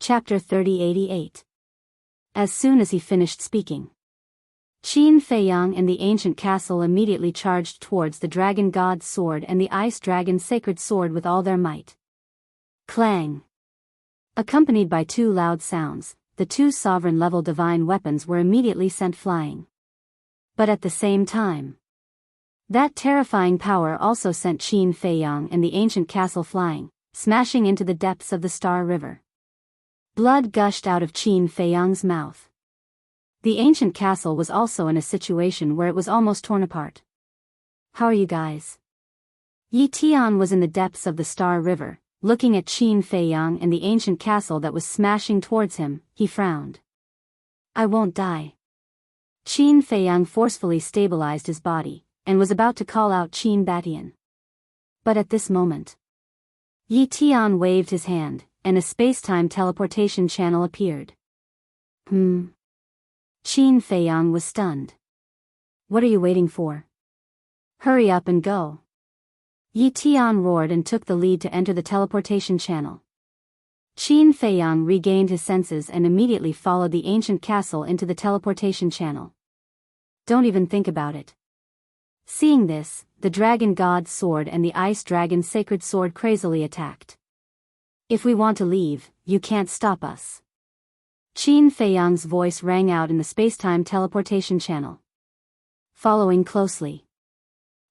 Chapter 3088. As soon as he finished speaking, Qin Feiyang and the ancient castle immediately charged towards the dragon god's sword and the ice dragon's sacred sword with all their might. Clang! Accompanied by two loud sounds, the two sovereign-level divine weapons were immediately sent flying. But at the same time, that terrifying power also sent Qin Feiyang and the ancient castle flying, smashing into the depths of the Star River. Blood gushed out of Qin Feiyang's mouth. The ancient castle was also in a situation where it was almost torn apart. "How are you guys?" Yi Tian was in the depths of the Star River, looking at Qin Feiyang and the ancient castle that was smashing towards him. He frowned. "I won't die." Qin Feiyang forcefully stabilized his body, and was about to call out Qin Batian. But at this moment, Yi Tian waved his hand, and a space-time teleportation channel appeared. Qin Feiyang was stunned. "What are you waiting for? Hurry up and go." Yi Tian roared and took the lead to enter the teleportation channel. Qin Feiyang regained his senses and immediately followed the ancient castle into the teleportation channel. "Don't even think about it." Seeing this, the dragon god's sword and the ice dragon's sacred sword crazily attacked. "If we want to leave, you can't stop us." Qin Feiyang's voice rang out in the space-time teleportation channel. Following closely,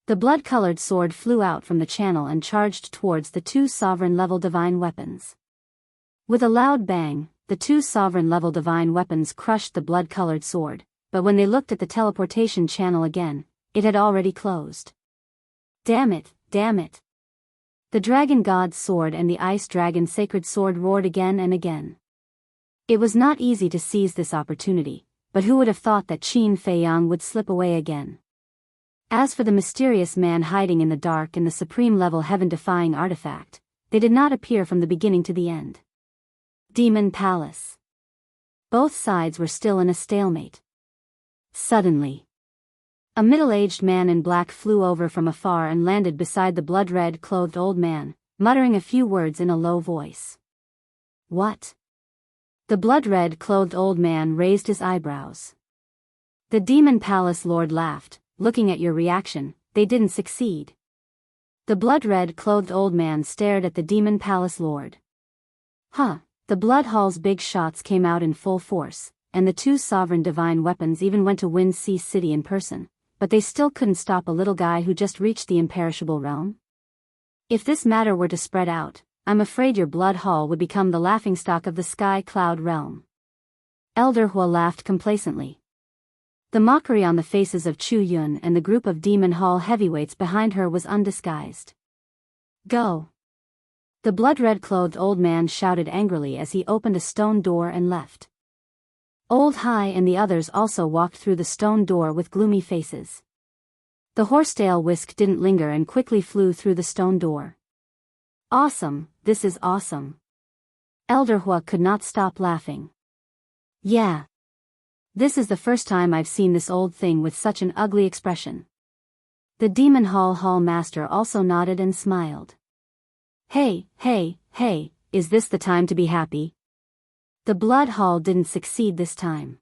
the blood-colored sword flew out from the channel and charged towards the two sovereign-level divine weapons. With a loud bang, the two sovereign-level divine weapons crushed the blood-colored sword, but when they looked at the teleportation channel again, it had already closed. "Damn it, damn it." The dragon god's sword and the ice dragon's sacred sword roared again and again. It was not easy to seize this opportunity, but who would have thought that Qin Feiyang would slip away again? As for the mysterious man hiding in the dark and the supreme-level heaven-defying artifact, they did not appear from the beginning to the end. Demon Palace. Both sides were still in a stalemate. Suddenly, a middle-aged man in black flew over from afar and landed beside the blood-red clothed old man, muttering a few words in a low voice. "What?" The blood-red clothed old man raised his eyebrows. The Demon Palace Lord laughed. "Looking at your reaction, they didn't succeed." The blood-red clothed old man stared at the Demon Palace Lord. The Blood Hall's big shots came out in full force, and the two sovereign divine weapons even went to Wind Sea City in person, but they still couldn't stop a little guy who just reached the imperishable realm. If this matter were to spread out, I'm afraid your Blood Hall would become the laughingstock of the Sky Cloud realm. Elder Hua laughed complacently. The mockery on the faces of Chu Yun and the group of Demon Hall heavyweights behind her was undisguised. "Go!" The blood-red clothed old man shouted angrily as he opened a stone door and left. Old Hai and the others also walked through the stone door with gloomy faces. The horsetail whisk didn't linger and quickly flew through the stone door. "Awesome, this is awesome." Elder Hua could not stop laughing. "Yeah. This is the first time I've seen this old thing with such an ugly expression." The Demon Hall master also nodded and smiled. Hey, is this the time to be happy?" The Blood Hall didn't succeed this time.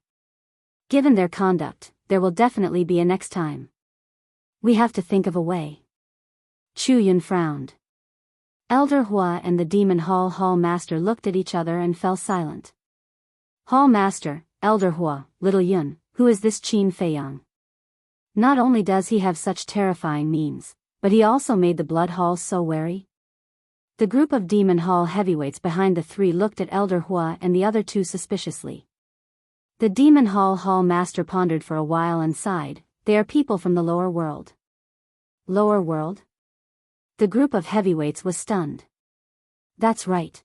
Given their conduct, there will definitely be a next time. We have to think of a way. Chu Yun frowned. Elder Hua and the Demon Hall master looked at each other and fell silent. "Hall master, Elder Hua, little Yun, who is this Qin Feiyang? Not only does he have such terrifying means, but he also made the Blood Hall so wary?" The group of Demon Hall heavyweights behind the three looked at Elder Hua and the other two suspiciously. The Demon Hall master pondered for a while and sighed. "They are people from the lower world." "Lower world?" The group of heavyweights was stunned. "That's right.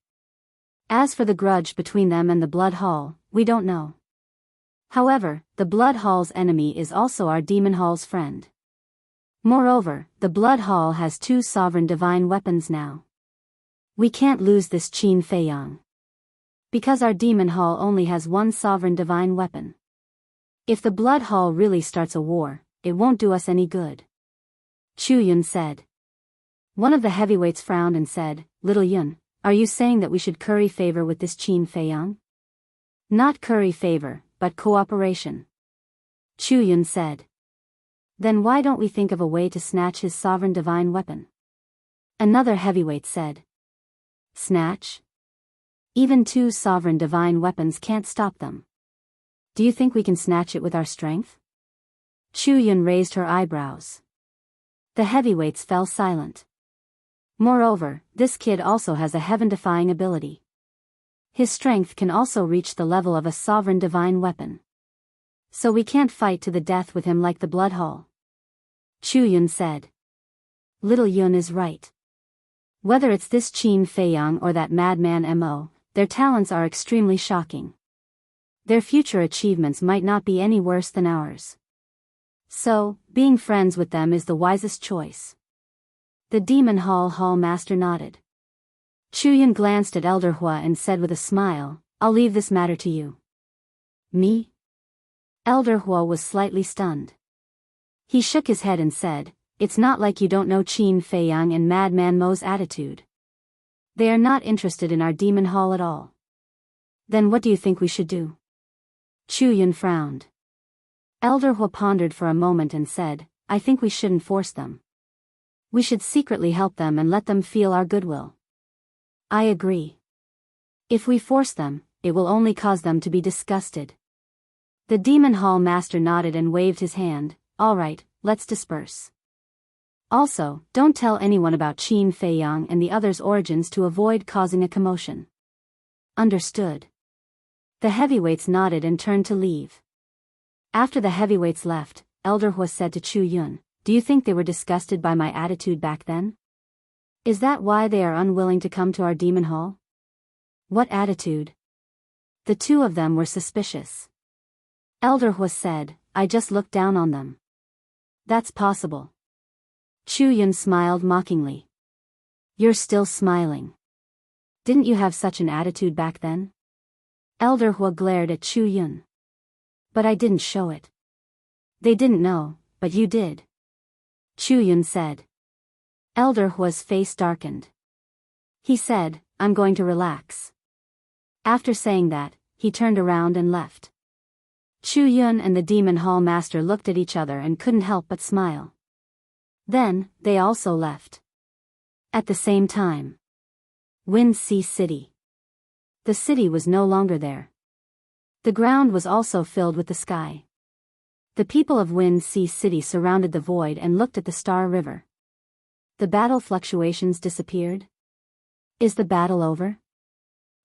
As for the grudge between them and the Blood Hall, we don't know. However, the Blood Hall's enemy is also our Demon Hall's friend. Moreover, the Blood Hall has two sovereign divine weapons now. We can't lose this Qin Feiyang. Because our Demon Hall only has one sovereign divine weapon. If the Blood Hall really starts a war, it won't do us any good." Chu Yun said. One of the heavyweights frowned and said, "Little Yun, Are you saying that we should curry favor with this Qin Feiyang? Not curry favor, but cooperation. Chu Yun said. Then why don't we think of a way to snatch his sovereign divine weapon? Another heavyweight said. Snatch? Even two sovereign divine weapons can't stop them. Do you think we can snatch it with our strength? Chu Yun raised her eyebrows. The heavyweights fell silent. Moreover, this kid also has a heaven-defying ability. His strength can also reach the level of a sovereign divine weapon. So we can't fight to the death with him like the Blood Hall. Chu Yun said. Little Yun is right. Whether it's this Qin Feiyang or that madman Mo, their talents are extremely shocking. Their future achievements might not be any worse than ours. So, being friends with them is the wisest choice. The Demon Hall master nodded. Chu Yun glanced at Elder Hua and said with a smile, I'll leave this matter to you. Me? Elder Hua was slightly stunned. He shook his head and said, It's not like you don't know Qin Feiyang and Madman Mo's attitude. They are not interested in our Demon Hall at all. Then what do you think we should do? Chu Yun frowned. Elder Hua pondered for a moment and said, I think we shouldn't force them. We should secretly help them and let them feel our goodwill. I agree. If we force them, it will only cause them to be disgusted. The Demon Hall master nodded and waved his hand. All right, let's disperse. Also, don't tell anyone about Qin Feiyang and the others' origins to avoid causing a commotion. Understood. The heavyweights nodded and turned to leave. After the heavyweights left, Elder Hua said to Chu Yun, Do you think they were disgusted by my attitude back then? Is that why they are unwilling to come to our Demon Hall? What attitude? The two of them were suspicious. Elder Hua said, I just looked down on them. That's possible. Chu Yun smiled mockingly. You're still smiling. Didn't you have such an attitude back then? Elder Hua glared at Chu Yun. But I didn't show it. They didn't know, but you did. Chu Yun said. Elder Hua's face darkened. He said, I'm going to relax. After saying that, he turned around and left. Chu Yun and the Demon Hall master looked at each other and couldn't help but smile. Then, they also left. At the same time. Wind Sea City. The city was no longer there. The ground was also filled with the sky. The people of Wind Sea City surrounded the void and looked at the Star River. The battle fluctuations disappeared? Is the battle over?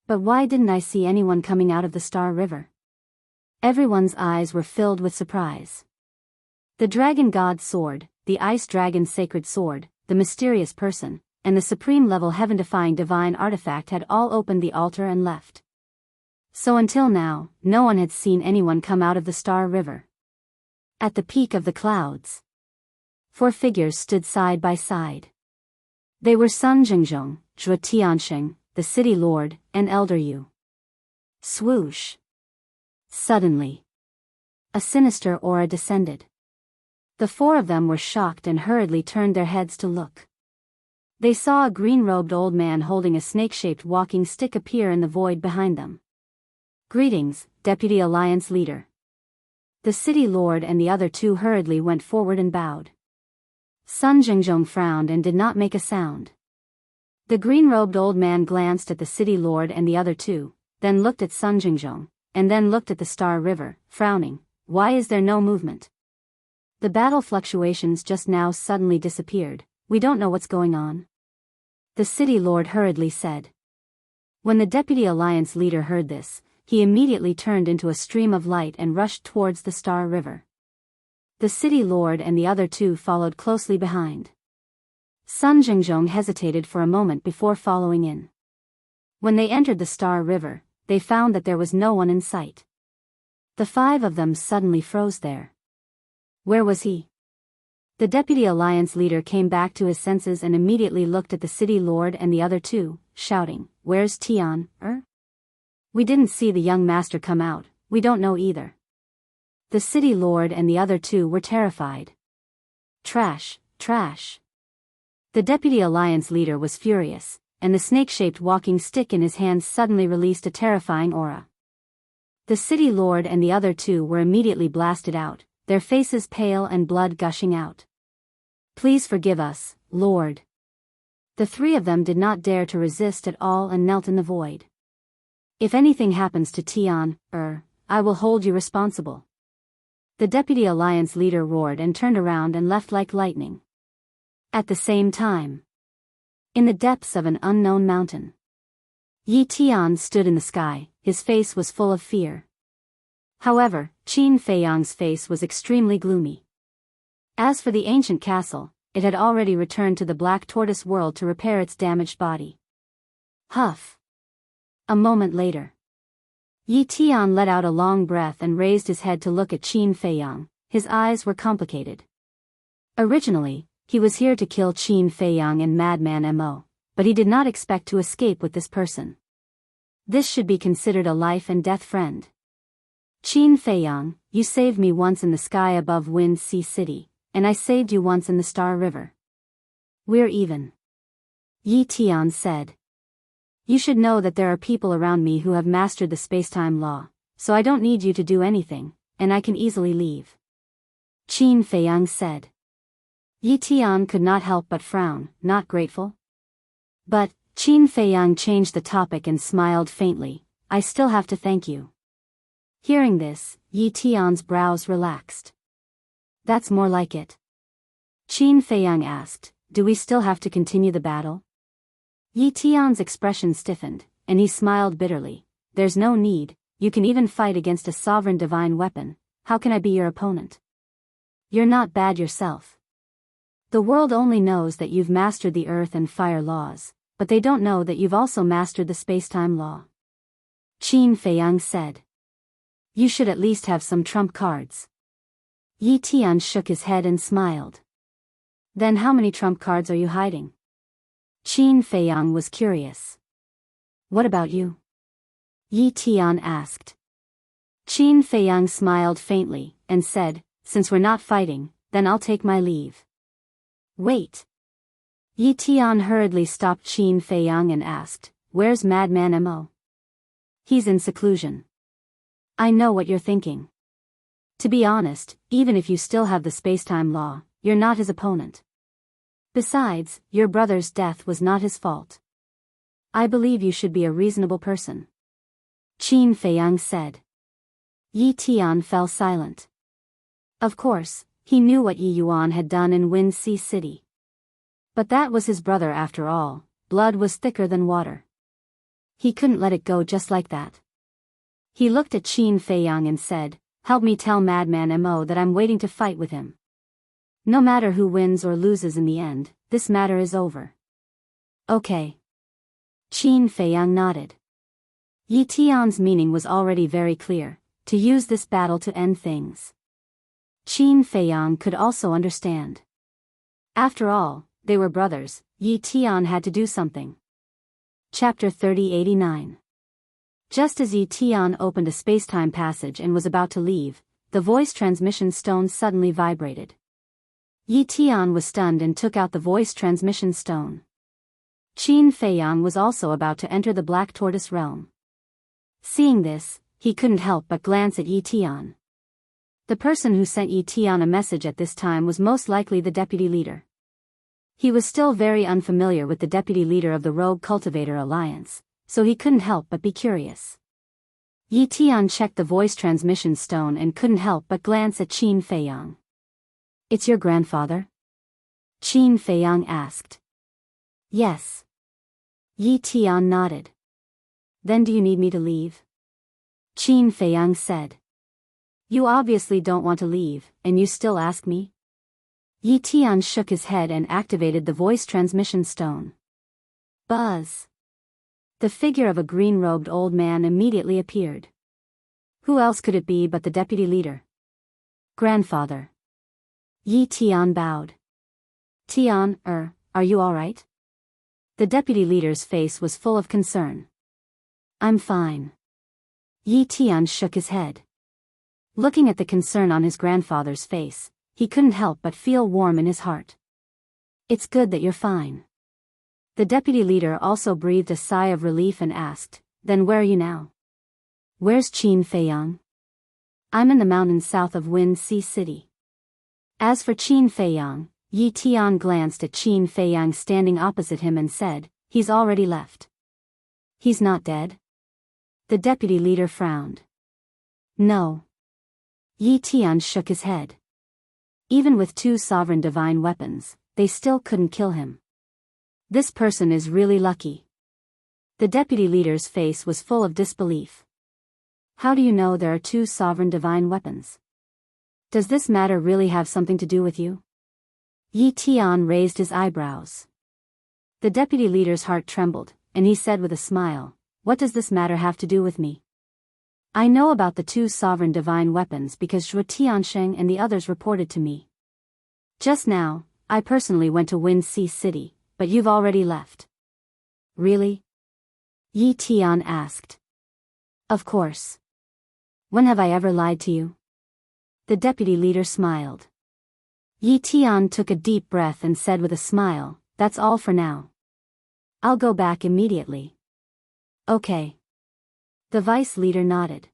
But why didn't I see anyone coming out of the Star River? Everyone's eyes were filled with surprise. The Dragon God's sword, the Ice Dragon's sacred sword, the mysterious person, and the supreme-level heaven-defying divine artifact had all opened the altar and left. So until now, no one had seen anyone come out of the Star River. At the peak of the clouds, 4 figures stood side by side. They were Sun Jingzhong, Zhuo Tiansheng, the city lord, and Elder Yu. Swoosh! Suddenly, a sinister aura descended. The 4 of them were shocked and hurriedly turned their heads to look. They saw a green-robed old man holding a snake-shaped walking stick appear in the void behind them. Greetings, Deputy Alliance Leader. The city lord and the other 2 hurriedly went forward and bowed. Sun Jingzhong frowned and did not make a sound. The green-robed old man glanced at the city lord and the other 2, then looked at Sun Jingzhong, and then looked at the Star River, frowning. Why is there no movement? The battle fluctuations just now suddenly disappeared. We don't know what's going on. The city lord hurriedly said. When the Deputy Alliance Leader heard this, he immediately turned into a stream of light and rushed towards the Star River. The city lord and the other 2 followed closely behind. Sun Jingzhong hesitated for a moment before following in. When they entered the Star River, they found that there was no one in sight. The 5 of them suddenly froze there. Where was he? The Deputy Alliance Leader came back to his senses and immediately looked at the city lord and the other 2, shouting, Where's Tian, We didn't see the young master come out, we don't know either. The city lord and the other 2 were terrified. Trash, trash. The Deputy Alliance Leader was furious, and the snake-shaped walking stick in his hands suddenly released a terrifying aura. The city lord and the other two were immediately blasted out, their faces pale and blood gushing out. "Please forgive us, Lord." The three of them did not dare to resist at all and knelt in the void. "If anything happens to Tian, I will hold you responsible." The Deputy Alliance leader roared and turned around and left like lightning. At the same time, in the depths of an unknown mountain, Yi Tian stood in the sky, his face was full of fear. However, Qin Feiyang's face was extremely gloomy. As for the ancient castle, it had already returned to the Black Tortoise world to repair its damaged body. Huff. A moment later, Yi Tian let out a long breath and raised his head to look at Qin Feiyang. His eyes were complicated. Originally, he was here to kill Qin Feiyang and Madman Mo, but he did not expect to escape with this person. This should be considered a life and death friend. "Qin Feiyang, you saved me once in the sky above Wind Sea City, and I saved you once in the Star River. We're even," Yi Tian said. "You should know that there are people around me who have mastered the spacetime law, so I don't need you to do anything, and I can easily leave," Qin Feiyang said. Yi Tian could not help but frown, not grateful. But Qin Feiyang changed the topic and smiled faintly. "I still have to thank you." Hearing this, Yi Tian's brows relaxed. "That's more like it." Qin Feiyang asked, "Do we still have to continue the battle?" Yi Tian's expression stiffened, and he smiled bitterly. "There's no need, you can even fight against a sovereign divine weapon. How can I be your opponent? You're not bad yourself. The world only knows that you've mastered the earth and fire laws, but they don't know that you've also mastered the spacetime law," Qin Feiyang said. "You should at least have some trump cards." Yi Tian shook his head and smiled. "Then how many trump cards are you hiding?" Qin Feiyang was curious. "What about you?" Yi Tian asked. Qin Feiyang smiled faintly, and said, "Since we're not fighting, then I'll take my leave." "Wait." Yi Tian hurriedly stopped Qin Feiyang and asked, "Where's Madman Mo?" "He's in seclusion." "I know what you're thinking. To be honest, even if you still have the spacetime law, you're not his opponent. Besides, your brother's death was not his fault. I believe you should be a reasonable person," Qin Feiyang said. Yi Tian fell silent. Of course, he knew what Yi Yuan had done in Wind Sea City. But that was his brother after all. Blood was thicker than water. He couldn't let it go just like that. He looked at Qin Feiyang and said, "Help me tell Madman Mo that I'm waiting to fight with him. No matter who wins or loses in the end, this matter is over." "Okay." Qin Feiyang nodded. Yi Tian's meaning was already very clear, to use this battle to end things. Qin Feiyang could also understand. After all, they were brothers. Yi Tian had to do something. Chapter 3089. Just as Yi Tian opened a spacetime passage and was about to leave, the voice transmission stone suddenly vibrated. Yi Tian was stunned and took out the voice transmission stone. Qin Feiyang was also about to enter the Black Tortoise realm. Seeing this, he couldn't help but glance at Yi Tian. The person who sent Yi Tian a message at this time was most likely the deputy leader. He was still very unfamiliar with the deputy leader of the Rogue Cultivator Alliance, so he couldn't help but be curious. Yi Tian checked the voice transmission stone and couldn't help but glance at Qin Feiyang. "It's your grandfather?" Qin Feiyang asked. "Yes." Yi Tian nodded. "Then do you need me to leave?" Qin Feiyang said. "You obviously don't want to leave, and you still ask me?" Yi Tian shook his head and activated the voice transmission stone. Buzz. The figure of a green-robed old man immediately appeared. Who else could it be but the deputy leader? "Grandfather." Yi Tian bowed. "Tian, are you all right?" The deputy leader's face was full of concern. "I'm fine." Yi Tian shook his head. Looking at the concern on his grandfather's face, he couldn't help but feel warm in his heart. "It's good that you're fine." The deputy leader also breathed a sigh of relief and asked, "Then where are you now?" "Where's Qin Feiyang?" "I'm in the mountains south of Wind Sea City." As for Qin Feiyang, Yi Tian glanced at Qin Feiyang standing opposite him and said, "He's already left." "He's not dead?" The deputy leader frowned. "No." Yi Tian shook his head. "Even with 2 sovereign divine weapons, they still couldn't kill him. This person is really lucky." The deputy leader's face was full of disbelief. "How do you know there are 2 sovereign divine weapons? Does this matter really have something to do with you?" Yi Tian raised his eyebrows. The deputy leader's heart trembled, and he said with a smile, "What does this matter have to do with me? I know about the 2 sovereign divine weapons because Zhuo Tiansheng and the others reported to me. Just now, I personally went to Wind Sea City, but you've already left." "Really?" Yi Tian asked. "Of course. When have I ever lied to you?" The deputy leader smiled. Yi Tian took a deep breath and said with a smile, "That's all for now. I'll go back immediately." "Okay." The vice leader nodded.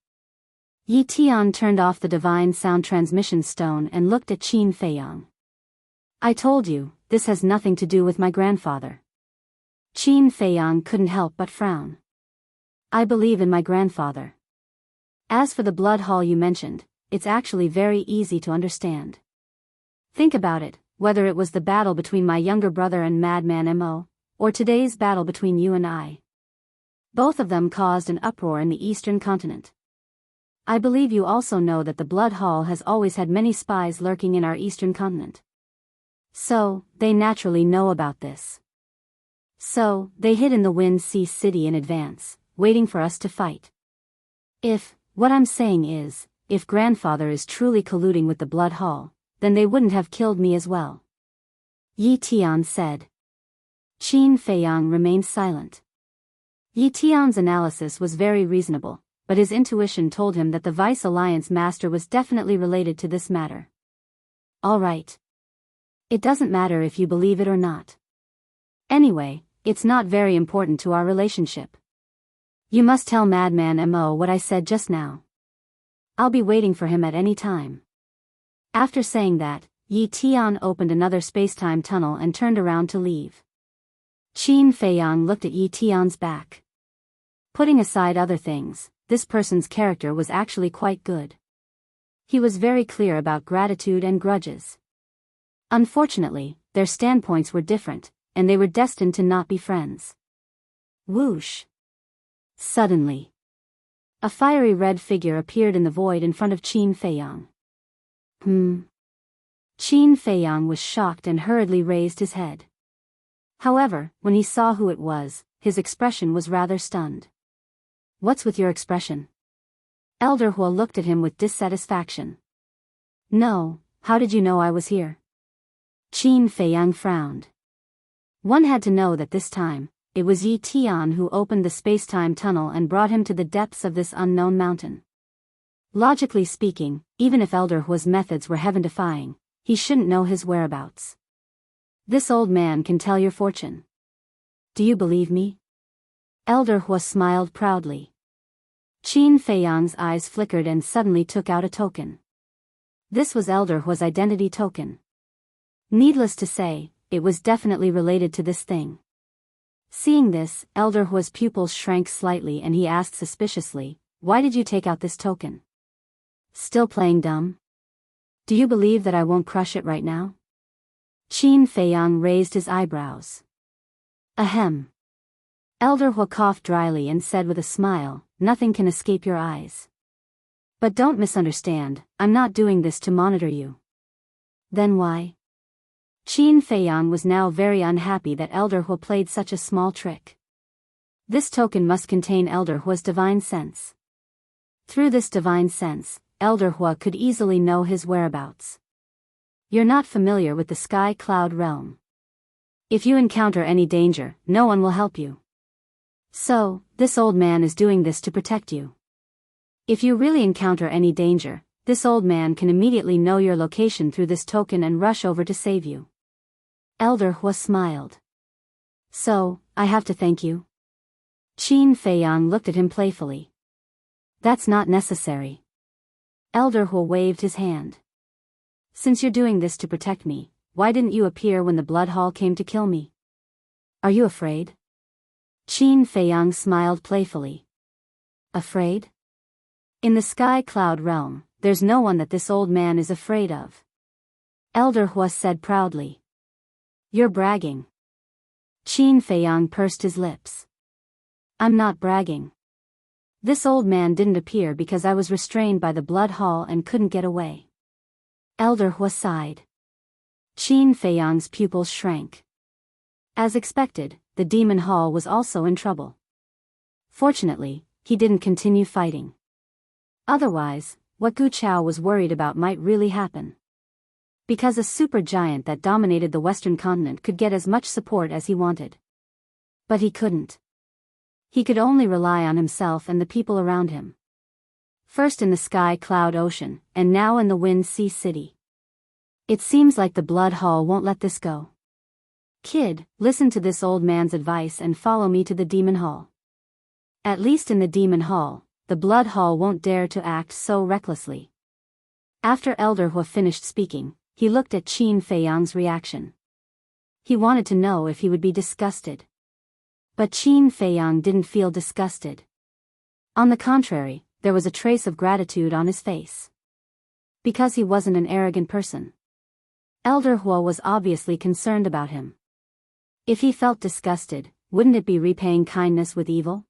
Yi Tian turned off the divine sound transmission stone and looked at Qin Feiyang. "I told you, this has nothing to do with my grandfather." Qin Feiyang couldn't help but frown. "I believe in my grandfather. As for the blood hall you mentioned, it's actually very easy to understand. Think about it, whether it was the battle between my younger brother and Madman Mo, or today's battle between you and I. Both of them caused an uproar in the eastern continent. I believe you also know that the Blood Hall has always had many spies lurking in our eastern continent. So, they naturally know about this. So, they hid in the Wind Sea City in advance, waiting for us to fight. What I'm saying is, if grandfather is truly colluding with the Blood Hall, then they wouldn't have killed me as well." Yi Tian said. Qin Feiyang remained silent. Yi Tian's analysis was very reasonable, but his intuition told him that the Vice Alliance Master was definitely related to this matter. "All right. It doesn't matter if you believe it or not. Anyway, it's not very important to our relationship. You must tell Madman Mo what I said just now. I'll be waiting for him at any time." After saying that, Yi Tian opened another space-time tunnel and turned around to leave. Qin Feiyang looked at Yi Tian's back. Putting aside other things, this person's character was actually quite good. He was very clear about gratitude and grudges. Unfortunately, their standpoints were different, and they were destined to not be friends. Whoosh! Suddenly, a fiery red figure appeared in the void in front of Qin Feiyang. Qin Feiyang was shocked and hurriedly raised his head. However, when he saw who it was, his expression was rather stunned. "What's with your expression?" Elder Hua looked at him with dissatisfaction. "No, how did you know I was here?" Qin Feiyang frowned. One had to know that this time, it was Yi Tian who opened the space-time tunnel and brought him to the depths of this unknown mountain. Logically speaking, even if Elder Hua's methods were heaven-defying, he shouldn't know his whereabouts. "This old man can tell your fortune. Do you believe me?" Elder Hua smiled proudly. Qin Feiyang's eyes flickered and suddenly took out a token. This was Elder Hua's identity token. Needless to say, it was definitely related to this thing. Seeing this, Elder Hua's pupils shrank slightly and he asked suspiciously, "Why did you take out this token? Still playing dumb? Do you believe that I won't crush it right now?" Qin Feiyang raised his eyebrows. "Ahem." Elder Hua coughed dryly and said with a smile, "Nothing can escape your eyes. But don't misunderstand, I'm not doing this to monitor you." "Then why?" Qin Feiyang was now very unhappy that Elder Hua played such a small trick. This token must contain Elder Hua's divine sense. Through this divine sense, Elder Hua could easily know his whereabouts. "You're not familiar with the Sky Cloud realm. If you encounter any danger, no one will help you. So, this old man is doing this to protect you. If you really encounter any danger, this old man can immediately know your location through this token and rush over to save you." Elder Hua smiled. So, I have to thank you? Qin Feiyang looked at him playfully. That's not necessary. Elder Hu waved his hand. Since you're doing this to protect me, why didn't you appear when the Blood Hall came to kill me? Are you afraid? Qin Feiyang smiled playfully. Afraid? In the Sky Cloud realm, there's no one that this old man is afraid of. Elder Hu said proudly. You're bragging. Qin Feiyang pursed his lips. I'm not bragging. This old man didn't appear because I was restrained by the Blood Hall and couldn't get away. Elder Hu sighed. Qin Feiyang's pupils shrank. As expected, the Demon Hall was also in trouble. Fortunately, he didn't continue fighting. Otherwise, what Gu Chao was worried about might really happen. Because a super giant that dominated the Western continent could get as much support as he wanted. But he couldn't. He could only rely on himself and the people around him. First in the Sky Cloud Ocean, and now in the Wind Sea City. It seems like the Blood Hall won't let this go. Kid, listen to this old man's advice and follow me to the Demon Hall. At least in the Demon Hall, the Blood Hall won't dare to act so recklessly. After Elder Hu finished speaking, he looked at Qin Feiyang's reaction. He wanted to know if he would be disgusted. But Qin Feiyang didn't feel disgusted. On the contrary, there was a trace of gratitude on his face. Because he wasn't an arrogant person. Elder Hu was obviously concerned about him. If he felt disgusted, wouldn't it be repaying kindness with evil?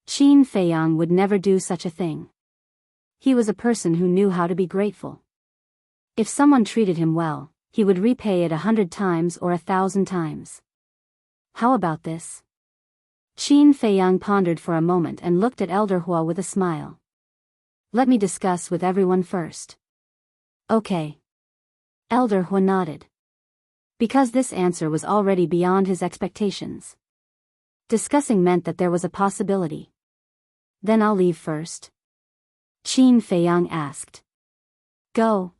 Qin Feiyang would never do such a thing. He was a person who knew how to be grateful. If someone treated him well, he would repay it 100 times or 1,000 times. How about this? Qin Feiyang pondered for a moment and looked at Elder Hu with a smile. Let me discuss with everyone first. Okay. Elder Hu nodded. Because this answer was already beyond his expectations. Discussing meant that there was a possibility. Then I'll leave first. Qin Feiyang asked. Go.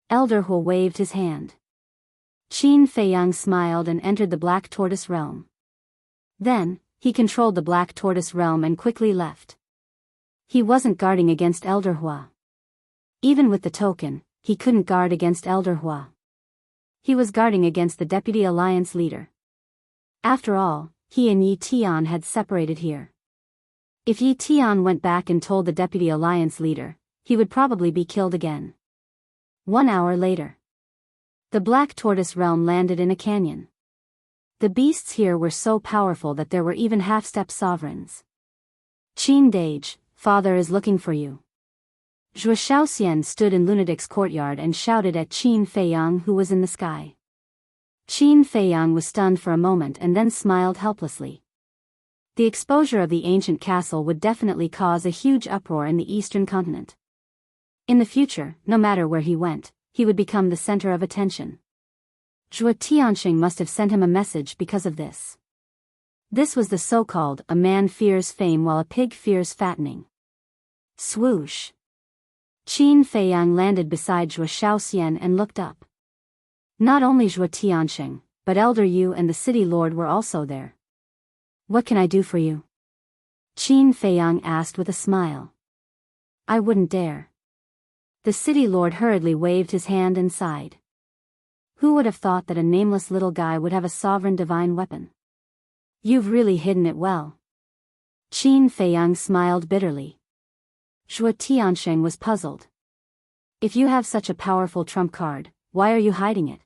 Elder Hu waved his hand. Qin Feiyang smiled and entered the Black Tortoise realm. Then, he controlled the Black Tortoise realm and quickly left. He wasn't guarding against Elder Hu. Even with the token, he couldn't guard against Elder Hu. He was guarding against the Deputy Alliance leader. After all, he and Yi Tian had separated here. If Yi Tian went back and told the Deputy Alliance leader, he would probably be killed again. 1 hour later. The Black Tortoise realm landed in a canyon. The beasts here were so powerful that there were even half-step sovereigns. Qin Dage, father is looking for you. Zhuo Shaoxian stood in Lunatic's courtyard and shouted at Qin Feiyang who was in the sky. Qin Feiyang was stunned for a moment and then smiled helplessly. The exposure of the ancient castle would definitely cause a huge uproar in the eastern continent. In the future, no matter where he went, he would become the center of attention. Zhuo Tianxing must have sent him a message because of this. This was the so-called "a man fears fame while a pig fears fattening." Swoosh. Qin Feiyang landed beside Zhuo Shaoxian and looked up. Not only Zhuo Tianxing, but Elder Yu and the city lord were also there. What can I do for you? Qin Feiyang asked with a smile. I wouldn't dare. The city lord hurriedly waved his hand and sighed. Who would have thought that a nameless little guy would have a sovereign divine weapon? You've really hidden it well. Qin Feiyang smiled bitterly. Zhuo Tianxing was puzzled. If you have such a powerful trump card, why are you hiding it?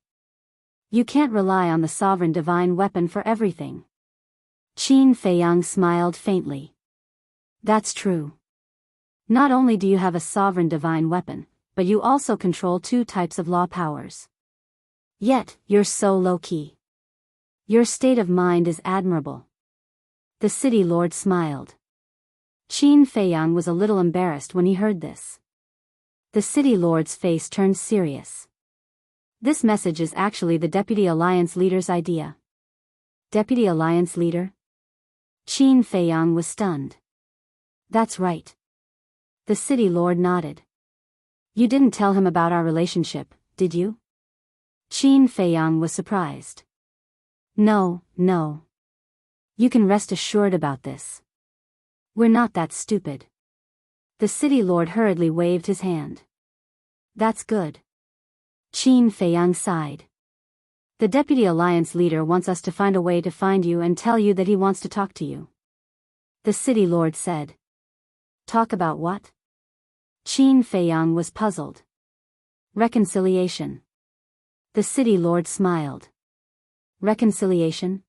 You can't rely on the sovereign divine weapon for everything. Qin Feiyang smiled faintly. That's true. Not only do you have a sovereign divine weapon, but you also control 2 types of law powers. Yet, you're so low-key. Your state of mind is admirable. The city lord smiled. Qin Feiyang was a little embarrassed when he heard this. The city lord's face turned serious. This message is actually the Deputy Alliance leader's idea. Deputy Alliance leader? Qin Feiyang was stunned. That's right. The city lord nodded. You didn't tell him about our relationship, did you? Qin Feiyang was surprised. No, no. You can rest assured about this. We're not that stupid. The city lord hurriedly waved his hand. That's good. Qin Feiyang sighed. The Deputy Alliance leader wants us to find a way to find you and tell you that he wants to talk to you. The city lord said. Talk about what? Qin Feiyang was puzzled. Reconciliation. The city lord smiled. Reconciliation?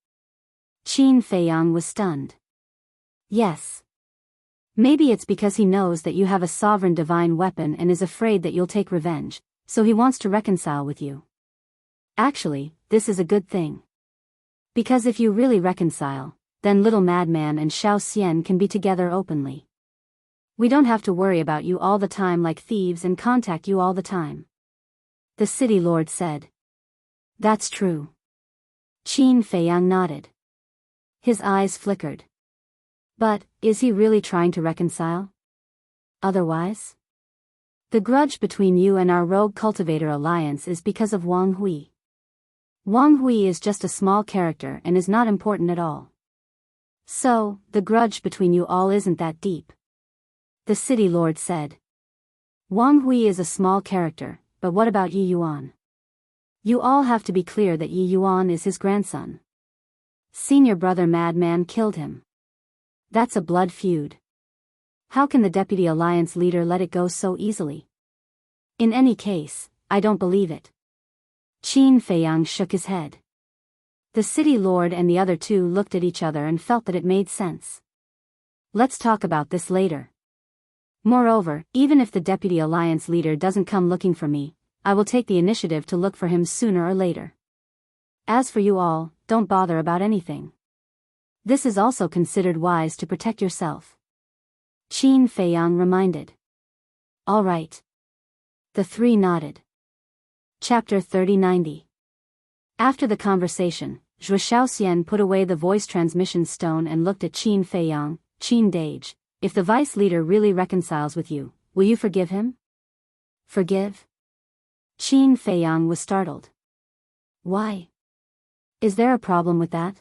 Qin Feiyang was stunned. Yes. Maybe it's because he knows that you have a sovereign divine weapon and is afraid that you'll take revenge, so he wants to reconcile with you. Actually, this is a good thing. Because if you really reconcile, then Little Madman and Xiao Xian can be together openly. We don't have to worry about you all the time like thieves and contact you all the time. The city lord said. That's true. Qin Feiyang nodded. His eyes flickered. But, is he really trying to reconcile? Otherwise? The grudge between you and our rogue cultivator alliance is because of Wang Hui. Wang Hui is just a small character and is not important at all. So, the grudge between you all isn't that deep. The city lord said. Wang Hui is a small character, but what about Yi Yuan? You all have to be clear that Yi Yuan is his grandson. Senior brother Madman killed him. That's a blood feud. How can the Deputy Alliance leader let it go so easily? In any case, I don't believe it. Qin Feiyang shook his head. The city lord and the other two looked at each other and felt that it made sense. Let's talk about this later. Moreover, even if the Deputy Alliance leader doesn't come looking for me, I will take the initiative to look for him sooner or later. As for you all, don't bother about anything. This is also considered wise to protect yourself. Qin Feiyang reminded. All right. The three nodded. Chapter 3090. After the conversation, Zhuo Xiaoxian put away the voice transmission stone and looked at Qin Feiyang. Qin Dage, if the vice leader really reconciles with you, will you forgive him? Forgive? Qin Feiyang was startled. Why? Is there a problem with that?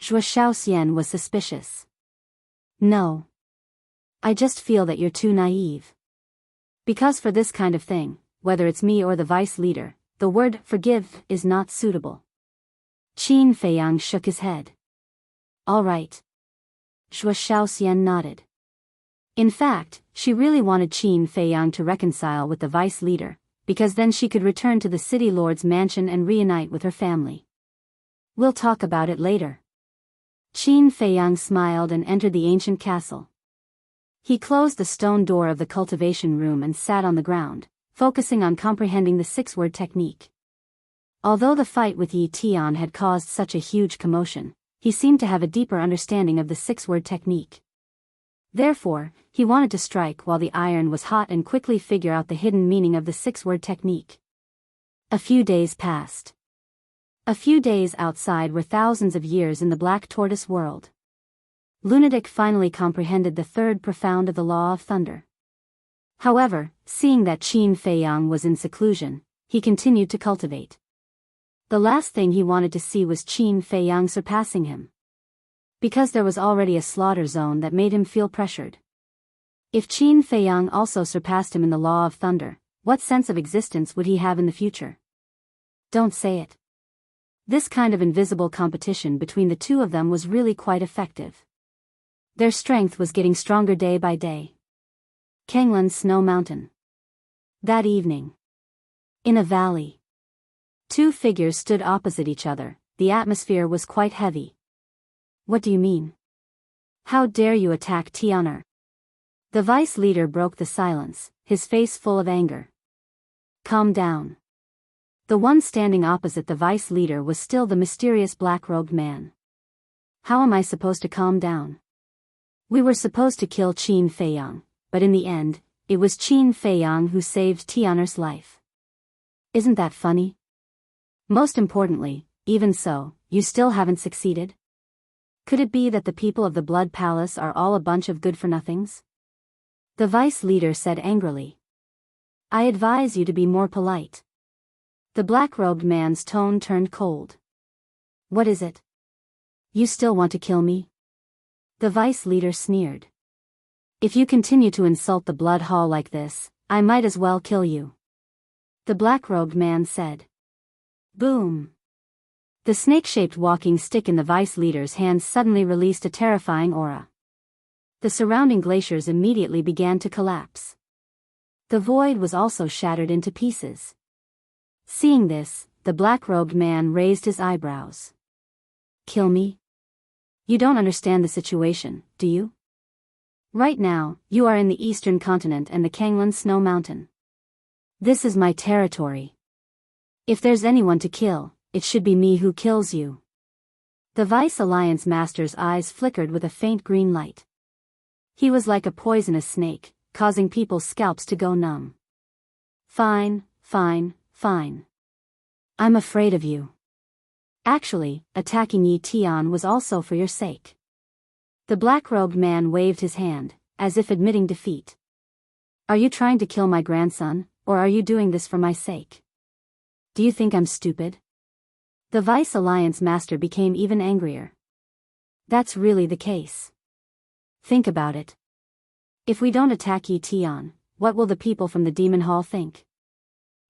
Zhuo Xiaoxian was suspicious. No. I just feel that you're too naive. Because for this kind of thing, whether it's me or the vice leader, the word forgive is not suitable. Qin Feiyang shook his head. All right. Zhuo Xiaoxian nodded. In fact, she really wanted Qin Feiyang to reconcile with the vice leader, because then she could return to the city lord's mansion and reunite with her family. We'll talk about it later. Qin Feiyang smiled and entered the ancient castle. He closed the stone door of the cultivation room and sat on the ground, focusing on comprehending the six-word technique. Although the fight with Yi Tian had caused such a huge commotion, he seemed to have a deeper understanding of the six-word technique. Therefore, he wanted to strike while the iron was hot and quickly figure out the hidden meaning of the six-word technique. A few days passed. A few days outside were thousands of years in the Black Tortoise world. Lunatic finally comprehended the third profound of the law of thunder. However, seeing that Qin Feiyang was in seclusion, he continued to cultivate. The last thing he wanted to see was Qin Feiyang surpassing him. Because there was already a slaughter zone that made him feel pressured. If Qin Feiyang also surpassed him in the law of thunder, what sense of existence would he have in the future? Don't say it. This kind of invisible competition between the two of them was really quite effective. Their strength was getting stronger day by day. Kanglan Snow Mountain. That evening. In a valley. Two figures stood opposite each other. The atmosphere was quite heavy. What do you mean? How dare you attack Tian'er? The vice leader broke the silence, his face full of anger. Calm down. The one standing opposite the vice leader was still the mysterious black-robed man. How am I supposed to calm down? We were supposed to kill Qin Feiyang, but in the end, it was Qin Feiyang who saved Tian'er's life. Isn't that funny? Most importantly, even so, you still haven't succeeded? Could it be that the people of the Blood Palace are all a bunch of good-for-nothings? The vice leader said angrily. I advise you to be more polite. The black-robed man's tone turned cold. What is it? You still want to kill me? The vice leader sneered. If you continue to insult the blood hall like this, I might as well kill you. The black-robed man said. Boom. The snake-shaped walking stick in the vice leader's hand suddenly released a terrifying aura. The surrounding glaciers immediately began to collapse. The void was also shattered into pieces. Seeing this, the black-robed man raised his eyebrows. Kill me? You don't understand the situation, do you? Right now, you are in the eastern continent and the Kanglan Snow Mountain. This is my territory. If there's anyone to kill, it should be me who kills you. The Vice Alliance Master's eyes flickered with a faint green light. He was like a poisonous snake, causing people's scalps to go numb. Fine, fine, fine. I'm afraid of you. Actually, attacking Yi Tian was also for your sake. The black-robed man waved his hand, as if admitting defeat. Are you trying to kill my grandson, or are you doing this for my sake? Do you think I'm stupid? The Vice Alliance Master became even angrier. That's really the case. Think about it. If we don't attack Yi Tian, what will the people from the Demon Hall think?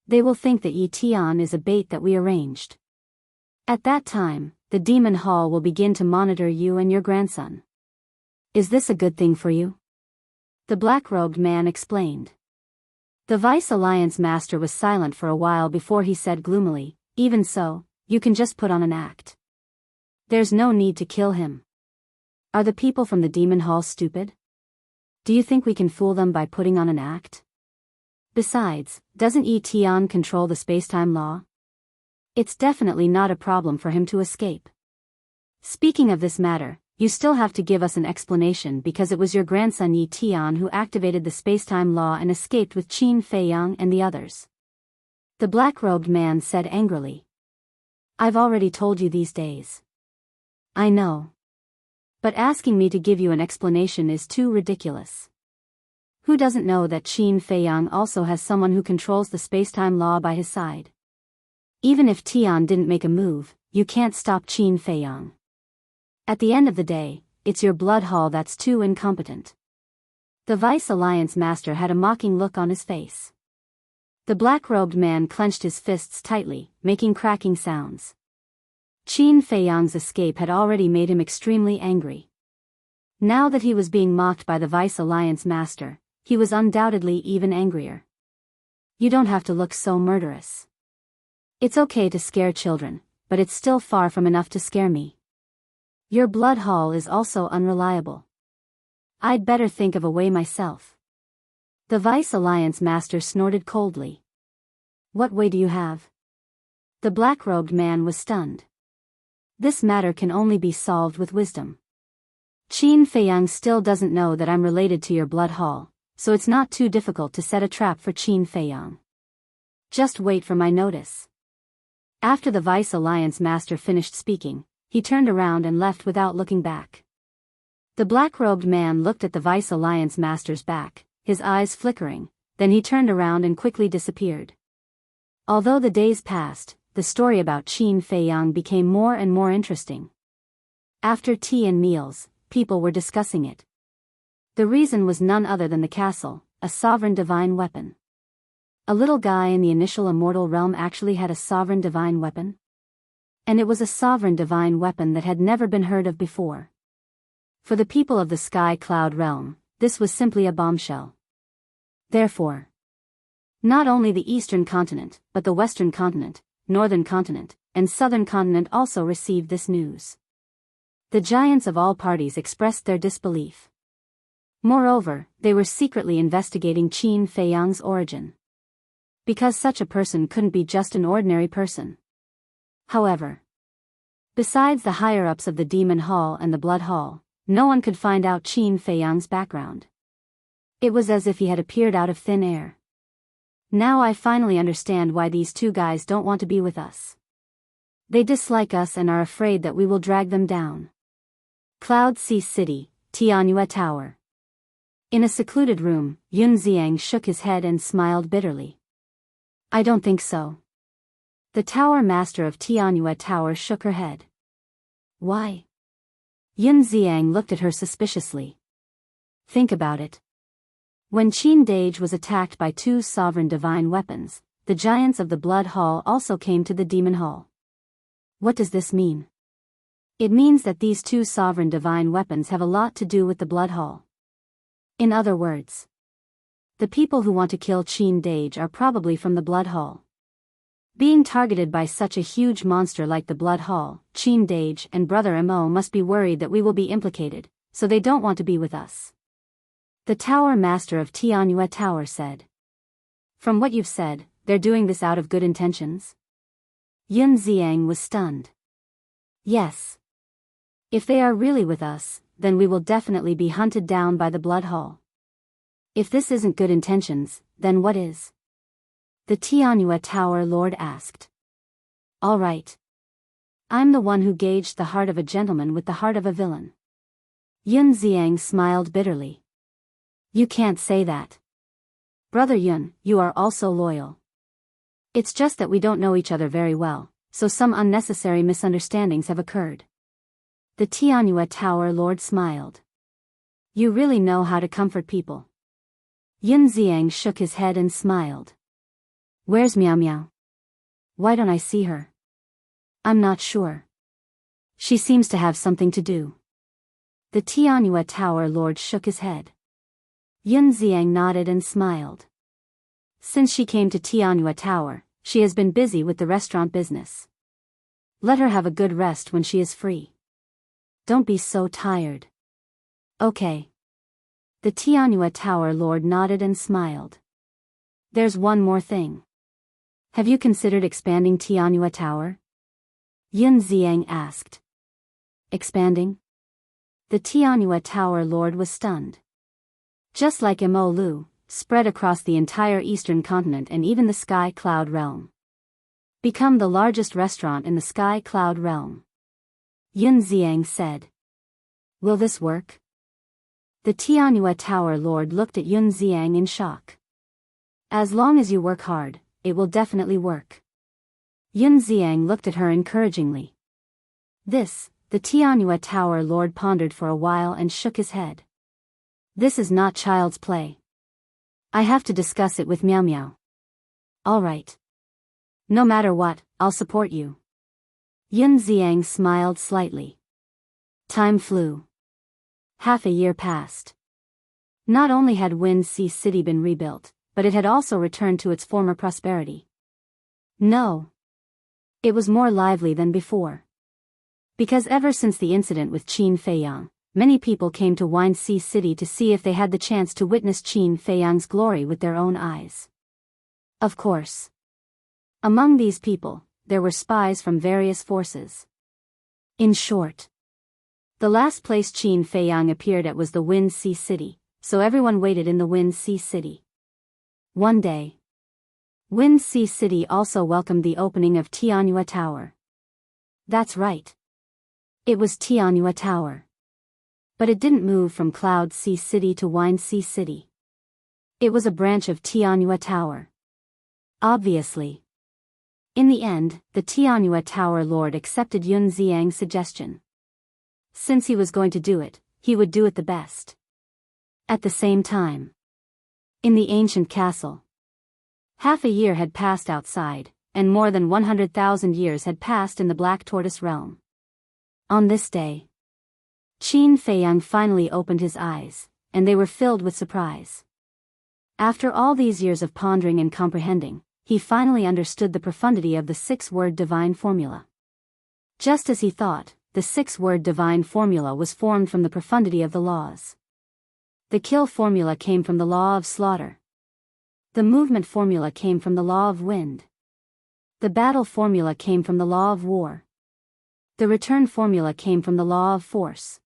They will think that Yi Tian is a bait that we arranged. At that time, the Demon Hall will begin to monitor you and your grandson. Is this a good thing for you? The black-robed man explained. The Vice Alliance Master was silent for a while before he said gloomily, even so, you can just put on an act. There's no need to kill him. Are the people from the Demon Hall stupid? Do you think we can fool them by putting on an act? Besides, doesn't Yi Tian control the spacetime law? It's definitely not a problem for him to escape. Speaking of this matter, you still have to give us an explanation because it was your grandson Yi Tian who activated the spacetime law and escaped with Qin Feiyang and the others. The black-robed man said angrily. I've already told you these days. I know. But asking me to give you an explanation is too ridiculous. Who doesn't know that Qin Feiyang also has someone who controls the spacetime law by his side? Even if Tian didn't make a move, you can't stop Qin Feiyang. At the end of the day, it's your blood hall that's too incompetent. The Vice Alliance Master had a mocking look on his face. The black-robed man clenched his fists tightly, making cracking sounds. Qin Feiyang's escape had already made him extremely angry. Now that he was being mocked by the Vice Alliance Master, he was undoubtedly even angrier. You don't have to look so murderous. It's okay to scare children, but it's still far from enough to scare me. Your blood hall is also unreliable. I'd better think of a way myself. The Vice Alliance Master snorted coldly. What way do you have? The black-robed man was stunned. This matter can only be solved with wisdom. Qin Feiyang still doesn't know that I'm related to your blood hall, so it's not too difficult to set a trap for Qin Feiyang. Just wait for my notice. After the Vice Alliance Master finished speaking, he turned around and left without looking back. The black-robed man looked at the Vice Alliance Master's back, his eyes flickering, then he turned around and quickly disappeared. Although the days passed, the story about Qin Feiyang became more and more interesting. After tea and meals, people were discussing it. The reason was none other than the castle, a sovereign divine weapon. A little guy in the initial immortal realm actually had a sovereign divine weapon? And it was a sovereign divine weapon that had never been heard of before. For the people of the Sky Cloud realm, this was simply a bombshell. Therefore, not only the eastern continent, but the western continent, northern continent, and southern continent also received this news. The giants of all parties expressed their disbelief. Moreover, they were secretly investigating Qin Feiyang's origin. Because such a person couldn't be just an ordinary person. However, besides the higher-ups of the Demon Hall and the Blood Hall, no one could find out Qin Feiyang's background. It was as if he had appeared out of thin air. Now I finally understand why these two guys don't want to be with us. They dislike us and are afraid that we will drag them down. Cloud Sea City, Tianyue Tower. In a secluded room, Yun Xiang shook his head and smiled bitterly. I don't think so. The Tower Master of Tianyue Tower shook her head. Why? Yun Xiang looked at her suspiciously. Think about it. When Qin Dage was attacked by two sovereign divine weapons, the giants of the Blood Hall also came to the Demon Hall. What does this mean? It means that these two sovereign divine weapons have a lot to do with the Blood Hall. In other words, the people who want to kill Qin Dage are probably from the Blood Hall. Being targeted by such a huge monster like the Blood Hall, Qin Dage and Brother Mo must be worried that we will be implicated, so they don't want to be with us. The Tower Master of Tianyue Tower said. From what you've said, they're doing this out of good intentions? Yun Xiang was stunned. Yes. If they are really with us, then we will definitely be hunted down by the Blood Hall. If this isn't good intentions, then what is? The Tianyue Tower Lord asked. All right. I'm the one who gauged the heart of a gentleman with the heart of a villain. Yun Xiang smiled bitterly. You can't say that. Brother Yun, you are also loyal. It's just that we don't know each other very well, so some unnecessary misunderstandings have occurred. The Tianyue Tower Lord smiled. You really know how to comfort people. Yun Xiang shook his head and smiled. Where's Meow Meow? Why don't I see her? I'm not sure. She seems to have something to do. The Tianyue Tower Lord shook his head. Yun Xiang nodded and smiled. Since she came to Tianyue Tower, she has been busy with the restaurant business. Let her have a good rest when she is free. Don't be so tired. Okay. The Tianyue Tower Lord nodded and smiled. There's one more thing. Have you considered expanding Tianyue Tower? Yun Xiang asked. Expanding? The Tianyue Tower Lord was stunned. Just like Mo Lu, spread across the entire eastern continent and even the Sky Cloud Realm. Become the largest restaurant in the Sky Cloud Realm. Yun Xiang said. Will this work? The Tianyue Tower Lord looked at Yun Xiang in shock. As long as you work hard, it will definitely work. Yun Xiang looked at her encouragingly. The Tianyue Tower Lord pondered for a while and shook his head. This is not child's play. I have to discuss it with Meow Meow. All right. No matter what, I'll support you. Yun Xiang smiled slightly. Time flew. Half a year passed. Not only had Wind Sea City been rebuilt, but it had also returned to its former prosperity. No. It was more lively than before. Because ever since the incident with Qin Feiyang, many people came to Wind Sea City to see if they had the chance to witness Qin Feiyang's glory with their own eyes. Of course. Among these people, there were spies from various forces. In short, the last place Qin Feiyang appeared at was the Wind Sea City, so everyone waited in the Wind Sea City. One day, Wind Sea City also welcomed the opening of Tianyue Tower. That's right. It was Tianyue Tower. But it didn't move from Cloud Sea City to Wind Sea City. It was a branch of Tianyue Tower. Obviously. In the end, the Tianyue Tower Lord accepted Yun Xiang's suggestion. Since he was going to do it, he would do it the best. At the same time, in the ancient castle, half a year had passed outside, and more than 100,000 years had passed in the Black Tortoise realm. On this day, Qin Feiyang finally opened his eyes, and they were filled with surprise. After all these years of pondering and comprehending, he finally understood the profundity of the six-word divine formula. Just as he thought, the six-word divine formula was formed from the profundity of the laws. The kill formula came from the law of slaughter. The movement formula came from the law of wind. The battle formula came from the law of war. The return formula came from the law of force.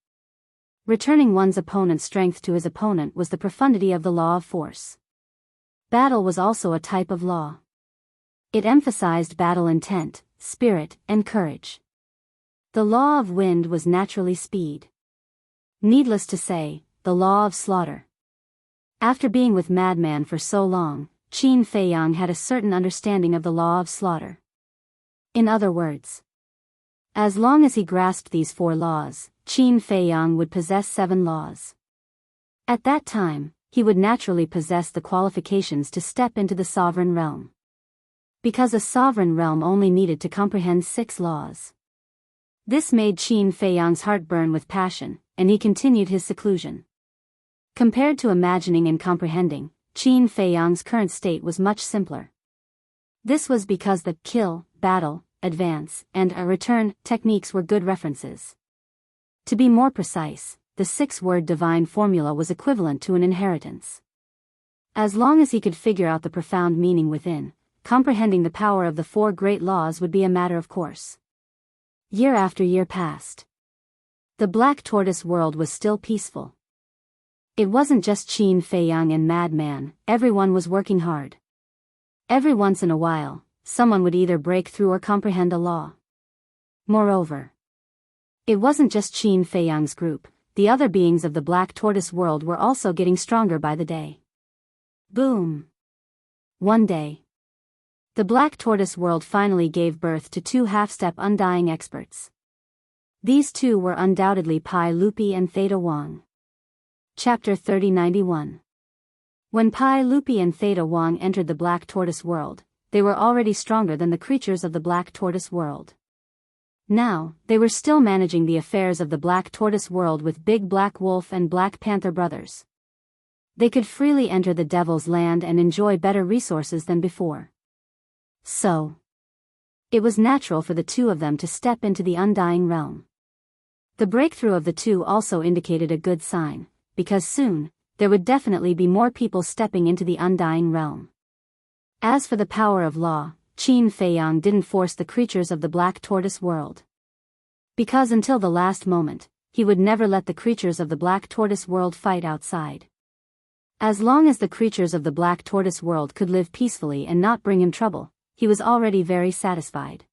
Returning one's opponent's strength to his opponent was the profundity of the law of force. Battle was also a type of law. It emphasized battle intent, spirit, and courage. The law of wind was naturally speed. Needless to say, the law of slaughter. After being with Madman for so long, Qin Feiyang had a certain understanding of the law of slaughter. In other words, As long as he grasped these 4 laws, Qin Feiyang would possess 7 laws. At that time, he would naturally possess the qualifications to step into the sovereign realm. Because a sovereign realm only needed to comprehend 6 laws. This made Qin Feiyang's heart burn with passion, and he continued his seclusion. Compared to imagining and comprehending, Qin Feiyang's current state was much simpler. This was because the kill, battle, advance, and a return techniques were good references. To be more precise, the 6-word divine formula was equivalent to an inheritance. As long as he could figure out the profound meaning within, comprehending the power of the 4 great laws would be a matter of course. Year after year passed. The Black Tortoise world was still peaceful. It wasn't just Qin Feiyang and Madman, everyone was working hard. Every once in a while, someone would either break through or comprehend a law. Moreover, it wasn't just Qin Feiyang's group, the other beings of the Black Tortoise world were also getting stronger by the day. Boom! One day, the Black Tortoise world finally gave birth to 2 half-step undying experts. These 2 were undoubtedly Pai Lupi and Theta Wang. Chapter 3091. When Pai Lupi and Theta Wang entered the Black Tortoise world, they were already stronger than the creatures of the Black Tortoise world. Now, they were still managing the affairs of the Black Tortoise world with Big Black Wolf and Black Panther brothers. They could freely enter the Devil's Land and enjoy better resources than before. So, it was natural for the 2 of them to step into the Undying Realm. The breakthrough of the 2 also indicated a good sign, because soon, there would definitely be more people stepping into the Undying Realm. As for the power of law, Qin Feiyang didn't force the creatures of the Black Tortoise world. Because until the last moment, he would never let the creatures of the Black Tortoise world fight outside. As long as the creatures of the Black Tortoise world could live peacefully and not bring him trouble, he was already very satisfied.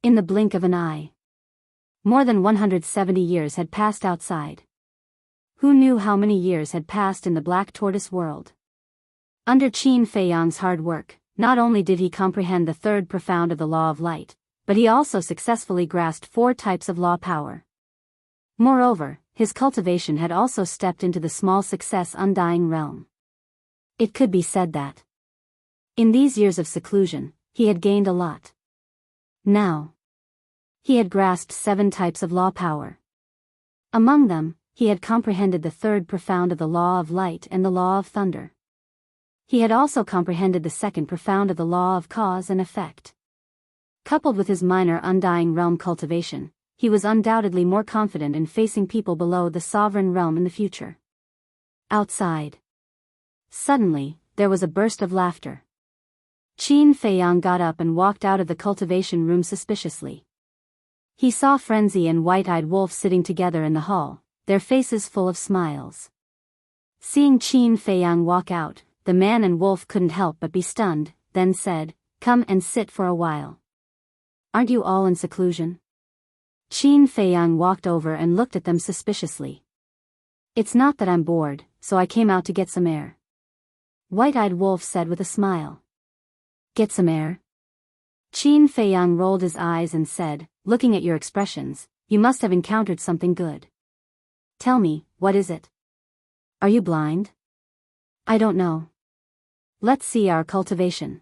In the blink of an eye, more than 170 years had passed outside. Who knew how many years had passed in the Black Tortoise world? Under Qin Feiyang's hard work, not only did he comprehend the 3rd profound of the law of light, but he also successfully grasped 4 types of law power. Moreover, his cultivation had also stepped into the small success undying realm. It could be said that, in these years of seclusion, he had gained a lot. Now, he had grasped 7 types of law power. Among them, he had comprehended the 3rd profound of the law of light and the law of thunder. He had also comprehended the 2nd profound of the law of cause and effect. Coupled with his minor undying realm cultivation, he was undoubtedly more confident in facing people below the sovereign realm in the future. Outside. Suddenly, there was a burst of laughter. Qin Feiyang got up and walked out of the cultivation room suspiciously. He saw Frenzy and White-Eyed Wolf sitting together in the hall, their faces full of smiles. Seeing Qin Feiyang walk out, the man and wolf couldn't help but be stunned, then said, "Come and sit for a while. Aren't you all in seclusion?" Qin Feiyang walked over and looked at them suspiciously. "It's not that I'm bored, so I came out to get some air," White-Eyed Wolf said with a smile. "Get some air?" Qin Feiyang rolled his eyes and said, "Looking at your expressions, you must have encountered something good. Tell me, what is it? Are you blind?" "I don't know." "Let's see our cultivation."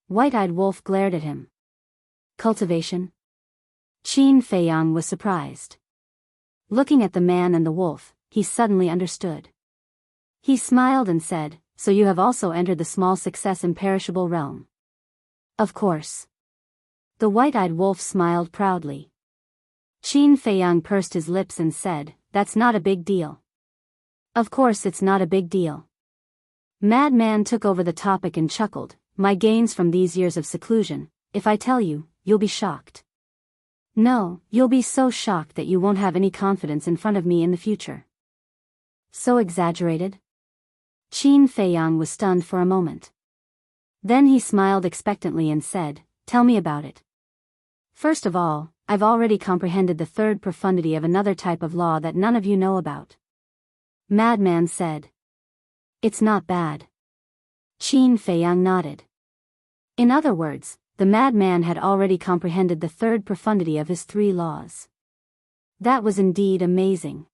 White-Eyed Wolf glared at him. "Cultivation?" Qin Feiyang was surprised. Looking at the man and the wolf, he suddenly understood. He smiled and said, "So you have also entered the small success imperishable realm?" "Of course." The White-Eyed Wolf smiled proudly. Qin Feiyang pursed his lips and said, "That's not a big deal." "Of course it's not a big deal." Madman took over the topic and chuckled, "My gains from these years of seclusion, if I tell you, you'll be shocked. No, you'll be so shocked that you won't have any confidence in front of me in the future." "So exaggerated?" Qin Feiyang was stunned for a moment. Then he smiled expectantly and said, "Tell me about it." "First of all, I've already comprehended the 3rd profundity of another type of law that none of you know about," Madman said. "It's not bad." Qin Feiyang nodded. "In other words, the madman had already comprehended the third profundity of his 3 laws. That was indeed amazing.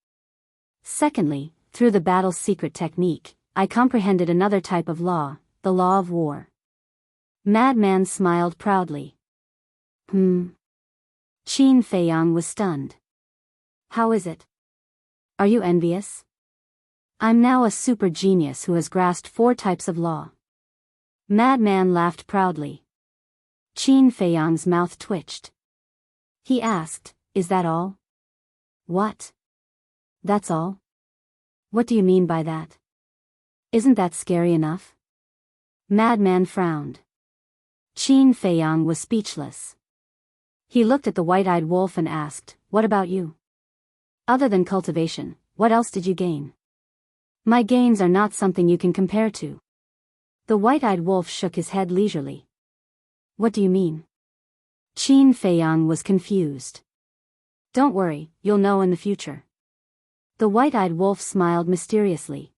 Secondly, through the battle's secret technique, I comprehended another type of law, the law of war. Madman smiled proudly. Qin Feiyang was stunned. How is it? Are you envious? I'm now a super genius who has grasped 4 types of law. Madman laughed proudly. Qin Feiyang's mouth twitched. He asked, is that all? What? That's all? What do you mean by that? Isn't that scary enough? Madman frowned. Qin Feiyang was speechless. He looked at the white-eyed wolf and asked, what about you? Other than cultivation, what else did you gain? My gains are not something you can compare to. The white-eyed wolf shook his head leisurely. What do you mean? Qin Feiyang was confused. Don't worry, you'll know in the future. The white-eyed wolf smiled mysteriously.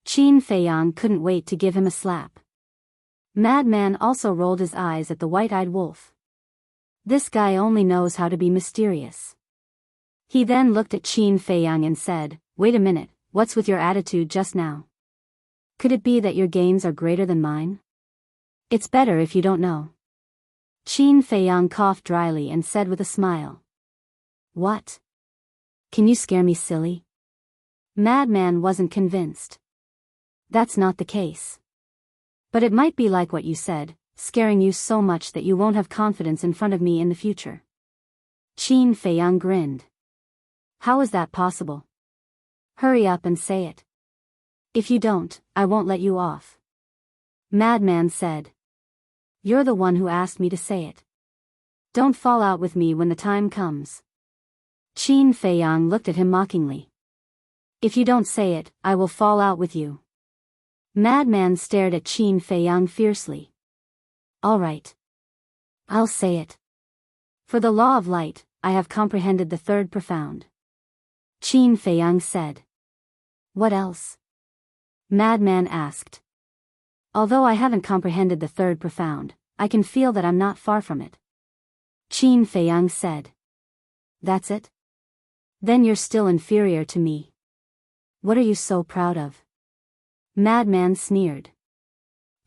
Qin Feiyang couldn't wait to give him a slap. Madman also rolled his eyes at the white-eyed wolf. This guy only knows how to be mysterious. He then looked at Qin Feiyang and said, wait a minute, what's with your attitude just now? Could it be that your gains are greater than mine? It's better if you don't know. Qin Feiyang coughed dryly and said with a smile. What? Can you scare me silly? Madman wasn't convinced. That's not the case. But it might be like what you said, scaring you so much that you won't have confidence in front of me in the future. Qin Feiyang grinned. How is that possible? Hurry up and say it. If you don't, I won't let you off. Madman said. You're the one who asked me to say it. Don't fall out with me when the time comes. Qin Feiyang looked at him mockingly. If you don't say it, I will fall out with you. Madman stared at Qin Feiyang fiercely. All right. I'll say it. For the law of light, I have comprehended the third profound. Qin Feiyang said. What else? Madman asked. Although I haven't comprehended the third profound, I can feel that I'm not far from it. Qin Feiyang said. That's it? Then you're still inferior to me. What are you so proud of? Madman sneered.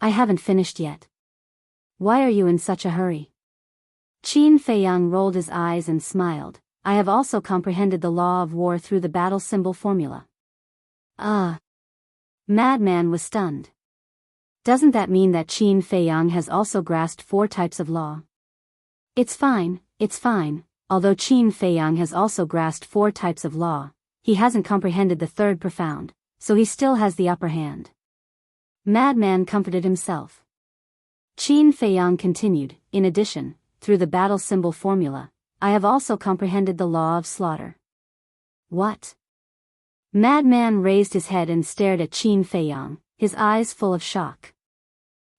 I haven't finished yet. Why are you in such a hurry? Qin Feiyang rolled his eyes and smiled. I have also comprehended the law of war through the battle symbol formula. Madman was stunned. Doesn't that mean that Qin Feiyang has also grasped 4 types of law? It's fine. Although Qin Feiyang has also grasped 4 types of law, he hasn't comprehended the third profound, so he still has the upper hand. Madman comforted himself. Qin Feiyang continued, in addition, through the battle symbol formula, I have also comprehended the law of slaughter. What? Madman raised his head and stared at Qin Feiyang, his eyes full of shock.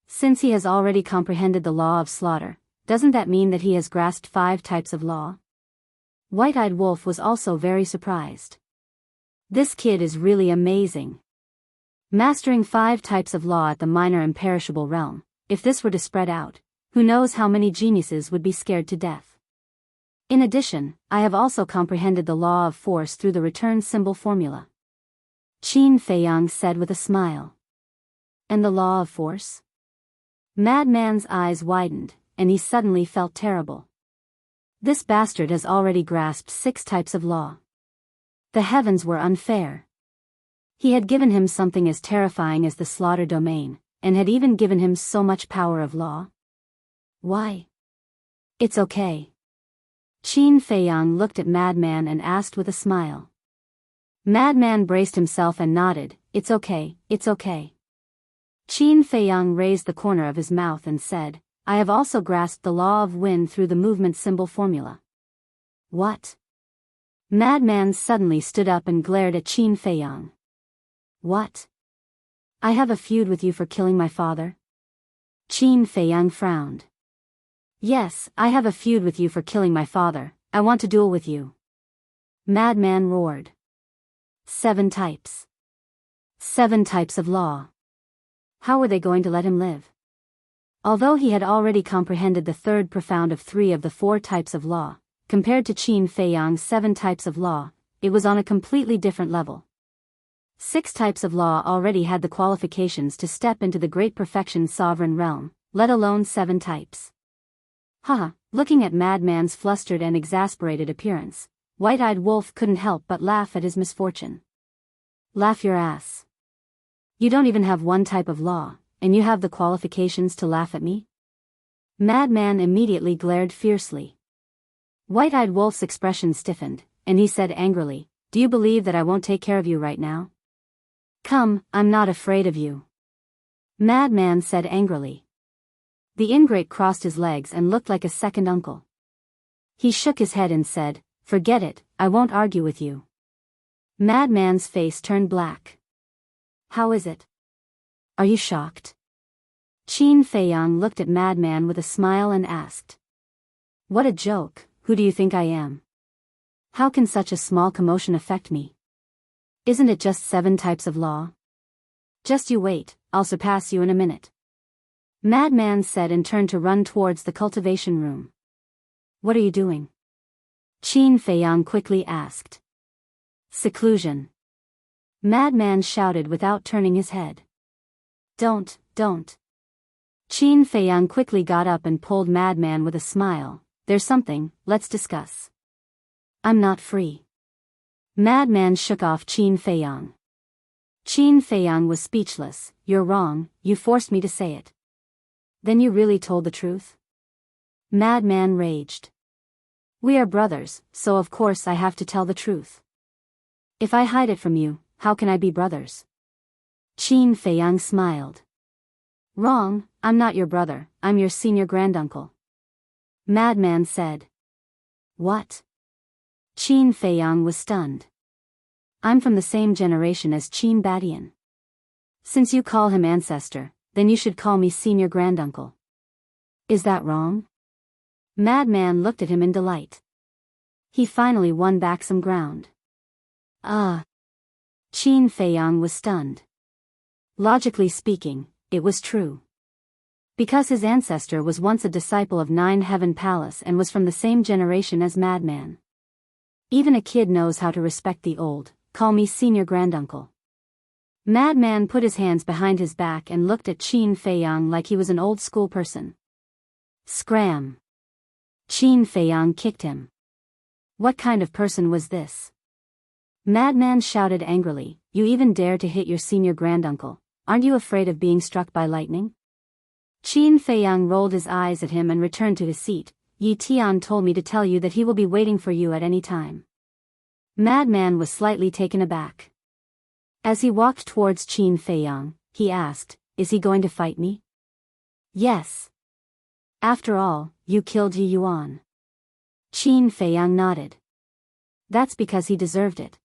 Since he has already comprehended the law of slaughter, doesn't that mean that he has grasped 5 types of law? White-eyed Wolf was also very surprised. This kid is really amazing. Mastering 5 types of law at the minor imperishable realm, if this were to spread out, who knows how many geniuses would be scared to death. In addition, I have also comprehended the law of force through the return symbol formula. Qin Feiyang said with a smile. And the law of force? Madman's eyes widened, and he suddenly felt terrible. This bastard has already grasped 6 types of law. The heavens were unfair. He had given him something as terrifying as the slaughter domain, and had even given him so much power of law. Why? It's okay. Qin Feiyang looked at Madman and asked with a smile. Madman braced himself and nodded, it's okay. Qin Feiyang raised the corner of his mouth and said, I have also grasped the law of wind through the movement symbol formula. What? Madman suddenly stood up and glared at Qin Feiyang. What? I have a feud with you for killing my father? Qin Feiyang frowned. Yes, I have a feud with you for killing my father, I want to duel with you. Madman roared. 7 types. 7 types of law. How were they going to let him live? Although he had already comprehended the third profound of 3 of the 4 types of law, compared to Qin Feiyang's 7 types of law, it was on a completely different level. 6 types of law already had the qualifications to step into the great perfection sovereign realm, let alone 7 types. Haha, looking at Madman's flustered and exasperated appearance, White-Eyed Wolf couldn't help but laugh at his misfortune. Laugh your ass. You don't even have 1 type of law, and you have the qualifications to laugh at me? Madman immediately glared fiercely. White-Eyed Wolf's expression stiffened, and he said angrily, "Do you believe that I won't take care of you right now? Come, I'm not afraid of you." Madman said angrily. The ingrate crossed his legs and looked like a second uncle. He shook his head and said, "Forget it, I won't argue with you." Madman's face turned black. "How is it? Are you shocked?" Qin Feiyang looked at Madman with a smile and asked. "What a joke, who do you think I am? How can such a small commotion affect me? Isn't it just 7 types of law? Just you wait, I'll surpass you in a minute." Madman said and turned to run towards the cultivation room. "What are you doing?" Qin Feiyang quickly asked. "Seclusion." Madman shouted without turning his head. Don't. Qin Feiyang quickly got up and pulled Madman with a smile. "There's something, let's discuss." "I'm not free." Madman shook off Qin Feiyang. Qin Feiyang was speechless. "You're wrong, you forced me to say it." "Then you really told the truth?" Madman raged. "We are brothers, so of course I have to tell the truth. If I hide it from you, how can I be brothers?" Qin Feiyang smiled. "Wrong, I'm not your brother, I'm your senior granduncle." Madman said. "What?" Qin Feiyang was stunned. "I'm from the same generation as Qin Badian. Since you call him ancestor, then you should call me senior granduncle. Is that wrong?" Madman looked at him in delight. He finally won back some ground. Qin Feiyang was stunned. Logically speaking, it was true. Because his ancestor was once a disciple of 9 Heaven Palace and was from the same generation as Madman. Even a kid knows how to respect the old. "Call me senior granduncle." Madman put his hands behind his back and looked at Qin Feiyang like he was an old school person. Scram! Qin Feiyang kicked him. What kind of person was this? Madman shouted angrily, "You even dare to hit your senior granduncle, aren't you afraid of being struck by lightning?" Qin Feiyang rolled his eyes at him and returned to his seat. "Yi Tian told me to tell you that he will be waiting for you at any time." Madman was slightly taken aback. As he walked towards Qin Feiyang, he asked, "Is he going to fight me?" "Yes. After all, you killed Yi Yuan." Qin Feiyang nodded. "That's because he deserved it.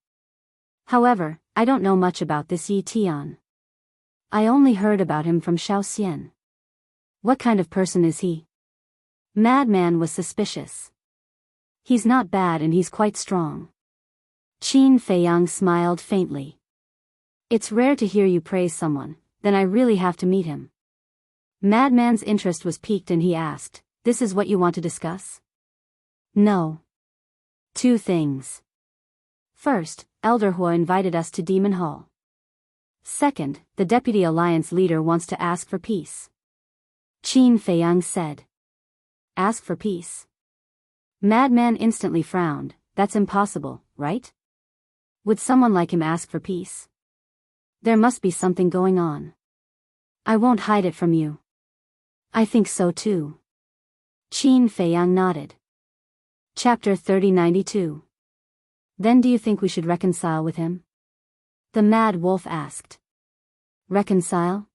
However, I don't know much about this Yi Tian. I only heard about him from Xiao Xian. What kind of person is he?" Madman was suspicious. "He's not bad and he's quite strong." Qin Feiyang smiled faintly. "It's rare to hear you praise someone, then I really have to meet him." Madman's interest was piqued and he asked, "This is what you want to discuss?" "No. 2 things. First, Elder Hua invited us to Demon Hall. Second, the Deputy Alliance leader wants to ask for peace." Qin Feiyang said. "Ask for peace?" Madman instantly frowned. "That's impossible, right? Would someone like him ask for peace? There must be something going on. I won't hide it from you." "I think so too." Qin Feiyang nodded. Chapter 3092. "Then do you think we should reconcile with him?" the Mad Wolf asked. "Reconcile?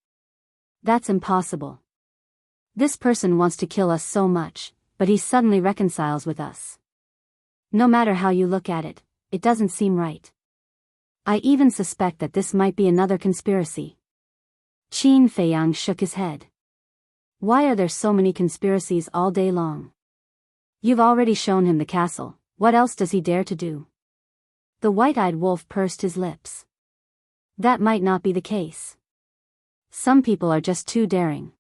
That's impossible. This person wants to kill us so much, but he suddenly reconciles with us. No matter how you look at it, it doesn't seem right. I even suspect that this might be another conspiracy." Qin Feiyang shook his head. "Why are there so many conspiracies all day long? You've already shown him the castle, what else does he dare to do?" The White-Eyed Wolf pursed his lips. "That might not be the case. Some people are just too daring.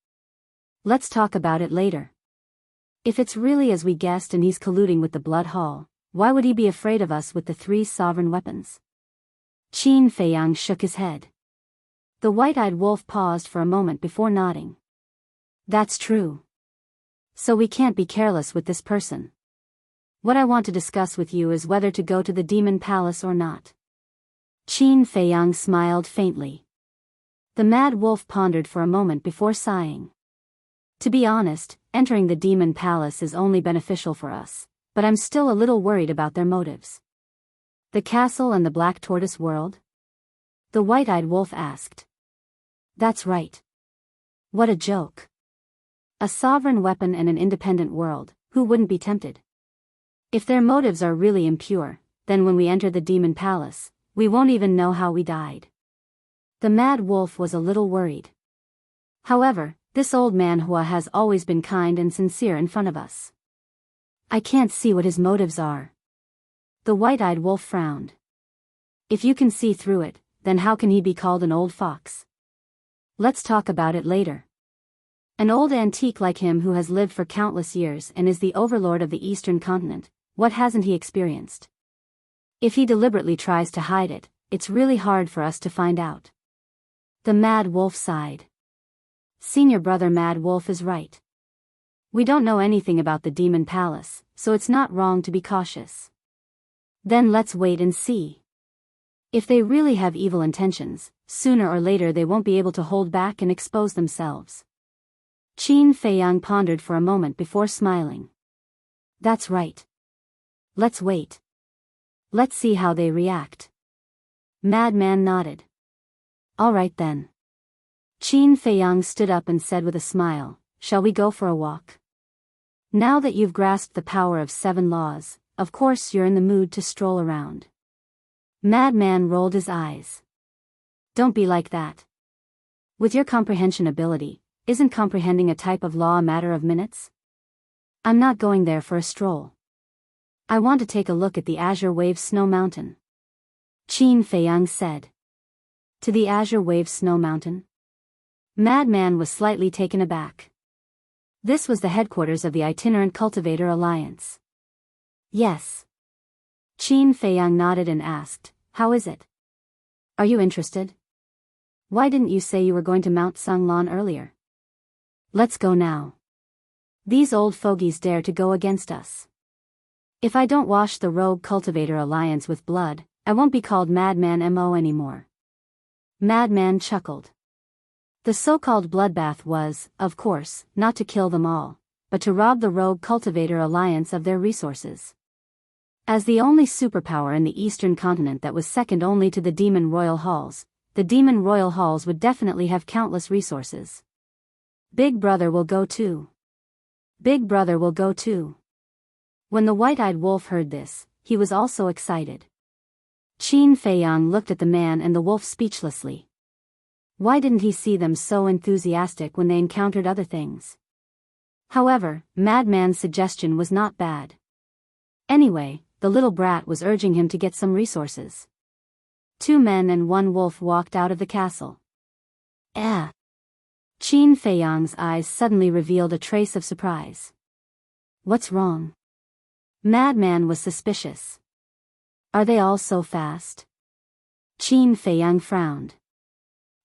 Let's talk about it later. If it's really as we guessed and he's colluding with the Blood Hall, why would he be afraid of us with the 3 sovereign weapons? Qin Feiyang shook his head. The white-eyed wolf paused for a moment before nodding. That's true. So we can't be careless with this person. What I want to discuss with you is whether to go to the Demon Palace or not. Qin Feiyang smiled faintly. The mad wolf pondered for a moment before sighing. To be honest, entering the Demon Palace is only beneficial for us, but I'm still a little worried about their motives. The castle and the Black Tortoise world? The white-eyed wolf asked. That's right. What a joke. A sovereign weapon and an independent world, who wouldn't be tempted? If their motives are really impure, then when we enter the Demon Palace, we won't even know how we died. The mad wolf was a little worried. However, this old man Hua has always been kind and sincere in front of us. I can't see what his motives are. The white-eyed wolf frowned. If you can see through it, then how can he be called an old fox? Let's talk about it later. An old antique like him who has lived for countless years and is the overlord of the Eastern continent, what hasn't he experienced? If he deliberately tries to hide it, it's really hard for us to find out. The mad wolf sighed. Senior brother Mad Wolf is right. We don't know anything about the Demon Palace, so it's not wrong to be cautious. Then let's wait and see. If they really have evil intentions, sooner or later they won't be able to hold back and expose themselves. Qin Feiyang pondered for a moment before smiling. That's right. Let's wait. Let's see how they react. Madman nodded. All right then. Qin Feiyang stood up and said with a smile, shall we go for a walk? Now that you've grasped the power of 7 laws, of course you're in the mood to stroll around. Madman rolled his eyes. Don't be like that. With your comprehension ability, isn't comprehending a type of law a matter of minutes? I'm not going there for a stroll. I want to take a look at the Azure Wave Snow Mountain. Qin Feiyang said. To the Azure Wave Snow Mountain? Madman was slightly taken aback. This was the headquarters of the Itinerant Cultivator Alliance. Yes. Qin Feiyang nodded and asked, how is it? Are you interested? Why didn't you say you were going to Mount Sunglan earlier? Let's go now. These old fogies dare to go against us. If I don't wash the Rogue Cultivator Alliance with blood, I won't be called Madman MO anymore. Madman chuckled. The so-called bloodbath was, of course, not to kill them all, but to rob the Rogue Cultivator Alliance of their resources. As the only superpower in the Eastern continent that was second only to the Demon Royal Halls, the Demon Royal Halls would definitely have countless resources. Big Brother will go too. Big Brother will go too. When the white-eyed wolf heard this, he was also excited. Qin Feiyang looked at the man and the wolf speechlessly. Why didn't he see them so enthusiastic when they encountered other things? However, Madman's suggestion was not bad. Anyway, the little brat was urging him to get some resources. 2 men and 1 wolf walked out of the castle. Qin Feiyang's eyes suddenly revealed a trace of surprise. What's wrong? Madman was suspicious. Are they all so fast? Qin Feiyang frowned.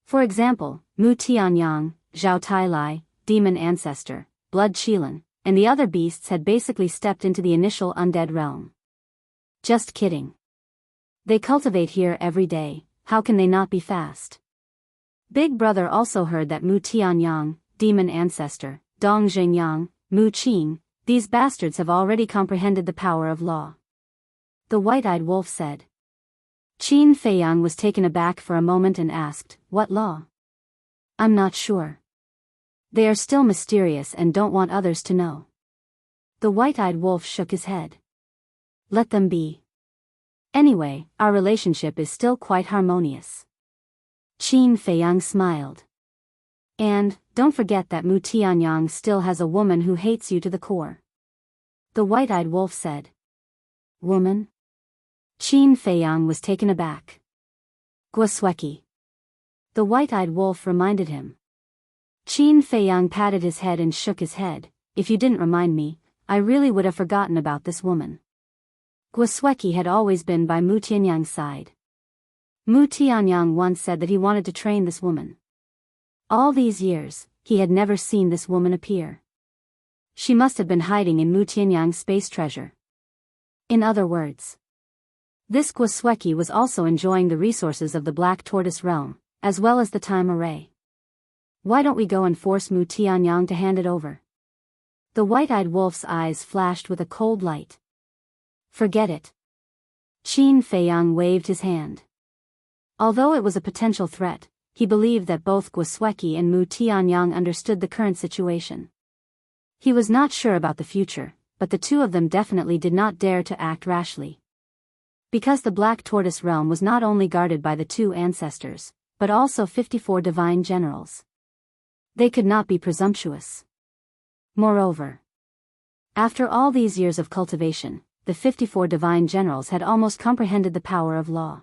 For example, Mu Tianyang, Zhao Tailai, Demon Ancestor, Blood Qilin, and the other beasts had basically stepped into the initial undead realm. Just kidding. They cultivate here every day, how can they not be fast? Big Brother also heard that Mu Tianyang, Demon Ancestor, Dong Zhengyang, Mu Qin, these bastards have already comprehended the power of law. The white-eyed wolf said. Qin Feiyang was taken aback for a moment and asked, what law? I'm not sure. They are still mysterious and don't want others to know. The white-eyed wolf shook his head. Let them be. Anyway, our relationship is still quite harmonious. Qin Feiyang smiled. And, don't forget that Mu Tianyang still has a woman who hates you to the core. The white-eyed wolf said. Woman? Qin Feiyang was taken aback. Guasweki. The white-eyed wolf reminded him. Qin Feiyang patted his head and shook his head. If you didn't remind me, I really would have forgotten about this woman. Guosweki had always been by Mu Tianyang's side. Mu Tianyang once said that he wanted to train this woman. All these years, he had never seen this woman appear. She must have been hiding in Mu Tianyang's space treasure. In other words, this Guosweki was also enjoying the resources of the Black Tortoise realm, as well as the time array. Why don't we go and force Mu Tianyang to hand it over? The white-eyed wolf's eyes flashed with a cold light. Forget it. Qin Feiyang waved his hand. Although it was a potential threat, he believed that both Guosweki and Mu Tianyang understood the current situation. He was not sure about the future, but the two of them definitely did not dare to act rashly. Because the Black Tortoise realm was not only guarded by the two ancestors, but also 54 divine generals. They could not be presumptuous. Moreover, after all these years of cultivation, the 54 divine generals had almost comprehended the power of law.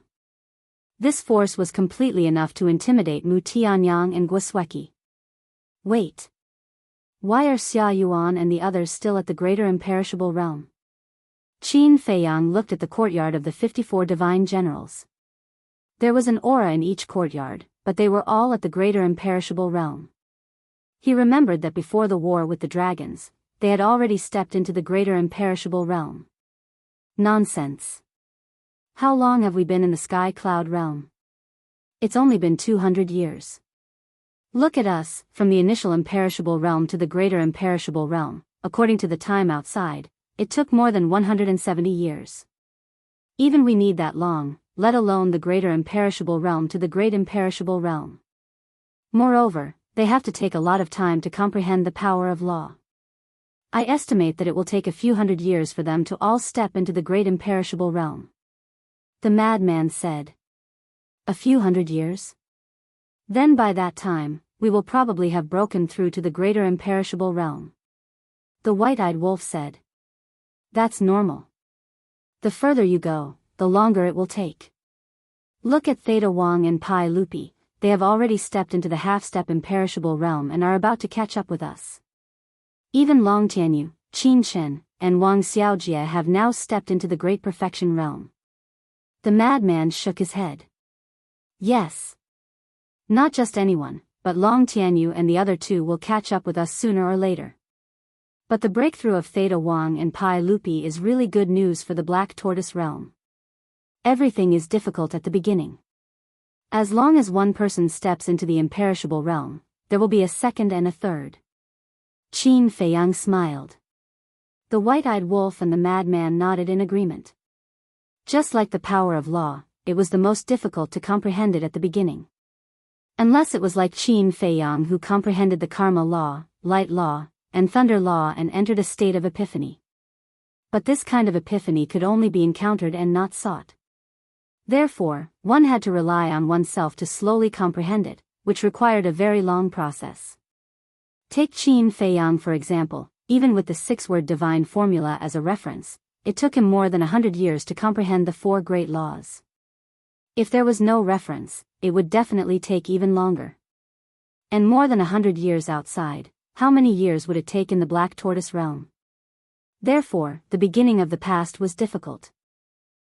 This force was completely enough to intimidate Mu Tianyang and Guosweki. Wait. Why are Xia Yuan and the others still at the greater imperishable realm? Qin Feiyang looked at the courtyard of the 54 divine generals. There was an aura in each courtyard, but they were all at the greater imperishable realm. He remembered that before the war with the dragons, they had already stepped into the greater imperishable realm. Nonsense. How long have we been in the sky cloud realm? It's only been 200 years. Look at us, from the initial imperishable realm to the greater imperishable realm, according to the time outside, it took more than 170 years. Even we need that long, let alone the greater imperishable realm to the great imperishable realm. Moreover, they have to take a lot of time to comprehend the power of law. I estimate that it will take a few hundred years for them to all step into the great imperishable realm. The madman said. A few hundred years? Then by that time, we will probably have broken through to the greater imperishable realm. The white-eyed wolf said. That's normal. The further you go, the longer it will take. Look at Theta Wang and Pai Lupi, they have already stepped into the half-step imperishable realm and are about to catch up with us. Even Long Tianyu, Qin Chen, and Wang Xiaojie have now stepped into the great perfection realm. The madman shook his head. Yes. Not just anyone, but Long Tianyu and the other two will catch up with us sooner or later. But the breakthrough of Theta Wang and Pai Lupi is really good news for the Black Tortoise realm. Everything is difficult at the beginning. As long as one person steps into the imperishable realm, there will be a second and a third. Qin Feiyang smiled. The white-eyed wolf and the madman nodded in agreement. Just like the power of law, it was the most difficult to comprehend it at the beginning. Unless it was like Qin Feiyang who comprehended the karma law, light law, and thunder law and entered a state of epiphany. But this kind of epiphany could only be encountered and not sought. Therefore, one had to rely on oneself to slowly comprehend it, which required a very long process. Take Qin Feiyang for example, even with the 6-word divine formula as a reference, it took him more than 100 years to comprehend the 4 great laws. If there was no reference, it would definitely take even longer. And more than 100 years outside, how many years would it take in the Black Tortoise realm? Therefore, the beginning of the past was difficult.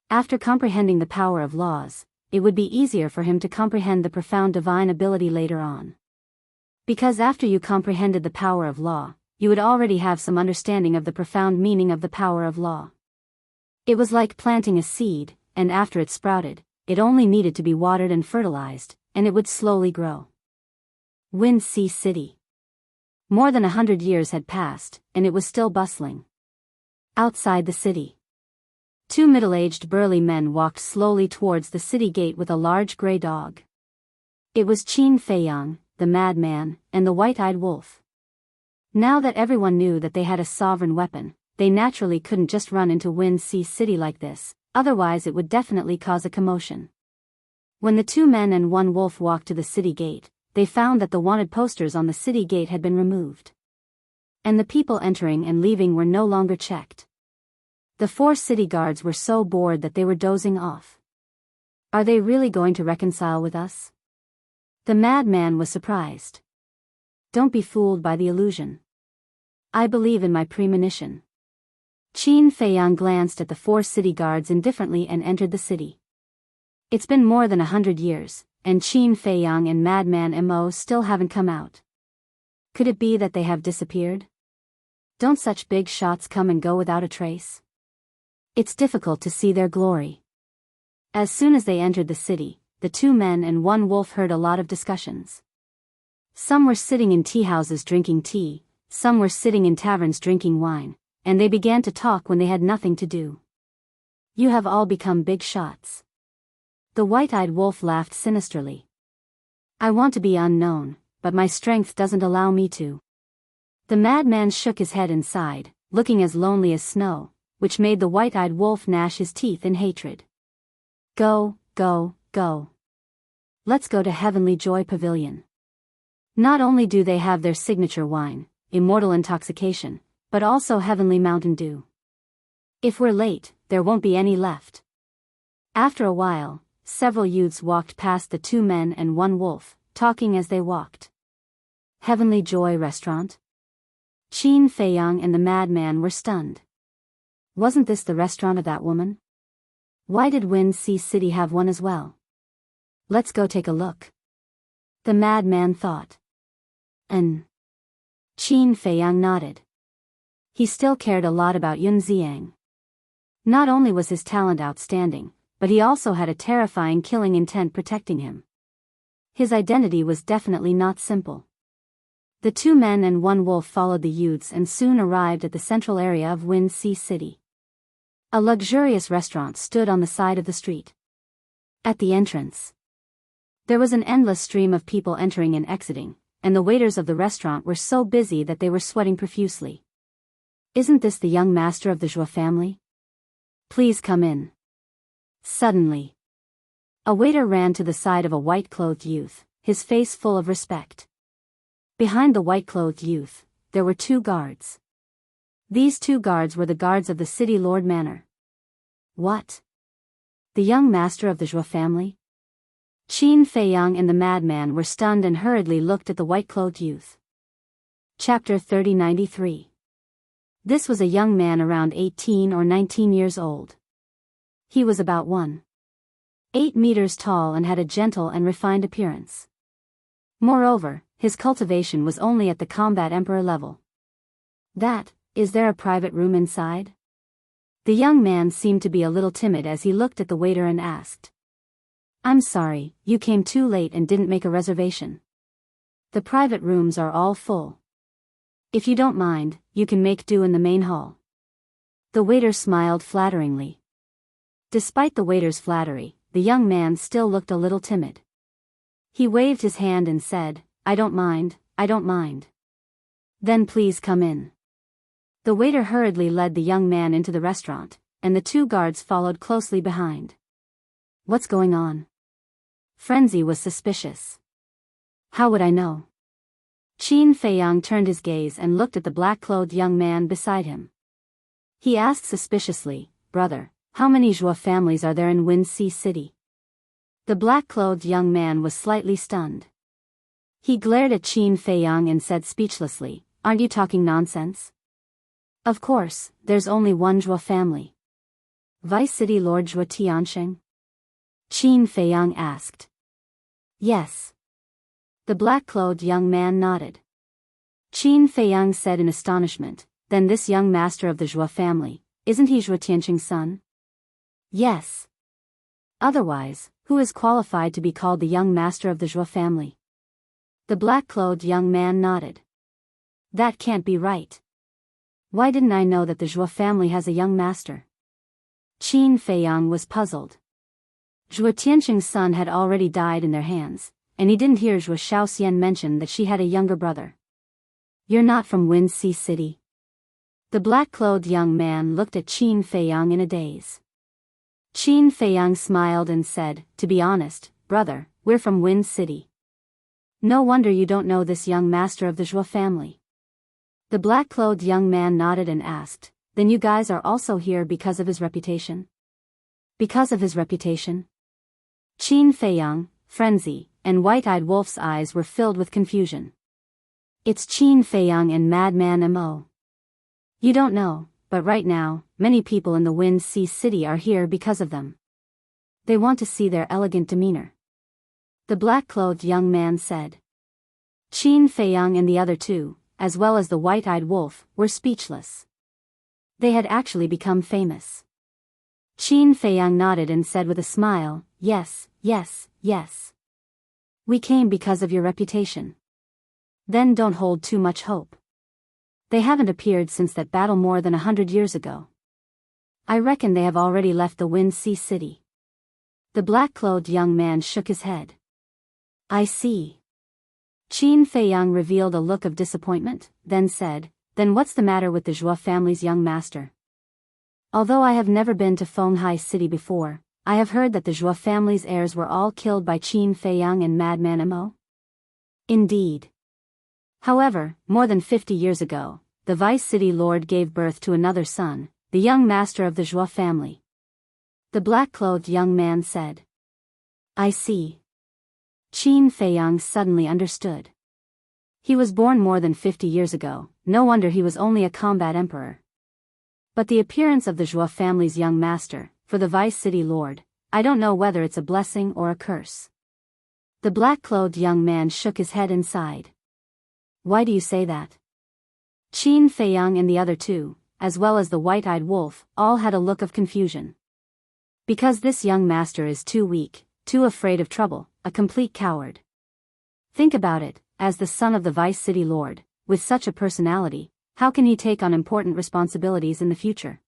After comprehending the power of laws, it would be easier for him to comprehend the profound divine ability later on. Because after you comprehended the power of law, you would already have some understanding of the profound meaning of the power of law. It was like planting a seed, and after it sprouted, it only needed to be watered and fertilized, and it would slowly grow. Wind Sea City. More than 100 years had passed, and it was still bustling. Outside the city, 2 middle-aged burly men walked slowly towards the city gate with a large gray dog. It was Qin Feiyang, the madman, and the white-eyed wolf. Now that everyone knew that they had a sovereign weapon, they naturally couldn't just run into Wind Sea City like this, otherwise it would definitely cause a commotion. When the 2 men and 1 wolf walked to the city gate, they found that the wanted posters on the city gate had been removed. And the people entering and leaving were no longer checked. The 4 city guards were so bored that they were dozing off. Are they really going to reconcile with us? The madman was surprised. Don't be fooled by the illusion. I believe in my premonition. Qin Feiyang glanced at the 4 city guards indifferently and entered the city. It's been more than 100 years, and Qin Feiyang and Madman Mo still haven't come out. Could it be that they have disappeared? Don't such big shots come and go without a trace? It's difficult to see their glory. As soon as they entered the city, the 2 men and 1 wolf heard a lot of discussions. Some were sitting in tea houses drinking tea, some were sitting in taverns drinking wine, and they began to talk when they had nothing to do. You have all become big shots. The white-eyed wolf laughed sinisterly. I want to be unknown, but my strength doesn't allow me to. The madman shook his head and sighed, looking as lonely as snow, which made the white-eyed wolf gnash his teeth in hatred. Go, go, go. Let's go to Heavenly Joy Pavilion. Not only do they have their signature wine, Immortal Intoxication, but also Heavenly Mountain Dew. If we're late, there won't be any left. After a while, several youths walked past the 2 men and 1 wolf, talking as they walked. Heavenly Joy Restaurant? Qin Feiyang and the madman were stunned. Wasn't this the restaurant of that woman? Why did Wind Sea City have one as well? Let's go take a look. The madman thought. Qin Feiyang nodded. He still cared a lot about Yun Xiang. Not only was his talent outstanding, but he also had a terrifying killing intent protecting him. His identity was definitely not simple. The 2 men and 1 wolf followed the youths and soon arrived at the central area of Wind Sea City. A luxurious restaurant stood on the side of the street. At the entrance, there was an endless stream of people entering and exiting, and the waiters of the restaurant were so busy that they were sweating profusely. Isn't this the young master of the Zhuo family? Please come in. Suddenly, a waiter ran to the side of a white-clothed youth, his face full of respect. Behind the white-clothed youth, there were 2 guards. These 2 guards were the guards of the city lord manor. What? The young master of the Zhuo family? Qin Feiyang and the madman were stunned and hurriedly looked at the white-clothed youth. Chapter 3093. This was a young man around 18 or 19 years old. He was about 1.8 meters tall and had a gentle and refined appearance. Moreover, his cultivation was only at the combat emperor level. Is there a private room inside? The young man seemed to be a little timid as he looked at the waiter and asked. I'm sorry, you came too late and didn't make a reservation. The private rooms are all full. If you don't mind, you can make do in the main hall. The waiter smiled flatteringly. Despite the waiter's flattery, the young man still looked a little timid. He waved his hand and said, I don't mind. Then please come in. The waiter hurriedly led the young man into the restaurant, and the 2 guards followed closely behind. What's going on? Frenzy was suspicious. How would I know? Qin Feiyang turned his gaze and looked at the black-clothed young man beside him. He asked suspiciously, Brother, how many Zhuo families are there in Wind Sea City? The black-clothed young man was slightly stunned. He glared at Qin Feiyang and said speechlessly, Aren't you talking nonsense? Of course, there's only 1 Zhuo family. Vice City Lord Zhuo Tiansheng? Qin Feiyang asked. Yes. The black-clothed young man nodded. Qin Feiyang said in astonishment, Then this young master of the Zhuo family, isn't he Zhuo Tiansheng's son? Yes. Otherwise, who is qualified to be called the young master of the Zhuo family? The black-clothed young man nodded. That can't be right. Why didn't I know that the Zhuo family has a young master? Qin Feiyang was puzzled. Zhuo Tiansheng's son had already died in their hands, and he didn't hear Zhuo Shaoxian mention that she had a younger brother. You're not from Wind Sea City? The black-clothed young man looked at Qin Feiyang in a daze. Qin Feiyang smiled and said, To be honest, brother, we're from Wind City. No wonder you don't know this young master of the Zhuo family. The black-clothed young man nodded and asked, Then you guys are also here because of his reputation? Because of his reputation? Qin Feiyang, Frenzy, and White-Eyed Wolf's eyes were filled with confusion. It's Qin Feiyang and Madman Mo. You don't know, but right now, many people in the Wind Sea City are here because of them. They want to see their elegant demeanor. The black-clothed young man said. Qin Feiyang and the other two, as well as the white-eyed wolf, were speechless. They had actually become famous. Qin Feiyang nodded and said with a smile, "Yes, yes, yes. We came because of your reputation. Then don't hold too much hope. They haven't appeared since that battle more than 100 years ago. I reckon they have already left the Wind Sea City." The black-clothed young man shook his head. "I see." Qin Feiyang revealed a look of disappointment, then said, "Then what's the matter with the Zhuo family's young master? Although I have never been to Fenghai City before, I have heard that the Zhuo family's heirs were all killed by Qin Feiyang and Madman Mo." "Indeed. However, more than 50 years ago, the Vice City Lord gave birth to another son, the young master of the Zhuo family." The black-clothed young man said. "I see." Qin Feiyang suddenly understood. He was born more than 50 years ago, no wonder he was only a combat emperor. But the appearance of the Zhuo family's young master, for the Vice City Lord, I don't know whether it's a blessing or a curse. The black-clothed young man shook his head and sighed. "Why do you say that?" Qin Feiyang and the other two, as well as the white-eyed wolf, all had a look of confusion. Because this young master is too weak, too afraid of trouble, a complete coward. Think about it, as the son of the Vice City Lord, with such a personality, how can he take on important responsibilities in the future?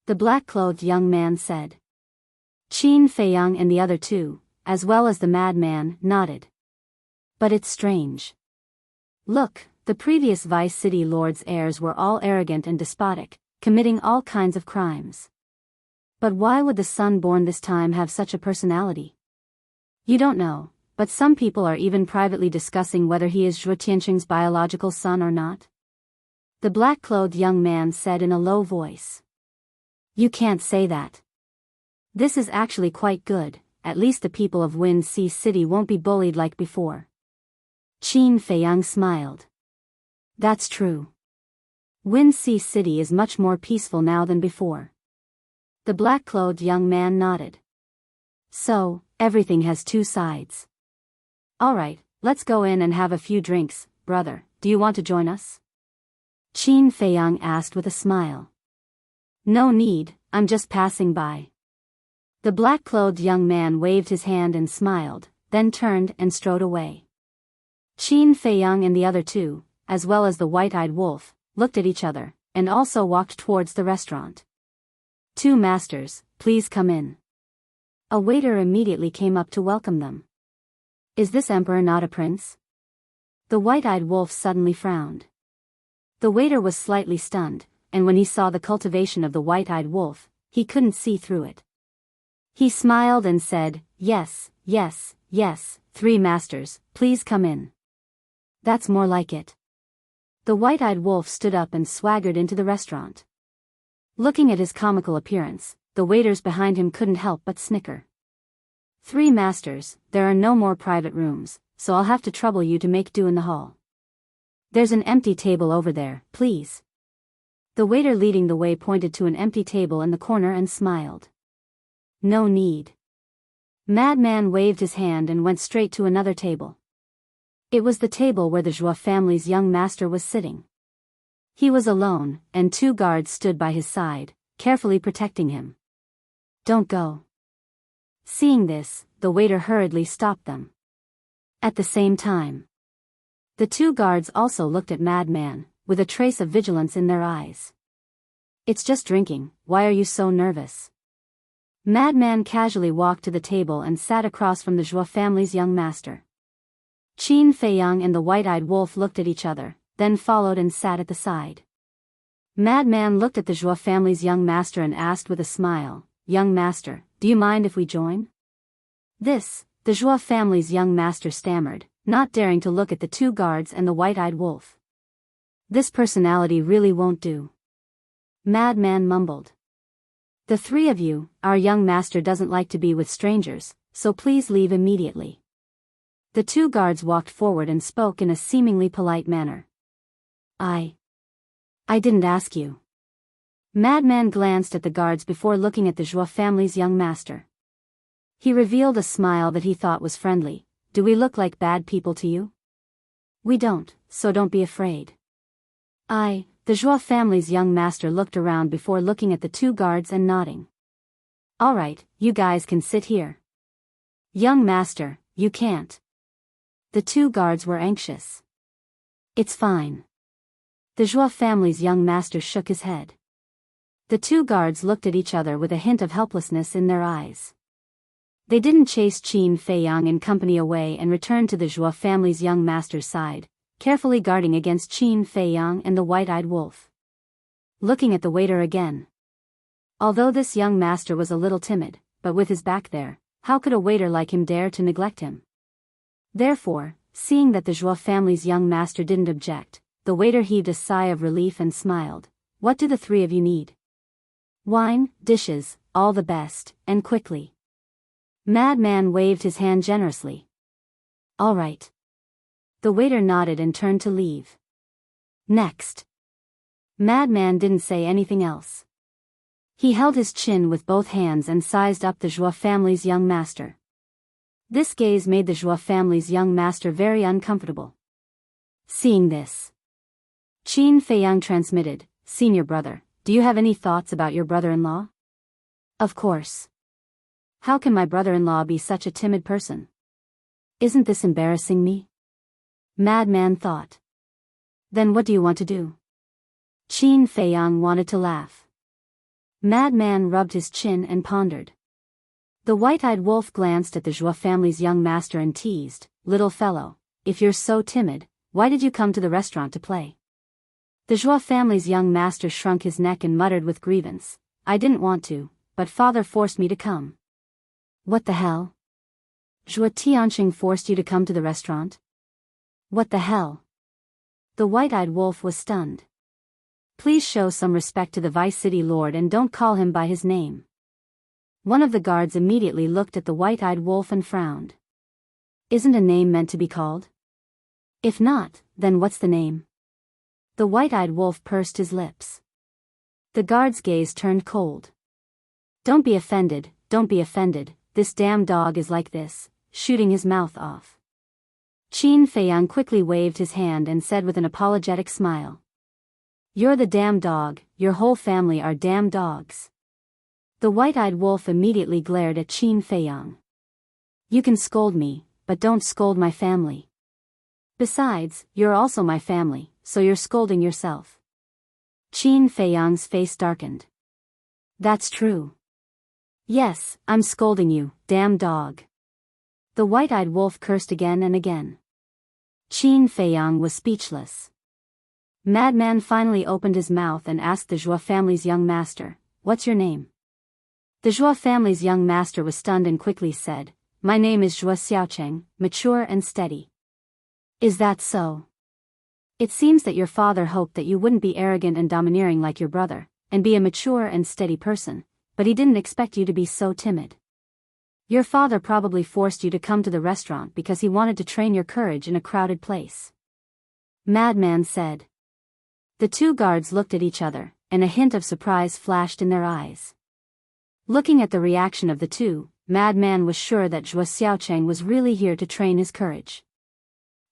The black-clothed young man said. Qin Feiyang and the other two, as well as the madman, nodded. But it's strange. Look, the previous Vice City Lord's heirs were all arrogant and despotic, committing all kinds of crimes. But why would the son born this time have such a personality? You don't know, but some people are even privately discussing whether he is Zhuo Tianqing's biological son or not. The black-clothed young man said in a low voice. You can't say that. This is actually quite good, at least the people of Wind Sea City won't be bullied like before. Qin Feiyang smiled. That's true. Wind Sea City is much more peaceful now than before. The black-clothed young man nodded. So, everything has two sides. Alright, let's go in and have a few drinks, brother, do you want to join us? Qin Feiyang asked with a smile. No need, I'm just passing by. The black-clothed young man waved his hand and smiled, then turned and strode away. Qin Feiyang and the other two, as well as the white-eyed wolf, looked at each other, and also walked towards the restaurant. Two masters, please come in. A waiter immediately came up to welcome them. Is this emperor not a prince? The white-eyed wolf suddenly frowned. The waiter was slightly stunned, and when he saw the cultivation of the white-eyed wolf, he couldn't see through it. He smiled and said, yes, yes, yes, 3 masters, please come in. That's more like it. The white-eyed wolf stood up and swaggered into the restaurant. Looking at his comical appearance, the waiters behind him couldn't help but snicker. 3 masters, there are no more private rooms, so I'll have to trouble you to make do in the hall. There's an empty table over there, please. The waiter leading the way pointed to an empty table in the corner and smiled. No need. Madman waved his hand and went straight to another table. It was the table where the Zhuo family's young master was sitting. He was alone, and 2 guards stood by his side, carefully protecting him. Don't go. Seeing this, the waiter hurriedly stopped them. At the same time, the 2 guards also looked at Madman, with a trace of vigilance in their eyes. It's just drinking, why are you so nervous? Madman casually walked to the table and sat across from the Zhuo family's young master. Qin Feiyang and the white-eyed wolf looked at each other, then followed and sat at the side. Madman looked at the Zhuo family's young master and asked with a smile, Young master, do you mind if we join? This, the Zhuo family's young master stammered, not daring to look at the 2 guards and the white-eyed wolf. This personality really won't do. Madman mumbled. The 3 of you, our young master doesn't like to be with strangers, so please leave immediately. The two guards walked forward and spoke in a seemingly polite manner. I didn't ask you. Madman glanced at the guards before looking at the Joie family's young master. He revealed a smile that he thought was friendly. Do we look like bad people to you? We don't, so don't be afraid. The Joie family's young master looked around before looking at the two guards and nodding. All right, you guys can sit here. Young master, you can't. The two guards were anxious. It's fine. The Joie family's young master shook his head. The two guards looked at each other with a hint of helplessness in their eyes. They didn't chase Qin Feiyang and company away and returned to the Joie family's young master's side, carefully guarding against Qin Feiyang and the white-eyed wolf. Looking at the waiter again. Although this young master was a little timid, but with his back there, how could a waiter like him dare to neglect him? Therefore, seeing that the Joie family's young master didn't object, the waiter heaved a sigh of relief and smiled. What do the three of you need? Wine, dishes, all the best, and quickly. Madman waved his hand generously. All right. The waiter nodded and turned to leave. Next. Madman didn't say anything else. He held his chin with both hands and sized up the Joie family's young master. This gaze made the Joie family's young master very uncomfortable. Seeing this, Qin Feiyang transmitted, Senior brother, do you have any thoughts about your brother-in-law? Of course. How can my brother-in-law be such a timid person? Isn't this embarrassing me? Madman thought. Then what do you want to do? Qin Feiyang wanted to laugh. Madman rubbed his chin and pondered. The white-eyed wolf glanced at the Joie family's young master and teased, Little fellow, if you're so timid, why did you come to the restaurant to play? The Joie family's young master shrunk his neck and muttered with grievance, I didn't want to, but father forced me to come. What the hell? Joie Tianqing forced you to come to the restaurant? What the hell? The white-eyed wolf was stunned. Please show some respect to the Vice City Lord and don't call him by his name. One of the guards immediately looked at the white-eyed wolf and frowned. Isn't a name meant to be called? If not, then what's the name? The white-eyed wolf pursed his lips. The guard's gaze turned cold. Don't be offended, this damn dog is like this, shooting his mouth off. Qin Feiyang quickly waved his hand and said with an apologetic smile. You're the damn dog, your whole family are damn dogs. The white-eyed wolf immediately glared at Qin Feiyang. You can scold me, but don't scold my family. Besides, you're also my family, so you're scolding yourself. Qin Feiyang's face darkened. That's true. Yes, I'm scolding you, damn dog. The white-eyed wolf cursed again and again. Qin Feiyang was speechless. Madman finally opened his mouth and asked the Joie family's young master, What's your name? The Joie family's young master was stunned and quickly said, My name is Joie Xiaocheng, mature and steady. Is that so? It seems that your father hoped that you wouldn't be arrogant and domineering like your brother, and be a mature and steady person, but he didn't expect you to be so timid. Your father probably forced you to come to the restaurant because he wanted to train your courage in a crowded place. Madman said. The two guards looked at each other, and a hint of surprise flashed in their eyes. Looking at the reaction of the two, Madman was sure that Joie Xiaocheng was really here to train his courage.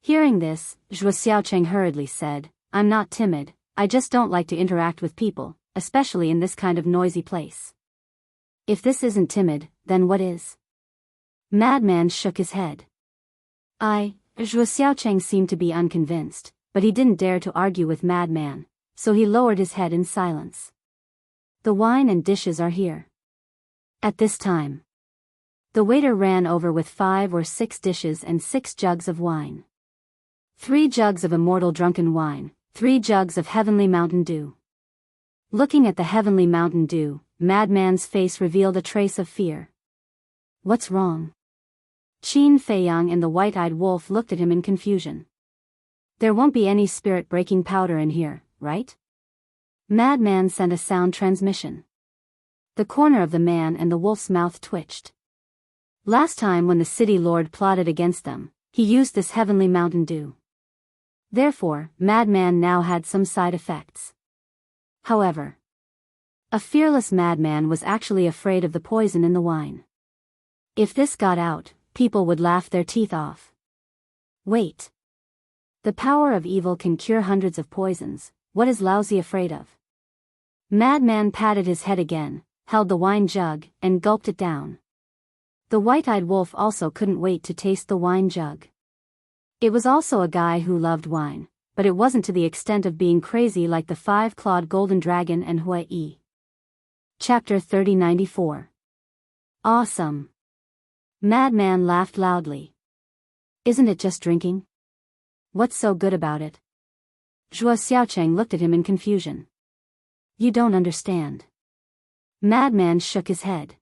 Hearing this, Joie Xiaocheng hurriedly said, I'm not timid, I just don't like to interact with people, especially in this kind of noisy place. If this isn't timid, then what is? Madman shook his head. Joie Xiaocheng seemed to be unconvinced, but he didn't dare to argue with Madman, so he lowered his head in silence. The wine and dishes are here. At this time, the waiter ran over with 5 or 6 dishes and 6 jugs of wine. 3 jugs of immortal drunken wine, 3 jugs of heavenly Mountain Dew. Looking at the heavenly Mountain Dew, Madman's face revealed a trace of fear. What's wrong? Qin Feiyang and the white-eyed wolf looked at him in confusion. There won't be any spirit-breaking powder in here, right? Madman sent a sound transmission. The corner of the man and the wolf's mouth twitched. Last time when the city lord plotted against them, He used this heavenly Mountain Dew. Therefore, Madman now had some side effects. However, a fearless madman was actually afraid of the poison in the wine. If this got out, people would laugh their teeth off. Wait. The power of evil can cure hundreds of poisons. What is Lousy afraid of? Madman patted his head again, held the wine jug, and gulped it down. The white-eyed wolf also couldn't wait to taste the wine jug. It was also a guy who loved wine, but it wasn't to the extent of being crazy like the five-clawed golden dragon and Hui. Chapter 3094. Awesome. Madman laughed loudly. Isn't it just drinking? What's so good about it? Zhuo Xiaocheng looked at him in confusion. You don't understand. Madman shook his head.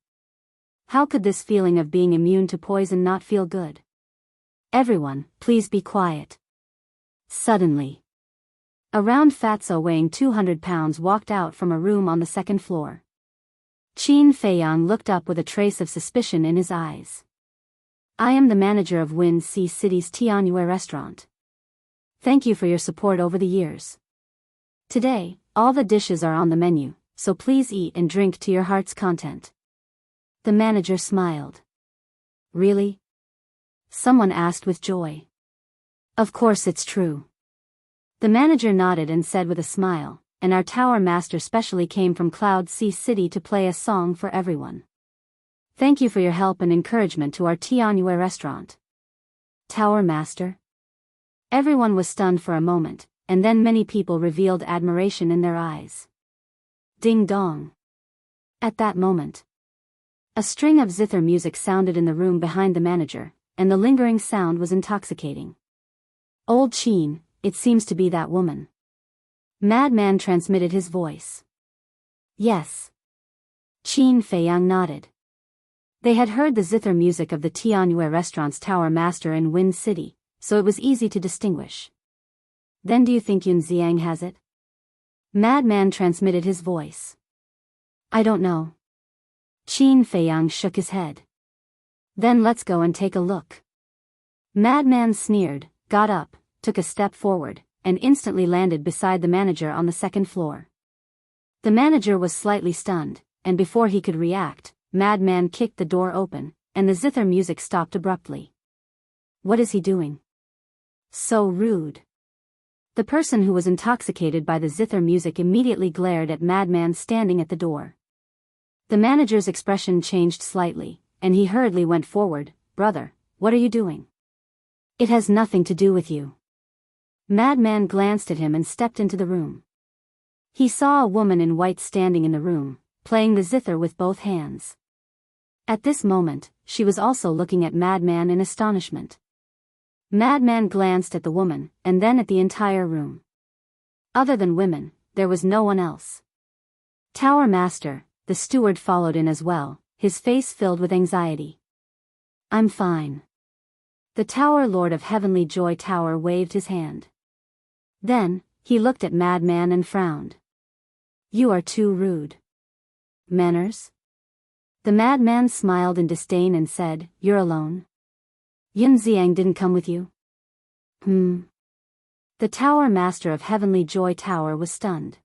How could this feeling of being immune to poison not feel good? Everyone, please be quiet. Suddenly, a round fatso weighing 200 pounds walked out from a room on the second floor. Qin Feiyang looked up with a trace of suspicion in his eyes. I am the manager of Wind Sea City's Tianyue restaurant. Thank you for your support over the years. Today, all the dishes are on the menu, so please eat and drink to your heart's content. The manager smiled. Really? Someone asked with joy. Of course it's true. The manager nodded and said with a smile, and our tower master specially came from Cloud Sea City to play a song for everyone. Thank you for your help and encouragement to our Tianyue restaurant. Tower master? Everyone was stunned for a moment, and then many people revealed admiration in their eyes. Ding dong. At that moment, a string of zither music sounded in the room behind the manager, and the lingering sound was intoxicating. Old Qin, it seems to be that woman. Madman transmitted his voice. Yes. Qin Feiyang nodded. They had heard the zither music of the Tianyue restaurant's tower master in Wind City, so it was easy to distinguish. Then do you think Yun Xiang has it? Madman transmitted his voice. I don't know. Qin Feiyang shook his head. Then let's go and take a look. Madman sneered, got up, took a step forward, and instantly landed beside the manager on the second floor. The manager was slightly stunned, and before he could react, Madman kicked the door open, and the zither music stopped abruptly. What is he doing? So rude. The person who was intoxicated by the zither music immediately glared at Madman standing at the door. The manager's expression changed slightly, and he hurriedly went forward. Brother, what are you doing? It has nothing to do with you. Madman glanced at him and stepped into the room. He saw a woman in white standing in the room, playing the zither with both hands. At this moment, she was also looking at Madman in astonishment. Madman glanced at the woman, and then at the entire room. Other than women, there was no one else. Tower Master, the steward followed in as well, his face filled with anxiety. I'm fine. The Tower Lord of Heavenly Joy Tower waved his hand. Then, he looked at Madman and frowned. You are too rude. Manners? The madman smiled in disdain and said, You're alone? Yun Xiang didn't come with you? The Tower Master of Heavenly Joy Tower was stunned.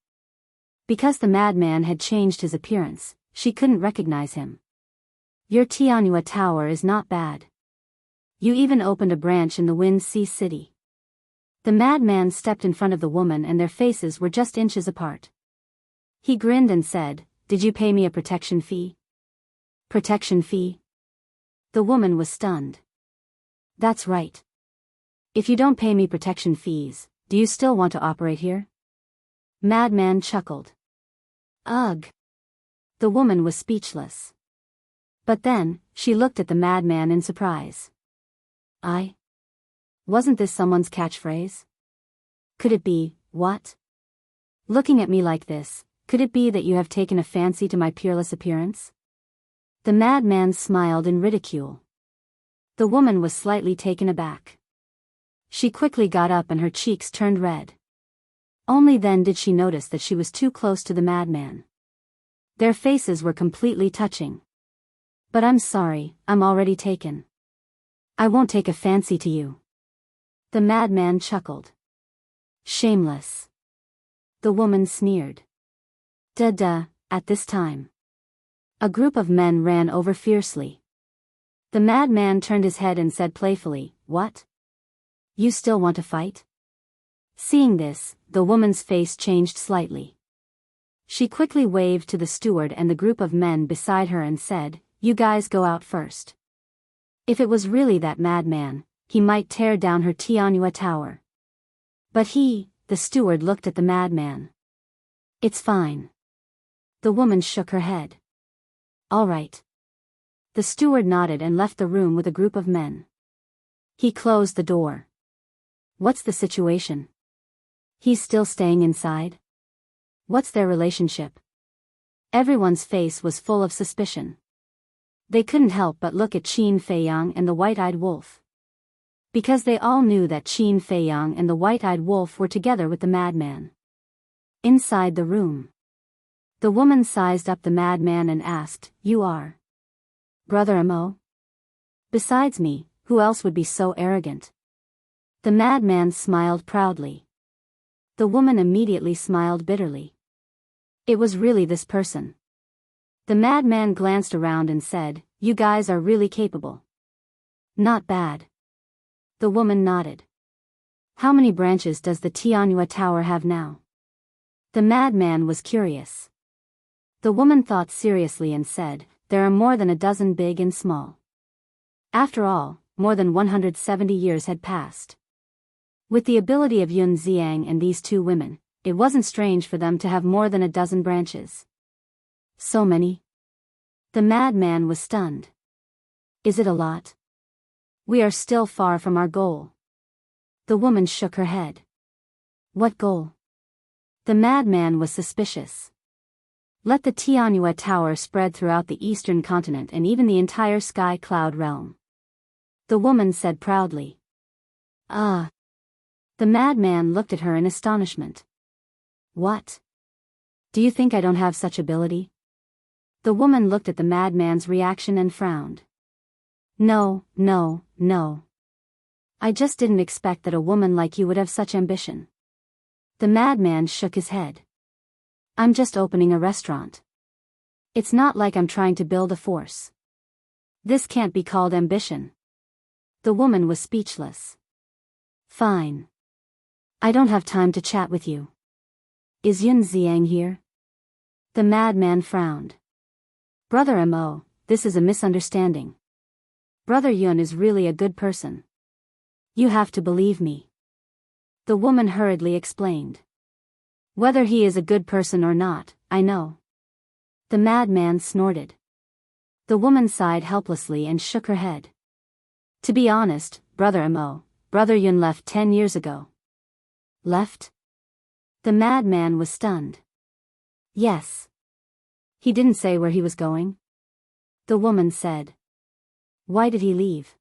Because the madman had changed his appearance, she couldn't recognize him. Your Tianyue Tower is not bad. You even opened a branch in the Wind Sea City. The madman stepped in front of the woman and their faces were just inches apart. He grinned and said, Did you pay me a protection fee? Protection fee? The woman was stunned. That's right. If you don't pay me protection fees, do you still want to operate here? Madman chuckled. Ugh. The woman was speechless. But then, she looked at the madman in surprise. Wasn't this someone's catchphrase? Could it be, what? Looking at me like this, could it be that you have taken a fancy to my peerless appearance? The madman smiled in ridicule. The woman was slightly taken aback. She quickly got up and her cheeks turned red. Only then did she notice that she was too close to the madman. Their faces were completely touching. But I'm sorry, I'm already taken. I won't take a fancy to you. The madman chuckled. Shameless. The woman sneered. Duh. At this time, a group of men ran over fiercely. The madman turned his head and said playfully, "What? You still want to fight?" Seeing this, the woman's face changed slightly. She quickly waved to the steward and the group of men beside her and said, "You guys go out first." If it was really that madman, he might tear down her Tianhua tower. But the steward, looked at the madman. "It's fine." The woman shook her head. "All right." The steward nodded and left the room with a group of men. He closed the door. What's the situation? He's still staying inside? What's their relationship? Everyone's face was full of suspicion. They couldn't help but look at Qin Feiyang and the white-eyed wolf. Because they all knew that Qin Feiyang and the white-eyed wolf were together with the madman. Inside the room, the woman sized up the madman and asked, "You are Brother Mo? Besides me, who else would be so arrogant?" The madman smiled proudly. The woman immediately smiled bitterly. It was really this person. The madman glanced around and said, "You guys are really capable." "Not bad." The woman nodded. "How many branches does the Tianhua Tower have now?" The madman was curious. The woman thought seriously and said, "There are more than a dozen, big and small." After all, more than 170 years had passed. With the ability of Yun Xiang and these two women, it wasn't strange for them to have more than a dozen branches. So many? The madman was stunned. "Is it a lot? We are still far from our goal." The woman shook her head. "What goal?" The madman was suspicious. "Let the Tianhua Tower spread throughout the eastern continent and even the entire sky cloud realm." The woman said proudly. "Ah." The madman looked at her in astonishment. "What? Do you think I don't have such ability?" The woman looked at the madman's reaction and frowned. No. I just didn't expect that a woman like you would have such ambition." The madman shook his head. "I'm just opening a restaurant. It's not like I'm trying to build a force. This can't be called ambition." The woman was speechless. "Fine. I don't have time to chat with you. Is Yun Xiang here?" The madman frowned. "Brother Mo, this is a misunderstanding. Brother Yun is really a good person. You have to believe me." The woman hurriedly explained. "Whether he is a good person or not, I know." The madman snorted. The woman sighed helplessly and shook her head. "To be honest, Brother Mo, Brother Yun left 10 years ago." "Left?" The madman was stunned. "Yes." "He didn't say where he was going?" The woman said. "Why did he leave?"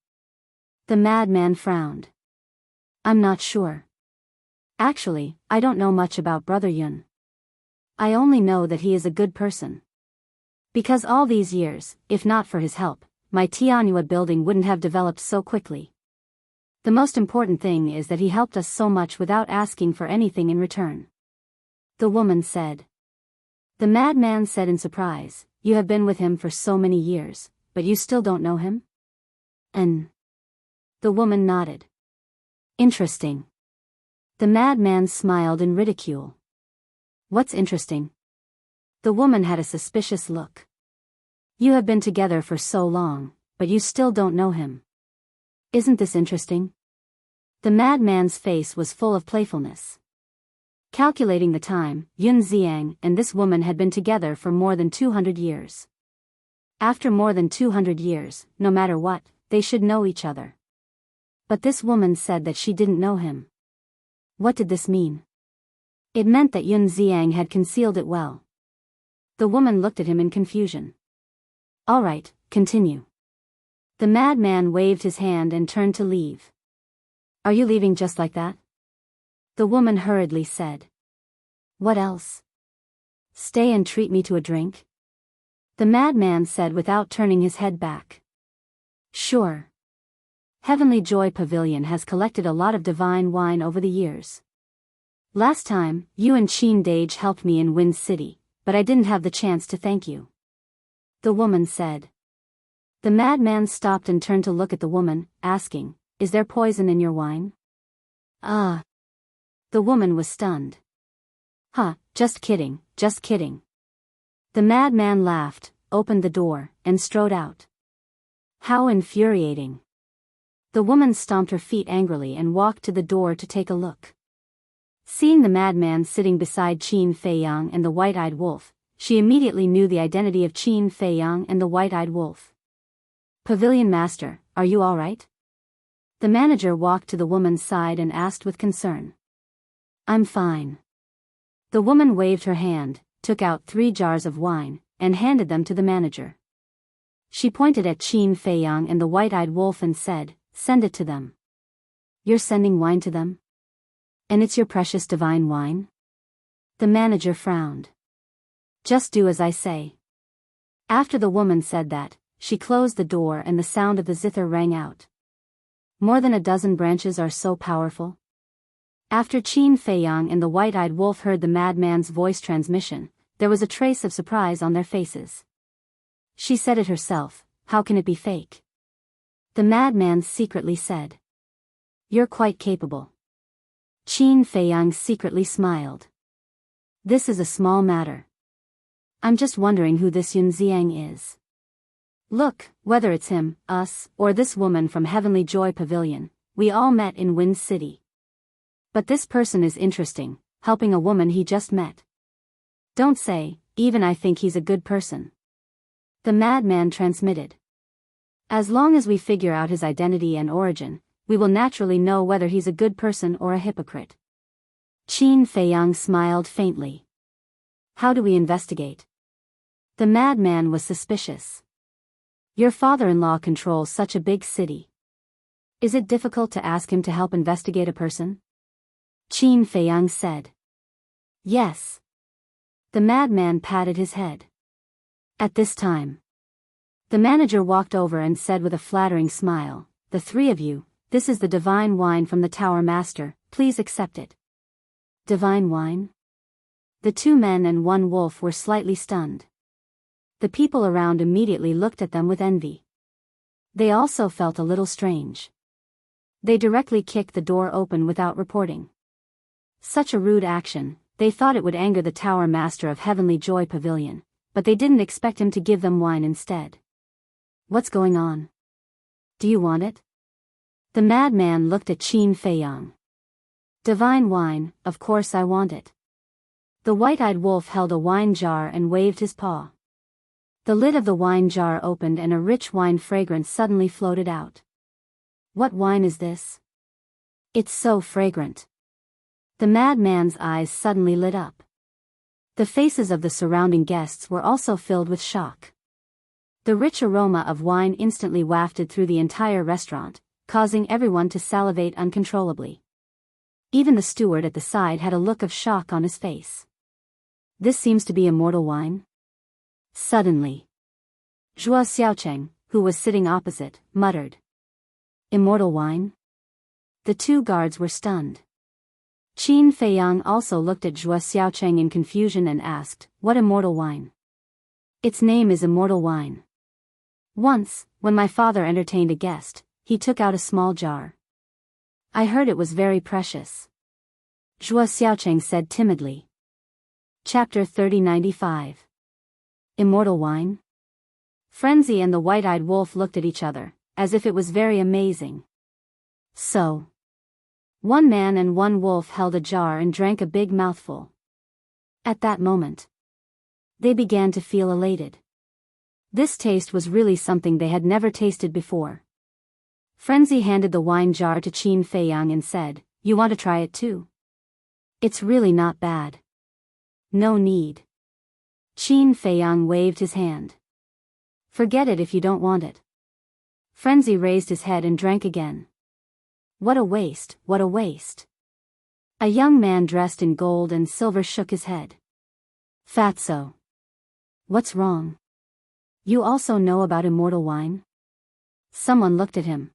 The madman frowned. "I'm not sure. Actually, I don't know much about Brother Yun. I only know that he is a good person. Because all these years, if not for his help, my Tianhua building wouldn't have developed so quickly. The most important thing is that he helped us so much without asking for anything in return." The woman said. The madman said in surprise, "You have been with him for so many years, but you still don't know him?" The woman nodded. "Interesting." The madman smiled in ridicule. "What's interesting?" The woman had a suspicious look. "You have been together for so long, but you still don't know him. Isn't this interesting?" The madman's face was full of playfulness. Calculating the time, Yun Xiang and this woman had been together for more than 200 years. After more than 200 years, no matter what, they should know each other. But this woman said that she didn't know him. What did this mean? It meant that Yun Xiang had concealed it well. The woman looked at him in confusion. "All right, continue." The madman waved his hand and turned to leave. "Are you leaving just like that?" The woman hurriedly said. "What else?" "Stay and treat me to a drink?" The madman said without turning his head back. "Sure." Heavenly Joy Pavilion has collected a lot of divine wine over the years. Last time, you and Qin Dage helped me in Wind City, but I didn't have the chance to thank you. The woman said. The madman stopped and turned to look at the woman, asking, Is there poison in your wine? Ah. The woman was stunned. Huh, just kidding, just kidding. The madman laughed, opened the door, and strode out. How infuriating. The woman stomped her feet angrily and walked to the door to take a look. Seeing the madman sitting beside Qin Feiyang and the white-eyed wolf, she immediately knew the identity of Qin Feiyang and the white-eyed wolf. Pavilion Master, are you all right? The manager walked to the woman's side and asked with concern. I'm fine. The woman waved her hand, took out 3 jars of wine, and handed them to the manager. She pointed at Qin Feiyang and the white-eyed wolf and said, Send it to them. You're sending wine to them? And it's your precious divine wine? The manager frowned. Just do as I say. After the woman said that, she closed the door and the sound of the zither rang out. More than a dozen branches are so powerful. After Qin Feiyang and the white-eyed wolf heard the madman's voice transmission, there was a trace of surprise on their faces. She said it herself, how can it be fake? The madman secretly said. You're quite capable. Qin Feiyang secretly smiled. This is a small matter. I'm just wondering who this Yun Xiang is. Look, whether it's him, us, or this woman from Heavenly Joy Pavilion, we all met in Wind City. But this person is interesting, helping a woman he just met. Don't say, even I think he's a good person. The madman transmitted. As long as we figure out his identity and origin, we will naturally know whether he's a good person or a hypocrite. Qin Feiyang smiled faintly. How do we investigate? The madman was suspicious. Your father-in-law controls such a big city. Is it difficult to ask him to help investigate a person? Qin Feiyang said. Yes. The madman patted his head. At this time, the manager walked over and said with a flattering smile, The 3 of you, this is the divine wine from the Tower Master, please accept it. Divine wine? The 2 men and 1 wolf were slightly stunned. The people around immediately looked at them with envy. They also felt a little strange. They directly kicked the door open without reporting. Such a rude action, they thought it would anger the Tower Master of Heavenly Joy Pavilion, but they didn't expect him to give them wine instead. What's going on? Do you want it? The madman looked at Qin Feiyang. Divine wine, of course I want it. The white-eyed wolf held a wine jar and waved his paw. The lid of the wine jar opened and a rich wine fragrance suddenly floated out. What wine is this? It's so fragrant. The madman's eyes suddenly lit up. The faces of the surrounding guests were also filled with shock. The rich aroma of wine instantly wafted through the entire restaurant, causing everyone to salivate uncontrollably. Even the steward at the side had a look of shock on his face. This seems to be immortal wine? Suddenly, Zhuo Xiaocheng, who was sitting opposite, muttered. Immortal wine? The 2 guards were stunned. Qin Feiyang also looked at Zhuo Xiaocheng in confusion and asked, What immortal wine? Its name is immortal wine. Once, when my father entertained a guest, he took out a small jar. I heard it was very precious. Zhuo Xiaocheng said timidly. Chapter 3095. Immortal wine? Frenzy and the white-eyed wolf looked at each other, as if it was very amazing. So, 1 man and 1 wolf held a jar and drank a big mouthful. At that moment, they began to feel elated. This taste was really something they had never tasted before. Frenzy handed the wine jar to Qin Feiyang and said, You want to try it too? It's really not bad. No need. Qin Feiyang waved his hand. Forget it if you don't want it. Frenzy raised his head and drank again. What a waste, what a waste. A young man dressed in gold and silver shook his head. Fatso. What's wrong? You also know about immortal wine? Someone looked at him.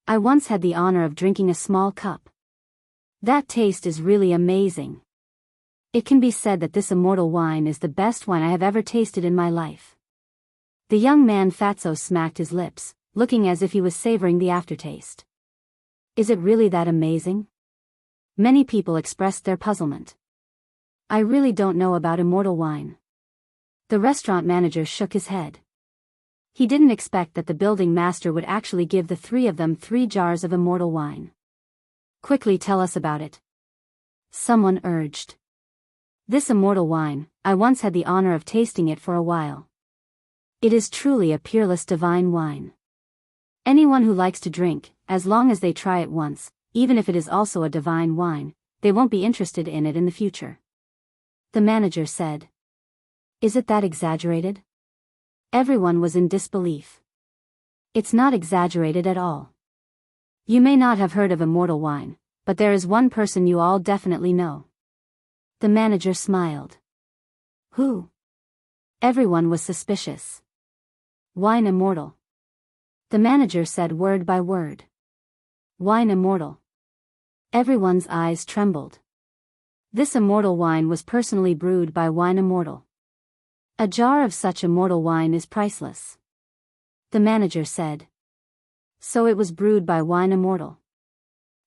I once had the honor of drinking a small cup. That taste is really amazing. It can be said that this immortal wine is the best wine I have ever tasted in my life. The young man fatso smacked his lips, looking as if he was savoring the aftertaste. Is it really that amazing? Many people expressed their puzzlement. I really don't know about immortal wine. The restaurant manager shook his head. He didn't expect that the building master would actually give the three of them 3 jars of immortal wine. Quickly tell us about it. Someone urged. This immortal wine, I once had the honor of tasting it for a while. It is truly a peerless divine wine. Anyone who likes to drink, as long as they try it once, even if it is also a divine wine, they won't be interested in it in the future. The manager said. Is it that exaggerated? Everyone was in disbelief. It's not exaggerated at all. You may not have heard of immortal wine, but there is one person you all definitely know. The manager smiled. Who? Everyone was suspicious. Wine immortal. The manager said word by word. Wine immortal. Everyone's eyes trembled. This immortal wine was personally brewed by Wine Immortal. A jar of such immortal wine is priceless. The manager said. So it was brewed by Wine Immortal.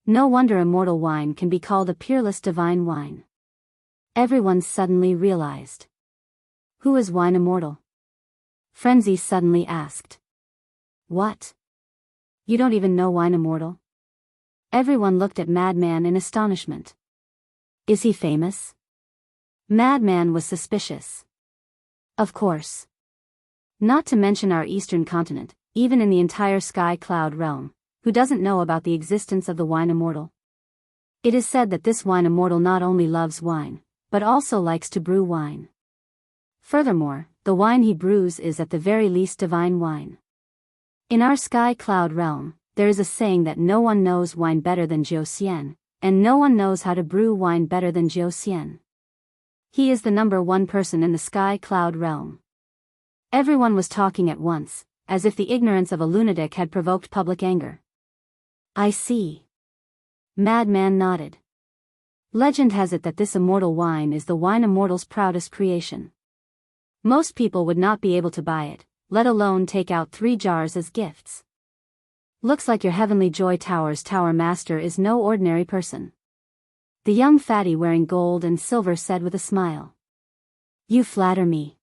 No wonder immortal wine can be called a peerless divine wine. Everyone suddenly realized. Who is Wine Immortal? Frenzy suddenly asked. What? You don't even know Wine Immortal? Everyone looked at Madman in astonishment. Is he famous? Madman was suspicious. Of course. Not to mention our eastern continent, even in the entire sky cloud realm, who doesn't know about the existence of the Wine Immortal? It is said that this Wine Immortal not only loves wine, but also likes to brew wine. Furthermore, the wine he brews is at the very least divine wine. In our sky cloud realm, there is a saying that no one knows wine better than Jiu Xian, and no one knows how to brew wine better than Jiu Xian. He is the number 1 person in the sky cloud realm. Everyone was talking at once, as if the ignorance of a lunatic had provoked public anger. I see. Madman nodded. Legend has it that this immortal wine is the Wine Immortal's proudest creation. Most people would not be able to buy it, let alone take out 3 jars as gifts. Looks like your Heavenly Joy Tower's tower master is no ordinary person. The young fatty wearing gold and silver said with a smile. You flatter me.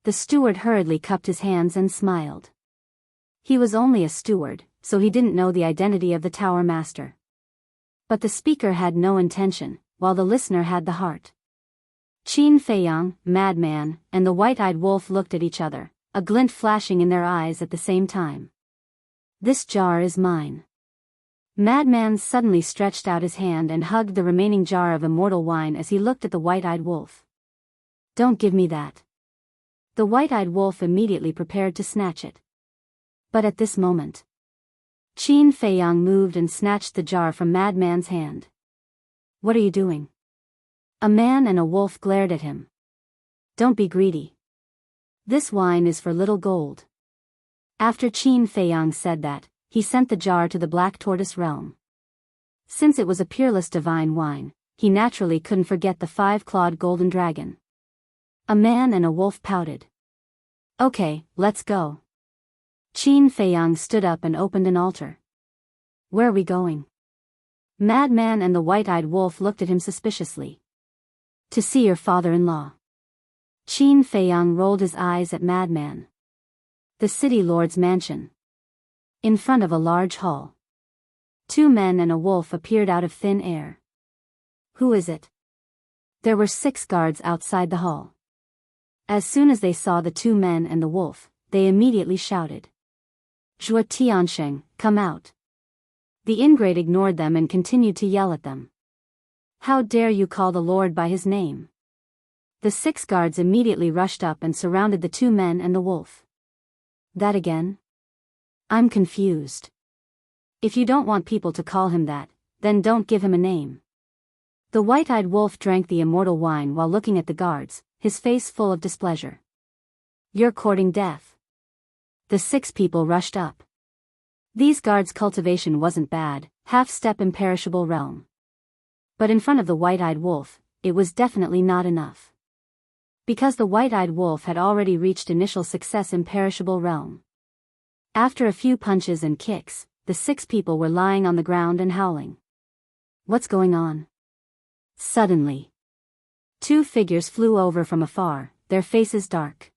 The steward hurriedly cupped his hands and smiled. He was only a steward, so he didn't know the identity of the tower master. But the speaker had no intention, while the listener had the heart. Qin Feiyang, Madman, and the white-eyed wolf looked at each other, a glint flashing in their eyes at the same time. This jar is mine. Madman suddenly stretched out his hand and hugged the remaining jar of immortal wine as he looked at the white-eyed wolf. Don't give me that. The white-eyed wolf immediately prepared to snatch it. But at this moment, Qin Feiyang moved and snatched the jar from Madman's hand. What are you doing? A man and a wolf glared at him. Don't be greedy. This wine is for little gold. After Qin Feiyang said that, he sent the jar to the Black Tortoise realm. Since it was a peerless divine wine, he naturally couldn't forget the 5-clawed golden dragon. A man and a wolf pouted. Okay, let's go. Qin Feiyang stood up and opened an altar. Where are we going? Madman and the white-eyed wolf looked at him suspiciously. To see your father-in-law. Qin Feiyang rolled his eyes at Madman. The city lord's mansion. In front of a large hall. 2 men and a wolf appeared out of thin air. Who is it? There were 6 guards outside the hall. As soon as they saw the 2 men and the wolf, they immediately shouted. Zhuo Tiansheng, come out. The ingrate ignored them and continued to yell at them. How dare you call the Lord by his name? The 6 guards immediately rushed up and surrounded the 2 men and the wolf. That again? I'm confused. If you don't want people to call him that, then don't give him a name. The white-eyed wolf drank the immortal wine while looking at the guards, his face full of displeasure. You're courting death. The 6 people rushed up. These guards' cultivation wasn't bad, half-step imperishable realm. But in front of the white-eyed wolf, it was definitely not enough. Because the white-eyed wolf had already reached initial success imperishable realm. After a few punches and kicks, the 6 people were lying on the ground and howling. What's going on? Suddenly, 2 figures flew over from afar, their faces dark.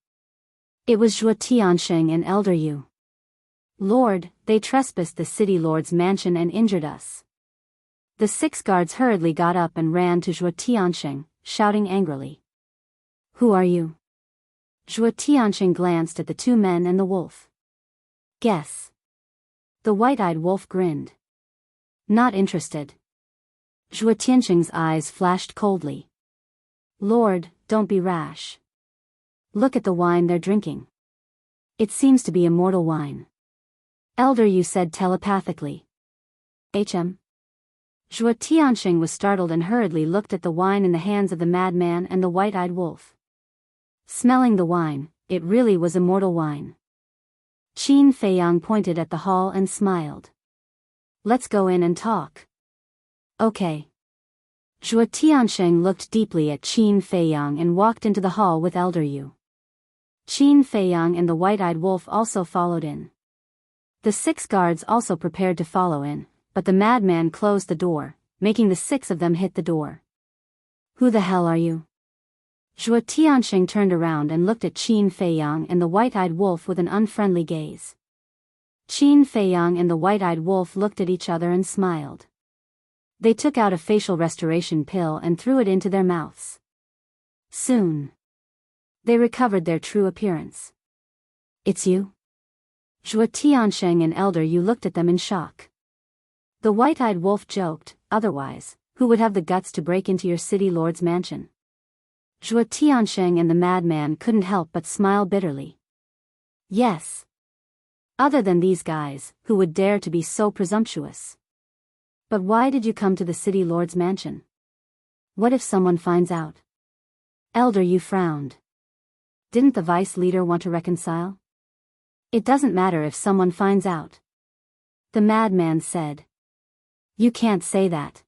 It was Zhuo Tianxing and Elder Yu. Lord, they trespassed the city lord's mansion and injured us. The 6 guards hurriedly got up and ran to Zhuo Tianxing, shouting angrily. Who are you? Zhuo Tianxing glanced at the 2 men and the wolf. Guess. The white-eyed wolf grinned. Not interested. Zhuo Tianxing's eyes flashed coldly. Lord, don't be rash. Look at the wine they're drinking. It seems to be immortal wine. Elder Yu said telepathically. HM. Zhuo Tianxing was startled and hurriedly looked at the wine in the hands of the madman and the white-eyed wolf. Smelling the wine, it really was immortal wine. Qin Feiyang pointed at the hall and smiled. Let's go in and talk. Okay. Zhuo Tianxing looked deeply at Qin Feiyang and walked into the hall with Elder Yu. Qin Feiyang and the white-eyed wolf also followed in. The 6 guards also prepared to follow in, but the madman closed the door, making the 6 of them hit the door. Who the hell are you? Zhuo Tianxing turned around and looked at Qin Feiyang and the white-eyed wolf with an unfriendly gaze. Qin Feiyang and the white-eyed wolf looked at each other and smiled. They took out a facial restoration pill and threw it into their mouths. Soon, they recovered their true appearance. It's you? Zhuo Tianxing and Elder Yu looked at them in shock. The white-eyed wolf joked, otherwise, who would have the guts to break into your city lord's mansion? Zhuo Tianxing and the madman couldn't help but smile bitterly. Yes. Other than these guys, who would dare to be so presumptuous? But why did you come to the city lord's mansion? What if someone finds out? Elder Yu frowned. Didn't the vice leader want to reconcile? It doesn't matter if someone finds out. The madman said. You can't say that.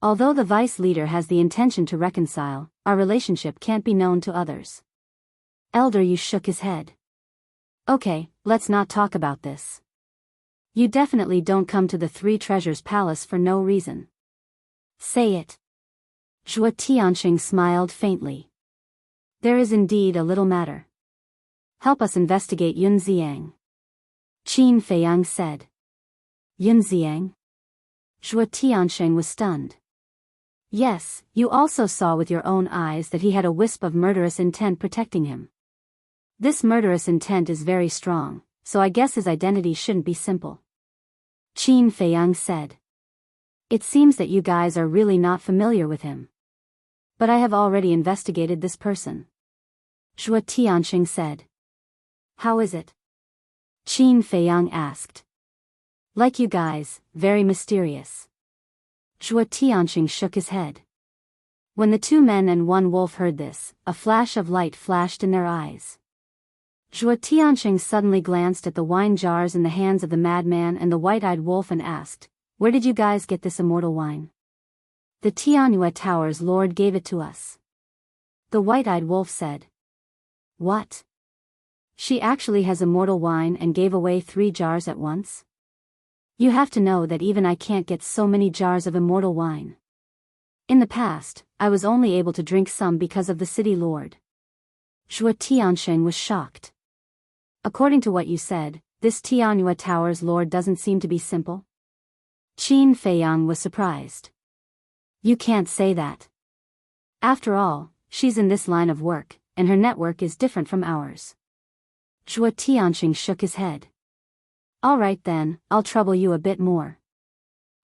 Although the vice leader has the intention to reconcile, our relationship can't be known to others. Elder Yu shook his head. Okay, let's not talk about this. You definitely don't come to the 3 Treasures Palace for no reason. Say it. Zhuo Tianxing smiled faintly. There is indeed a little matter. Help us investigate Yun Xiang. Qin Feiyang said. Yun Xiang? Zhuo Tianxing was stunned. Yes, you also saw with your own eyes that he had a wisp of murderous intent protecting him. This murderous intent is very strong, so I guess his identity shouldn't be simple. Qin Feiyang said. It seems that you guys are really not familiar with him. But I have already investigated this person. Zhuo Tianxing said. How is it? Qin Feiyang asked. Like you guys, very mysterious. Zhuo Tianxing shook his head. When the 2 men and 1 wolf heard this, a flash of light flashed in their eyes. Zhuo Tianxing suddenly glanced at the wine jars in the hands of the madman and the white-eyed wolf and asked, Where did you guys get this immortal wine? The Tianyue Tower's lord gave it to us. The white-eyed wolf said. What? She actually has immortal wine and gave away 3 jars at once? You have to know that even I can't get so many jars of immortal wine. In the past, I was only able to drink some because of the city lord. Zhuo Tianxing was shocked. According to what you said, this Tianyue Tower's lord doesn't seem to be simple? Qin Feiyang was surprised. You can't say that. After all, she's in this line of work, and her network is different from ours. Zhuo Tianxing shook his head. All right then, I'll trouble you a bit more.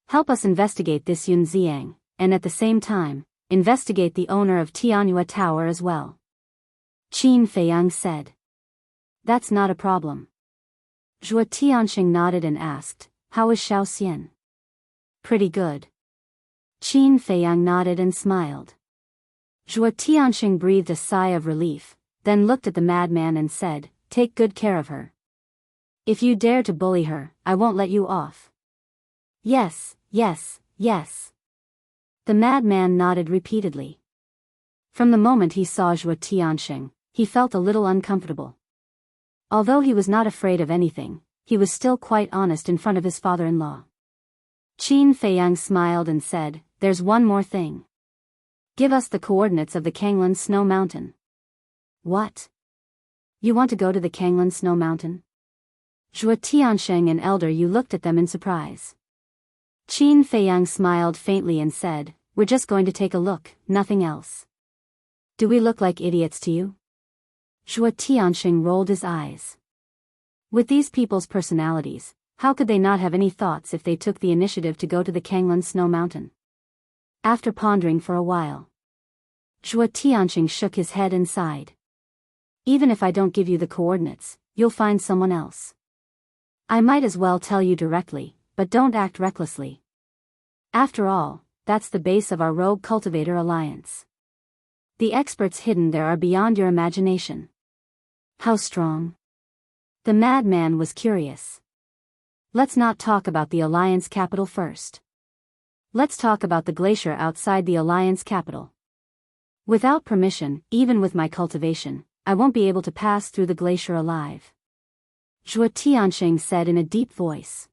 Help us investigate this Yun Xiang, and at the same time, investigate the owner of Tianyue Tower as well. Qin Feiyang said. That's not a problem. Zhuo Tianxing nodded and asked, How is Xiao Xian? Pretty good. Qin Feiyang nodded and smiled. Zhuo Tianxing breathed a sigh of relief, then looked at the madman and said, Take good care of her. If you dare to bully her, I won't let you off. Yes, yes, yes. The madman nodded repeatedly. From the moment he saw Zhuo Tianxing, he felt a little uncomfortable. Although he was not afraid of anything, he was still quite honest in front of his father-in-law. Qin Feiyang smiled and said, "There's one more thing. Give us the coordinates of the Kanglan Snow Mountain." What? You want to go to the Kanglan Snow Mountain? Zhuo Tianxing and Elder Yu looked at them in surprise. Qin Feiyang smiled faintly and said, "We're just going to take a look, nothing else." Do we look like idiots to you? Zhuo Tianxing rolled his eyes. With these people's personalities, how could they not have any thoughts if they took the initiative to go to the Kanglan Snow Mountain? After pondering for a while, Zhuo Tianxing shook his head and sighed. Even if I don't give you the coordinates, you'll find someone else. I might as well tell you directly, but don't act recklessly. After all, that's the base of our Rogue Cultivator Alliance. The experts hidden there are beyond your imagination. How strong? The madman was curious. Let's not talk about the Alliance capital first. Let's talk about the glacier outside the Alliance capital. Without permission, even with my cultivation, I won't be able to pass through the glacier alive. Zhuo Tianxing said in a deep voice.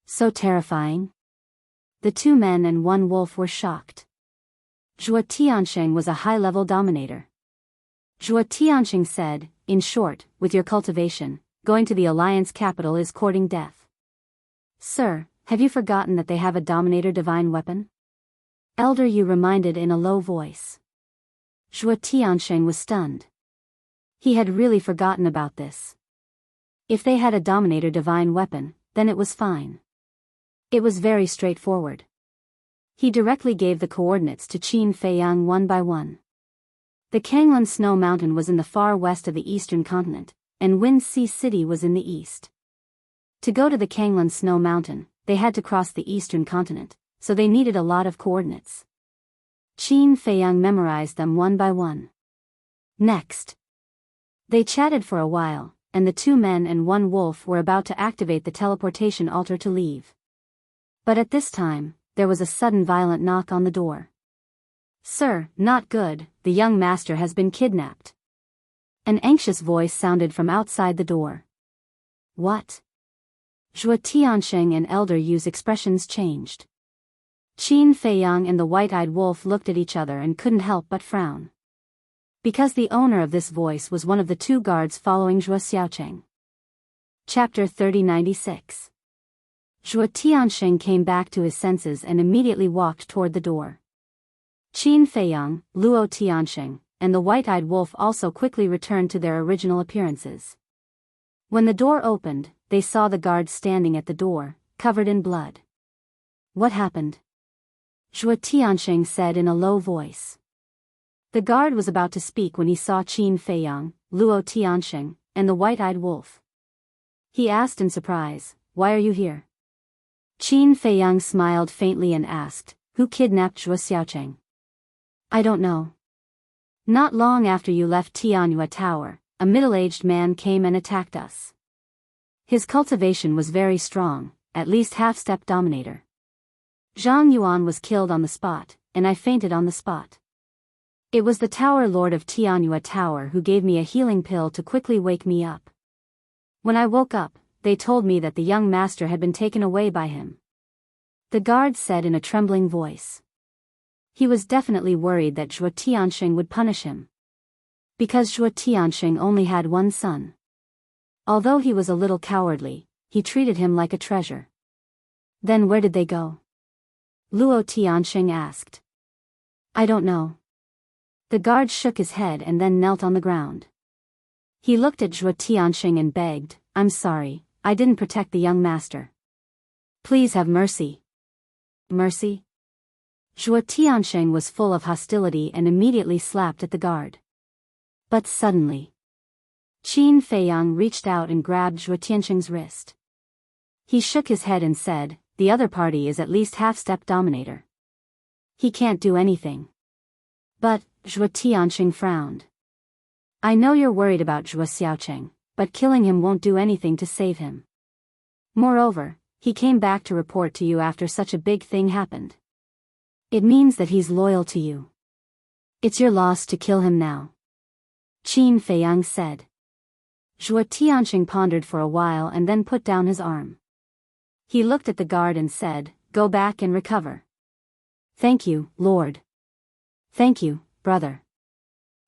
So terrifying? The 2 men and 1 wolf were shocked. Zhuo Tianxing was a high-level dominator. Zhuo Tianxing said, "In short, with your cultivation, going to the Alliance capital is courting death." Sir, have you forgotten that they have a Dominator divine weapon? Elder Yu reminded in a low voice. Zhuo Tianxing was stunned. He had really forgotten about this. If they had a Dominator divine weapon, then it was fine. It was very straightforward. He directly gave the coordinates to Qin Feiyang one by one. The Kanglan Snow Mountain was in the far west of the eastern continent, and Wind Sea City was in the east. To go to the Kanglan Snow Mountain, they had to cross the eastern continent, so they needed a lot of coordinates. Qin Feiyang memorized them one by one. Next, they chatted for a while, and the 2 men and 1 wolf were about to activate the teleportation altar to leave. But at this time, there was a sudden violent knock on the door. "Sir, not good, the young master has been kidnapped." An anxious voice sounded from outside the door. What? Zhuo Tianxing and Elder Yu's expressions changed. Qin Feiyang and the white-eyed wolf looked at each other and couldn't help but frown. Because the owner of this voice was one of the 2 guards following Zhuo Xiaocheng. Chapter 3096. Zhuo Tianxing came back to his senses and immediately walked toward the door. Qin Feiyang, Luo Tianxing, and the white-eyed wolf also quickly returned to their original appearances. When the door opened, they saw the guard standing at the door, covered in blood. What happened? Zhuo Tianxing said in a low voice. The guard was about to speak when he saw Qin Feiyang, Luo Tianxing, and the white-eyed wolf. He asked in surprise, "Why are you here?" Qin Feiyang smiled faintly and asked, "Who kidnapped Zhuo Xiaocheng?" "I don't know. Not long after you left Tianyue Tower, a middle-aged man came and attacked us. His cultivation was very strong, at least half-step dominator. Zhang Yuan was killed on the spot, and I fainted on the spot. It was the Tower Lord of Tianyue Tower who gave me a healing pill to quickly wake me up. When I woke up, they told me that the young master had been taken away by him." The guard said in a trembling voice. He was definitely worried that Zhuo Tianxing would punish him. Because Zhuo Tianxing only had 1 son. Although he was a little cowardly, he treated him like a treasure. Then where did they go? Luo Tianxing asked. "I don't know." The guard shook his head and then knelt on the ground. He looked at Zhuo Tianxing and begged, "I'm sorry, I didn't protect the young master. Please have mercy." Mercy? Zhuo Tianxing was full of hostility and immediately slapped at the guard. But suddenly, Qin Feiyang reached out and grabbed Zhuo Tianxing's wrist. He shook his head and said, "The other party is at least half-step dominator. He can't do anything." But, Zhuo Tianxing frowned. "I know you're worried about Zhuo Xiaocheng, but killing him won't do anything to save him. Moreover, he came back to report to you after such a big thing happened. It means that he's loyal to you. It's your loss to kill him now. Qin Feiyang said. Zhuo Tianxing pondered for a while and then put down his arm. He looked at the guard and said, "Go back and recover." "Thank you, Lord." "Thank you, brother."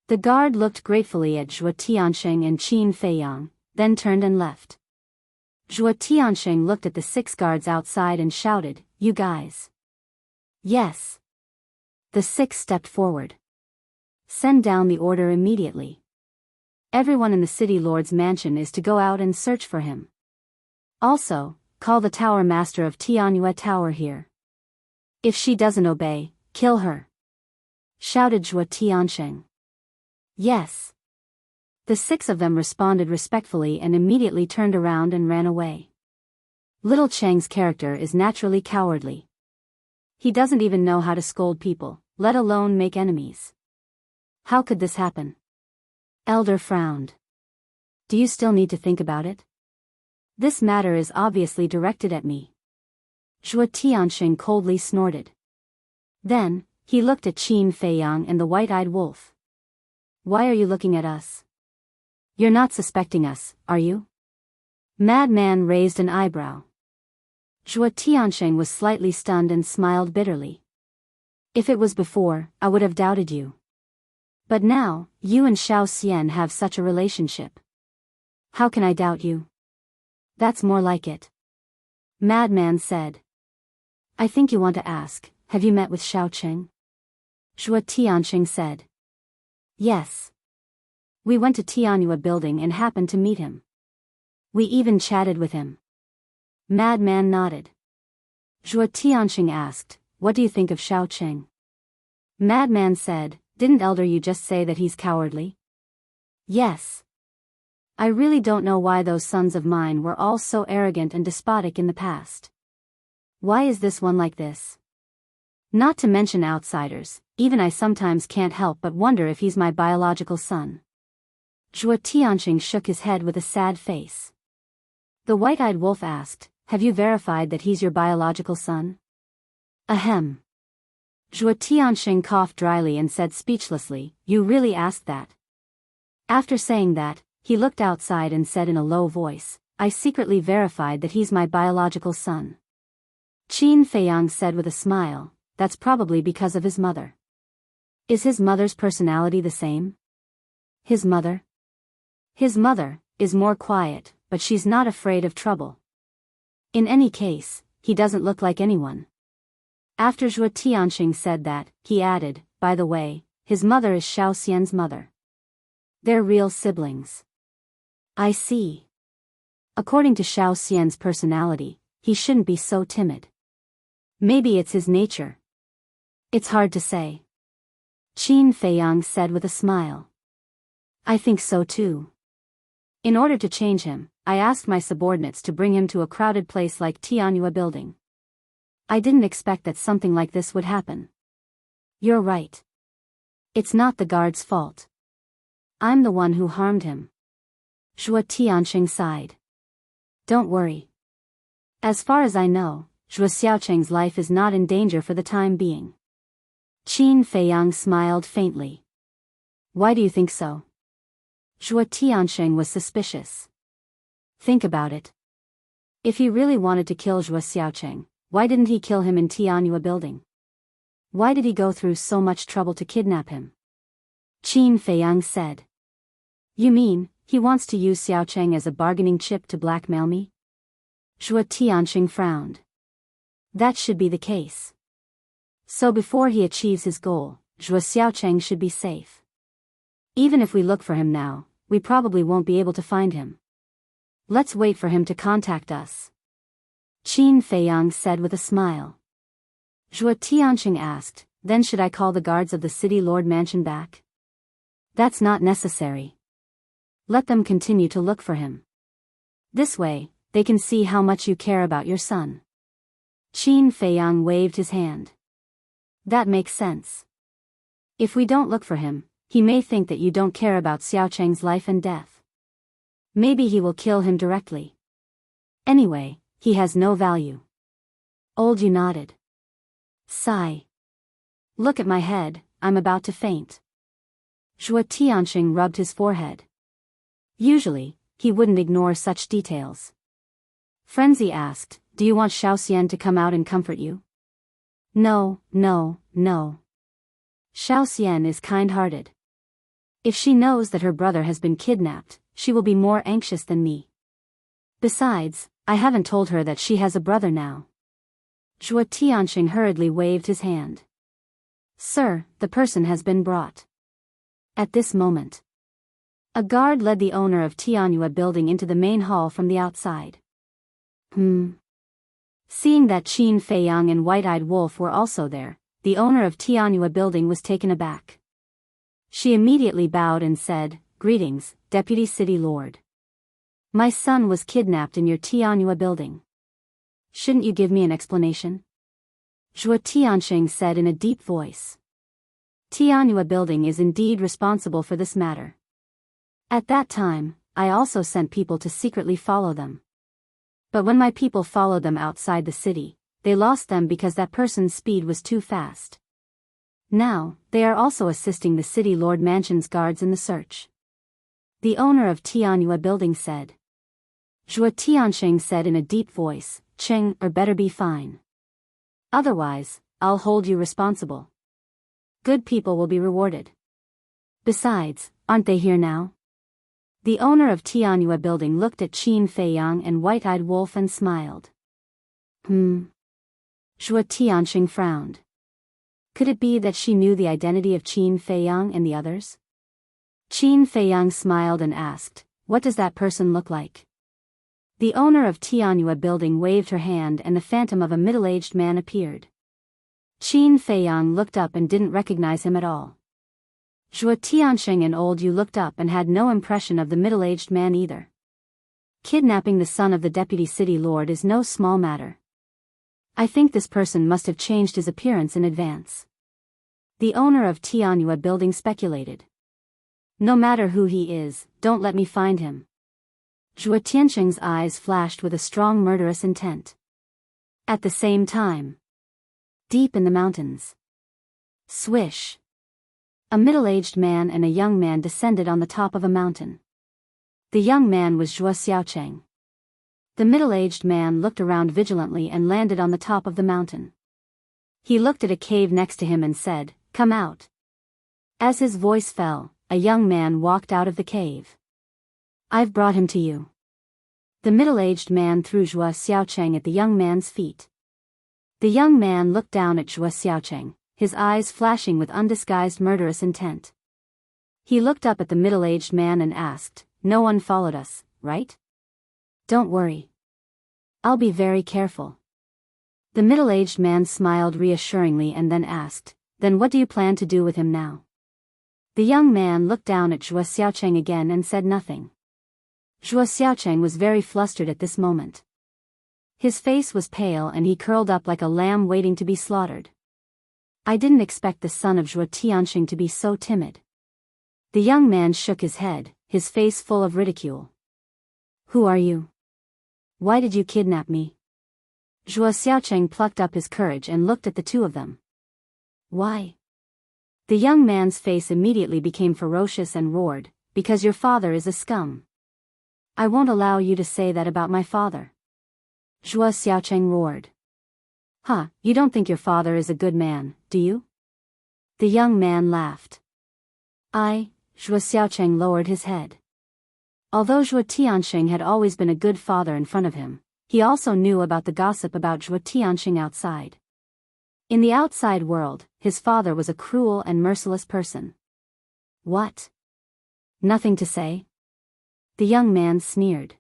The guard looked gratefully at Zhuo Tianxing and Qin Feiyang, then turned and left. Zhuo Tianxing looked at the 6 guards outside and shouted, "You guys." "Yes." The 6 stepped forward. "Send down the order immediately. Everyone in the city lord's mansion is to go out and search for him. Also, call the tower master of Tianyue Tower here. If she doesn't obey, kill her," shouted Zhuo Tianxing. "Yes." The 6 of them responded respectfully and immediately turned around and ran away. Little Cheng's character is naturally cowardly. He doesn't even know how to scold people, let alone make enemies. How could this happen? Elder frowned. "Do you still need to think about it? This matter is obviously directed at me." Zhuo Tianxing coldly snorted. Then, he looked at Qin Feiyang and the white-eyed wolf. "Why are you looking at us? You're not suspecting us, are you?" Madman raised an eyebrow. Zhuo Tianxing was slightly stunned and smiled bitterly. "If it was before, I would have doubted you. But now, you and Xiao Xian have such a relationship. How can I doubt you?" "That's more like it," Madman said. "I think you want to ask, have you met with Xiao Qing?" Zhuo Tianxing said. "Yes. We went to Tianyue building and happened to meet him. We even chatted with him." Madman nodded. Zhuo Tianxing asked, "What do you think of Xiao Qing?" Madman said, "Didn't Elder you just say that he's cowardly?" "Yes. I really don't know why those sons of mine were all so arrogant and despotic in the past. Why is this one like this? Not to mention outsiders, even I sometimes can't help but wonder if he's my biological son." Zhuo Tianxing shook his head with a sad face. The white-eyed wolf asked, "Have you verified that he's your biological son?" "Ahem." Zhuo Tianxing coughed dryly and said speechlessly, "You really asked that?" After saying that, he looked outside and said in a low voice, "I secretly verified that he's my biological son." Qin Feiyang said with a smile, "That's probably because of his mother." "Is his mother's personality the same?" "His mother? His mother is more quiet, but she's not afraid of trouble. In any case, he doesn't look like anyone." After Zhuo Tianxing said that, he added, "By the way, his mother is Xiao Xian's mother. They're real siblings." "I see. According to Xiao Xian's personality, he shouldn't be so timid. Maybe it's his nature. It's hard to say." Qin Feiyang said with a smile. "I think so too. In order to change him, I asked my subordinates to bring him to a crowded place like Tianyue building. I didn't expect that something like this would happen." "You're right. It's not the guard's fault. I'm the one who harmed him." Zhuo Tianxing sighed. "Don't worry. As far as I know, Zhuo Xiaocheng's life is not in danger for the time being." Qin Feiyang smiled faintly. "Why do you think so?" Zhuo Tianxing was suspicious. "Think about it. If he really wanted to kill Zhuo Xiaocheng, why didn't he kill him in Tianyue building? Why did he go through so much trouble to kidnap him?" Qin Feiyang said. "You mean, he wants to use Xiaocheng as a bargaining chip to blackmail me?" Zhuo Tianxing frowned. "That should be the case. So before he achieves his goal, Zhuo Xiaocheng should be safe. Even if we look for him now, we probably won't be able to find him. Let's wait for him to contact us." Qin Feiyang said with a smile. Zhuo Tianxing asked, "Then should I call the guards of the city lord mansion back?" "That's not necessary. Let them continue to look for him. This way, they can see how much you care about your son." Qin Feiyang waved his hand. "That makes sense. If we don't look for him, he may think that you don't care about Xiaocheng's life and death." Maybe he will kill him directly. Anyway, he has no value. Old Yu nodded. Sigh. Look at my head, I'm about to faint. Zhuo Tianxing rubbed his forehead. Usually, he wouldn't ignore such details. Frenzy asked, do you want Xiaoxian to come out and comfort you? No. Xiaoxian is kind-hearted. If she knows that her brother has been kidnapped, she will be more anxious than me. Besides, I haven't told her that she has a brother now. Zhuo Tianxing hurriedly waved his hand. Sir, the person has been brought. At this moment, a guard led the owner of Tianyue building into the main hall from the outside. Seeing that Qin Feiyang and White-Eyed Wolf were also there, the owner of Tianyue building was taken aback. She immediately bowed and said, Greetings, Deputy City Lord. My son was kidnapped in your Tianyue building. Shouldn't you give me an explanation? Zhuo Tianxing said in a deep voice. Tianyue building is indeed responsible for this matter. At that time, I also sent people to secretly follow them. But when my people followed them outside the city, they lost them because that person's speed was too fast. Now, they are also assisting the city Lord Mansion's guards in the search. The owner of Tianyue building said. Zhuo Tianxing said in a deep voice, Cheng, or better be fine. Otherwise, I'll hold you responsible. Good people will be rewarded. Besides, aren't they here now? The owner of Tianyue building looked at Qin Feiyang and White-Eyed Wolf and smiled. Zhuo Tianxing frowned. Could it be that she knew the identity of Qin Feiyang and the others? Qin Feiyang smiled and asked, what does that person look like? The owner of Tianyue building waved her hand and the phantom of a middle-aged man appeared. Qin Feiyang looked up and didn't recognize him at all. Zhuo Tianxing and Old Yu looked up and had no impression of the middle-aged man either. Kidnapping the son of the deputy city lord is no small matter. I think this person must have changed his appearance in advance. The owner of Tianyue building speculated. No matter who he is, don't let me find him. Zhuo Tianxing's eyes flashed with a strong murderous intent. At the same time, deep in the mountains, swish! A middle-aged man and a young man descended on the top of a mountain. The young man was Zhuo Xiaocheng. The middle-aged man looked around vigilantly and landed on the top of the mountain. He looked at a cave next to him and said, Come out. As his voice fell, a young man walked out of the cave. I've brought him to you. The middle-aged man threw Zhuo Xiaocheng at the young man's feet. The young man looked down at Zhuo Xiaocheng, his eyes flashing with undisguised murderous intent. He looked up at the middle-aged man and asked, No one followed us, right? Don't worry. I'll be very careful. The middle-aged man smiled reassuringly and then asked, Then what do you plan to do with him now? The young man looked down at Zhuo Xiaocheng again and said nothing. Zhuo Xiaocheng was very flustered at this moment. His face was pale and he curled up like a lamb waiting to be slaughtered. I didn't expect the son of Zhuo Tianxing to be so timid. The young man shook his head, his face full of ridicule. Who are you? Why did you kidnap me? Zhuo Xiaocheng plucked up his courage and looked at the two of them. Why? The young man's face immediately became ferocious and roared, Because your father is a scum. I won't allow you to say that about my father. Zhuo Xiaocheng roared. You don't think your father is a good man, do you? The young man laughed. Zhuo Xiaocheng lowered his head. Although Zhuo Tianxing had always been a good father in front of him, he also knew about the gossip about Zhuo Tianxing outside. In the outside world, his father was a cruel and merciless person. What? Nothing to say? The young man sneered.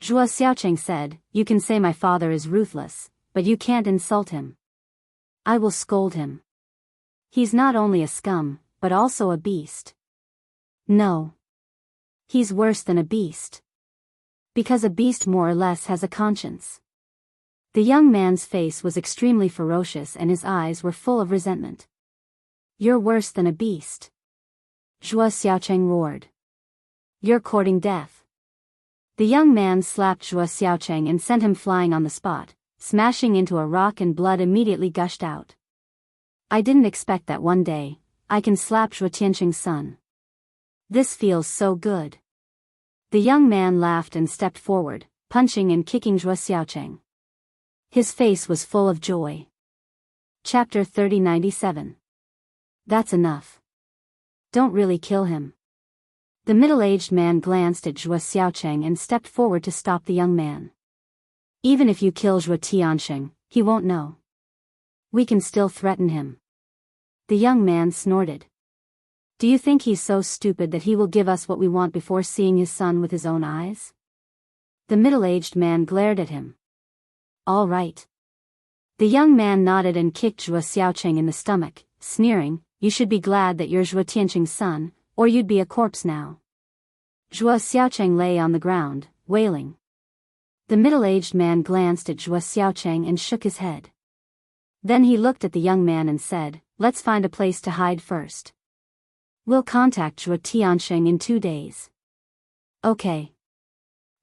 Zhuo Xiaocheng said, You can say my father is ruthless, but you can't insult him. I will scold him. He's not only a scum, but also a beast. No. He's worse than a beast. Because a beast more or less has a conscience. The young man's face was extremely ferocious and his eyes were full of resentment. You're worse than a beast. Zhuo Xiaocheng roared. You're courting death. The young man slapped Zhuo Xiaocheng and sent him flying on the spot, smashing into a rock, and blood immediately gushed out. I didn't expect that one day I can slap Zhuo Tianqing's son. This feels so good. The young man laughed and stepped forward, punching and kicking Zhuo Xiaocheng. His face was full of joy. Chapter 3097. That's enough. Don't really kill him. The middle-aged man glanced at Zhuo Xiaocheng and stepped forward to stop the young man. Even if you kill Zhuo Tianqing, he won't know. We can still threaten him. The young man snorted. Do you think he's so stupid that he will give us what we want before seeing his son with his own eyes? The middle-aged man glared at him. All right. The young man nodded and kicked Zhuo Xiaocheng in the stomach, sneering, you should be glad that you're Zhuo Tianqing's son, or you'd be a corpse now. Zhuo Xiaocheng lay on the ground, wailing. The middle-aged man glanced at Zhuo Xiaocheng and shook his head. Then he looked at the young man and said, let's find a place to hide first. We'll contact Zhuo Tianqing in 2 days. Okay.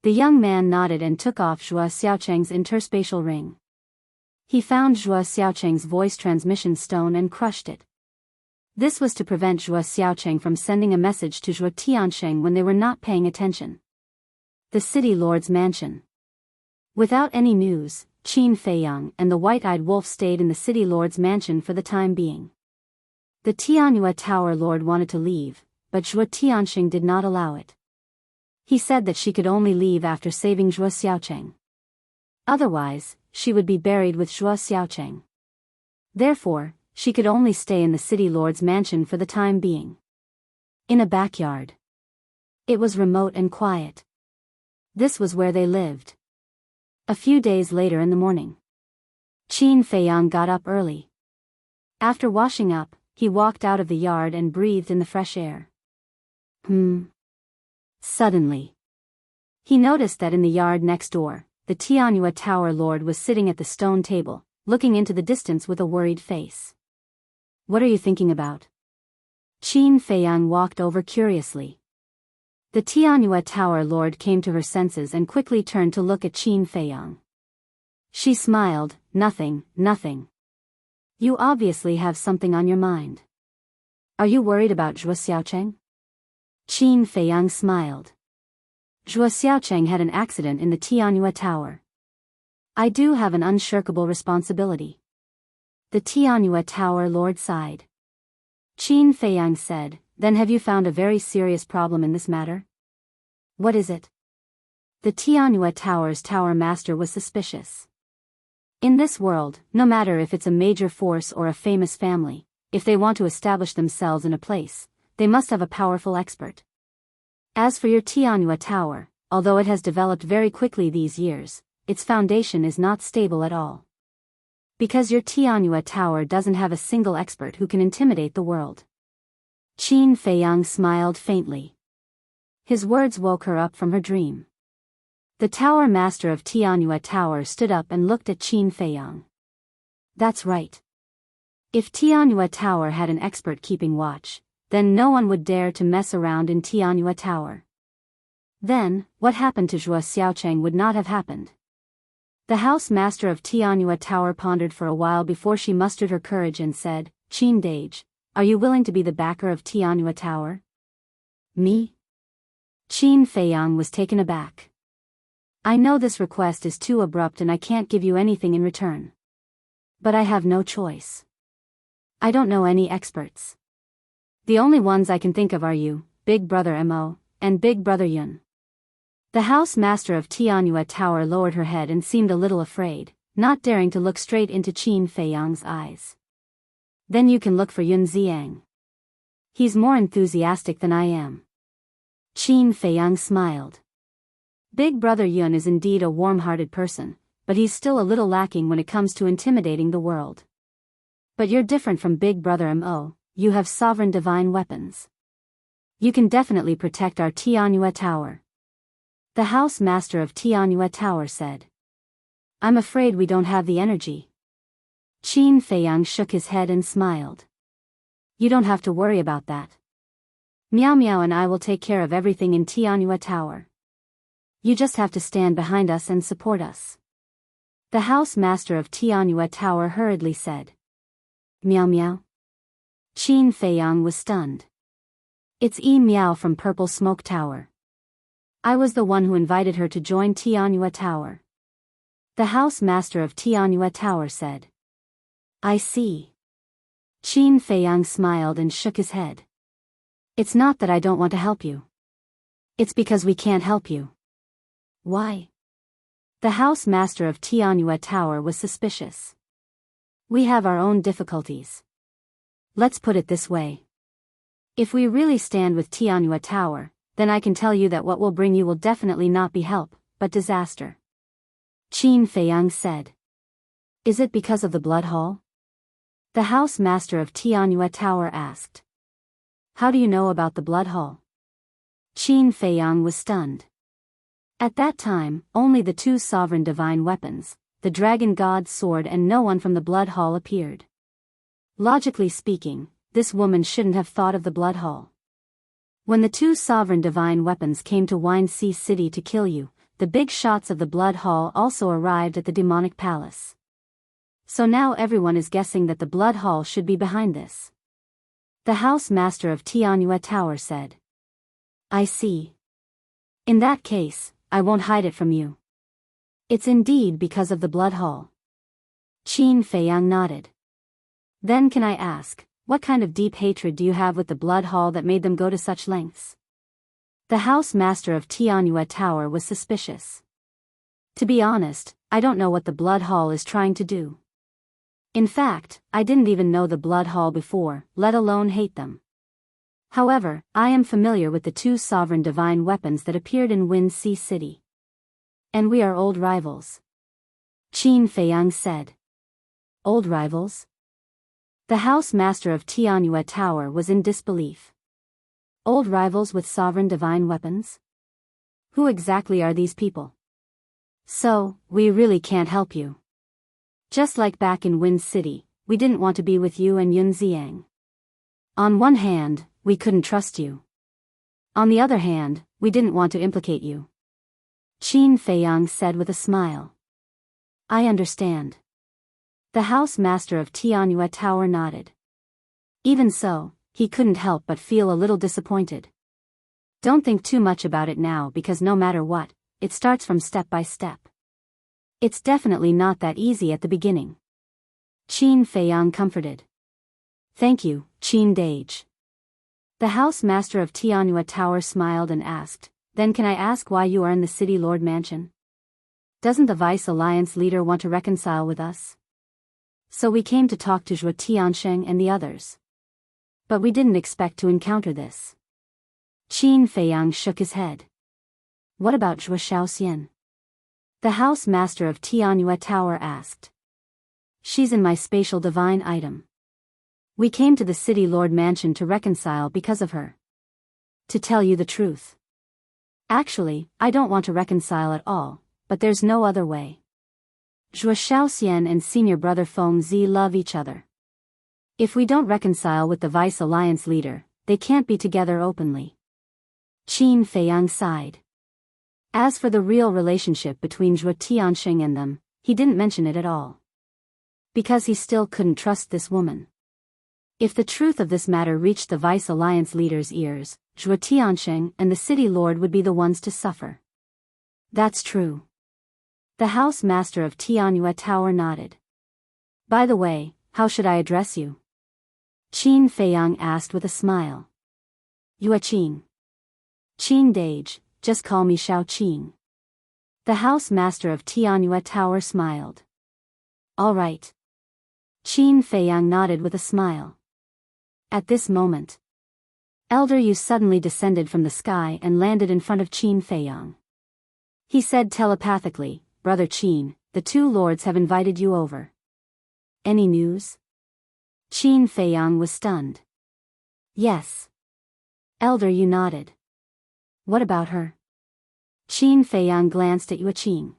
The young man nodded and took off Zhuo Xiaocheng's interspatial ring. He found Zhuo Xiaocheng's voice transmission stone and crushed it. This was to prevent Zhuo Xiaocheng from sending a message to Zhuo Tianqing when they were not paying attention. The city lord's mansion. Without any news, Qin Feiyang and the white-eyed wolf stayed in the city lord's mansion for the time being. The Tianyue Tower Lord wanted to leave, but Zhuo Tianqing did not allow it. He said that she could only leave after saving Zhuo Xiaocheng. Otherwise, she would be buried with Zhuo Xiaocheng. Therefore, she could only stay in the city lord's mansion for the time being. In a backyard. It was remote and quiet. This was where they lived. A few days later in the morning, Qin Feiyang got up early. After washing up, he walked out of the yard and breathed in the fresh air. Suddenly, he noticed that in the yard next door, the Tianyue Tower Lord was sitting at the stone table, looking into the distance with a worried face. What are you thinking about? Qin Feiyang walked over curiously. The Tianyue Tower Lord came to her senses and quickly turned to look at Qin Feiyang. She smiled, nothing. You obviously have something on your mind. Are you worried about Zhuo Xiaocheng? Qin Feiyang smiled. Zhuo Xiaocheng had an accident in the Tianyue Tower. I do have an unshirkable responsibility. The Tianyue Tower Lord sighed. Qin Feiyang said, then have you found a very serious problem in this matter? What is it? The Tianyue Tower's Tower Master was suspicious. In this world, no matter if it's a major force or a famous family, if they want to establish themselves in a place, they must have a powerful expert. As for your Tianyue Tower, although it has developed very quickly these years, its foundation is not stable at all. Because your Tianyue Tower doesn't have a single expert who can intimidate the world. Qin Feiyang smiled faintly. His words woke her up from her dream. The Tower Master of Tianyue Tower stood up and looked at Qin Feiyang. That's right. If Tianyue Tower had an expert keeping watch, then no one would dare to mess around in Tianyue Tower. Then, what happened to Zhuo Xiaocheng would not have happened. The House Master of Tianyue Tower pondered for a while before she mustered her courage and said, Qin Dage, are you willing to be the backer of Tianyue Tower? Me? Qin Feiyang was taken aback. I know this request is too abrupt and I can't give you anything in return. But I have no choice. I don't know any experts. The only ones I can think of are you, Big Brother Mo, and Big Brother Yun. The House Master of Tianyue Tower lowered her head and seemed a little afraid, not daring to look straight into Qin Feiyang's eyes. Then you can look for Yun Xiang. He's more enthusiastic than I am. Qin Feiyang smiled. Big Brother Yun is indeed a warm-hearted person, but he's still a little lacking when it comes to intimidating the world. But you're different from Big Brother Mo, you have sovereign divine weapons. You can definitely protect our Tianyue Tower. The House Master of Tianyue Tower said. I'm afraid we don't have the energy. Qin Feiyang shook his head and smiled. You don't have to worry about that. Miao Miao and I will take care of everything in Tianyue Tower. You just have to stand behind us and support us. The house master of Tianyue Tower hurriedly said. Meow meow. Qin Feiyang was stunned. It's Meow from Purple Smoke Tower. I was the one who invited her to join Tianyue Tower. The house master of Tianyue Tower said. I see. Qin Feiyang smiled and shook his head. It's not that I don't want to help you. It's because we can't help you. Why? The house master of Tianyue Tower was suspicious. We have our own difficulties. Let's put it this way. If we really stand with Tianyue Tower, then I can tell you that what will bring you will definitely not be help, but disaster. Qin Feiyang said. Is it because of the blood hall? The house master of Tianyue Tower asked. How do you know about the blood hall? Qin Feiyang was stunned. At that time, only the two sovereign divine weapons, the dragon god's sword and no one from the blood hall appeared. Logically speaking, this woman shouldn't have thought of the blood hall. When the two sovereign divine weapons came to Wine Sea City to kill you, the big shots of the blood hall also arrived at the demonic palace. So now everyone is guessing that the blood hall should be behind this. The house master of Tianyue Tower said. I see. In that case, I won't hide it from you. It's indeed because of the blood hall. Qin Feiyang nodded. Then can I ask, what kind of deep hatred do you have with the blood hall that made them go to such lengths? The house master of Tianyue Tower was suspicious. To be honest, I don't know what the blood hall is trying to do. In fact, I didn't even know the blood hall before, let alone hate them. However, I am familiar with the two sovereign divine weapons that appeared in Wind Sea City. And we are old rivals. Qin Feiyang said. Old rivals? The house master of Tianyue Tower was in disbelief. Old rivals with sovereign divine weapons? Who exactly are these people? So, we really can't help you. Just like back in Wind City, we didn't want to be with you and Yun Xiang. On one hand, we couldn't trust you. On the other hand, we didn't want to implicate you. Qin Feiyang said with a smile. I understand. The house master of Tianyue Tower nodded. Even so, he couldn't help but feel a little disappointed. Don't think too much about it now because no matter what, it starts from step by step. It's definitely not that easy at the beginning. Qin Feiyang comforted. Thank you, Qin Dage. The house master of Tianyue Tower smiled and asked, Then can I ask why you are in the City Lord Mansion? Doesn't the Vice Alliance leader want to reconcile with us? So we came to talk to Zhuo Tiansheng and the others. But we didn't expect to encounter this. Qin Feiyang shook his head. What about Zhuo Shaoxian? The house master of Tianyue Tower asked. She's in my spatial divine item. We came to the City Lord Mansion to reconcile because of her. To tell you the truth. Actually, I don't want to reconcile at all, but there's no other way. Zhuo Shaoxian and senior brother Feng Zi love each other. If we don't reconcile with the Vice Alliance leader, they can't be together openly. Qin Feiyang sighed. As for the real relationship between Zhuo Tiansheng and them, he didn't mention it at all. Because he still couldn't trust this woman. If the truth of this matter reached the Vice Alliance leader's ears, Zhuo Tiansheng and the City Lord would be the ones to suffer. That's true. The house master of Tianyue Tower nodded. By the way, how should I address you? Qin Feiyang asked with a smile. Yue Qin. Qin Dage, just call me Xiao Qin. The house master of Tianyue Tower smiled. All right. Qin Feiyang nodded with a smile. At this moment, Elder Yu suddenly descended from the sky and landed in front of Qin Feiyang. He said telepathically, Brother Qin, the two lords have invited you over. Any news? Qin Feiyang was stunned. Yes. Elder Yu nodded. What about her? Qin Feiyang glanced at Yue Qin.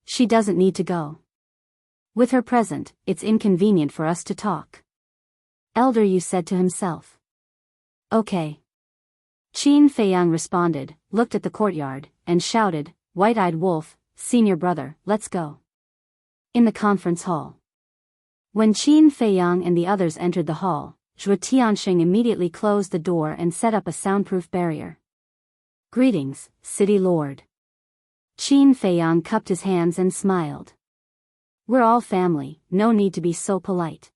She doesn't need to go. With her present, it's inconvenient for us to talk. Elder Yu said to himself. Okay. Qin Feiyang responded, looked at the courtyard, and shouted, "White-eyed wolf, senior brother, let's go." In the conference hall. When Qin Feiyang and the others entered the hall, Zhuo Tianxing immediately closed the door and set up a soundproof barrier. "Greetings, City Lord." Qin Feiyang cupped his hands and smiled. "We're all family, no need to be so polite."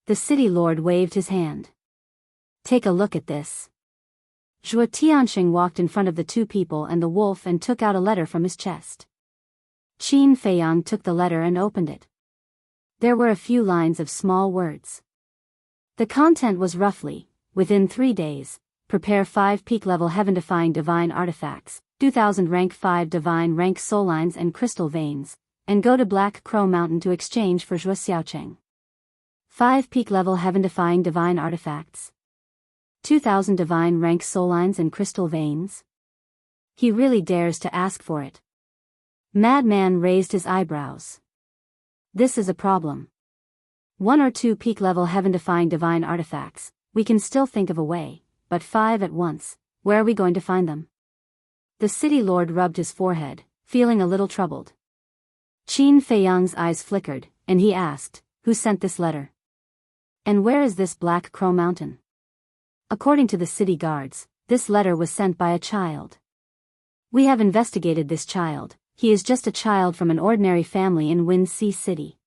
The City Lord waved his hand. "Take a look at this." Zhuo Tianxing walked in front of the two people and the wolf and took out a letter from his chest. Qin Feiyang took the letter and opened it. There were a few lines of small words. The content was roughly, "Within 3 days, prepare 5 peak-level heaven-defying divine artifacts, 2000 rank 5 divine rank soul lines and crystal veins, and go to Black Crow Mountain to exchange for Zhuo Xiaocheng. 5 peak-level heaven-defying divine artifacts. 2000 divine rank soul lines and crystal veins." He really dares to ask for it. Madman raised his eyebrows. "This is a problem. 1 or 2 peak-level heaven-defying divine artifacts, we can still think of a way, but 5 at once, where are we going to find them?" The City Lord rubbed his forehead, feeling a little troubled. Qin Feiyang's eyes flickered, and he asked, "Who sent this letter? And where is this Black Crow Mountain?" According to the city guards, this letter was sent by a child. "We have investigated this child. He is just a child from an ordinary family in Wind Sea City.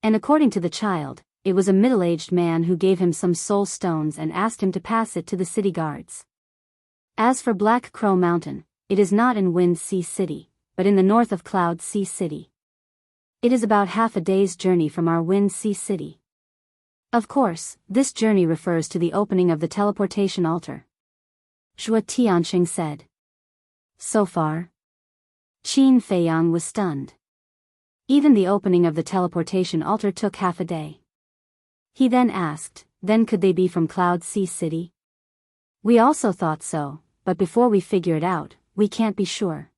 And according to the child, it was a middle-aged man who gave him some soul stones and asked him to pass it to the city guards. As for Black Crow Mountain, it is not in Wind Sea City, but in the north of Cloud Sea City. It is about half a day's journey from our Wind Sea City. Of course, this journey refers to the opening of the teleportation altar." Zhuo Tianxing said. "So far?" Qin Feiyang was stunned. Even the opening of the teleportation altar took half a day. He then asked, "Then could they be from Cloud Sea City?" "We also thought so, but before we figure it out, we can't be sure."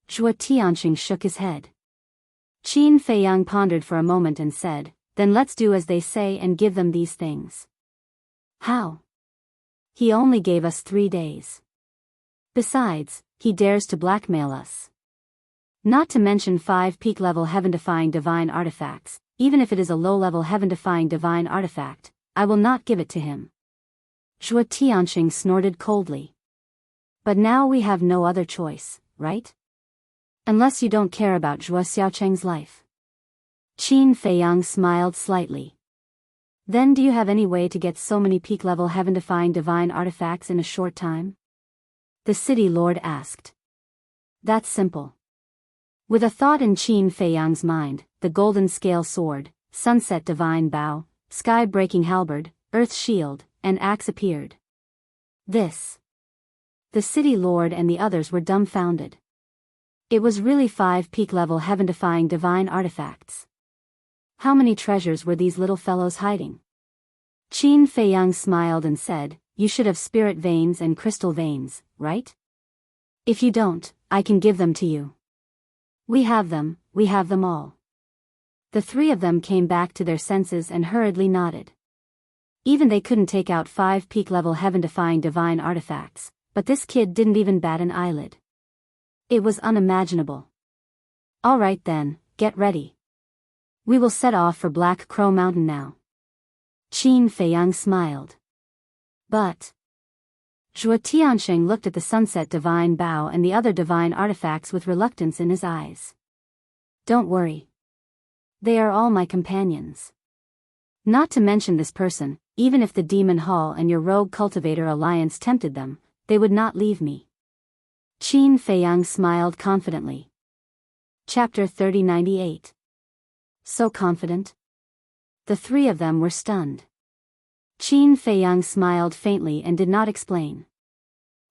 Zhuo Tianxing shook his head. Qin Feiyang pondered for a moment and said, "Then let's do as they say and give them these things." "How?" "He only gave us 3 days. Besides, he dares to blackmail us. Not to mention 5 peak-level heaven-defying divine artifacts. Even if it is a low-level heaven-defying divine artifact, I will not give it to him." Zhuo Tianxing snorted coldly. "But now we have no other choice, right? Unless you don't care about Zhuo Xiaocheng's life." Qin Feiyang smiled slightly. "Then do you have any way to get so many peak-level heaven-defying divine artifacts in a short time?" The City Lord asked. "That's simple." With a thought in Qin Feiyang's mind, the golden scale sword, sunset divine bow, sky-breaking halberd, earth shield, and axe appeared. This. The City Lord and the others were dumbfounded. It was really 5 peak-level heaven-defying divine artifacts. How many treasures were these little fellows hiding? Qin Feiyang smiled and said, "You should have spirit veins and crystal veins, right? If you don't, I can give them to you." We have them all." The 3 of them came back to their senses and hurriedly nodded. Even they couldn't take out 5 peak-level heaven-defying divine artifacts, but this kid didn't even bat an eyelid. It was unimaginable. "All right then, get ready. We will set off for Black Crow Mountain now." Qin Feiyang smiled. "But..." Zhuo Tianxing looked at the sunset divine bow and the other divine artifacts with reluctance in his eyes. "Don't worry. They are all my companions. Not to mention this person, even if the Demon Hall and your Rogue Cultivator Alliance tempted them, they would not leave me." Qin Feiyang smiled confidently. Chapter 3098. So confident? The 3 of them were stunned. Qin Feiyang smiled faintly and did not explain.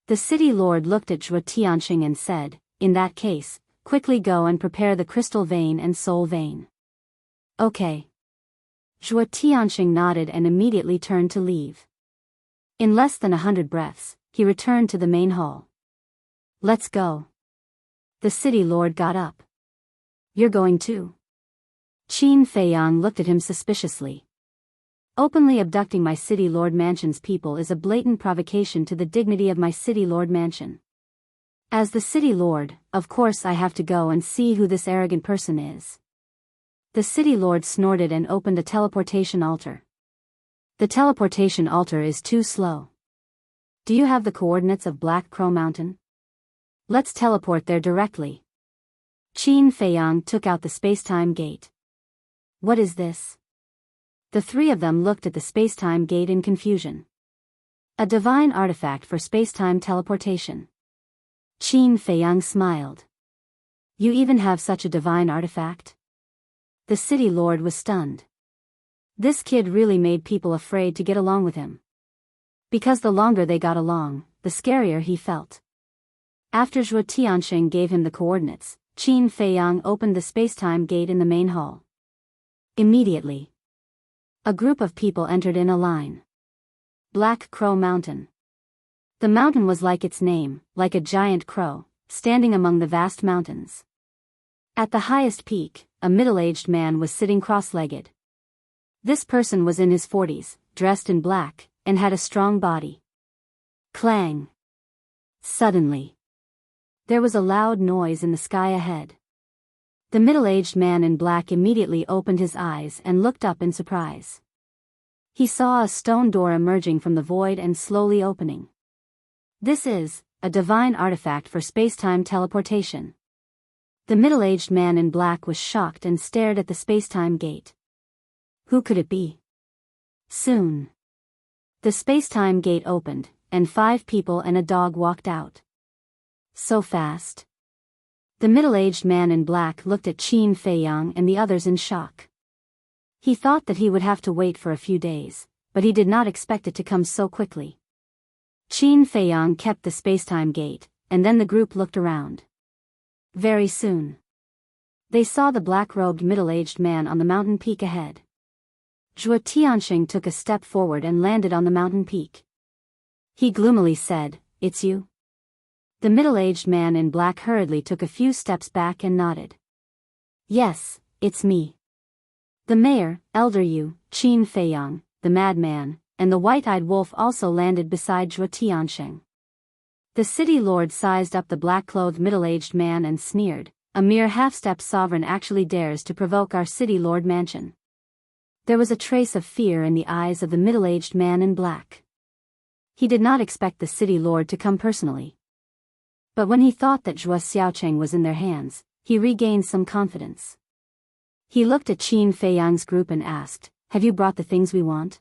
The City Lord looked at Zhuo Tianxing and said, "In that case, quickly go and prepare the crystal vein and soul vein." "Okay." Zhuo Tianxing nodded and immediately turned to leave. In less than 100 breaths, he returned to the main hall. "Let's go." The City Lord got up. "You're going too?" Qin Feiyang looked at him suspiciously. "Openly abducting my City Lord Mansion's people is a blatant provocation to the dignity of my City Lord Mansion. As the city lord, of course I have to go and see who this arrogant person is. The city lord snorted and opened a teleportation altar. The teleportation altar is too slow. Do you have the coordinates of Black Crow Mountain? Let's teleport there directly. Qin Feiyang took out the space-time gate. What is this? The three of them looked at the space-time gate in confusion. A divine artifact for space-time teleportation. Qin Feiyang smiled. You even have such a divine artifact? The city lord was stunned. This kid really made people afraid to get along with him. Because the longer they got along, the scarier he felt. After Zhuo Tianxing gave him the coordinates, Qin Feiyang opened the space-time gate in the main hall. Immediately, a group of people entered in a line. Black Crow Mountain. The mountain was like its name, like a giant crow, standing among the vast mountains. At the highest peak, a middle-aged man was sitting cross-legged. This person was in his 40s, dressed in black, and had a strong body. Clang! Suddenly, there was a loud noise in the sky ahead. The middle-aged man in black immediately opened his eyes and looked up in surprise. He saw a stone door emerging from the void and slowly opening. This is a divine artifact for space-time teleportation. The middle-aged man in black was shocked and stared at the space-time gate. Who could it be? Soon, the space-time gate opened, and 5 people and a dog walked out. So fast. The middle-aged man in black looked at Qin Feiyang and the others in shock. He thought that he would have to wait for a few days, but he did not expect it to come so quickly. Qin Feiyang kept the space-time gate, and then the group looked around. Very soon, they saw the black-robed middle-aged man on the mountain peak ahead. Zhuo Tianxing took a step forward and landed on the mountain peak. He gloomily said, "It's you?" The middle-aged man in black hurriedly took a few steps back and nodded. "Yes, it's me." The mayor, Elder Yu, Qin Feiyang, the madman, and the white-eyed wolf also landed beside Zhuo Tianxing. The city lord sized up the black-clothed middle-aged man and sneered, "A mere half-step sovereign actually dares to provoke our city lord mansion." There was a trace of fear in the eyes of the middle-aged man in black. He did not expect the city lord to come personally. But when he thought that Zhuo Xiaocheng was in their hands, he regained some confidence. He looked at Qin Feiyang's group and asked, "Have you brought the things we want?"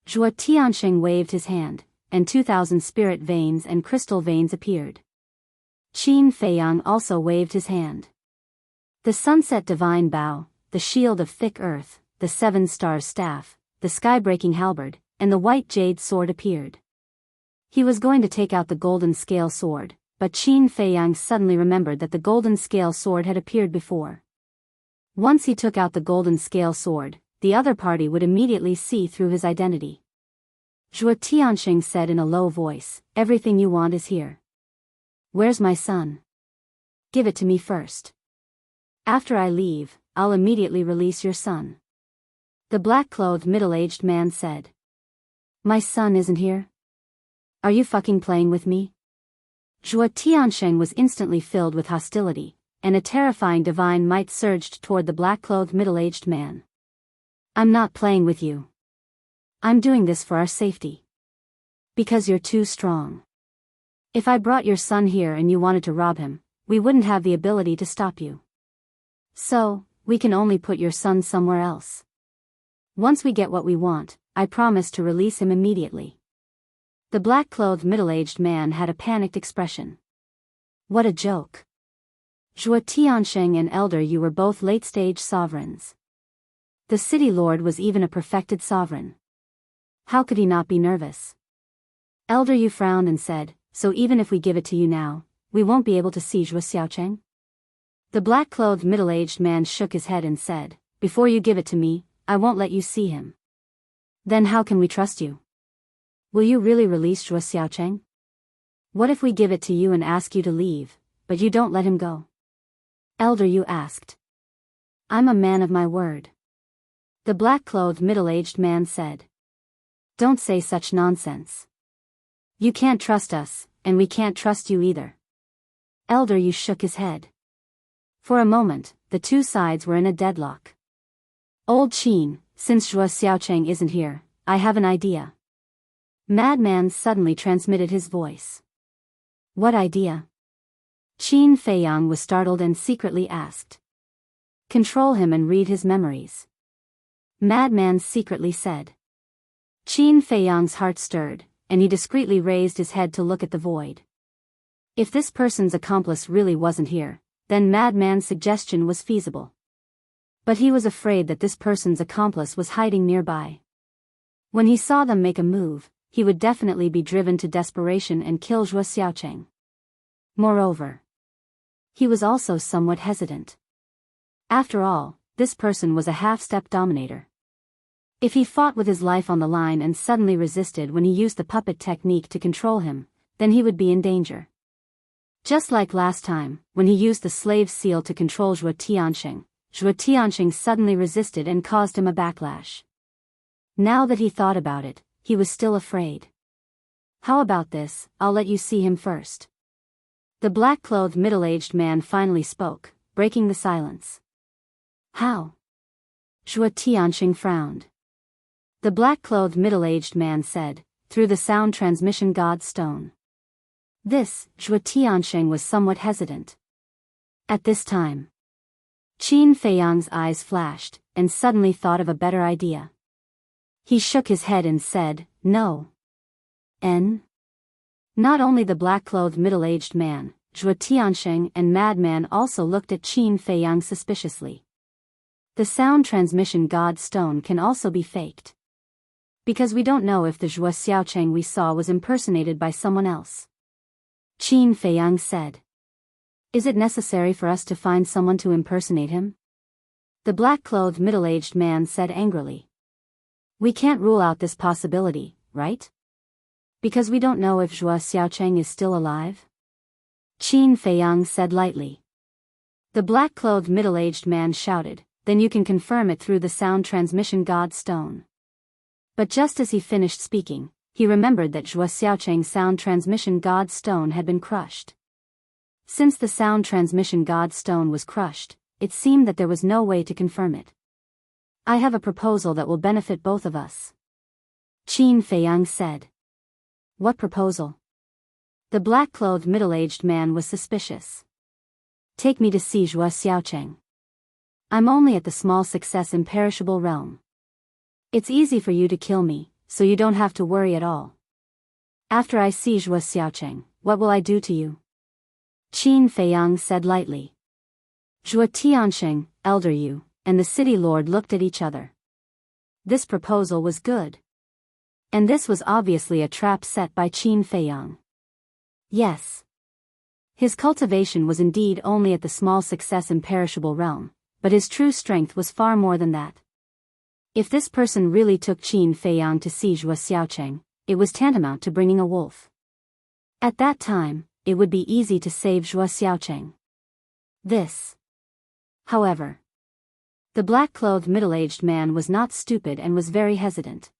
Zhuo Tianxing waved his hand, and 2,000 spirit veins and crystal veins appeared. Qin Feiyang also waved his hand. The sunset divine bow, the shield of thick earth, the 7 stars staff, the sky-breaking halberd, and the white jade sword appeared. He was going to take out the golden scale sword, but Qin Feiyang suddenly remembered that the golden scale sword had appeared before. Once he took out the golden scale sword, the other party would immediately see through his identity. Zhuo Tianxing said in a low voice, "Everything you want is here. Where's my son? Give it to me first. After I leave, I'll immediately release your son." The black-clothed middle-aged man said, "My son isn't here? Are you fucking playing with me?" Zhuo Tianxing was instantly filled with hostility, and a terrifying divine might surged toward the black-clothed middle-aged man. "I'm not playing with you. I'm doing this for our safety. Because you're too strong. If I brought your son here and you wanted to rob him, we wouldn't have the ability to stop you. So, we can only put your son somewhere else. Once we get what we want, I promise to release him immediately." The black-clothed middle-aged man had a panicked expression. What a joke. Zhuo Tianxing and Elder Yu were both late-stage sovereigns. The city lord was even a perfected sovereign. How could he not be nervous? Elder Yu frowned and said, "So even if we give it to you now, we won't be able to see Zhuo Xiaocheng?" The black-clothed middle-aged man shook his head and said, "Before you give it to me, I won't let you see him." "Then how can we trust you? Will you really release Zhuo Xiaocheng? What if we give it to you and ask you to leave, but you don't let him go?" Elder Yu asked. "I'm a man of my word." The black-clothed middle-aged man said. "Don't say such nonsense. You can't trust us, and we can't trust you either. Elder Yu shook his head. For a moment, the two sides were in a deadlock. Old Qin, since Zhuo Xiaocheng isn't here, I have an idea. Madman suddenly transmitted his voice. What idea? Qin Feiyang was startled and secretly asked. Control him and read his memories. Madman secretly said. Qin Feiyang's heart stirred, and he discreetly raised his head to look at the void. If this person's accomplice really wasn't here, then Madman's suggestion was feasible. But he was afraid that this person's accomplice was hiding nearby. When he saw them make a move, he would definitely be driven to desperation and kill Zhuo Xiaocheng. Moreover, he was also somewhat hesitant. After all, this person was a half-step dominator. If he fought with his life on the line and suddenly resisted when he used the puppet technique to control him, then he would be in danger. Just like last time, when he used the slave seal to control Zhuo Tianxing suddenly resisted and caused him a backlash. Now that he thought about it, he was still afraid. How about this, I'll let you see him first. The black-clothed middle-aged man finally spoke, breaking the silence. How? Zhuo Tianxing frowned. The black-clothed middle-aged man said, through the sound transmission god stone. This, Zhuo Tianxing was somewhat hesitant. At this time, Qin Feiyang's eyes flashed, and suddenly thought of a better idea. He shook his head and said, no. Not only the black-clothed middle-aged man, Zhuo Tianxing and Madman also looked at Qin Feiyang suspiciously. The sound transmission god stone can also be faked. Because we don't know if the Zhuo Xiaocheng we saw was impersonated by someone else. Qin Feiyang said. Is it necessary for us to find someone to impersonate him? The black-clothed middle-aged man said angrily. We can't rule out this possibility, right? Because we don't know if Zhuo Xiaocheng is still alive? Qin Feiyang said lightly. The black-clothed middle-aged man shouted, then you can confirm it through the sound transmission god stone. But just as he finished speaking, he remembered that Zhuo Xiaocheng's sound transmission god stone had been crushed. Since the sound transmission god stone was crushed, it seemed that there was no way to confirm it. I have a proposal that will benefit both of us. Qin Feiyang said. What proposal? The black-clothed middle-aged man was suspicious. Take me to see Zhuo Xiaocheng. I'm only at the small success imperishable realm. It's easy for you to kill me, so you don't have to worry at all. After I see Zhuo Xiaocheng, what will I do to you? Qin Feiyang said lightly. Zhuo Tianxing, Elder Yu, and the city lord looked at each other. This proposal was good. And this was obviously a trap set by Qin Feiyang. Yes. His cultivation was indeed only at the small success imperishable realm, but his true strength was far more than that. If this person really took Qin Feiyang to see Zhuo Xiaocheng, it was tantamount to bringing a wolf. At that time, it would be easy to save Zhuo Xiaocheng. This. However, the black-clothed middle-aged man was not stupid and was very hesitant.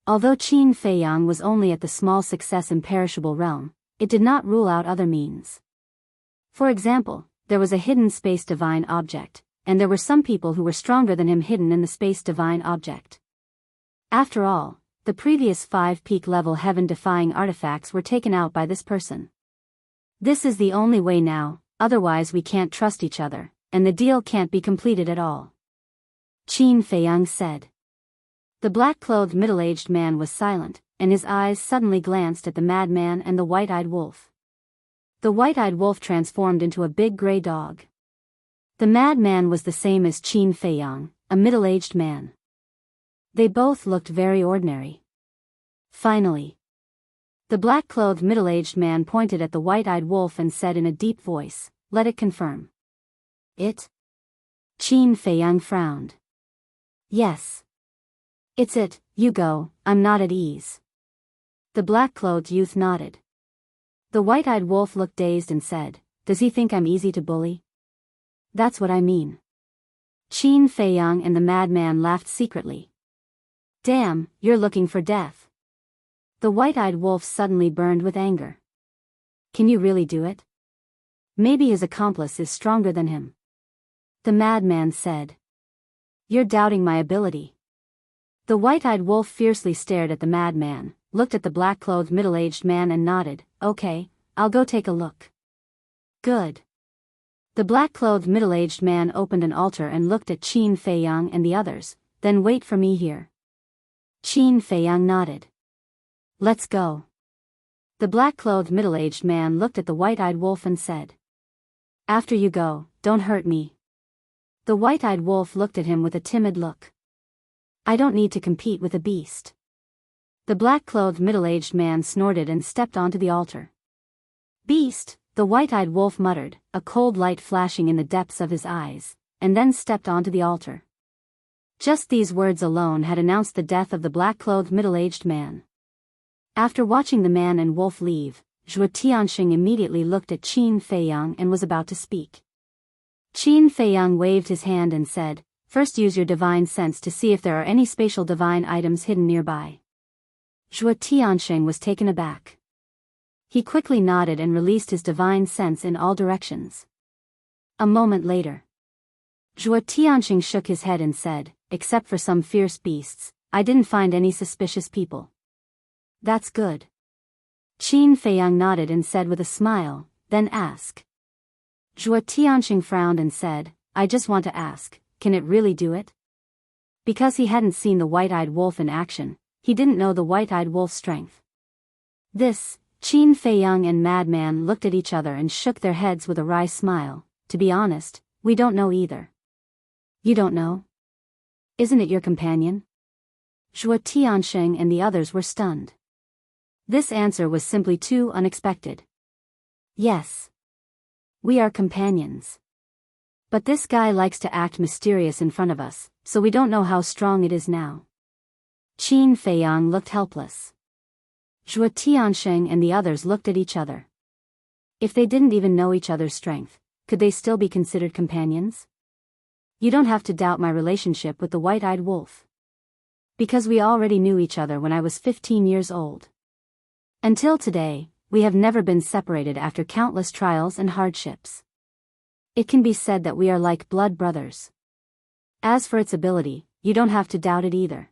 Although Qin Feiyang was only at the small success imperishable realm, it did not rule out other means. For example, there was a hidden space divine object, and there were some people who were stronger than him hidden in the space divine object. After all, the previous 5 peak-level heaven-defying artifacts were taken out by this person. This is the only way now, otherwise we can't trust each other, and the deal can't be completed at all. Qin Feiyang said. The black-clothed middle-aged man was silent, and his eyes suddenly glanced at the madman and the white-eyed wolf. The white-eyed wolf transformed into a big gray dog. The madman was the same as Qin Feiyang, a middle-aged man. They both looked very ordinary. Finally, the black-clothed middle-aged man pointed at the white-eyed wolf and said in a deep voice, "Let it confirm." It? Qin Feiyang frowned. Yes. It's it, you go, I'm not at ease. The black-clothed youth nodded. The white-eyed wolf looked dazed and said, "Does he think I'm easy to bully?" That's what I mean. Qin Feiyang and the madman laughed secretly. Damn, you're looking for death. The white-eyed wolf suddenly burned with anger. Can you really do it? Maybe his accomplice is stronger than him. The madman said. You're doubting my ability. The white-eyed wolf fiercely stared at the madman, looked at the black-clothed middle-aged man and nodded. Okay, I'll go take a look. Good. The black-clothed middle-aged man opened an altar and looked at Qin Feiyang and the others. Then wait for me here. Qin Feiyang nodded. Let's go. The black-clothed middle-aged man looked at the white-eyed wolf and said. After you go, don't hurt me. The white-eyed wolf looked at him with a timid look. I don't need to compete with a beast. The black-clothed middle-aged man snorted and stepped onto the altar. Beast, the white-eyed wolf muttered, a cold light flashing in the depths of his eyes, and then stepped onto the altar. Just these words alone had announced the death of the black-clothed middle-aged man. After watching the man and wolf leave, Zhuo Tianxing immediately looked at Qin Feiyang and was about to speak. Qin Feiyang waved his hand and said, First use your divine sense to see if there are any spatial divine items hidden nearby. Zhuo Tianxing was taken aback. He quickly nodded and released his divine sense in all directions. A moment later, Zhuo Tianxing shook his head and said, Except for some fierce beasts, I didn't find any suspicious people. That's good. Qin Feiyang nodded and said with a smile, then ask. Zhuo Tianxing frowned and said, I just want to ask, can it really do it? Because he hadn't seen the white-eyed wolf in action, he didn't know the white-eyed wolf's strength. This, Qin Feiyang and Madman looked at each other and shook their heads with a wry smile. To be honest, we don't know either. You don't know? Isn't it your companion? Zhuo Tianxing and the others were stunned. This answer was simply too unexpected. Yes. We are companions. But this guy likes to act mysterious in front of us, so we don't know how strong it is now. Qin Feiyang looked helpless. Zhuo Tianxing and the others looked at each other. If they didn't even know each other's strength, could they still be considered companions? You don't have to doubt my relationship with the white-eyed wolf. Because we already knew each other when I was 15 years old. Until today, we have never been separated after countless trials and hardships. It can be said that we are like blood brothers. As for its ability, you don't have to doubt it either.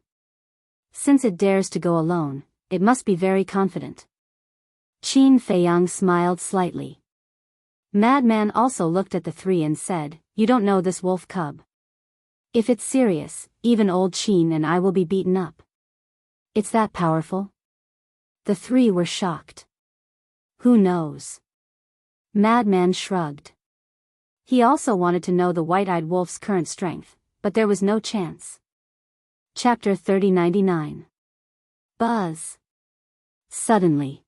Since it dares to go alone, it must be very confident. Qin Feiyang smiled slightly. Madman also looked at the three and said, You don't know this wolf cub. If it's serious, even old Qin and I will be beaten up. It's that powerful? The three were shocked. Who knows? Madman shrugged. He also wanted to know the white-eyed wolf's current strength, but there was no chance. Chapter 3099. Buzz. Suddenly,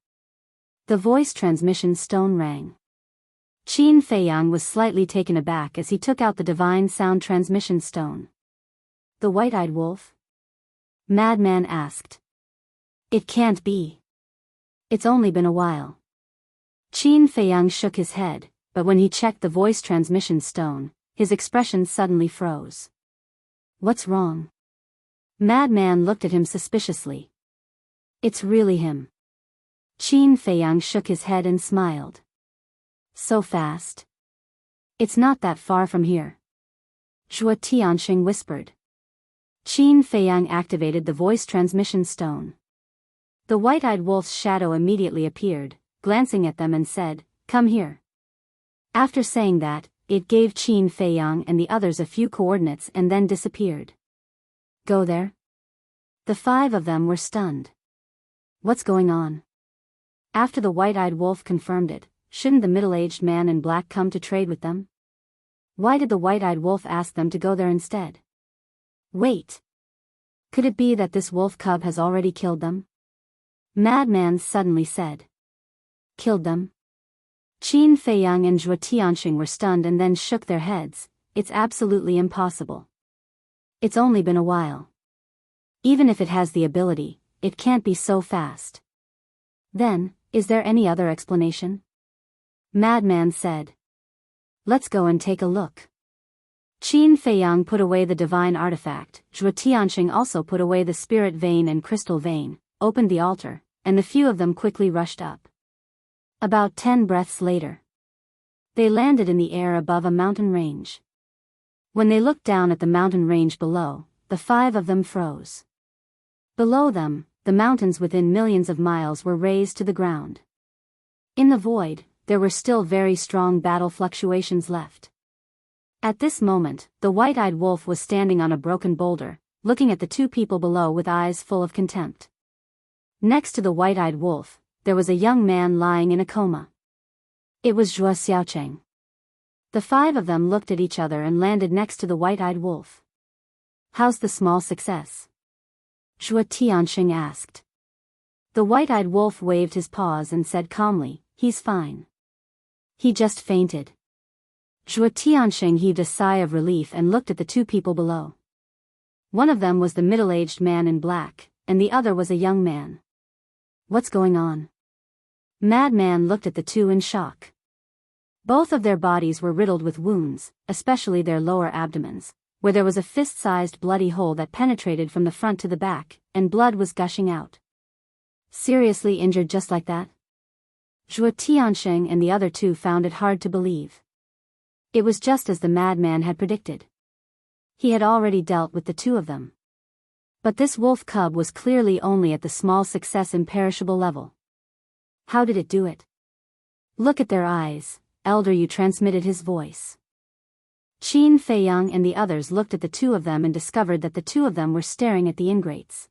the voice transmission stone rang. Qin Feiyang was slightly taken aback as he took out the divine sound transmission stone. The white-eyed wolf? Madman asked. It can't be. It's only been a while. Qin Feiyang shook his head, but when he checked the voice transmission stone, his expression suddenly froze. What's wrong? Madman looked at him suspiciously. It's really him. Qin Feiyang shook his head and smiled. So fast? It's not that far from here. Zhuo Tianxing whispered. Qin Feiyang activated the voice transmission stone. The white-eyed wolf's shadow immediately appeared, glancing at them and said, Come here. After saying that, it gave Qin Feiyang and the others a few coordinates and then disappeared. Go there? The five of them were stunned. What's going on? After the white-eyed wolf confirmed it, shouldn't the middle-aged man in black come to trade with them? Why did the white-eyed wolf ask them to go there instead? Wait. Could it be that this wolf cub has already killed them? Madman suddenly said. Killed them? Qin Feiyang and Zhuo Tianxing were stunned and then shook their heads. It's absolutely impossible. It's only been a while. Even if it has the ability, it can't be so fast. Then, is there any other explanation? Madman said. Let's go and take a look. Qin Feiyang put away the divine artifact, Zhuo Tianxing also put away the spirit vein and crystal vein, opened the altar, and the few of them quickly rushed up. About 10 breaths later, They landed in the air above a mountain range. When they looked down at the mountain range below, the 5 of them froze. Below them, the mountains within millions of miles were razed to the ground. In the void, there were still very strong battle fluctuations left. At this moment, the white-eyed wolf was standing on a broken boulder, looking at the 2 people below with eyes full of contempt. Next to the white-eyed wolf, there was a young man lying in a coma. It was Zhuo Xiaocheng. The 5 of them looked at each other and landed next to the white-eyed wolf. "How's the small success?" Zhuo Tianxing asked. The white-eyed wolf waved his paws and said calmly, "He's fine. He just fainted." Zhuo Tianxing heaved a sigh of relief and looked at the 2 people below. One of them was the middle-aged man in black, and the other was a young man. "What's going on?" Madman looked at the 2 in shock. Both of their bodies were riddled with wounds, especially their lower abdomens, where there was a fist-sized bloody hole that penetrated from the front to the back, and blood was gushing out. "Seriously injured just like that?" Zhuo Tianxing and the other 2 found it hard to believe. It was just as the madman had predicted. He had already dealt with the 2 of them. But this wolf cub was clearly only at the small success imperishable level. How did it do it? "Look at their eyes, Elder Yu," transmitted his voice. Qin Feiyang and the others looked at the 2 of them and discovered that the 2 of them were staring at the ingrates.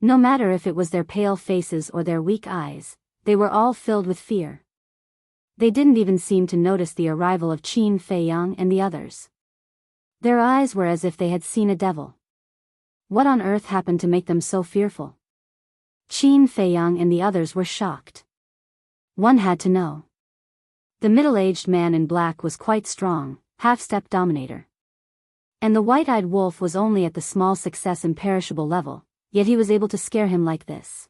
No matter if it was their pale faces or their weak eyes, they were all filled with fear. They didn't even seem to notice the arrival of Qin Feiyang and the others. Their eyes were as if they had seen a devil. What on earth happened to make them so fearful? Qin Feiyang and the others were shocked. One had to know. The middle-aged man in black was quite strong, half-step dominator. And the white-eyed wolf was only at the small success imperishable level, yet he was able to scare him like this.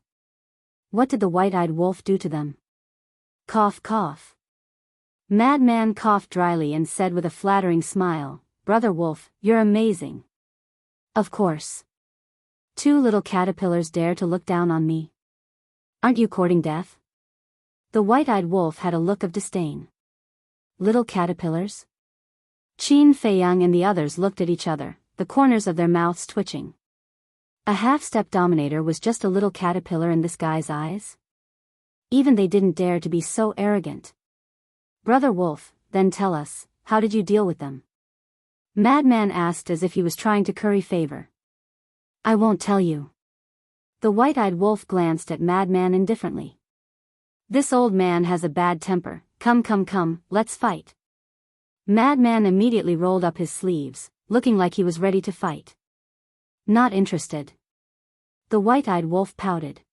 What did the white-eyed wolf do to them? Cough, cough. Madman coughed dryly and said with a flattering smile, "Brother Wolf, you're amazing." "Of course. 2 little caterpillars dare to look down on me. Aren't you courting death?" The white-eyed wolf had a look of disdain. "Little caterpillars?" Qin Feiyang and the others looked at each other, the corners of their mouths twitching. A half-step dominator was just a little caterpillar in this guy's eyes? Even they didn't dare to be so arrogant. "Brother Wolf, then tell us, how did you deal with them?" Madman asked as if he was trying to curry favor. "I won't tell you." The white-eyed wolf glanced at Madman indifferently. "This old man has a bad temper. Come, let's fight." Madman immediately rolled up his sleeves, looking like he was ready to fight. "Not interested." The white-eyed wolf pouted.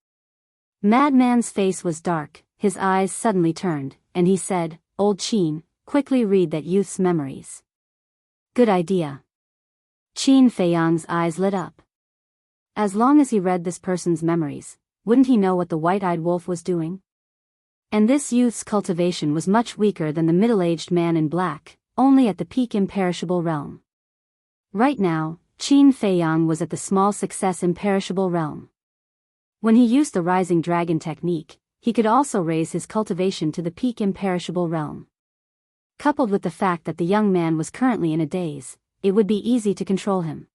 Madman's face was dark, his eyes suddenly turned, and he said, "Old Qin, quickly read that youth's memories." "Good idea." Qin Feiyang's eyes lit up. As long as he read this person's memories, wouldn't he know what the white-eyed wolf was doing? And this youth's cultivation was much weaker than the middle-aged man in black, only at the peak imperishable realm. Right now, Qin Feiyang was at the small success imperishable realm. When he used the rising dragon technique, he could also raise his cultivation to the peak imperishable realm. Coupled with the fact that the young man was currently in a daze, it would be easy to control him.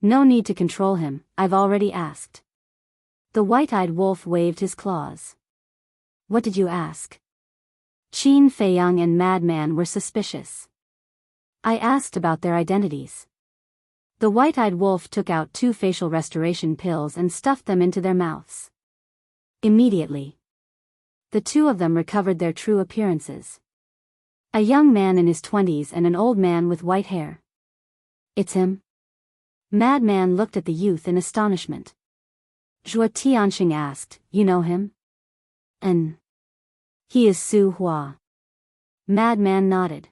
"No need to control him, I've already asked." The white-eyed wolf waved his claws. "What did you ask?" Qin Feiyang and Madman were suspicious. "I asked about their identities." The white-eyed wolf took out 2 facial restoration pills and stuffed them into their mouths. Immediately, the 2 of them recovered their true appearances. A young man in his 20s and an old man with white hair. "It's him?" Madman looked at the youth in astonishment. Zhuo Tianxing asked, "You know him?" He is Su Hua." Madman nodded.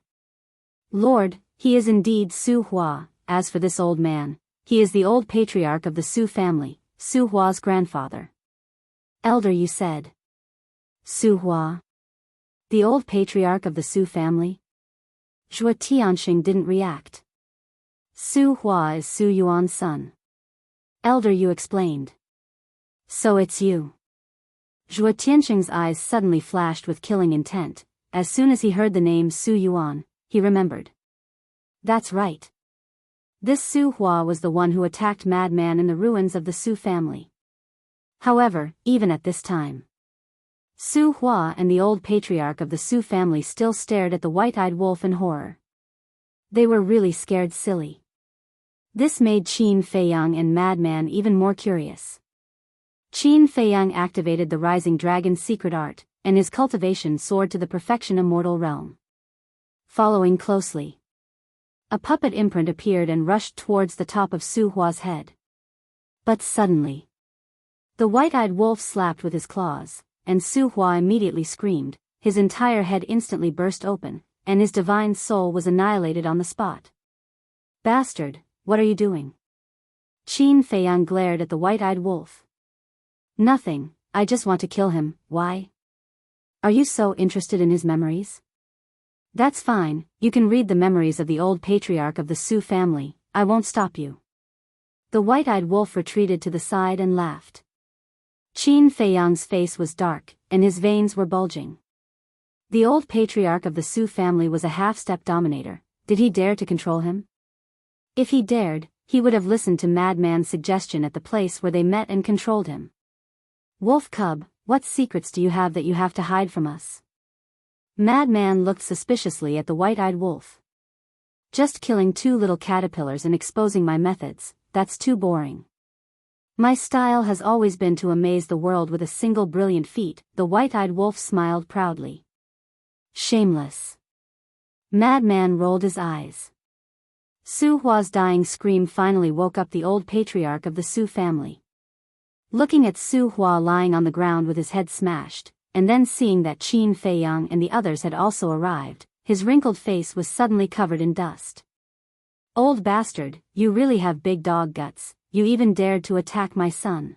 "Lord, he is indeed Su Hua. As for this old man, he is the old patriarch of the Su family, Su Hua's grandfather." "Elder, you said." "Su Hua? The old patriarch of the Su family?" Zhuo Tianxing didn't react. "Su Hua is Su Yuan's son." Elder, you explained. "So it's you." Zhuo Tianxing's eyes suddenly flashed with killing intent, as soon as he heard the name Su Yuan, he remembered. That's right. This Su Hua was the one who attacked Madman in the ruins of the Su family. However, even at this time, Su Hua and the old patriarch of the Su family still stared at the white-eyed wolf in horror. They were really scared silly. This made Qin Feiyang and Madman even more curious. Qin Feiyang activated the Rising Dragon's secret art, and his cultivation soared to the perfection immortal realm. Following closely, a puppet imprint appeared and rushed towards the top of Su Hua's head. But suddenly, the white-eyed wolf slapped with his claws, and Su Hua immediately screamed. His entire head instantly burst open, and his divine soul was annihilated on the spot. Bastard, what are you doing? Qin Feiyang glared at the white-eyed wolf. Nothing, I just want to kill him. Why? Are you so interested in his memories? That's fine, you can read the memories of the old patriarch of the Su family, I won't stop you. The white-eyed wolf retreated to the side and laughed. Qin Feiyang's face was dark, and his veins were bulging. The old patriarch of the Su family was a half-step dominator. Did he dare to control him? If he dared, he would have listened to Madman's suggestion at the place where they met and controlled him. Wolf cub, what secrets do you have that you have to hide from us? Madman looked suspiciously at the white-eyed wolf. Just killing 2 little caterpillars and exposing my methods, that's too boring. My style has always been to amaze the world with a single brilliant feat. The white-eyed wolf smiled proudly. Shameless. Madman rolled his eyes. Su Hua's dying scream finally woke up the old patriarch of the Su family. Looking at Su Hua lying on the ground with his head smashed, and then seeing that Qin Feiyang and the others had also arrived, his wrinkled face was suddenly covered in dust. Old bastard, you really have big dog guts, you even dared to attack my son.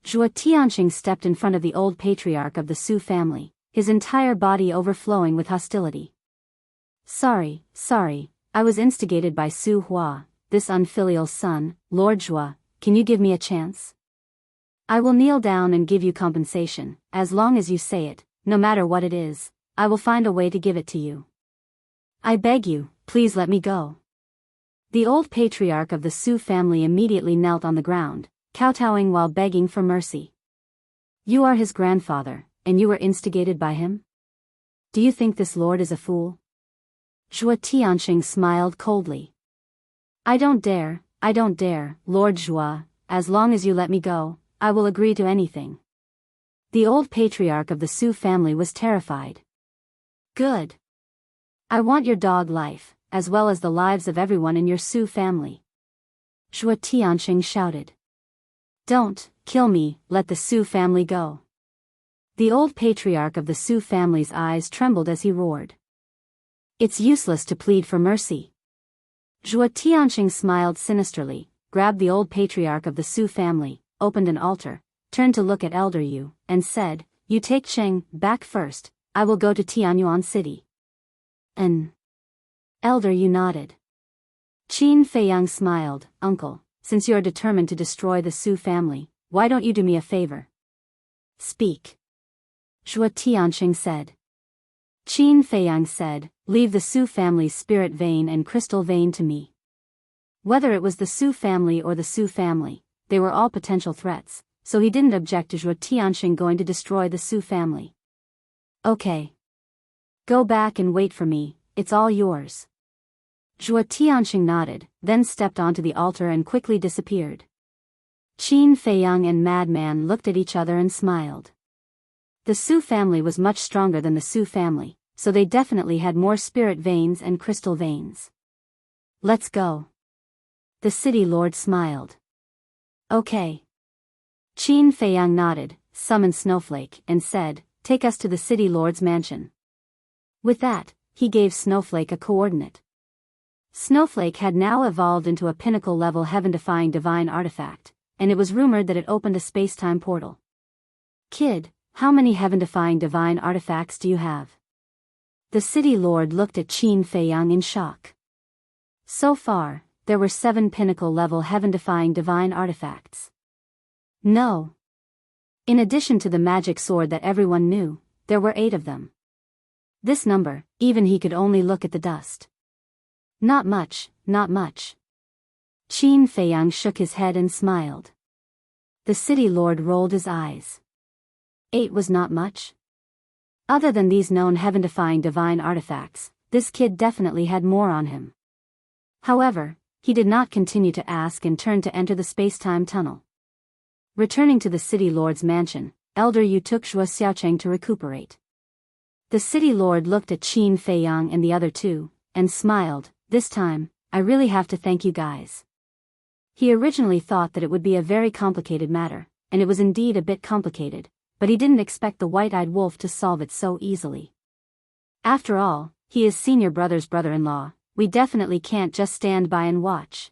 Zhuo Tianqing stepped in front of the old patriarch of the Su family, his entire body overflowing with hostility. Sorry, I was instigated by Su Hua, this unfilial son. Lord Zhuo, can you give me a chance? I will kneel down and give you compensation, as long as you say it, no matter what it is, I will find a way to give it to you. I beg you, please let me go. The old patriarch of the Su family immediately knelt on the ground, kowtowing while begging for mercy. You are his grandfather, and you were instigated by him? Do you think this lord is a fool? Zhuo Tianqing smiled coldly. I don't dare, Lord Zhuo, as long as you let me go, I will agree to anything. The old patriarch of the Su family was terrified. Good. I want your dog life, as well as the lives of everyone in your Su family. Zhuo Tianqing shouted. Don't kill me, let the Su family go. The old patriarch of the Su family's eyes trembled as he roared. It's useless to plead for mercy. Zhuo Tianqing smiled sinisterly, grabbed the old patriarch of the Su family, opened an altar, turned to look at Elder Yu, and said, You take Cheng back first, I will go to Tianyuan City. Elder Yu nodded. Qin Feiyang smiled, Uncle, since you are determined to destroy the Su family, why don't you do me a favor? Speak. Zhuo Tianqing said. Qin Feiyang said, Leave the Su family's spirit vein and crystal vein to me. Whether it was the Su family or the Su family, they were all potential threats, so he didn't object to Zhuo Tianqing going to destroy the Su family. Okay. Go back and wait for me, it's all yours. Zhuo Tianqing nodded, then stepped onto the altar and quickly disappeared. Qin Feiyang and Madman looked at each other and smiled. The Su family was much stronger than the Su family, so they definitely had more spirit veins and crystal veins. Let's go. The city lord smiled. Okay. Qin Feiyang nodded, summoned Snowflake, and said, Take us to the city lord's mansion. With that, he gave Snowflake a coordinate. Snowflake had now evolved into a pinnacle-level heaven-defying divine artifact, and it was rumored that it opened a space-time portal. Kid, how many heaven-defying divine artifacts do you have? The city lord looked at Qin Feiyang in shock. So far, there were 7 pinnacle-level heaven-defying divine artifacts. No. In addition to the magic sword that everyone knew, there were 8 of them. This number, even he could only look at the dust. Not much, not much. Qin Feiyang shook his head and smiled. The city lord rolled his eyes. 8 was not much? Other than these known heaven-defying divine artifacts, this kid definitely had more on him. However, he did not continue to ask and turned to enter the space-time tunnel. Returning to the city lord's mansion, Elder Yu took Zhuo Xiaocheng to recuperate. The city lord looked at Qin Feiyang and the other two, and smiled. This time, I really have to thank you guys. He originally thought that it would be a very complicated matter, and it was indeed a bit complicated, but he didn't expect the white-eyed wolf to solve it so easily. After all, he is senior brother's brother-in-law, we definitely can't just stand by and watch.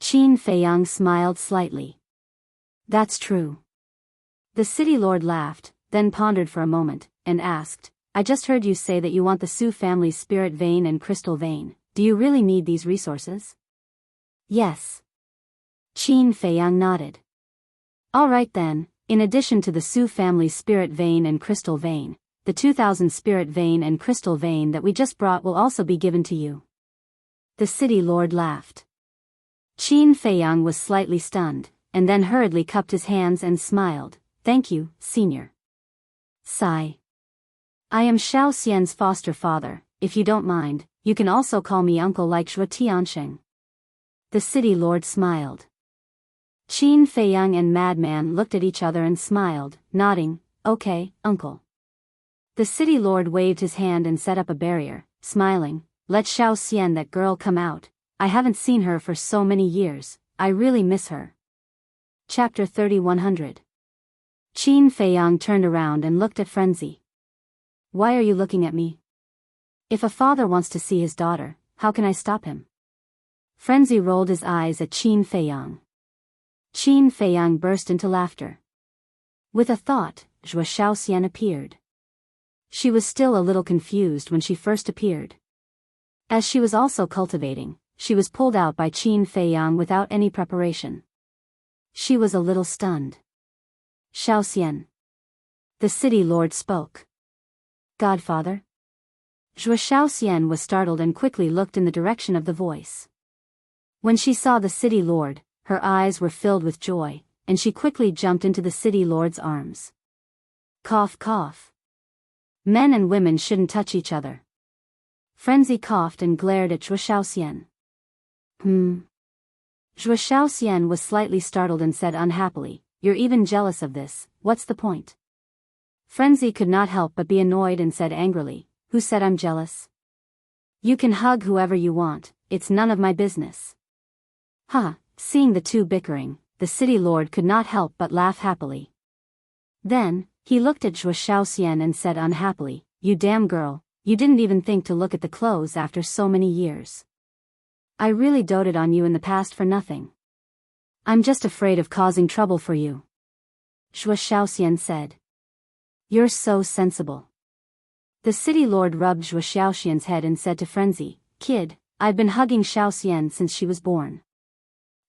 Qin Feiyang smiled slightly. That's true. The city lord laughed, then pondered for a moment, and asked, I just heard you say that you want the Su family's spirit vein and crystal vein. Do you really need these resources? Yes. Qin Feiyang nodded. All right then, in addition to the Su family's spirit vein and crystal vein, the 2000 spirit vein and crystal vein that we just brought will also be given to you. The city lord laughed. Qin Feiyang was slightly stunned, and then hurriedly cupped his hands and smiled. Thank you, senior. Sigh. I am Xiao Xian's foster father. If you don't mind, you can also call me uncle like Zhuo Tiansheng. The city lord smiled. Qin Feiyang and Madman looked at each other and smiled, nodding, okay, uncle. The city lord waved his hand and set up a barrier, smiling, let Xiao Xian that girl come out. I haven't seen her for so many years, I really miss her. Chapter 3100. Qin Feiyang turned around and looked at Frenzy. Why are you looking at me? If a father wants to see his daughter, how can I stop him? Frenzy rolled his eyes at Qin Feiyang. Qin Feiyang burst into laughter. With a thought, Zhuo Xiaoxian appeared. She was still a little confused when she first appeared. As she was also cultivating, she was pulled out by Qin Feiyang without any preparation. She was a little stunned. Xiaoxian. The city lord spoke. Godfather? Zhuo Xiaoxian was startled and quickly looked in the direction of the voice. When she saw the city lord, her eyes were filled with joy, and she quickly jumped into the city lord's arms. Cough cough. Men and women shouldn't touch each other. Frenzy coughed and glared at Zhuo Xiaoxian. Zhuo Xiaoxian was slightly startled and said unhappily, You're even jealous of this, what's the point? Frenzy could not help but be annoyed and said angrily, Who said I'm jealous? You can hug whoever you want, it's none of my business. Seeing the two bickering, the city lord could not help but laugh happily. Then, he looked at Zhuo Xiaoxian and said unhappily, You damn girl, you didn't even think to look at the clothes after so many years. I really doted on you in the past for nothing. I'm just afraid of causing trouble for you. Zhuo Xiaoxian said. You're so sensible. The city lord rubbed Zhuo Xiaoxian's head and said to Frenzy, Kid, I've been hugging Xiaoxian since she was born.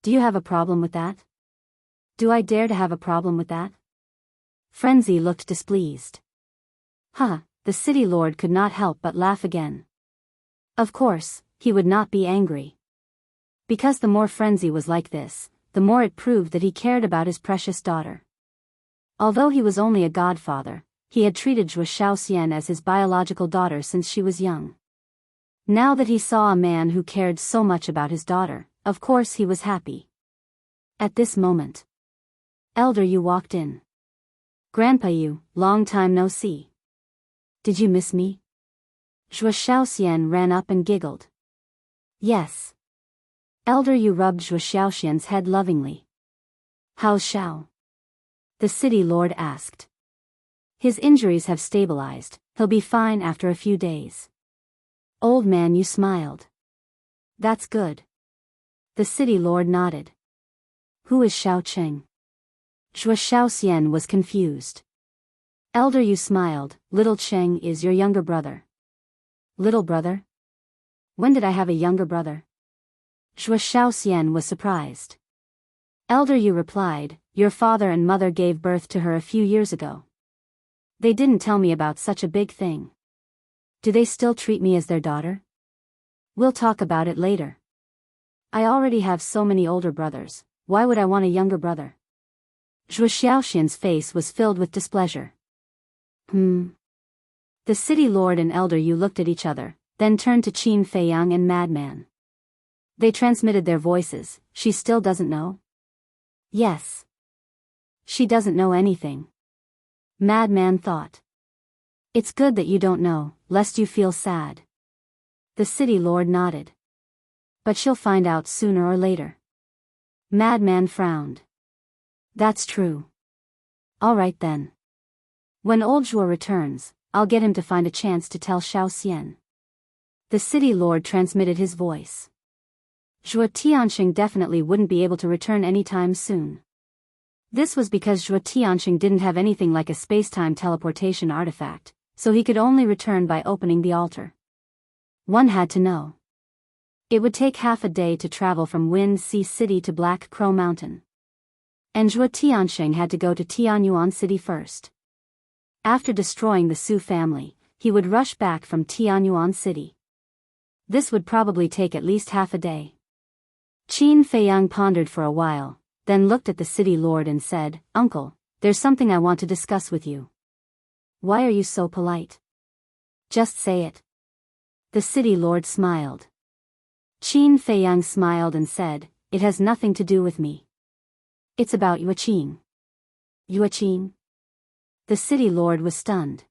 Do you have a problem with that? Do I dare to have a problem with that? Frenzy looked displeased. The city lord could not help but laugh again. Of course, he would not be angry. Because the more Frenzy was like this, the more it proved that he cared about his precious daughter. Although he was only a godfather, he had treated Zhuo Xiaoxian as his biological daughter since she was young. Now that he saw a man who cared so much about his daughter, of course he was happy. At this moment, Elder Yu walked in. Grandpa Yu, long time no see. Did you miss me? Zhuo Xiaoxian ran up and giggled. Yes. Elder Yu rubbed Zhuo Xiaoxian's head lovingly. How's Xiao? The city lord asked. His injuries have stabilized, he'll be fine after a few days. Old man Yu smiled. That's good. The city lord nodded. Who is Xiao Cheng? Zhuo Xiaoxian was confused. Elder Yu smiled, Little Cheng is your younger brother. Little brother? When did I have a younger brother? Zhuo Xiaoxian was surprised. Elder Yu replied, Your father and mother gave birth to her a few years ago. They didn't tell me about such a big thing. Do they still treat me as their daughter? We'll talk about it later. I already have so many older brothers, why would I want a younger brother? Zhuo Xiaoxian's face was filled with displeasure. The city lord and elder Yu looked at each other, then turned to Qin Feiyang and Madman. They transmitted their voices. She still doesn't know? Yes. She doesn't know anything. Madman thought. It's good that you don't know, lest you feel sad. The city lord nodded. But she'll find out sooner or later. Madman frowned. That's true. All right then. When old Zhuo returns, I'll get him to find a chance to tell Xiao Xian. The city lord transmitted his voice. Zhuo Tianxing definitely wouldn't be able to return anytime soon. This was because Zhuo Tianxing didn't have anything like a space-time teleportation artifact, so he could only return by opening the altar. One had to know. It would take half a day to travel from Wind Sea City to Black Crow Mountain. And Zhuo Tianxing had to go to Tianyuan City first. After destroying the Su family, he would rush back from Tianyuan City. This would probably take at least half a day. Qin Feiyang pondered for a while, then looked at the city lord and said, Uncle, there's something I want to discuss with you. Why are you so polite? Just say it. The city lord smiled. Qin Feiyang smiled and said, It has nothing to do with me. It's about Yueqing. Yueqing? The city lord was stunned.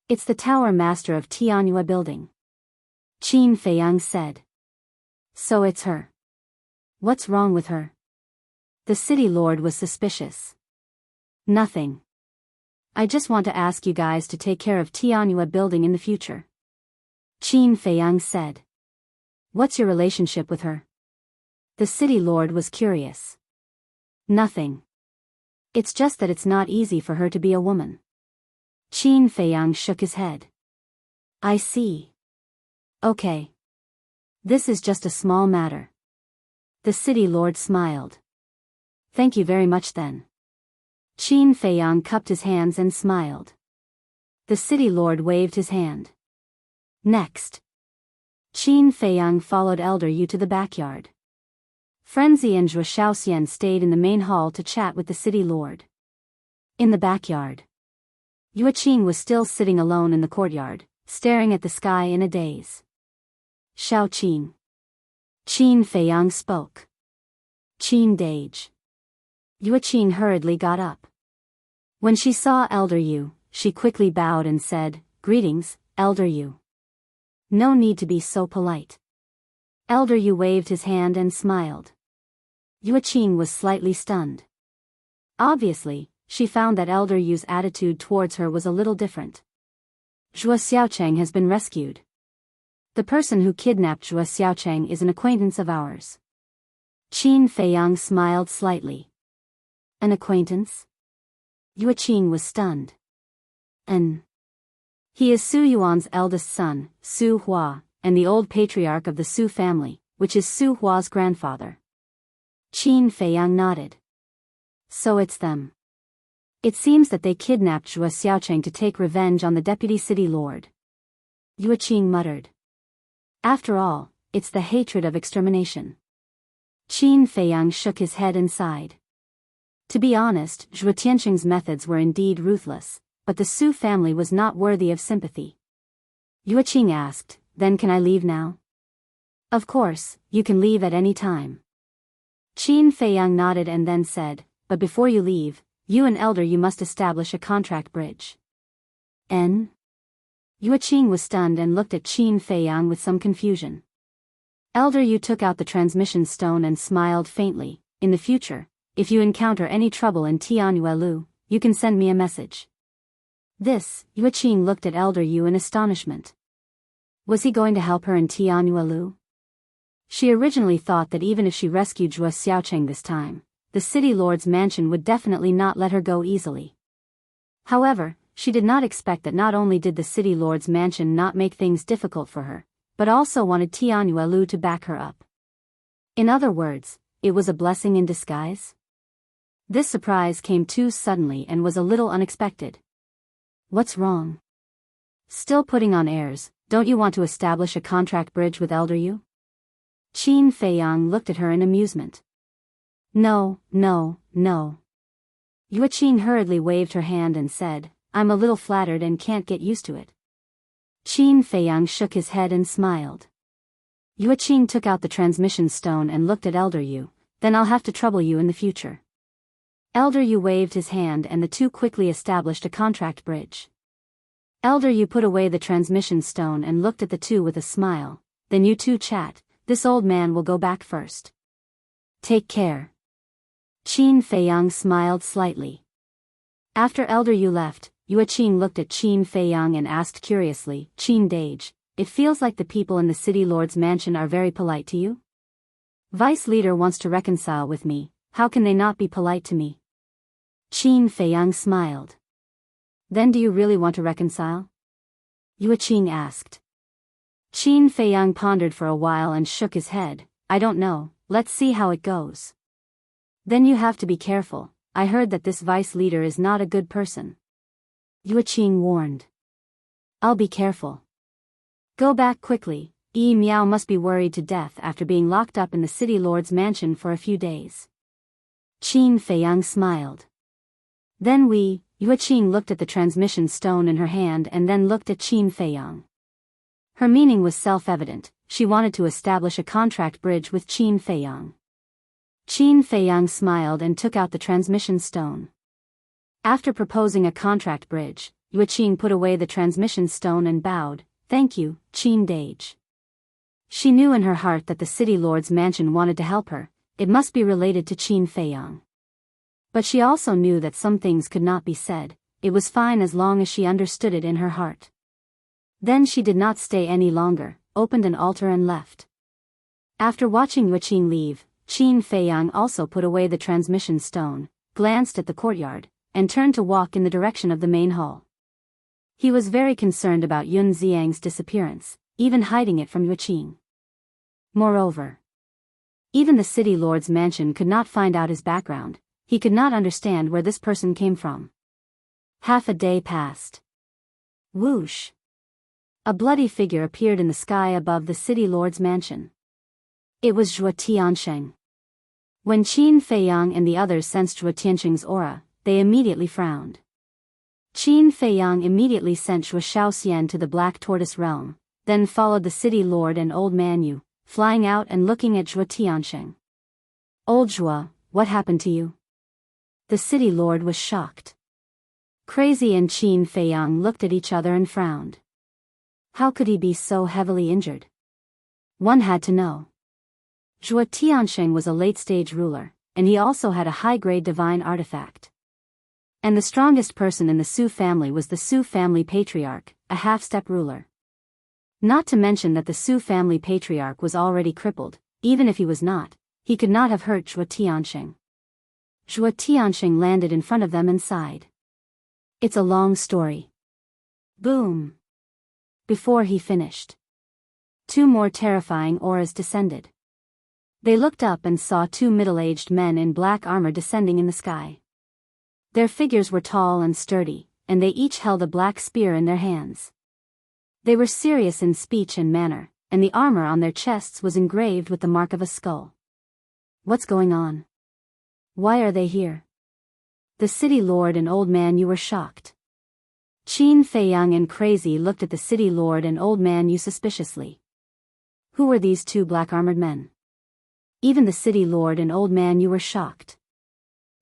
It's the tower master of Tianyua building. Qin Feiyang said. So it's her. What's wrong with her? The city lord was suspicious. Nothing. I just want to ask you guys to take care of Tianyua building in the future. Qin Feiyang said. What's your relationship with her? The city lord was curious. Nothing. It's just that it's not easy for her to be a woman. Qin Feiyang shook his head. I see. Okay. This is just a small matter. The city lord smiled. Thank you very much then. Qin Feiyang cupped his hands and smiled. The city lord waved his hand. Next. Qin Feiyang followed Elder Yu to the backyard. Frenzy and Zhuo Xiaoxian stayed in the main hall to chat with the city lord. In the backyard. Yueqing was still sitting alone in the courtyard, staring at the sky in a daze. Xiao Qin. Qin Feiyang spoke. Qin Dage. Yueqing hurriedly got up. When she saw Elder Yu, she quickly bowed and said, Greetings, Elder Yu. No need to be so polite. Elder Yu waved his hand and smiled. Yueqing was slightly stunned. Obviously, she found that Elder Yu's attitude towards her was a little different. Zhuo Xiaocheng has been rescued. The person who kidnapped Zhuo Xiaocheng is an acquaintance of ours. Qin Feiyang smiled slightly. An acquaintance? Yueqing was stunned. He is Su Yuan's eldest son, Su Hua, and the old patriarch of the Su family, which is Su Hua's grandfather. Qin Feiyang nodded. So it's them. It seems that they kidnapped Zhuo Xiaocheng to take revenge on the deputy city lord. Yueqing muttered. After all, it's the hatred of extermination. Qin Feiyang shook his head and sighed. To be honest, Zhuo Tianxing's methods were indeed ruthless, but the Su family was not worthy of sympathy. Yueqing asked, Then can I leave now? Of course, you can leave at any time. Qin Feiyang nodded and then said, But before you leave, you and Elder Yu must establish a contract bridge. Yueqing was stunned and looked at Qin Feiyang with some confusion. Elder Yu took out the transmission stone and smiled faintly. In the future, if you encounter any trouble in Tianyua Lu, you can send me a message. Yueqing looked at Elder Yu in astonishment. Was he going to help her in Tianyua Lu? She originally thought that even if she rescued Zhuo Xiaocheng this time, the city lord's mansion would definitely not let her go easily. However, she did not expect that not only did the city lord's mansion not make things difficult for her, but also wanted Tianyua Lu to back her up. In other words, it was a blessing in disguise? This surprise came too suddenly and was a little unexpected. What's wrong? Still putting on airs, don't you want to establish a contract bridge with Elder Yu? Qin Feiyang looked at her in amusement. No. Yuqing hurriedly waved her hand and said, I'm a little flattered and can't get used to it. Qin Feiyang shook his head and smiled. Yuqing took out the transmission stone and looked at Elder Yu. Then I'll have to trouble you in the future. Elder Yu waved his hand and the two quickly established a contract bridge. Elder Yu put away the transmission stone and looked at the two with a smile. Then you two chat, this old man will go back first. Take care. Qin Feiyang smiled slightly. After Elder Yu left, Yuqing looked at Qin Feiyang and asked curiously, Qin Dage, it feels like the people in the city lord's mansion are very polite to you? Vice leader wants to reconcile with me, how can they not be polite to me? Qin Feiyang smiled. Then do you really want to reconcile? Yuqing asked. Qin Feiyang pondered for a while and shook his head, I don't know, let's see how it goes. Then you have to be careful, I heard that this vice leader is not a good person. Yuqing warned. I'll be careful. Go back quickly. Yi Miao must be worried to death after being locked up in the city lord's mansion for a few days. Qin Feiyang smiled. Then Yuqing looked at the transmission stone in her hand and then looked at Qin Feiyang. Her meaning was self-evident, she wanted to establish a contract bridge with Qin Feiyang. Qin Feiyang smiled and took out the transmission stone. After proposing a contract bridge, Yuqing put away the transmission stone and bowed, thank you, Qin Dage. She knew in her heart that the city lord's mansion wanted to help her, it must be related to Qin Feiyang. But she also knew that some things could not be said, it was fine as long as she understood it in her heart. Then she did not stay any longer, opened an altar and left. After watching Yuqing leave, Qin Feiyang also put away the transmission stone, glanced at the courtyard, and turned to walk in the direction of the main hall. He was very concerned about Yun Xiang's disappearance, even hiding it from Yuqing. Moreover, even the city lord's mansion could not find out his background, he could not understand where this person came from. Half a day passed. Whoosh! A bloody figure appeared in the sky above the city lord's mansion. It was Zhuo Tiansheng. When Qin Feiyang and the others sensed Zhuo Tiansheng's aura, they immediately frowned. Qin Feiyang immediately sent Zhuo Shaoxian to the Black Tortoise realm, then followed the city lord and old man Yu, flying out and looking at Zhuo Tiansheng. Old Zhuo, what happened to you? The city lord was shocked. Crazy and Qin Feiyang looked at each other and frowned. How could he be so heavily injured? One had to know. Zhuo Tiansheng was a late-stage ruler, and he also had a high-grade divine artifact. And the strongest person in the Su family was the Su family patriarch, a half-step ruler. Not to mention that the Su family patriarch was already crippled, even if he was not, he could not have hurt Zhuo Tiansheng. Zhuo Tiansheng landed in front of them and sighed. It's a long story. Boom! Before he finished, two more terrifying auras descended. They looked up and saw two middle-aged men in black armor descending in the sky. Their figures were tall and sturdy, and they each held a black spear in their hands. They were serious in speech and manner, and the armor on their chests was engraved with the mark of a skull. What's going on? Why are they here? The city lord and old man Yu were shocked. Qin Feiyang and Crazy looked at the city lord and old man Yu suspiciously. Who were these two black-armored men? Even the city lord and old man Yu were shocked.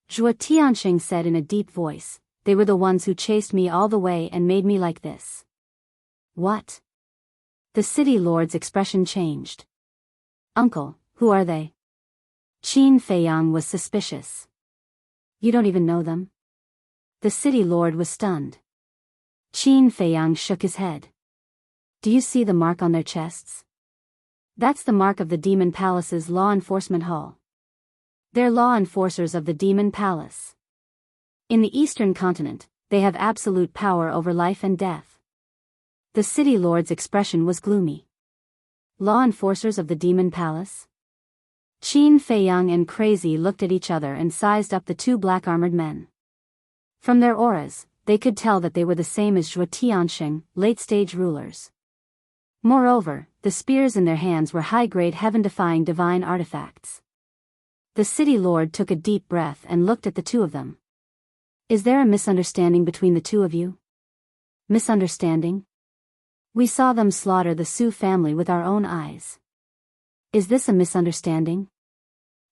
Zhuo Tiansheng said in a deep voice, they were the ones who chased me all the way and made me like this. What? The city lord's expression changed. Uncle, who are they? Qin Feiyang was suspicious. You don't even know them? The city lord was stunned. Qin Feiyang shook his head. Do you see the mark on their chests? That's the mark of the Demon Palace's law enforcement hall. They're law enforcers of the Demon Palace. In the Eastern continent, they have absolute power over life and death. The city lord's expression was gloomy. Law enforcers of the Demon Palace? Qin Feiyang and Crazy looked at each other and sized up the two black-armored men. From their auras, they could tell that they were the same as Zhuo Tianxing, late-stage rulers. Moreover, the spears in their hands were high-grade heaven-defying divine artifacts. The city lord took a deep breath and looked at the two of them. Is there a misunderstanding between the two of you? Misunderstanding? We saw them slaughter the Su family with our own eyes. Is this a misunderstanding?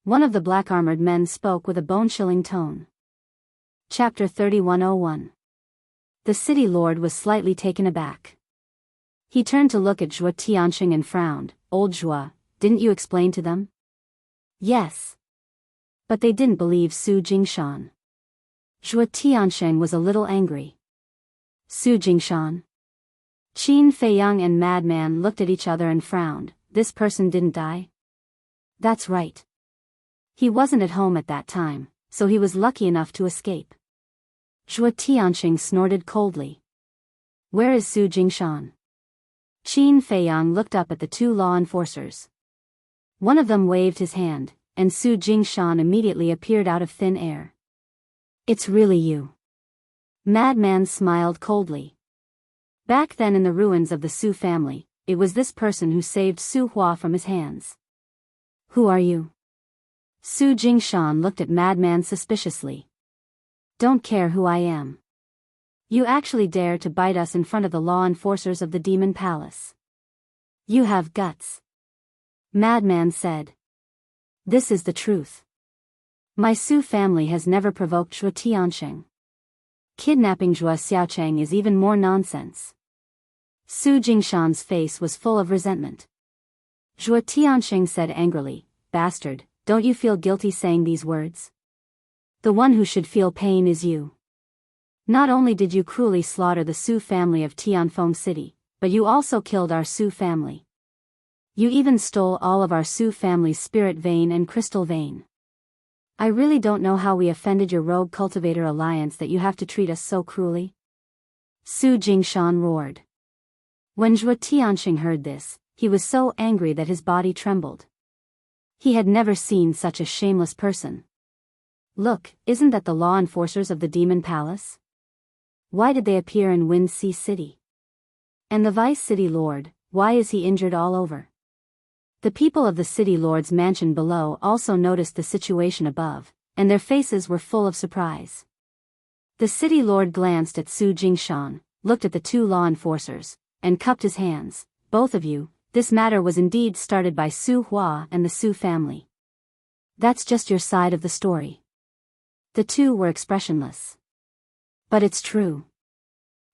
One of the black-armored men spoke with a bone-chilling tone. Chapter 3101. The city lord was slightly taken aback. He turned to look at Zhuo Tianxing and frowned. Old Zhuo, didn't you explain to them? Yes. But they didn't believe Su Jingshan. Zhuo Tianxing was a little angry. Su Jingshan? Qin Feiyang and Madman looked at each other and frowned. This person didn't die? That's right. He wasn't at home at that time, so he was lucky enough to escape. Zhuo Tianxing snorted coldly. Where is Su Jingshan? Qin Feiyang looked up at the two law enforcers. One of them waved his hand, and Su Jingshan immediately appeared out of thin air. It's really you. Madman smiled coldly. Back then in the ruins of the Su family, it was this person who saved Su Hua from his hands. Who are you? Su Jingshan looked at Madman suspiciously. Don't care who I am. You actually dare to bite us in front of the law enforcers of the Demon Palace. You have guts. Madman said. This is the truth. My Su family has never provoked Zhuo Tianxing. Kidnapping Zhuo Xiaocheng is even more nonsense. Su Jingshan's face was full of resentment. Zhuo Tianxing said angrily, Bastard, don't you feel guilty saying these words? The one who should feel pain is you. Not only did you cruelly slaughter the Su family of Tianfeng City, but you also killed our Su family. You even stole all of our Su family's spirit vein and crystal vein. I really don't know how we offended your rogue cultivator alliance that you have to treat us so cruelly. Su Jingshan roared. When Zhuo Tianxing heard this, he was so angry that his body trembled. He had never seen such a shameless person. Look, isn't that the law enforcers of the Demon Palace? Why did they appear in Wind Sea City? And the Vice City Lord, why is he injured all over? The people of the City Lord's mansion below also noticed the situation above, and their faces were full of surprise. The City Lord glanced at Su Jingshan, looked at the two law enforcers, and cupped his hands. Both of you, this matter was indeed started by Su Hua and the Su family. That's just your side of the story. The two were expressionless. But it's true.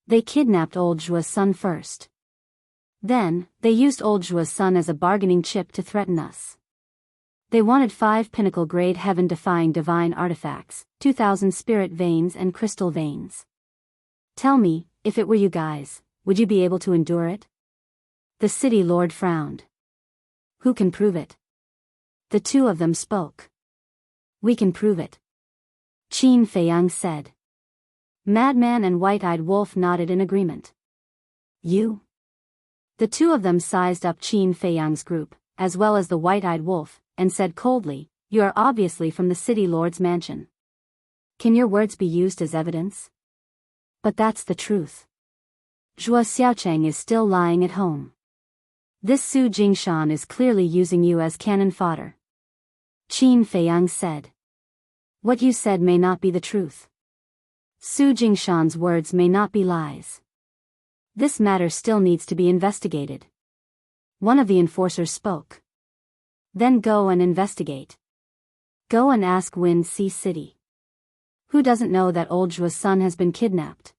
They kidnapped old Zhuo's son first. Then, they used old Zhuo's son as a bargaining chip to threaten us. They wanted 5 pinnacle-grade heaven-defying divine artifacts, 2,000 spirit veins and crystal veins. Tell me, if it were you guys, would you be able to endure it? The city lord frowned. Who can prove it? The two of them spoke. We can prove it. Qin Feiyang said. Madman and White-Eyed Wolf nodded in agreement. You? The two of them sized up Qin Feiyang's group, as well as the White-Eyed Wolf, and said coldly, You are obviously from the city lord's mansion. Can your words be used as evidence? But that's the truth. Zhuo Xiaocheng is still lying at home. This Su Jingshan is clearly using you as cannon fodder. Qin Feiyang said. What you said may not be the truth. Su Jingshan's words may not be lies. This matter still needs to be investigated. One of the enforcers spoke. Then go and investigate. Go and ask Wind Sea City. Who doesn't know that old Zhuo's son has been kidnapped?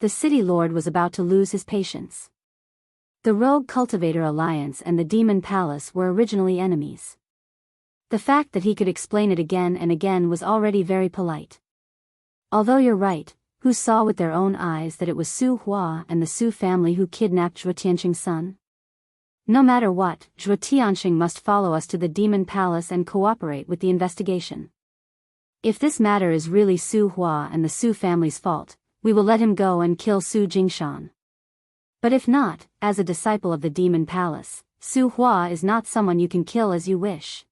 The city lord was about to lose his patience. The Rogue Cultivator Alliance and the Demon Palace were originally enemies. The fact that he could explain it again and again was already very polite. Although you're right, who saw with their own eyes that it was Su Hua and the Su family who kidnapped Zhuo Tianxing's son? No matter what, Zhuo Tianxing must follow us to the Demon Palace and cooperate with the investigation. If this matter is really Su Hua and the Su family's fault, we will let him go and kill Su Jingshan. But if not, as a disciple of the Demon Palace, Su Hua is not someone you can kill as you wish.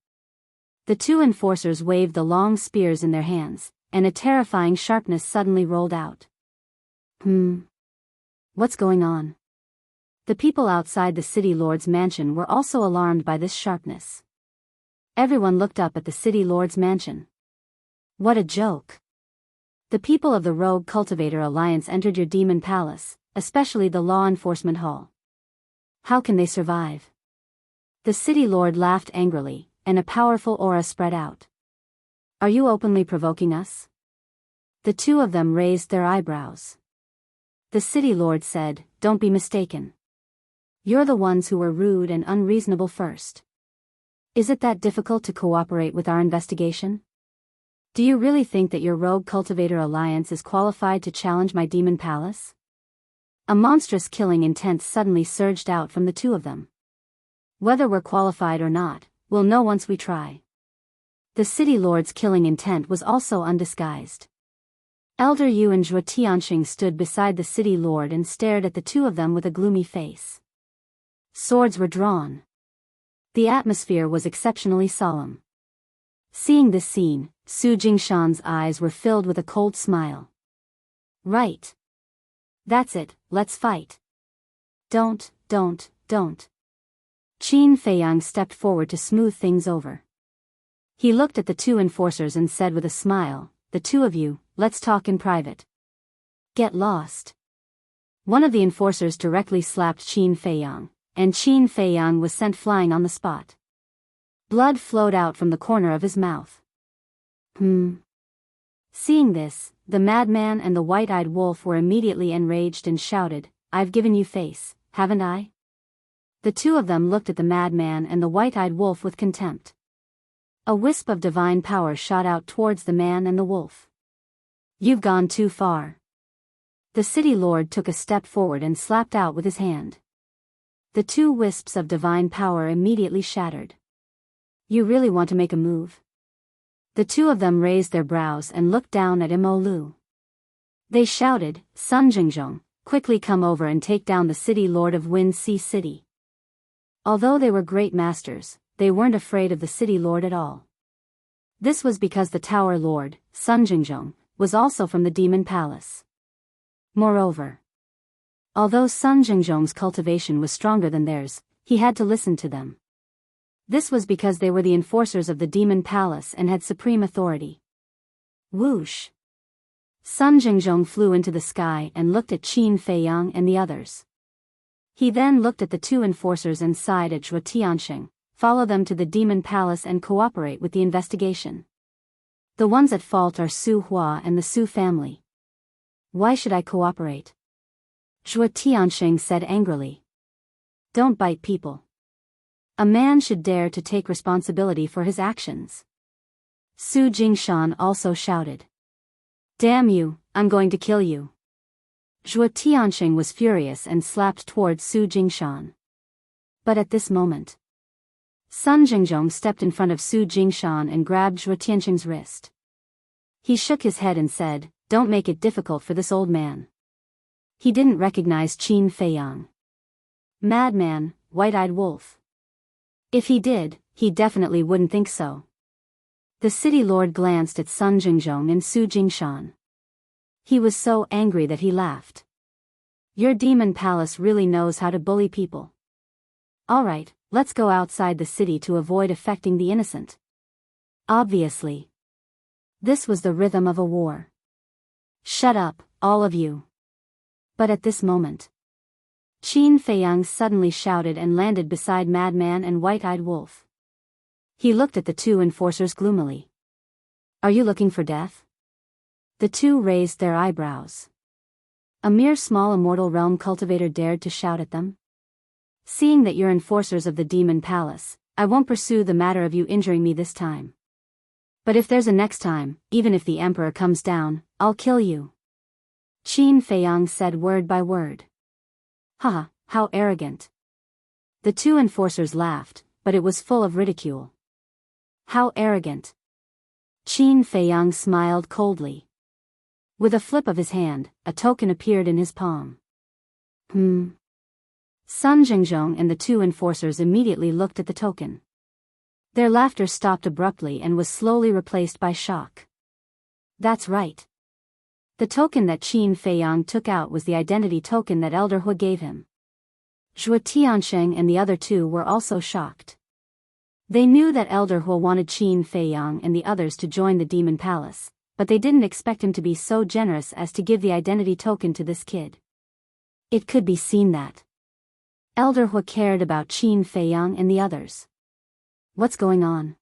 The two enforcers waved the long spears in their hands, and a terrifying sharpness suddenly rolled out. What's going on? The people outside the city lord's mansion were also alarmed by this sharpness. Everyone looked up at the city lord's mansion. What a joke! The people of the Rogue Cultivator Alliance entered your demon palace, especially the law enforcement hall. How can they survive? The city lord laughed angrily, and a powerful aura spread out. Are you openly provoking us? The two of them raised their eyebrows. The city lord said, "Don't be mistaken. You're the ones who were rude and unreasonable first. Is it that difficult to cooperate with our investigation? Do you really think that your Rogue Cultivator Alliance is qualified to challenge my demon palace?" A monstrous killing intent suddenly surged out from the two of them. Whether we're qualified or not, we'll know once we try. The city lord's killing intent was also undisguised. Elder Yu and Zhuo Tianxing stood beside the city lord and stared at the two of them with a gloomy face. Swords were drawn. The atmosphere was exceptionally solemn. Seeing this scene, Su Jingshan's eyes were filled with a cold smile. Right. That's it, let's fight. Don't. Qin Feiyang stepped forward to smooth things over. He looked at the two enforcers and said with a smile, "The two of you, let's talk in private." Get lost. One of the enforcers directly slapped Qin Feiyang, and Qin Feiyang was sent flying on the spot. Blood flowed out from the corner of his mouth. Seeing this, the madman and the white-eyed wolf were immediately enraged and shouted, "I've given you face, haven't I?" The two of them looked at the madman and the white-eyed wolf with contempt. A wisp of divine power shot out towards the man and the wolf. You've gone too far. The city lord took a step forward and slapped out with his hand. The two wisps of divine power immediately shattered. You really want to make a move? The two of them raised their brows and looked down at Imo Lu. They shouted, "Sun Jingzhong, quickly come over and take down the city lord of Wind Sea City." Although they were great masters, they weren't afraid of the city lord at all. This was because the tower lord, Sun Jingzhong, was also from the demon palace. Moreover, although Sun Jingzhong's cultivation was stronger than theirs, he had to listen to them. This was because they were the enforcers of the demon palace and had supreme authority. Whoosh! Sun Jingzhong flew into the sky and looked at Qin Feiyang and the others. He then looked at the two enforcers and sighed at Zhuo Tianxing, "Follow them to the demon palace and cooperate with the investigation. The ones at fault are Su Hua and the Su family." "Why should I cooperate?" Zhuo Tianxing said angrily. "Don't bite people. A man should dare to take responsibility for his actions." Su Jingshan also shouted. "Damn you, I'm going to kill you." Zhuo Tianxing was furious and slapped towards Su Jingshan. But at this moment, Sun Jingzhong stepped in front of Su Jingshan and grabbed Zhuo Tianxing's wrist. He shook his head and said, "Don't make it difficult for this old man." He didn't recognize Qin Feiyang. Madman, white-eyed wolf. If he did, he definitely wouldn't think so. The city lord glanced at Sun Jingzhong and Su Jingshan. He was so angry that he laughed. Your demon palace really knows how to bully people. Alright, let's go outside the city to avoid affecting the innocent. Obviously. This was the rhythm of a war. Shut up, all of you. But at this moment, Qin Feiyang suddenly shouted and landed beside Madman and White-Eyed Wolf. He looked at the two enforcers gloomily. Are you looking for death? The two raised their eyebrows. A mere small immortal realm cultivator dared to shout at them? Seeing that you're enforcers of the demon palace, I won't pursue the matter of you injuring me this time. But if there's a next time, even if the emperor comes down, I'll kill you. Qin Feiyang said word by word. Haha, how arrogant. The two enforcers laughed, but it was full of ridicule. How arrogant. Qin Feiyang smiled coldly. With a flip of his hand, a token appeared in his palm. Sun Jingzhong and the two enforcers immediately looked at the token. Their laughter stopped abruptly and was slowly replaced by shock. That's right. The token that Qin Feiyang took out was the identity token that Elder Hu gave him. Zhuo Tiansheng and the other two were also shocked. They knew that Elder Hu wanted Qin Feiyang and the others to join the Demon Palace, but they didn't expect him to be so generous as to give the identity token to this kid. It could be seen that Elder Hu cared about Qin Feiyang and the others. What's going on?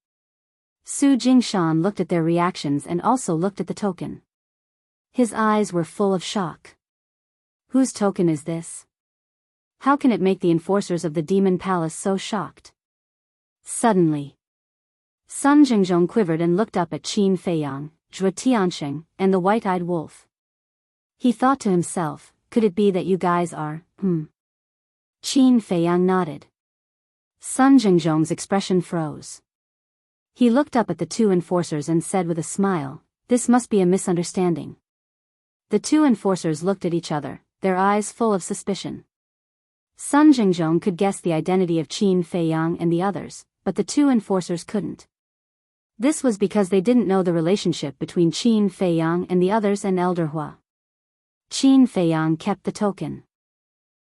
Su Jingshan looked at their reactions and also looked at the token. His eyes were full of shock. Whose token is this? How can it make the enforcers of the Demon Palace so shocked? Suddenly, Sun Jingzhong quivered and looked up at Qin Feiyang, Zhuo Tiansheng, and the white-eyed wolf. He thought to himself, could it be that you guys are, Qin Feiyang nodded. Sun Jingzhong's expression froze. He looked up at the two enforcers and said with a smile, this must be a misunderstanding. The two enforcers looked at each other, their eyes full of suspicion. Sun Jingzhong could guess the identity of Qin Feiyang and the others, but the two enforcers couldn't. This was because they didn't know the relationship between Qin Feiyang and the others and Elder Hu. Qin Feiyang kept the token.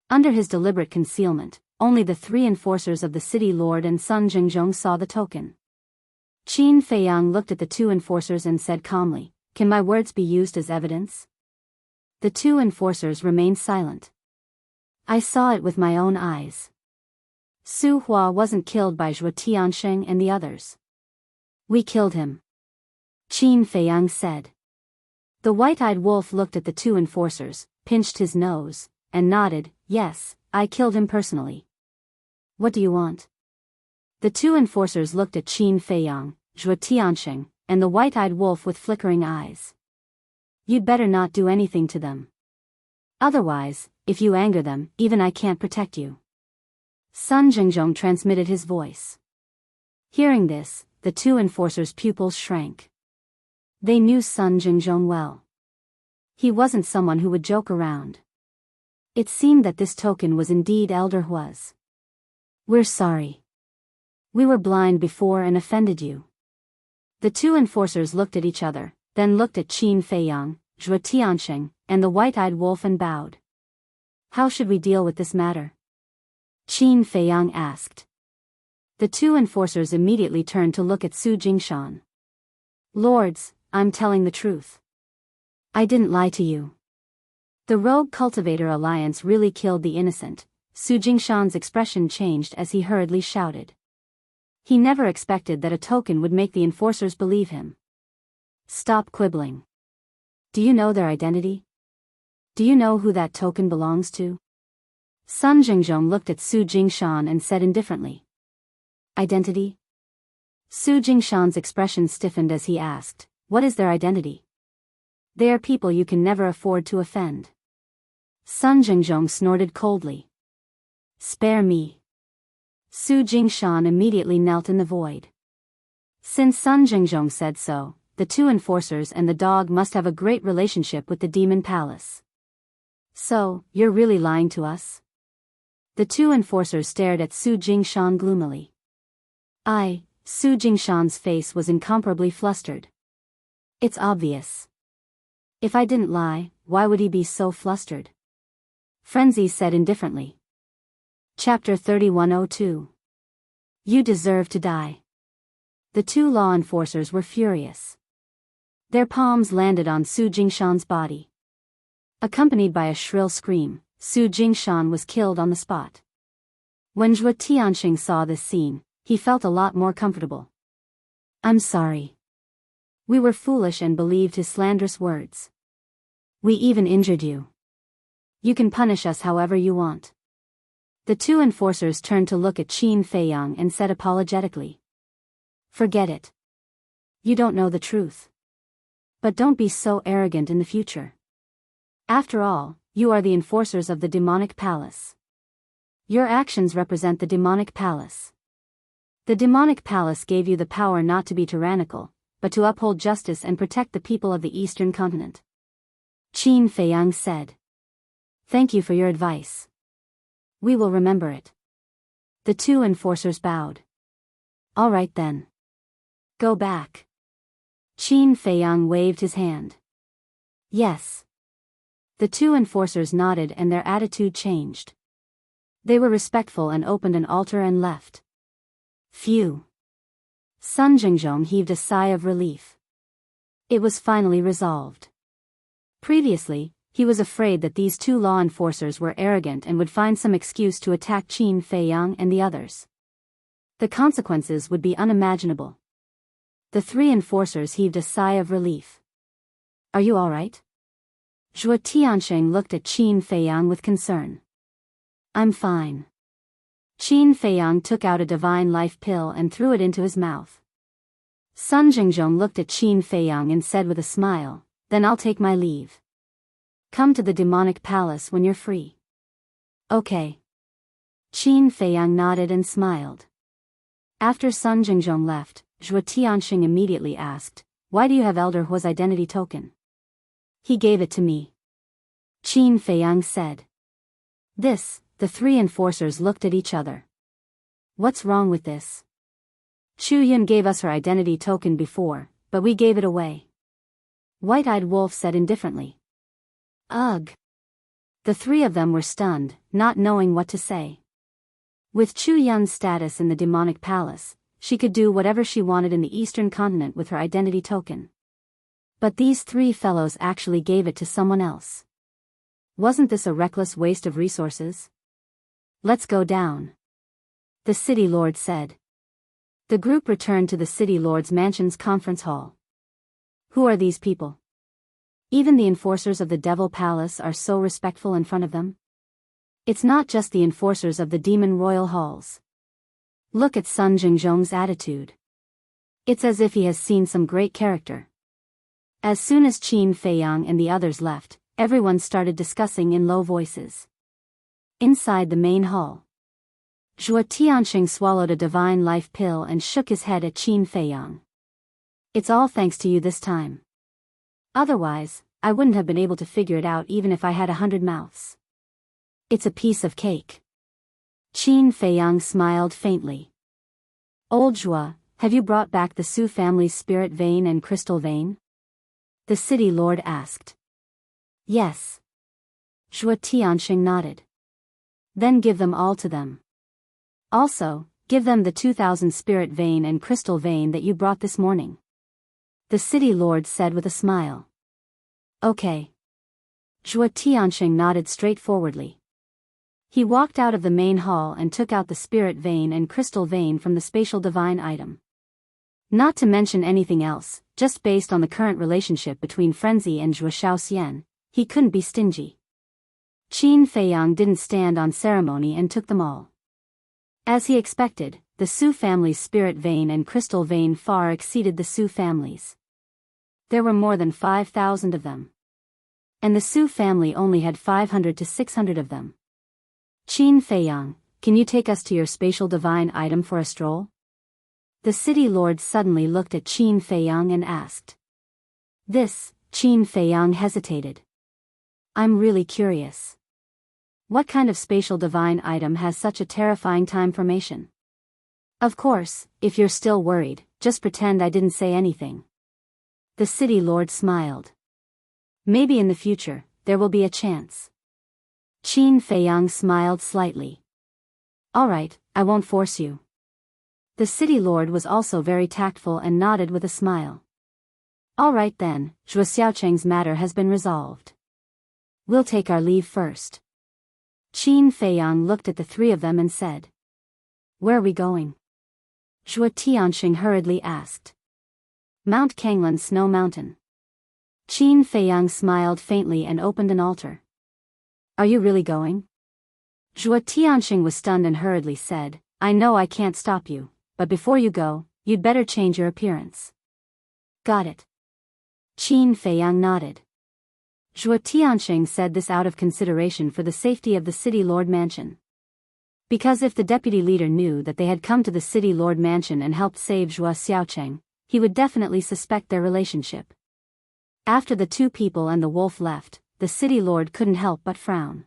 Under his deliberate concealment, only the three enforcers of the city lord and Sun Jingzhong saw the token. Qin Feiyang looked at the two enforcers and said calmly, can my words be used as evidence? The two enforcers remained silent. I saw it with my own eyes. Su Hua wasn't killed by Zhuo Tiansheng and the others. We killed him, Qin Feiyang said. The white-eyed wolf looked at the two enforcers, pinched his nose, and nodded, yes, I killed him personally. What do you want? The two enforcers looked at Qin Feiyang, Zhuo Tiansheng, and the white-eyed wolf with flickering eyes. You'd better not do anything to them. Otherwise, if you anger them, even I can't protect you. Sun Jingzhong transmitted his voice. Hearing this, the two enforcers' pupils shrank. They knew Sun Jingzhong well. He wasn't someone who would joke around. It seemed that this token was indeed Elder Hu's. We're sorry. We were blind before and offended you. The two enforcers looked at each other, then looked at Qin Feiyang, Zhuo Tiansheng, and the white-eyed wolf and bowed. How should we deal with this matter? Qin Feiyang asked. The two enforcers immediately turned to look at Su Jingshan. Lords, I'm telling the truth. I didn't lie to you. The Rogue Cultivator Alliance really killed the innocent. Su Jingshan's expression changed as he hurriedly shouted. He never expected that a token would make the enforcers believe him. Stop quibbling. Do you know their identity? Do you know who that token belongs to? Sun Jingzhong looked at Su Jingshan and said indifferently. Identity? Su Jingshan's expression stiffened as he asked, what is their identity? They are people you can never afford to offend. Sun Jingzhong snorted coldly. Spare me. Su Jingshan immediately knelt in the void. Since Sun Jingzhong said so, the two enforcers and the dog must have a great relationship with the Demon Palace. So, you're really lying to us? The two enforcers stared at Su Jingshan gloomily. Su Jingshan's face was incomparably flustered. It's obvious. If I didn't lie, why would he be so flustered? Frenzy said indifferently. Chapter 3102. You deserve to die. The two law enforcers were furious. Their palms landed on Su Jingshan's body. Accompanied by a shrill scream, Su Jingshan was killed on the spot. When Zhuo Tiansheng saw this scene, he felt a lot more comfortable. I'm sorry. We were foolish and believed his slanderous words. We even injured you. You can punish us however you want. The two enforcers turned to look at Qin Feiyang and said apologetically. Forget it. You don't know the truth. But don't be so arrogant in the future. After all, you are the enforcers of the demonic palace. Your actions represent the demonic palace. The demonic palace gave you the power not to be tyrannical, but to uphold justice and protect the people of the Eastern continent. Qin Feiyang said. Thank you for your advice. We will remember it. The two enforcers bowed. All right then. Go back. Qin Feiyang waved his hand. Yes. The two enforcers nodded and their attitude changed. They were respectful and opened an altar and left. Phew. Sun Jingzhong heaved a sigh of relief. It was finally resolved. Previously, he was afraid that these two law enforcers were arrogant and would find some excuse to attack Qin Feiyang and the others. The consequences would be unimaginable. The three enforcers heaved a sigh of relief. Are you all right? Zhuo Tianxing looked at Qin Feiyang with concern. I'm fine. Qin Feiyang took out a divine life pill and threw it into his mouth. Sun Jingzhong looked at Qin Feiyang and said with a smile, then I'll take my leave. Come to the demonic palace when you're free. Okay. Qin Feiyang nodded and smiled. After Sun Jingzhong left, Zhuo Tianxing immediately asked, why do you have Elder Huo's identity token? He gave it to me. Qin Feiyang said. The three enforcers looked at each other. What's wrong with this? Chu Yun gave us her identity token before, but we gave it away. White-Eyed Wolf said indifferently. Ugh. The three of them were stunned, not knowing what to say. With Chu Yun's status in the demonic palace, she could do whatever she wanted in the eastern continent with her identity token. But these three fellows actually gave it to someone else. Wasn't this a reckless waste of resources? Let's go down. The City Lord said. The group returned to the City Lord's mansion's conference hall. Who are these people? Even the enforcers of the Devil Palace are so respectful in front of them? It's not just the enforcers of the Demon Royal Halls. Look at Sun Jingzhong's attitude. It's as if he has seen some great character. As soon as Qin Feiyang and the others left, everyone started discussing in low voices. Inside the main hall, Zhuo Tianxing swallowed a divine life pill and shook his head at Qin Feiyang. It's all thanks to you this time. Otherwise, I wouldn't have been able to figure it out even if I had 100 mouths. It's a piece of cake. Qin Feiyang smiled faintly. Old Zhuo, have you brought back the Su family's spirit vein and crystal vein? The City Lord asked. Yes. Zhuo Tianxing nodded. Then give them all to them. Also, give them the 2000 spirit vein and crystal vein that you brought this morning. The City Lord said with a smile. Okay. Zhuo Tianxing nodded straightforwardly. He walked out of the main hall and took out the spirit vein and crystal vein from the spatial divine item. Not to mention anything else, just based on the current relationship between Frenzy and Zhuo Shaoxian, he couldn't be stingy. Qin Feiyang didn't stand on ceremony and took them all. As he expected, the Su family's spirit vein and crystal vein far exceeded the Su family's. There were more than 5,000 of them. And the Su family only had 500 to 600 of them. Qin Feiyang, can you take us to your spatial divine item for a stroll? The City Lord suddenly looked at Qin Feiyang and asked. Qin Feiyang hesitated. I'm really curious. What kind of spatial divine item has such a terrifying time formation? Of course, if you're still worried, just pretend I didn't say anything. The City Lord smiled. Maybe in the future, there will be a chance. Qin Feiyang smiled slightly. Alright, I won't force you. The City Lord was also very tactful and nodded with a smile. Alright then, Zhuo Xiaocheng's matter has been resolved. We'll take our leave first. Qin Feiyang looked at the three of them and said. Where are we going? Zhuo Tianxing hurriedly asked. Mount Kanglan Snow Mountain. Qin Feiyang smiled faintly and opened an altar. Are you really going? Zhuo Tianxing was stunned and hurriedly said, I know I can't stop you, but before you go, you'd better change your appearance. Got it. Qin Feiyang nodded. Zhuo Tianxing said this out of consideration for the safety of the City Lord Mansion. Because if the deputy leader knew that they had come to the City Lord Mansion and helped save Zhuo Xiaocheng, he would definitely suspect their relationship. After the two people and the wolf left, the City Lord couldn't help but frown.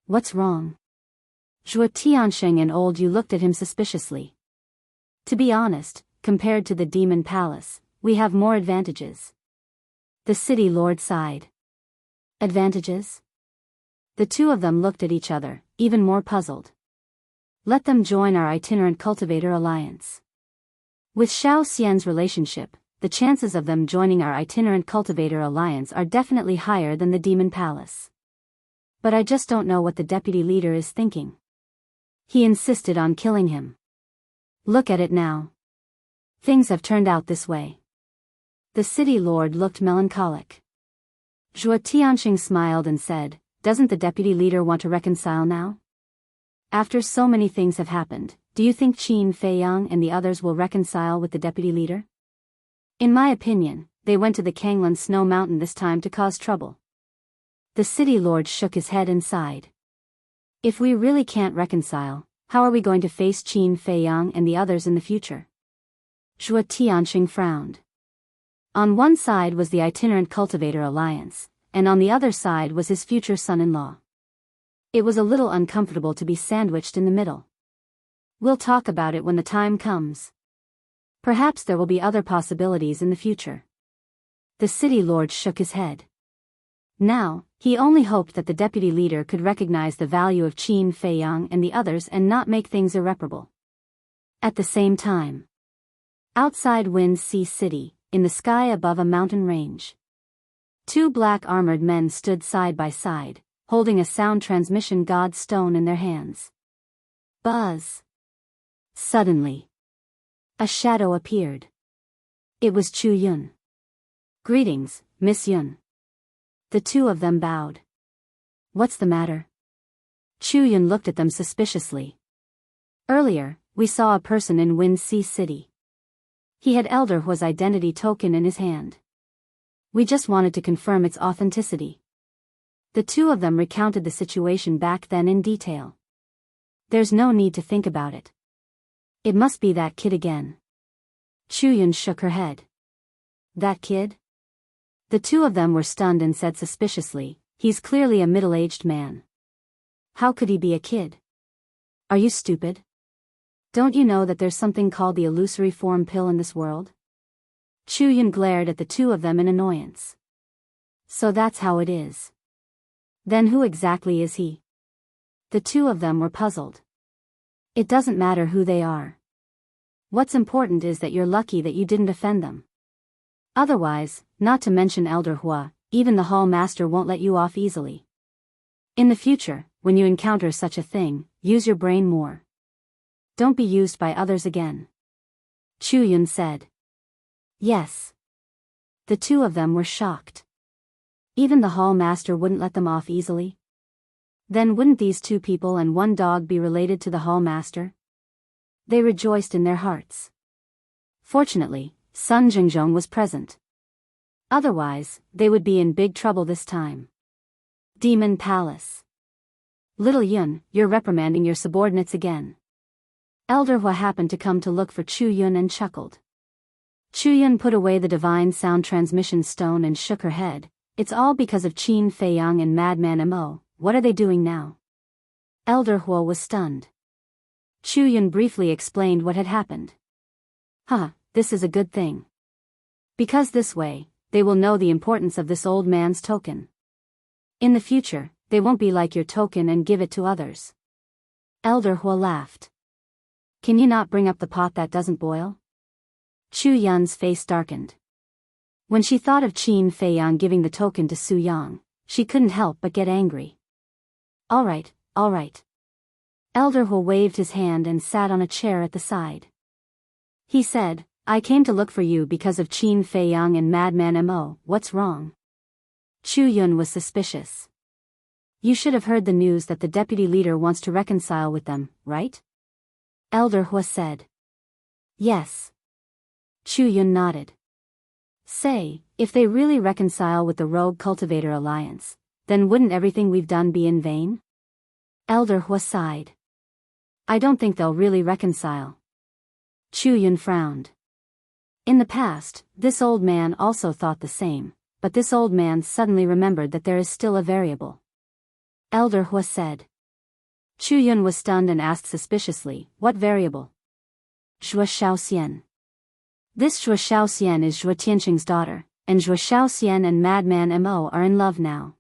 What's wrong? Zhuo Tianxing and Old Yu looked at him suspiciously. To be honest, compared to the Demon Palace, we have more advantages. The city lord sighed. Advantages? The two of them looked at each other, even more puzzled. Let them join our itinerant cultivator alliance. With Xiao Xian's relationship, the chances of them joining our itinerant cultivator alliance are definitely higher than the Demon Palace. But I just don't know what the deputy leader is thinking. He insisted on killing him. Look at it now. Things have turned out this way. The city lord looked melancholic. Zhuo Tianxing smiled and said, doesn't the deputy leader want to reconcile now? After so many things have happened, do you think Qin Feiyang and the others will reconcile with the deputy leader? In my opinion, they went to the Kanglan Snow Mountain this time to cause trouble. The city lord shook his head and sighed. If we really can't reconcile, how are we going to face Qin Feiyang and the others in the future? Zhuo Tianxing frowned. On one side was the itinerant cultivator alliance, and on the other side was his future son-in-law. It was a little uncomfortable to be sandwiched in the middle. We'll talk about it when the time comes. Perhaps there will be other possibilities in the future. The city lord shook his head. Now, he only hoped that the deputy leader could recognize the value of Qin Feiyang and the others and not make things irreparable. At the same time, outside Wind Sea City, in the sky above a mountain range, two black armored men stood side by side, holding a sound transmission god stone in their hands. Buzz! Suddenly, a shadow appeared. It was Chu Yun. Greetings, Miss Yun. The two of them bowed. What's the matter? Chu Yun looked at them suspiciously. Earlier, we saw a person in Wind Sea City. He had Elder Hua's identity token in his hand. We just wanted to confirm its authenticity. The two of them recounted the situation back then in detail. There's no need to think about it. It must be that kid again. Chu Yun shook her head. That kid? The two of them were stunned and said suspiciously, he's clearly a middle-aged man. How could he be a kid? Are you stupid? Don't you know that there's something called the illusory form pill in this world? Chu Yun glared at the two of them in annoyance. So that's how it is. Then who exactly is he? The two of them were puzzled. It doesn't matter who they are. What's important is that you're lucky that you didn't offend them. Otherwise, not to mention Elder Hua, even the Hall Master won't let you off easily. In the future, when you encounter such a thing, use your brain more. Don't be used by others again. Chu Yun said. Yes. The two of them were shocked. Even the Hall Master wouldn't let them off easily? Then wouldn't these two people and one dog be related to the Hall Master? They rejoiced in their hearts. Fortunately, Sun Jingzhong was present. Otherwise, they would be in big trouble this time. Demon Palace. Little Yun, you're reprimanding your subordinates again. Elder Hua happened to come to look for Chu Yun and chuckled. Chu Yun put away the divine sound transmission stone and shook her head. It's all because of Qin Feiyang and Madman Mo. What are they doing now? Elder Hua was stunned. Chu Yun briefly explained what had happened. This is a good thing. Because this way, they will know the importance of this old man's token. In the future, they won't be like your token and give it to others. Elder Hua laughed. Can you not bring up the pot that doesn't boil? Chu Yun's face darkened. When she thought of Qin Feiyang giving the token to Su Yang, she couldn't help but get angry. All right. Elder Hua waved his hand and sat on a chair at the side. He said, I came to look for you because of Qin Feiyang and Madman Mo. What's wrong? Chu Yun was suspicious. You should have heard the news that the deputy leader wants to reconcile with them, right? Elder Hua said. Yes. Chu Yun nodded. Say, if they really reconcile with the Rogue Cultivator Alliance, then wouldn't everything we've done be in vain? Elder Hua sighed. I don't think they'll really reconcile. Chu Yun frowned. In the past, this old man also thought the same, but this old man suddenly remembered that there is still a variable. Elder Hua said. Chu Yun was stunned and asked suspiciously, what variable? Zhuo Xiaoxian. This Zhuo Xiaoxian is Zhuo Tianxing's daughter, and Zhuo Xiaoxian and Madman Mo are in love now.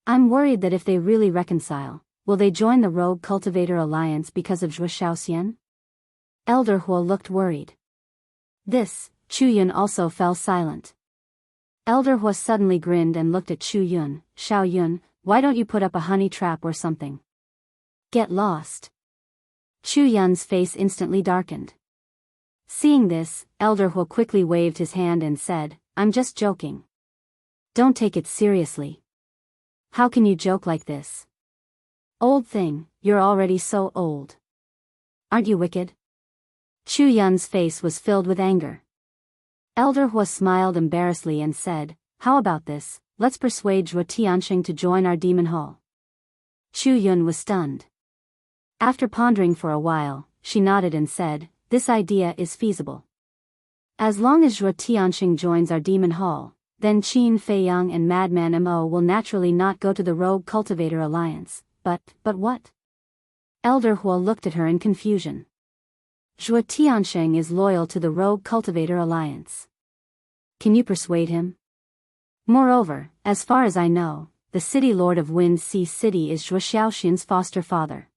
I'm worried that if they really reconcile, will they join the Rogue Cultivator Alliance because of Zhuo Xiaoxian? Elder Huo looked worried. This, Chu Yun also fell silent. Elder Huo suddenly grinned and looked at Chu Yun. Xiao Yun, why don't you put up a honey trap or something? Get lost. Chu Yun's face instantly darkened. Seeing this, Elder Huo quickly waved his hand and said, I'm just joking. Don't take it seriously. How can you joke like this? Old thing, you're already so old. Aren't you wicked? Chu Yun's face was filled with anger. Elder Huo smiled embarrassedly and said, how about this, let's persuade Zhuo Tianxing to join our demon hall. Chu Yun was stunned. After pondering for a while, she nodded and said, this idea is feasible. As long as Zhuo Tianxing joins our demon hall, then Qin Feiyang and Madman Mo will naturally not go to the Rogue Cultivator Alliance. But what? Elder Huo looked at her in confusion. Zhuo Tianxing is loyal to the Rogue Cultivator Alliance. Can you persuade him? Moreover, as far as I know, the city lord of Wind Sea City is Zhuo Xiaoxian's foster father.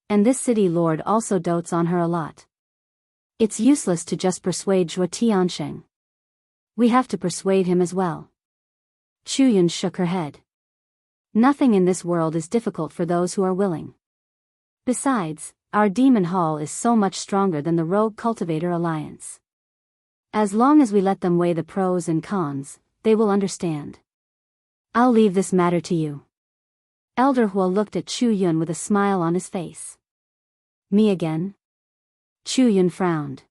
And this city lord also dotes on her a lot. It's useless to just persuade Zhuo Tianxing. We have to persuade him as well. Chu Yun shook her head. Nothing in this world is difficult for those who are willing. Besides, our demon hall is so much stronger than the Rogue Cultivator Alliance. As long as we let them weigh the pros and cons, they will understand. I'll leave this matter to you. Elder Huo looked at Chu Yun with a smile on his face. Me again? Chu Yun frowned.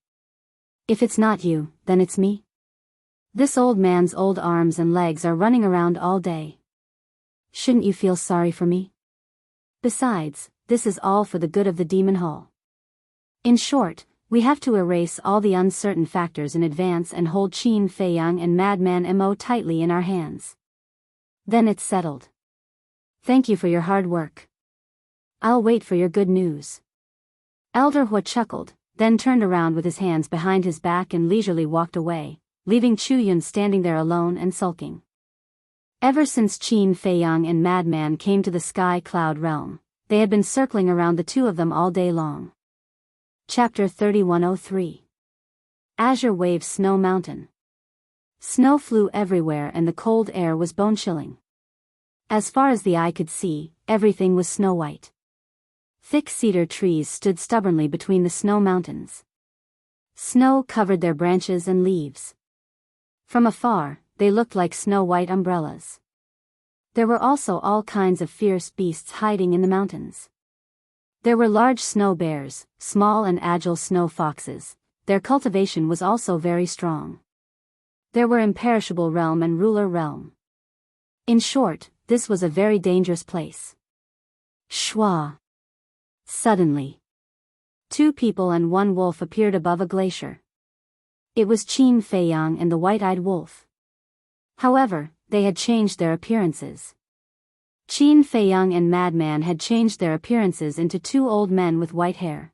If it's not you, then it's me. This old man's old arms and legs are running around all day. Shouldn't you feel sorry for me? Besides, this is all for the good of the demon hall. In short, we have to erase all the uncertain factors in advance and hold Qin Feiyang and Madman Mo tightly in our hands. Then it's settled. Thank you for your hard work. I'll wait for your good news. Elder Huo chuckled, then turned around with his hands behind his back and leisurely walked away, leaving Chu Yun standing there alone and sulking. Ever since Qin Feiyang and Madman came to the Sky Cloud realm, they had been circling around the two of them all day long. Chapter 3103. Azure Wave Snow Mountain. Snow flew everywhere and the cold air was bone-chilling. As far as the eye could see, everything was snow-white. Thick cedar trees stood stubbornly between the snow mountains. Snow covered their branches and leaves. From afar, they looked like snow-white umbrellas. There were also all kinds of fierce beasts hiding in the mountains. There were large snow bears, small and agile snow foxes. Their cultivation was also very strong. There were imperishable realm and ruler realm. In short, this was a very dangerous place. Shwa! Suddenly, two people and one wolf appeared above a glacier. It was Qin Feiyang and the white-eyed wolf. However, they had changed their appearances. Qin Feiyang and Madman had changed their appearances into two old men with white hair.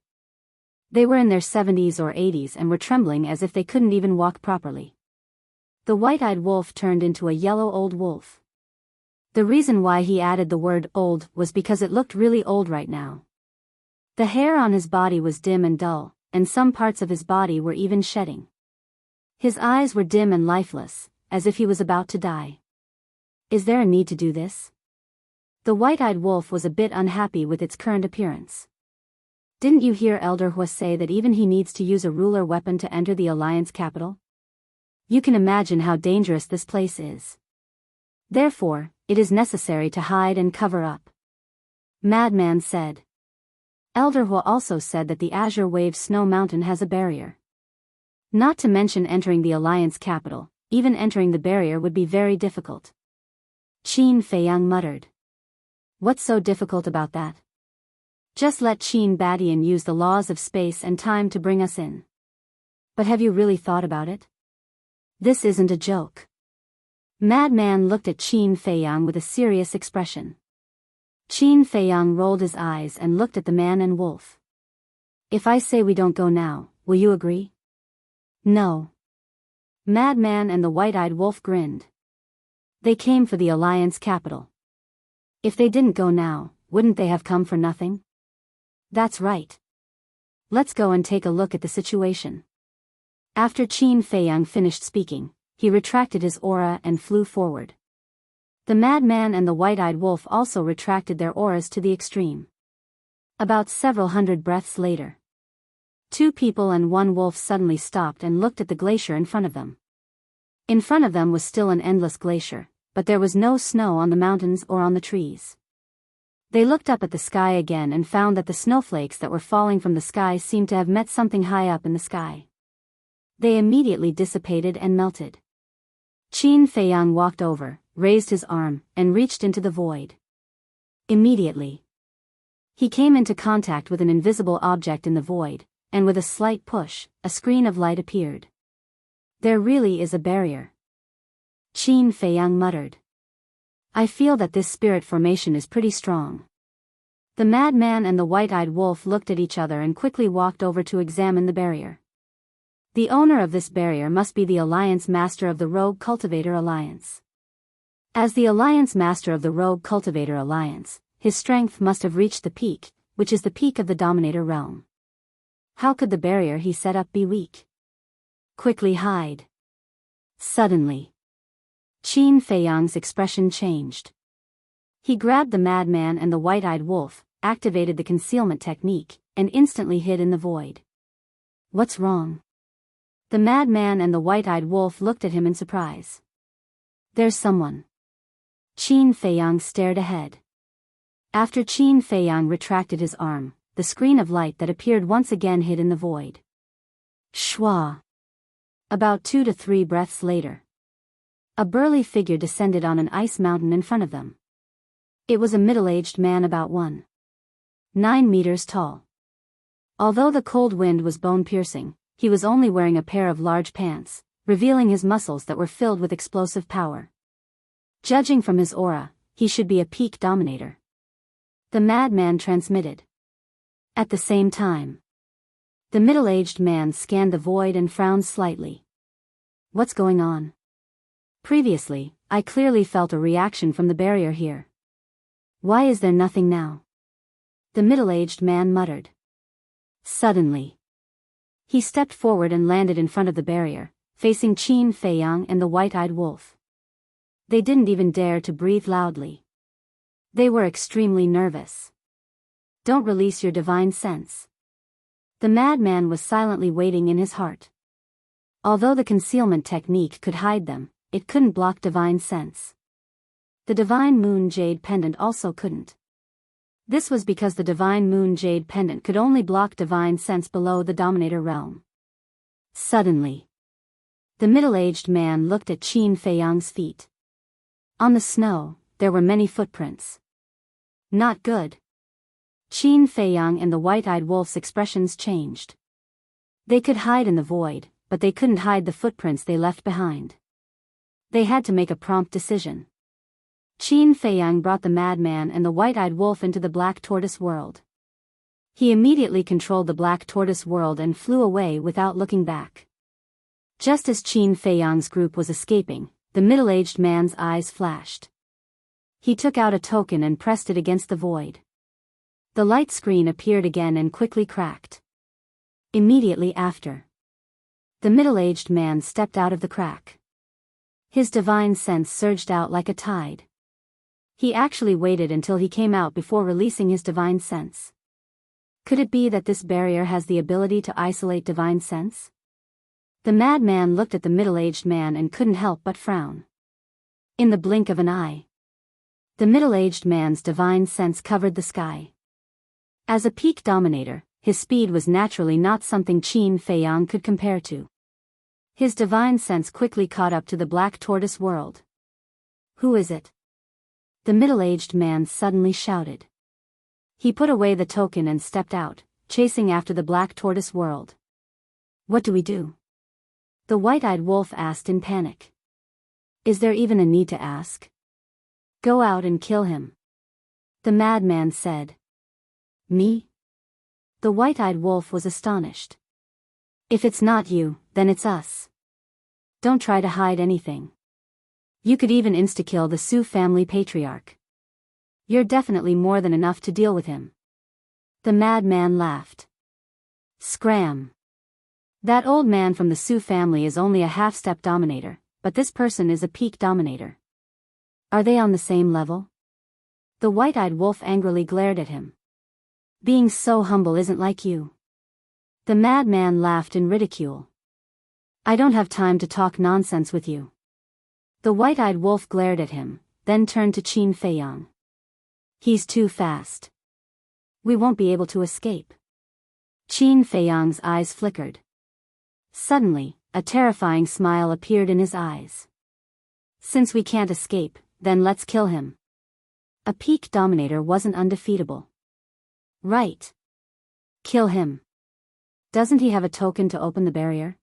They were in their 70s or 80s and were trembling as if they couldn't even walk properly. The white-eyed wolf turned into a yellow old wolf. The reason why he added the word old was because it looked really old right now. The hair on his body was dim and dull, and some parts of his body were even shedding. His eyes were dim and lifeless, as if he was about to die. Is there a need to do this? The white-eyed wolf was a bit unhappy with its current appearance. Didn't you hear Elder Huo say that even he needs to use a ruler weapon to enter the Alliance capital? You can imagine how dangerous this place is. Therefore, it is necessary to hide and cover up. Madman said. Elder Huo also said that the Azure Wave Snow Mountain has a barrier. Not to mention entering the Alliance capital, even entering the barrier would be very difficult. Qin Feiyang muttered. What's so difficult about that? Just let Qin Badian use the laws of space and time to bring us in. But have you really thought about it? This isn't a joke. Madman looked at Qin Feiyang with a serious expression. Qin Feiyang rolled his eyes and looked at the man and wolf. If I say we don't go now, will you agree? No. Madman and the White-Eyed Wolf grinned. They came for the Alliance capital. If they didn't go now, wouldn't they have come for nothing? That's right. Let's go and take a look at the situation. After Qin Feiyang finished speaking, he retracted his aura and flew forward. The Madman and the White-Eyed Wolf also retracted their auras to the extreme. About several hundred breaths later, 2 people and 1 wolf suddenly stopped and looked at the glacier in front of them. In front of them was still an endless glacier, but there was no snow on the mountains or on the trees. They looked up at the sky again and found that the snowflakes that were falling from the sky seemed to have met something high up in the sky. They immediately dissipated and melted. Qin Feiyang walked over, raised his arm, and reached into the void. Immediately, he came into contact with an invisible object in the void, and with a slight push, a screen of light appeared. There really is a barrier. Qin Feiyang muttered. I feel that this spirit formation is pretty strong. The Madman and the White-Eyed Wolf looked at each other and quickly walked over to examine the barrier. The owner of this barrier must be the Alliance Master of the Rogue Cultivator Alliance. As the Alliance Master of the Rogue Cultivator Alliance, his strength must have reached the peak, which is the peak of the Dominator realm. How could the barrier he set up be weak? Quickly hide. Suddenly, Qin Feiyang's expression changed. He grabbed the Madman and the White-Eyed Wolf, activated the concealment technique, and instantly hid in the void. What's wrong? The Madman and the White-Eyed Wolf looked at him in surprise. There's someone. Qin Feiyang stared ahead. After Qin Feiyang retracted his arm, the screen of light that appeared once again hid in the void. Shwa. About 2 to 3 breaths later, a burly figure descended on an ice mountain in front of them. It was a middle-aged man about 1.9 meters tall. Although the cold wind was bone-piercing, he was only wearing a pair of large pants, revealing his muscles that were filled with explosive power. Judging from his aura, he should be a peak dominator. The Madman transmitted. At the same time, the middle-aged man scanned the void and frowned slightly. What's going on? Previously, I clearly felt a reaction from the barrier here. Why is there nothing now? The middle-aged man muttered. Suddenly, he stepped forward and landed in front of the barrier, facing Qin Feiyang and the White-Eyed Wolf. They didn't even dare to breathe loudly. They were extremely nervous. Don't release your divine sense. The Madman was silently waiting in his heart. Although the concealment technique could hide them, it couldn't block divine sense. The Divine Moon Jade Pendant also couldn't. This was because the Divine Moon Jade Pendant could only block divine sense below the Dominator realm. Suddenly, the middle-aged man looked at Qin Feiyang's feet. On the snow, there were many footprints. Not good. Qin Feiyang and the White-Eyed Wolf's expressions changed. They could hide in the void, but they couldn't hide the footprints they left behind. They had to make a prompt decision. Qin Feiyang brought the Madman and the White-Eyed Wolf into the Black Tortoise world. He immediately controlled the Black Tortoise world and flew away without looking back. Just as Qin Feiyang's group was escaping, the middle-aged man's eyes flashed. He took out a token and pressed it against the void. The light screen appeared again and quickly cracked. Immediately after, the middle-aged man stepped out of the crack. His divine sense surged out like a tide. He actually waited until he came out before releasing his divine sense. Could it be that this barrier has the ability to isolate divine sense? The Madman looked at the middle-aged man and couldn't help but frown. In the blink of an eye, the middle-aged man's divine sense covered the sky. As a peak dominator, his speed was naturally not something Qin Feiyang could compare to. His divine sense quickly caught up to the Black Tortoise world. Who is it? The middle-aged man suddenly shouted. He put away the token and stepped out, chasing after the Black Tortoise world. What do we do? The White-Eyed Wolf asked in panic. Is there even a need to ask? Go out and kill him. The Madman said. Me? The White-Eyed Wolf was astonished. If it's not you, then it's us. Don't try to hide anything. You could even insta-kill the Sioux family patriarch. You're definitely more than enough to deal with him. The madman laughed. Scram. That old man from the Sioux family is only a half-step dominator, but this person is a peak dominator. Are they on the same level? The white-eyed wolf angrily glared at him. Being so humble isn't like you. The madman laughed in ridicule. I don't have time to talk nonsense with you. The white-eyed wolf glared at him, then turned to Qin Feiyang. He's too fast. We won't be able to escape. Qin Feiyang's eyes flickered. Suddenly, a terrifying smile appeared in his eyes. Since we can't escape, then let's kill him. A peak dominator wasn't undefeatable. Right. Kill him. Doesn't he have a token to open the barrier?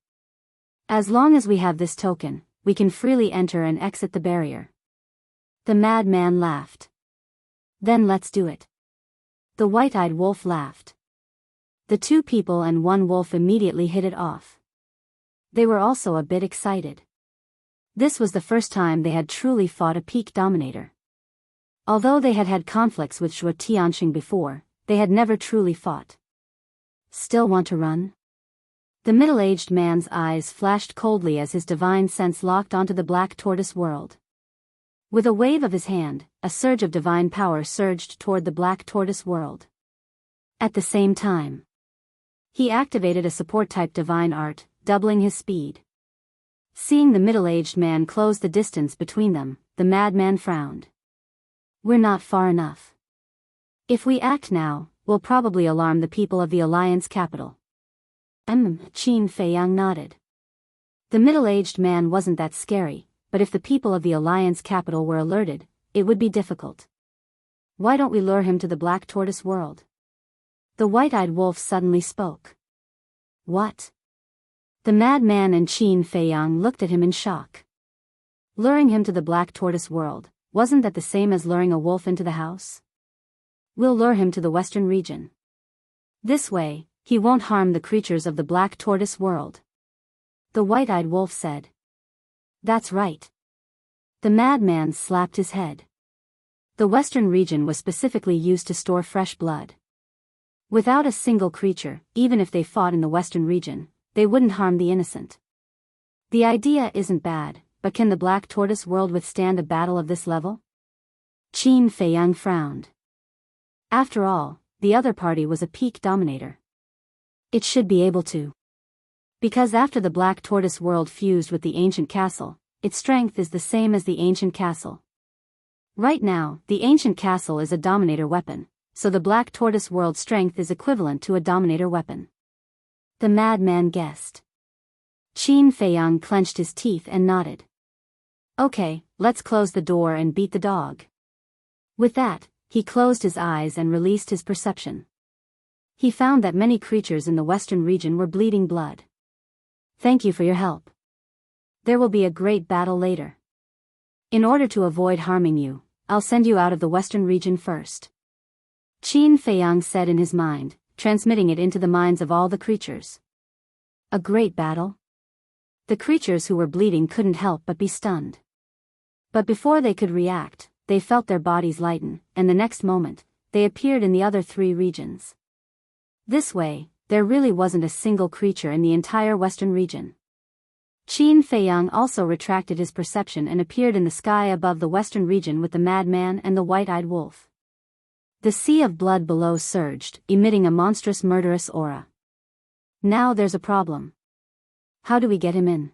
As long as we have this token, we can freely enter and exit the barrier. The madman laughed. Then let's do it. The white-eyed wolf laughed. The two people and one wolf immediately hit it off. They were also a bit excited. This was the first time they had truly fought a peak dominator. Although they had had conflicts with Shuo Tianxing before, they had never truly fought. Still want to run? The middle-aged man's eyes flashed coldly as his divine sense locked onto the black tortoise world. With a wave of his hand, a surge of divine power surged toward the black tortoise world. At the same time, he activated a support-type divine art, doubling his speed. Seeing the middle-aged man close the distance between them, the madman frowned. We're not far enough. If we act now, we'll probably alarm the people of the Alliance capital. Qin Feiyang nodded. The middle-aged man wasn't that scary, but if the people of the Alliance capital were alerted, it would be difficult. Why don't we lure him to the black tortoise world? The white-eyed wolf suddenly spoke. What? The madman and Qin Feiyang looked at him in shock. Luring him to the black tortoise world, wasn't that the same as luring a wolf into the house? We'll lure him to the western region. This way, he won't harm the creatures of the black tortoise world. The white-eyed wolf said. That's right. The madman slapped his head. The western region was specifically used to store fresh blood. Without a single creature, even if they fought in the western region, they wouldn't harm the innocent. The idea isn't bad, but can the black tortoise world withstand a battle of this level? Qin Feiyang frowned. After all, the other party was a peak dominator. It should be able to. Because after the black tortoise world fused with the ancient castle, its strength is the same as the ancient castle. Right now, the ancient castle is a dominator weapon, so the black tortoise world strength is equivalent to a dominator weapon. The madman guessed. Qin Feiyang clenched his teeth and nodded. Okay, let's close the door and beat the dog. With that, he closed his eyes and released his perception. He found that many creatures in the western region were bleeding blood. Thank you for your help. There will be a great battle later. In order to avoid harming you, I'll send you out of the western region first. Qin Feiyang said in his mind, transmitting it into the minds of all the creatures. A great battle? The creatures who were bleeding couldn't help but be stunned. But before they could react, they felt their bodies lighten, and the next moment, they appeared in the other three regions. This way, there really wasn't a single creature in the entire western region. Qin Feiyang also retracted his perception and appeared in the sky above the western region with the madman and the white-eyed wolf. The sea of blood below surged, emitting a monstrous murderous aura. Now there's a problem. How do we get him in?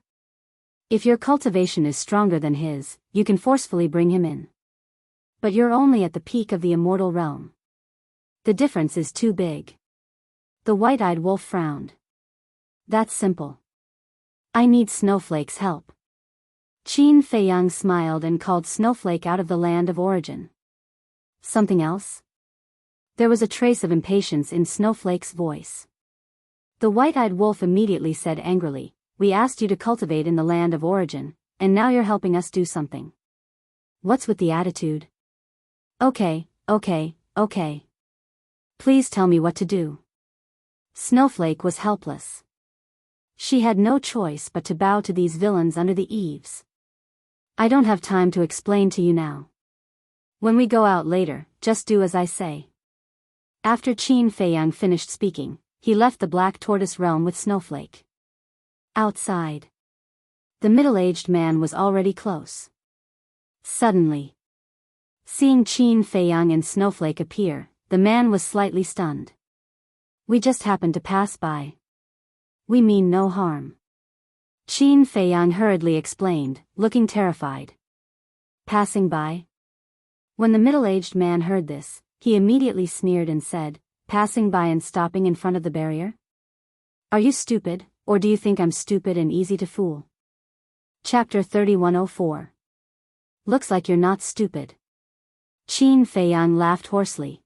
If your cultivation is stronger than his, you can forcefully bring him in. But you're only at the peak of the immortal realm. The difference is too big. The white-eyed wolf frowned. That's simple. I need Snowflake's help. Qin Feiyang smiled and called Snowflake out of the land of origin. Something else? There was a trace of impatience in Snowflake's voice. The white-eyed wolf immediately said angrily, We asked you to cultivate in the land of origin, and now you're helping us do something. What's with the attitude? Okay. Please tell me what to do. Snowflake was helpless. She had no choice but to bow to these villains under the eaves. I don't have time to explain to you now. When we go out later, just do as I say. After Qin Feiyang finished speaking, he left the Black Tortoise realm with Snowflake. Outside, the middle-aged man was already close. Suddenly, seeing Qin Feiyang and Snowflake appear, the man was slightly stunned. We just happened to pass by. We mean no harm. Qin Feiyang hurriedly explained, looking terrified. Passing by? When the middle-aged man heard this, he immediately sneered and said, passing by and stopping in front of the barrier? Are you stupid, or do you think I'm stupid and easy to fool? Chapter 3104. Looks like you're not stupid. Qin Feiyang laughed hoarsely.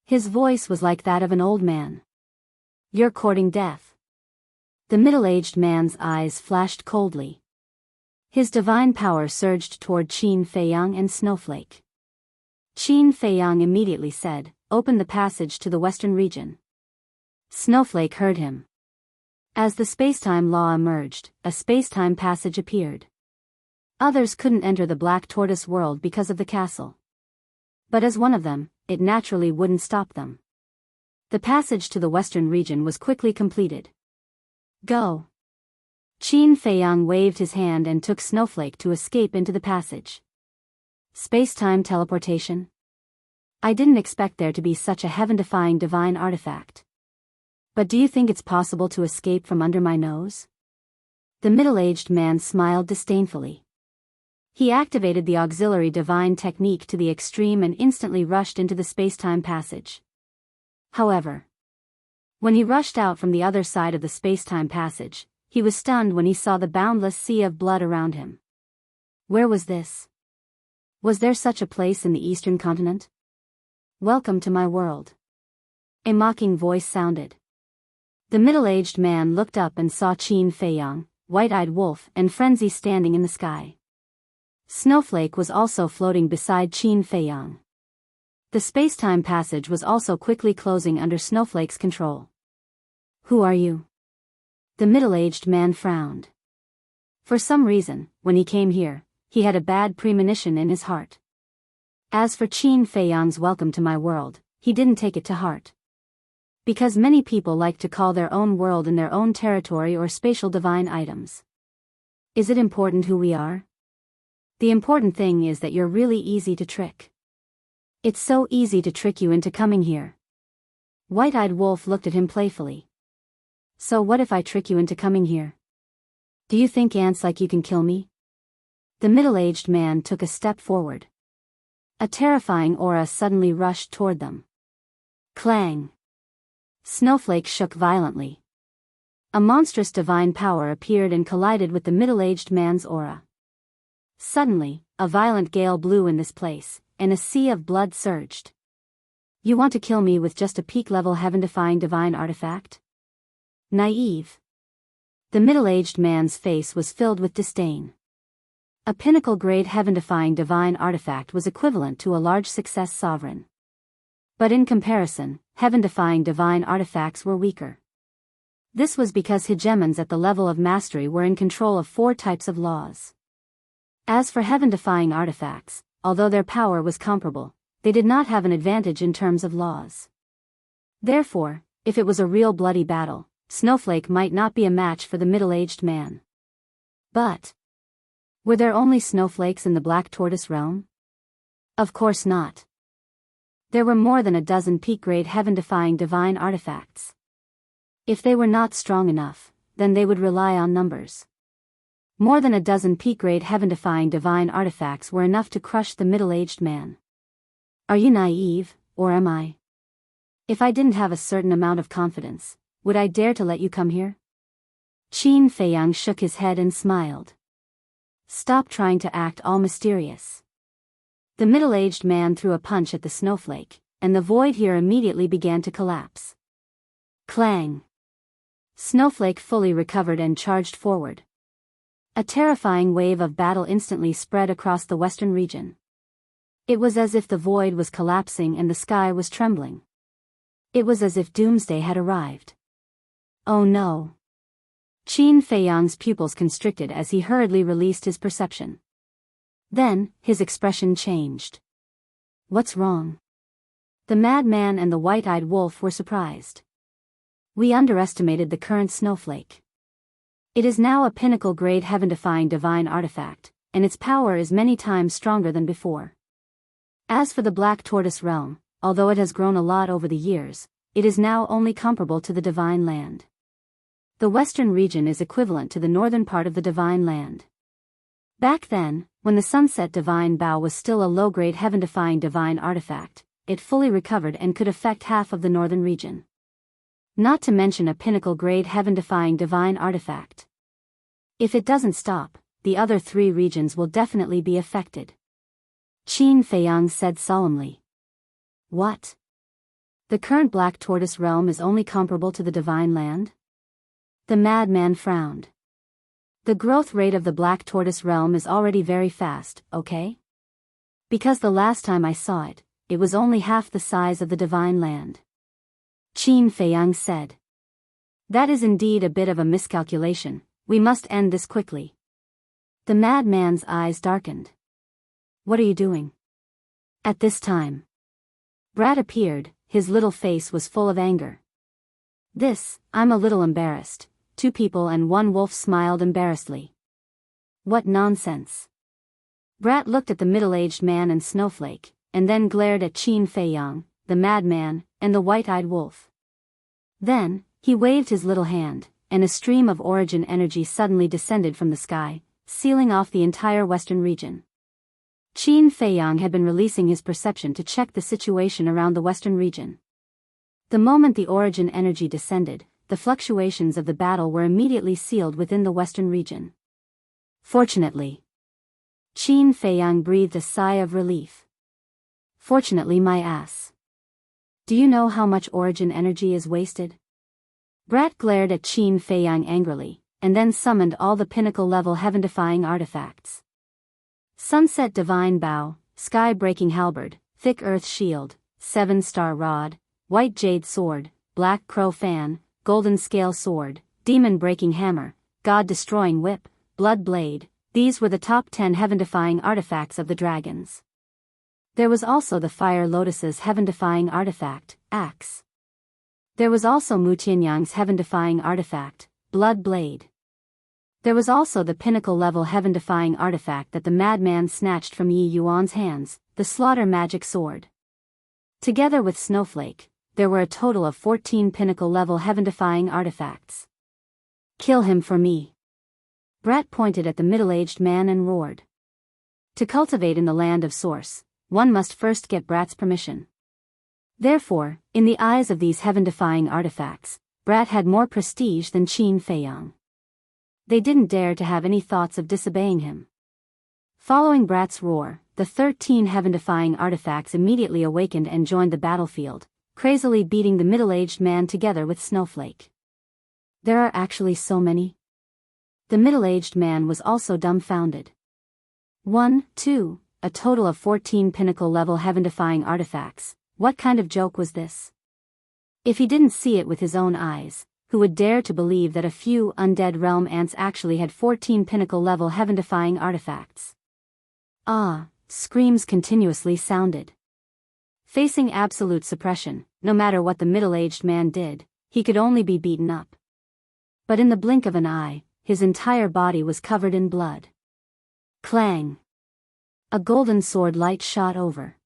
His voice was like that of an old man. You're courting death. The middle-aged man's eyes flashed coldly. His divine power surged toward Qin Feiyang and Snowflake. Qin Feiyang immediately said, open the passage to the western region. Snowflake heard him. As the spacetime law emerged, a spacetime passage appeared. Others couldn't enter the Black Tortoise world because of the castle. But as one of them, it naturally wouldn't stop them. The passage to the western region was quickly completed. Go. Qin Feiyang waved his hand and took Snowflake to escape into the passage. Space-time teleportation? I didn't expect there to be such a heaven-defying divine artifact. But do you think it's possible to escape from under my nose? The middle-aged man smiled disdainfully. He activated the auxiliary divine technique to the extreme and instantly rushed into the space-time passage. However, when he rushed out from the other side of the space-time passage, he was stunned when he saw the boundless sea of blood around him. Where was this? Was there such a place in the eastern continent? Welcome to my world. A mocking voice sounded. The middle-aged man looked up and saw Qin Feiyang, White-Eyed Wolf, and Frenzy standing in the sky. Snowflake was also floating beside Qin Feiyang. The space-time passage was also quickly closing under Snowflake's control. Who are you? The middle-aged man frowned. For some reason, when he came here, he had a bad premonition in his heart. As for Qin Feiyang's welcome to my world, he didn't take it to heart. Because many people like to call their own world in their own territory or spatial divine items. Is it important who we are? The important thing is that you're really easy to trick. It's so easy to trick you into coming here. White-Eyed Wolf looked at him playfully. So what if I trick you into coming here? Do you think ants like you can kill me? The middle-aged man took a step forward. A terrifying aura suddenly rushed toward them. Clang! Snowflake shook violently. A monstrous divine power appeared and collided with the middle-aged man's aura. Suddenly, a violent gale blew in this place, and a sea of blood surged. You want to kill me with just a peak-level heaven-defying divine artifact? Naive. The middle-aged man's face was filled with disdain. A pinnacle-grade heaven-defying divine artifact was equivalent to a large success sovereign. But in comparison, heaven-defying divine artifacts were weaker. This was because hegemons at the level of mastery were in control of 4 types of laws. As for heaven-defying artifacts, although their power was comparable, they did not have an advantage in terms of laws. Therefore, if it was a real bloody battle, Snowflake might not be a match for the middle-aged man. But were there only snowflakes in the Black Tortoise realm? Of course not. There were more than a dozen peak-grade heaven-defying divine artifacts. If they were not strong enough, then they would rely on numbers. More than a dozen peak-grade heaven-defying divine artifacts were enough to crush the middle-aged man. Are you naive, or am I? If I didn't have a certain amount of confidence, would I dare to let you come here? Qin Feiyang shook his head and smiled. Stop trying to act all mysterious. The middle-aged man threw a punch at the snowflake, and the void here immediately began to collapse. Clang! Snowflake fully recovered and charged forward. A terrifying wave of battle instantly spread across the western region. It was as if the void was collapsing and the sky was trembling. It was as if doomsday had arrived. Oh no! Qin Feiyang's pupils constricted as he hurriedly released his perception. Then, his expression changed. What's wrong? The madman and the white-eyed wolf were surprised. We underestimated the current snowflake. It is now a pinnacle-grade heaven-defying divine artifact, and its power is many times stronger than before. As for the Black Tortoise realm, although it has grown a lot over the years, it is now only comparable to the Divine Land. The western region is equivalent to the northern part of the Divine Land. Back then, when the Sunset Divine Bow was still a low-grade heaven-defying divine artifact, it fully recovered and could affect half of the northern region. Not to mention a pinnacle-grade heaven-defying divine artifact. If it doesn't stop, the other 3 regions will definitely be affected. Qin Feiyang said solemnly. What? The current Black Tortoise realm is only comparable to the Divine Land? The madman frowned. The growth rate of the Black Tortoise realm is already very fast, okay? Because the last time I saw it, it was only half the size of the Divine Land. Qin Feiyang said. That is indeed a bit of a miscalculation, we must end this quickly. The madman's eyes darkened. What are you doing? At this time, Brat appeared, his little face was full of anger. I'm a little embarrassed. 2 people and 1 wolf smiled embarrassedly. What nonsense. Brat looked at the middle-aged man and Snowflake, and then glared at Qin Feiyang, the madman, and the white-eyed wolf. Then, he waved his little hand, and a stream of origin energy suddenly descended from the sky, sealing off the entire western region. Qin Feiyang had been releasing his perception to check the situation around the western region. The moment the origin energy descended, the fluctuations of the battle were immediately sealed within the western region. Fortunately. Qin Feiyang breathed a sigh of relief. Fortunately my ass. Do you know how much origin energy is wasted? Brat glared at Qin Feiyang angrily, and then summoned all the pinnacle-level heaven-defying artifacts. Sunset Divine Bow, Sky-Breaking Halberd, Thick Earth Shield, 7-Star Rod, White Jade Sword, Black Crow Fan, Golden Scale Sword, Demon-Breaking Hammer, God-Destroying Whip, Blood Blade. These were the top 10 heaven-defying artifacts of the dragons. There was also the Fire Lotus's heaven-defying artifact, Axe. There was also Mu Tianyang's heaven-defying artifact, Blood Blade. There was also the pinnacle-level heaven-defying artifact that the madman snatched from Yi Yuan's hands, the Slaughter Magic Sword. Together with Snowflake, there were a total of 14 pinnacle-level heaven-defying artifacts. Kill him for me. Brat pointed at the middle-aged man and roared. To cultivate in the land of Source, one must first get Brat's permission. Therefore, in the eyes of these heaven-defying artifacts, Brat had more prestige than Qin Feiyang. They didn't dare to have any thoughts of disobeying him. Following Brat's roar, the 13 heaven-defying artifacts immediately awakened and joined the battlefield, crazily beating the middle-aged man together with Snowflake. There are actually so many? The middle-aged man was also dumbfounded. 1, 2, a total of 14 pinnacle-level heaven-defying artifacts. What kind of joke was this? If he didn't see it with his own eyes, who would dare to believe that a few undead realm ants actually had 14 pinnacle-level heaven-defying artifacts? Ah, screams continuously sounded. Facing absolute suppression, no matter what the middle-aged man did, he could only be beaten up. But in the blink of an eye, his entire body was covered in blood. Clang! A golden sword light shot over.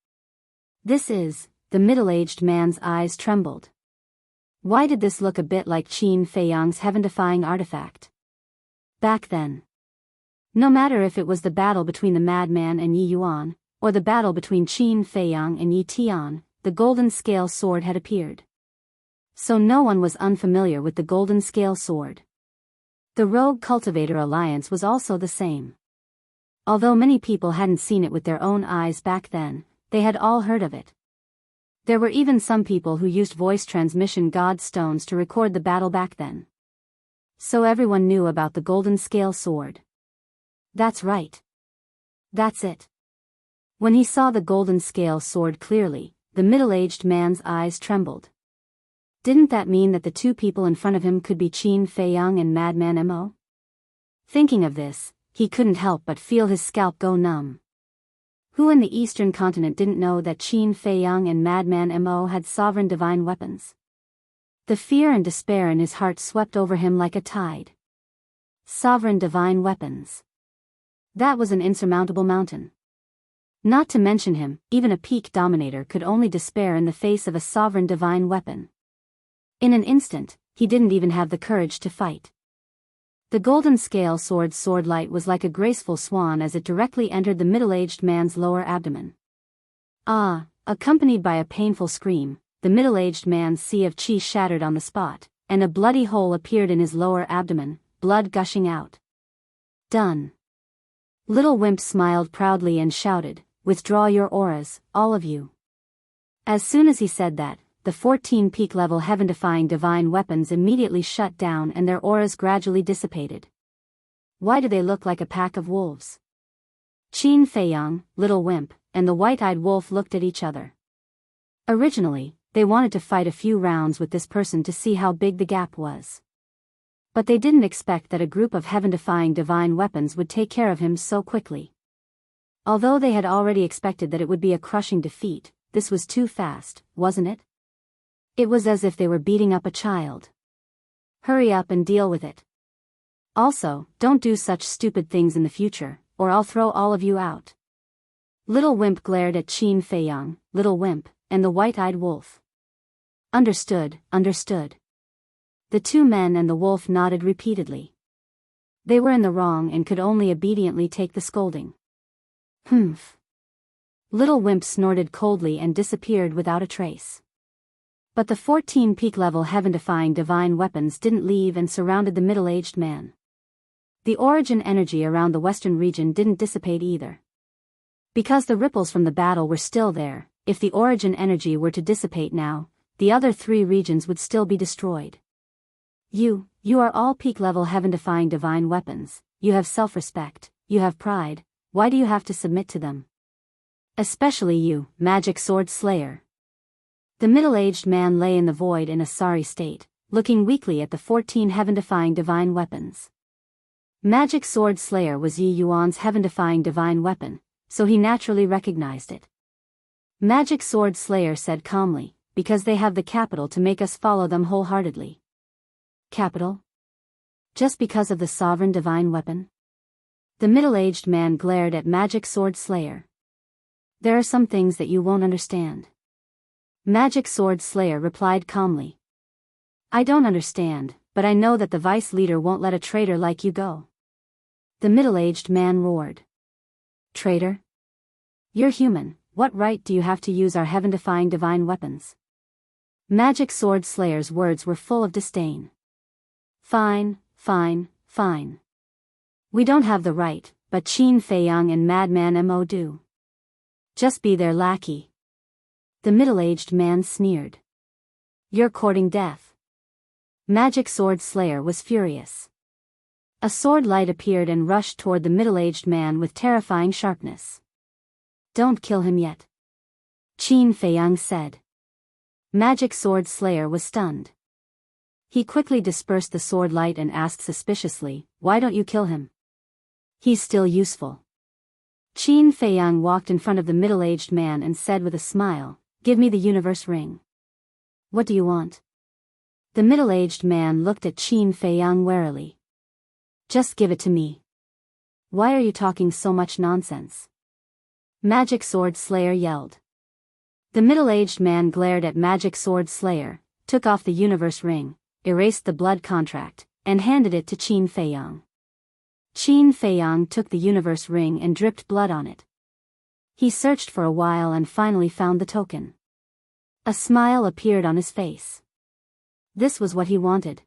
The middle-aged man's eyes trembled. Why did this look a bit like Qin Feiyang's heaven-defying artifact? Back then. No matter if it was the battle between the madman and Yi Yuan, or the battle between Qin Feiyang and Yi Tian, the golden scale sword had appeared. So no one was unfamiliar with the golden scale sword. The Rogue Cultivator Alliance was also the same. Although many people hadn't seen it with their own eyes back then, they had all heard of it. There were even some people who used voice transmission god stones to record the battle back then. So everyone knew about the golden scale sword. That's right. That's it. When he saw the golden scale sword clearly, the middle-aged man's eyes trembled. Didn't that mean that the two people in front of him could be Qin Feiyang and Madman Mo? Thinking of this, he couldn't help but feel his scalp go numb. Who in the Eastern continent didn't know that Qin Feiyang and Madman Mo had sovereign divine weapons? The fear and despair in his heart swept over him like a tide. Sovereign divine weapons. That was an insurmountable mountain. Not to mention him, even a peak dominator could only despair in the face of a sovereign divine weapon. In an instant, he didn't even have the courage to fight. The golden scale sword light was like a graceful swan as it directly entered the middle-aged man's lower abdomen. Ah, accompanied by a painful scream, the middle-aged man's sea of qi shattered on the spot, and a bloody hole appeared in his lower abdomen, blood gushing out. Done. Little Wimp smiled proudly and shouted, "Withdraw your auras, all of you." As soon as he said that, the 14 peak-level heaven-defying divine weapons immediately shut down and their auras gradually dissipated. Why do they look like a pack of wolves? Qin Feiyang, Little Wimp, and the white-eyed wolf looked at each other. Originally, they wanted to fight a few rounds with this person to see how big the gap was. But they didn't expect that a group of heaven-defying divine weapons would take care of him so quickly. Although they had already expected that it would be a crushing defeat, this was too fast, wasn't it? It was as if they were beating up a child. Hurry up and deal with it. Also, don't do such stupid things in the future, or I'll throw all of you out. Little Wimp glared at Qin Feiyang, Little Wimp, and the white-eyed wolf. Understood, understood. The two men and the wolf nodded repeatedly. They were in the wrong and could only obediently take the scolding. Humph. Little Wimp snorted coldly and disappeared without a trace. But the 14 peak-level heaven-defying divine weapons didn't leave and surrounded the middle-aged man. The origin energy around the western region didn't dissipate either. Because the ripples from the battle were still there, if the origin energy were to dissipate now, the other three regions would still be destroyed. You are all peak-level heaven-defying divine weapons, you have self-respect, you have pride, why do you have to submit to them? Especially you, Magic Sword Slayer. The middle-aged man lay in the void in a sorry state, looking weakly at the 14 heaven-defying divine weapons. Magic Sword Slayer was Yi Yuan's heaven-defying divine weapon, so he naturally recognized it. Magic Sword Slayer said calmly, because they have the capital to make us follow them wholeheartedly. Capital? Just because of the sovereign divine weapon? The middle-aged man glared at Magic Sword Slayer. There are some things that you won't understand. Magic Sword Slayer replied calmly. I don't understand, but I know that the vice leader won't let a traitor like you go. The middle-aged man roared. Traitor? You're human, what right do you have to use our heaven-defying divine weapons? Magic Sword Slayer's words were full of disdain. Fine, fine, fine. We don't have the right, but Qin Feiyang and Madman Mo do. Just be their lackey. The middle-aged man sneered. You're courting death. Magic Sword Slayer was furious. A sword light appeared and rushed toward the middle-aged man with terrifying sharpness. Don't kill him yet. Qin Feiyang said. Magic Sword Slayer was stunned. He quickly dispersed the sword light and asked suspiciously, why don't you kill him? He's still useful. Qin Feiyang walked in front of the middle-aged man and said with a smile, give me the universe ring. What do you want? The middle-aged man looked at Qin Feiyang warily. Just give it to me. Why are you talking so much nonsense? Magic Sword Slayer yelled. The middle-aged man glared at Magic Sword Slayer, took off the universe ring, erased the blood contract, and handed it to Qin Feiyang. Qin Feiyang took the universe ring and dripped blood on it. He searched for a while and finally found the token. A smile appeared on his face. This was what he wanted.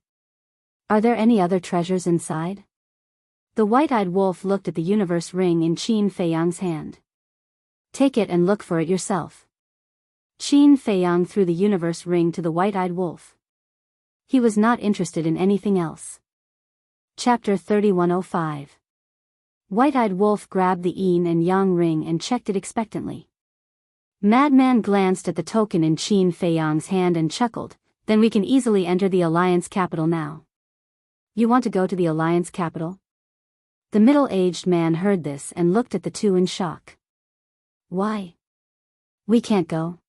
Are there any other treasures inside? The white-eyed wolf looked at the universe ring in Qin Feiyang's hand. Take it and look for it yourself. Qin Feiyang threw the universe ring to the white-eyed wolf. He was not interested in anything else. Chapter 3105. White-eyed wolf grabbed the yin and yang ring and checked it expectantly. Madman glanced at the token in Qin Feiyang's hand and chuckled, Then we can easily enter the Alliance capital now. You want to go to the Alliance capital? The middle-aged man heard this and looked at the two in shock. Why? We can't go.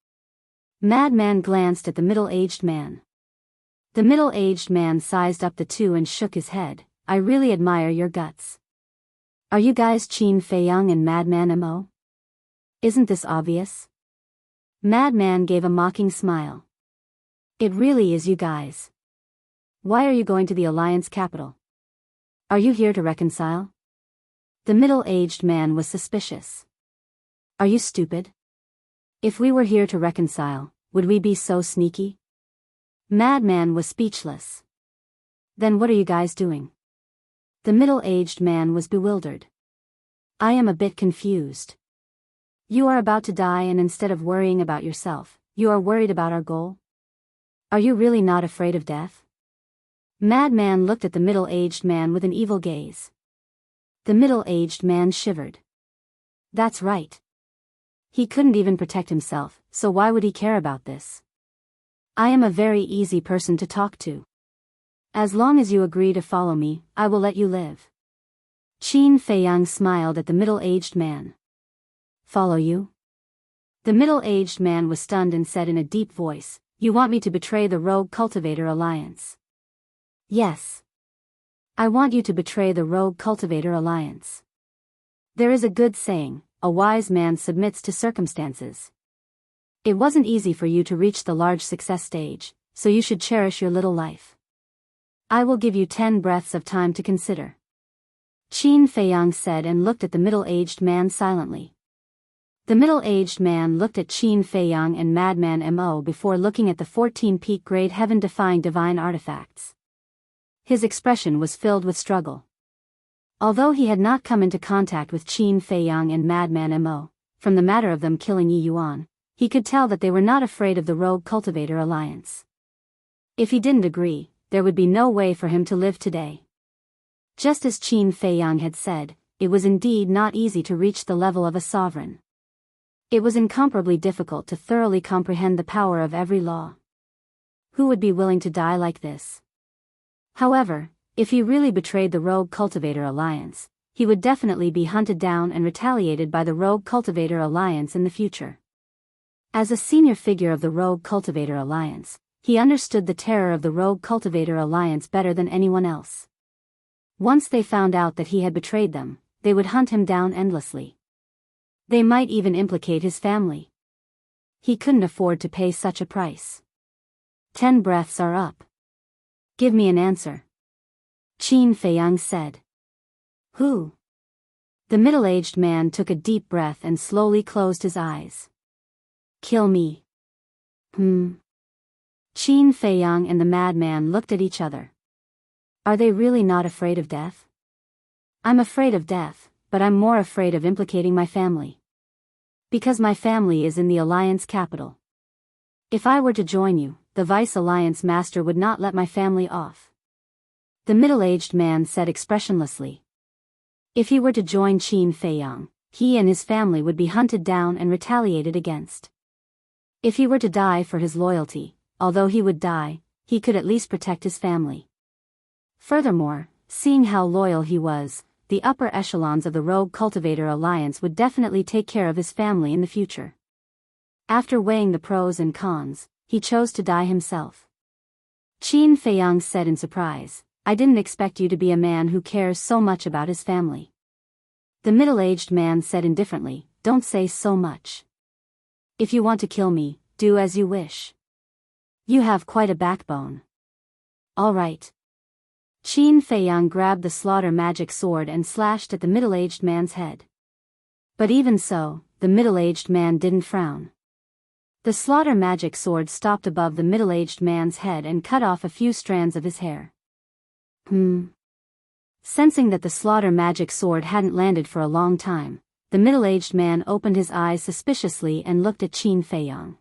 Madman glanced at the middle-aged man. The middle-aged man sized up the two and shook his head. I really admire your guts. Are you guys Qin Feiyang and Madman Mo? Isn't this obvious? Madman gave a mocking smile. It really is you guys. Why are you going to the Alliance capital? Are you here to reconcile? The middle-aged man was suspicious. Are you stupid? If we were here to reconcile, would we be so sneaky? Madman was speechless. Then what are you guys doing? The middle-aged man was bewildered. I am a bit confused. You are about to die, and instead of worrying about yourself, you are worried about our goal? Are you really not afraid of death? Madman looked at the middle-aged man with an evil gaze. The middle-aged man shivered. That's right. He couldn't even protect himself, so why would he care about this? I am a very easy person to talk to. As long as you agree to follow me, I will let you live. Qin Feiyang smiled at the middle-aged man. Follow you? The middle-aged man was stunned and said in a deep voice, You want me to betray the Rogue Cultivator Alliance? Yes. I want you to betray the Rogue Cultivator Alliance. There is a good saying, a wise man submits to circumstances. It wasn't easy for you to reach the large success stage, so you should cherish your little life. I will give you 10 breaths of time to consider. Qin Feiyang said and looked at the middle-aged man silently. The middle-aged man looked at Qin Feiyang and Madman Mo before looking at the 14-peak grade heaven-defying divine artifacts. His expression was filled with struggle. Although he had not come into contact with Qin Feiyang and Madman Mo, from the matter of them killing Yi Yuan, he could tell that they were not afraid of the Rogue Cultivator Alliance. If he didn't agree, there would be no way for him to live today. Just as Qin Feiyang had said, it was indeed not easy to reach the level of a sovereign. It was incomparably difficult to thoroughly comprehend the power of every law. Who would be willing to die like this? However, if he really betrayed the Rogue Cultivator Alliance, he would definitely be hunted down and retaliated by the Rogue Cultivator Alliance in the future. As a senior figure of the Rogue Cultivator Alliance, he understood the terror of the Rogue Cultivator Alliance better than anyone else. Once they found out that he had betrayed them, they would hunt him down endlessly. They might even implicate his family. He couldn't afford to pay such a price. 10 breaths are up. Give me an answer. Qin Feiyang said. Who? The middle-aged man took a deep breath and slowly closed his eyes. Kill me. Qin Feiyang and the madman looked at each other. Are they really not afraid of death? I'm afraid of death, but I'm more afraid of implicating my family. Because my family is in the Alliance capital. If I were to join you, the Vice Alliance Master would not let my family off. The middle-aged man said expressionlessly. If he were to join Qin Feiyang, he and his family would be hunted down and retaliated against. If he were to die for his loyalty, although he would die, he could at least protect his family. Furthermore, seeing how loyal he was, the upper echelons of the Rogue Cultivator Alliance would definitely take care of his family in the future. After weighing the pros and cons, he chose to die himself. Qin Feiyang said in surprise, I didn't expect you to be a man who cares so much about his family. The middle-aged man said indifferently, Don't say so much. If you want to kill me, do as you wish. You have quite a backbone. All right. Qin Feiyang grabbed the slaughter magic sword and slashed at the middle-aged man's head. But even so, the middle-aged man didn't frown. The slaughter magic sword stopped above the middle-aged man's head and cut off a few strands of his hair. Sensing that the slaughter magic sword hadn't landed for a long time, the middle-aged man opened his eyes suspiciously and looked at Qin Feiyang.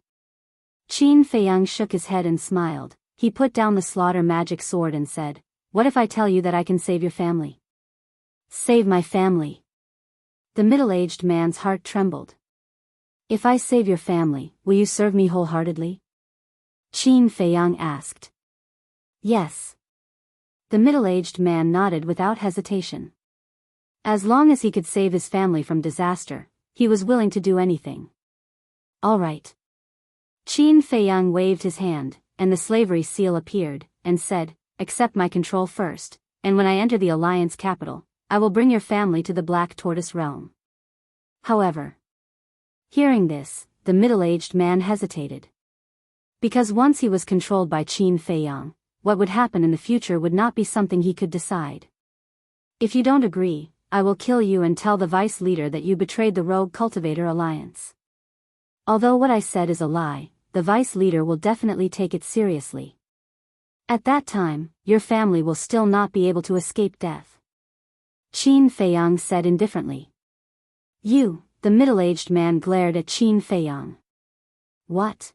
Qin Feiyang shook his head and smiled. He put down the slaughter magic sword and said, What if I tell you that I can save your family? Save my family. The middle-aged man's heart trembled. If I save your family, will you serve me wholeheartedly? Qin Feiyang asked. Yes. The middle-aged man nodded without hesitation. As long as he could save his family from disaster, he was willing to do anything. All right. Qin Feiyang waved his hand, and the slavery seal appeared, and said, accept my control first, and when I enter the Alliance capital, I will bring your family to the Black Tortoise realm. However, hearing this, the middle-aged man hesitated. Because once he was controlled by Qin Feiyang, what would happen in the future would not be something he could decide. If you don't agree, I will kill you and tell the vice leader that you betrayed the Rogue Cultivator Alliance. Although what I said is a lie, the vice leader will definitely take it seriously. At that time, your family will still not be able to escape death. Qin Feiyang said indifferently. You, the middle-aged man glared at Qin Feiyang. What?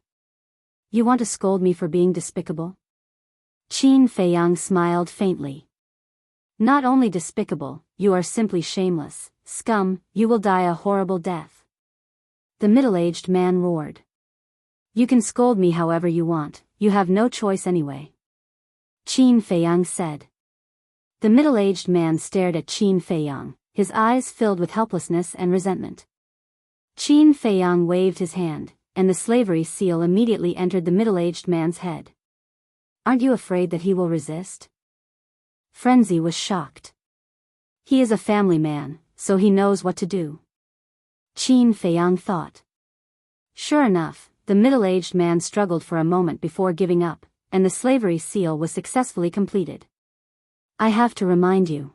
You want to scold me for being despicable? Qin Feiyang smiled faintly. Not only despicable, you are simply shameless, scum, you will die a horrible death. The middle-aged man roared. You can scold me however you want, you have no choice anyway. Qin Feiyang said. The middle-aged man stared at Qin Feiyang, his eyes filled with helplessness and resentment. Qin Feiyang waved his hand, and the slavery seal immediately entered the middle-aged man's head. Aren't you afraid that he will resist? Frenzy was shocked. He is a family man, so he knows what to do. Qin Feiyang thought. Sure enough, the middle-aged man struggled for a moment before giving up, and the slavery seal was successfully completed. I have to remind you.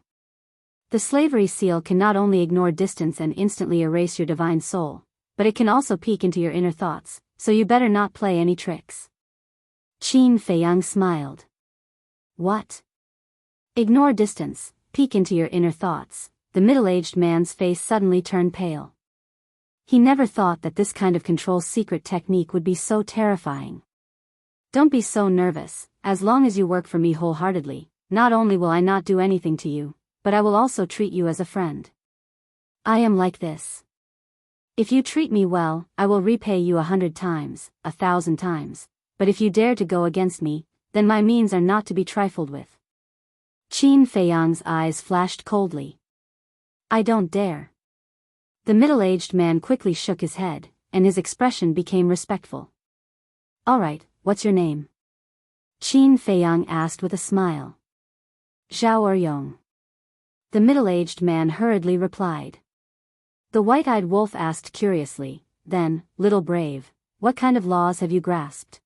The slavery seal can not only ignore distance and instantly erase your divine soul, but it can also peek into your inner thoughts, so you better not play any tricks. Qin Feiyang smiled. What? Ignore distance, peek into your inner thoughts. The middle-aged man's face suddenly turned pale. He never thought that this kind of control secret technique would be so terrifying. Don't be so nervous, as long as you work for me wholeheartedly, not only will I not do anything to you, but I will also treat you as a friend. I am like this. If you treat me well, I will repay you 100 times, 1,000 times, but if you dare to go against me, then my means are not to be trifled with. Qin Feiyang's eyes flashed coldly. I don't dare. The middle-aged man quickly shook his head, and his expression became respectful. All right, what's your name? Qin Feiyang asked with a smile. Zhao Eryong. The middle-aged man hurriedly replied. The white-eyed wolf asked curiously, then, Little Brave, what kind of laws have you grasped?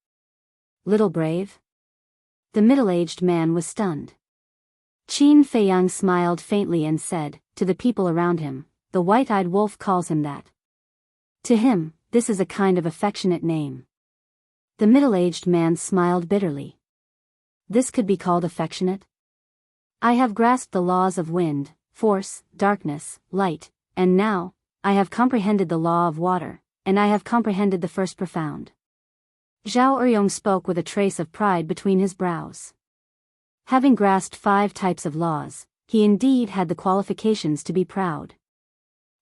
Little Brave? The middle-aged man was stunned. Qin Feiyang smiled faintly and said, to the people around him, the white-eyed wolf calls him that. To him, this is a kind of affectionate name. The middle-aged man smiled bitterly. This could be called affectionate? I have grasped the laws of wind, force, darkness, light, and now, I have comprehended the law of water, and I have comprehended the first profound. Zhao Eryong spoke with a trace of pride between his brows. Having grasped 5 types of laws, he indeed had the qualifications to be proud.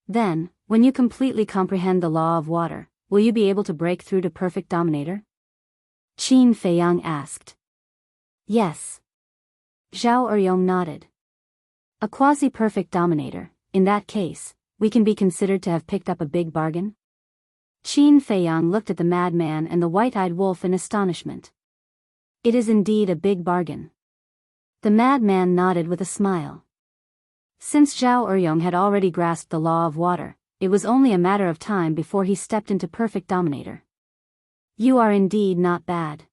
Then, when you completely comprehend the law of water, will you be able to break through to perfect dominator? Qin Feiyang asked. Yes. Zhao Eryong nodded. A quasi-perfect dominator, in that case, we can be considered to have picked up a big bargain? Qin Feiyang looked at the madman and the white-eyed wolf in astonishment. It is indeed a big bargain. The madman nodded with a smile. Since Zhao Eryong had already grasped the law of water, it was only a matter of time before he stepped into perfect dominator. You are indeed not bad.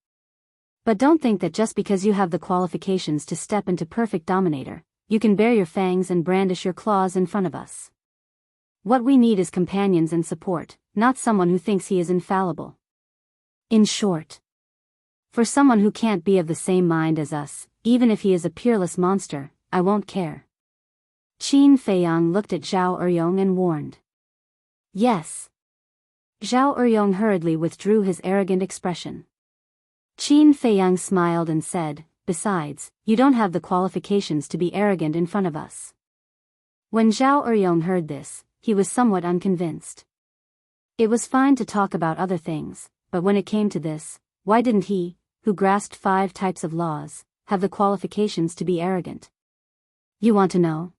But don't think that just because you have the qualifications to step into perfect dominator, you can bare your fangs and brandish your claws in front of us. What we need is companions and support, not someone who thinks he is infallible. In short, for someone who can't be of the same mind as us, even if he is a peerless monster, I won't care. Qin Feiyang looked at Zhao Eryong and warned. Yes. Zhao Eryong hurriedly withdrew his arrogant expression. Qin Feiyang smiled and said, besides, you don't have the qualifications to be arrogant in front of us. When Zhao Eryong heard this, he was somewhat unconvinced. It was fine to talk about other things, but when it came to this, why didn't he, who grasped 5 types of laws, have the qualifications to be arrogant? You want to know?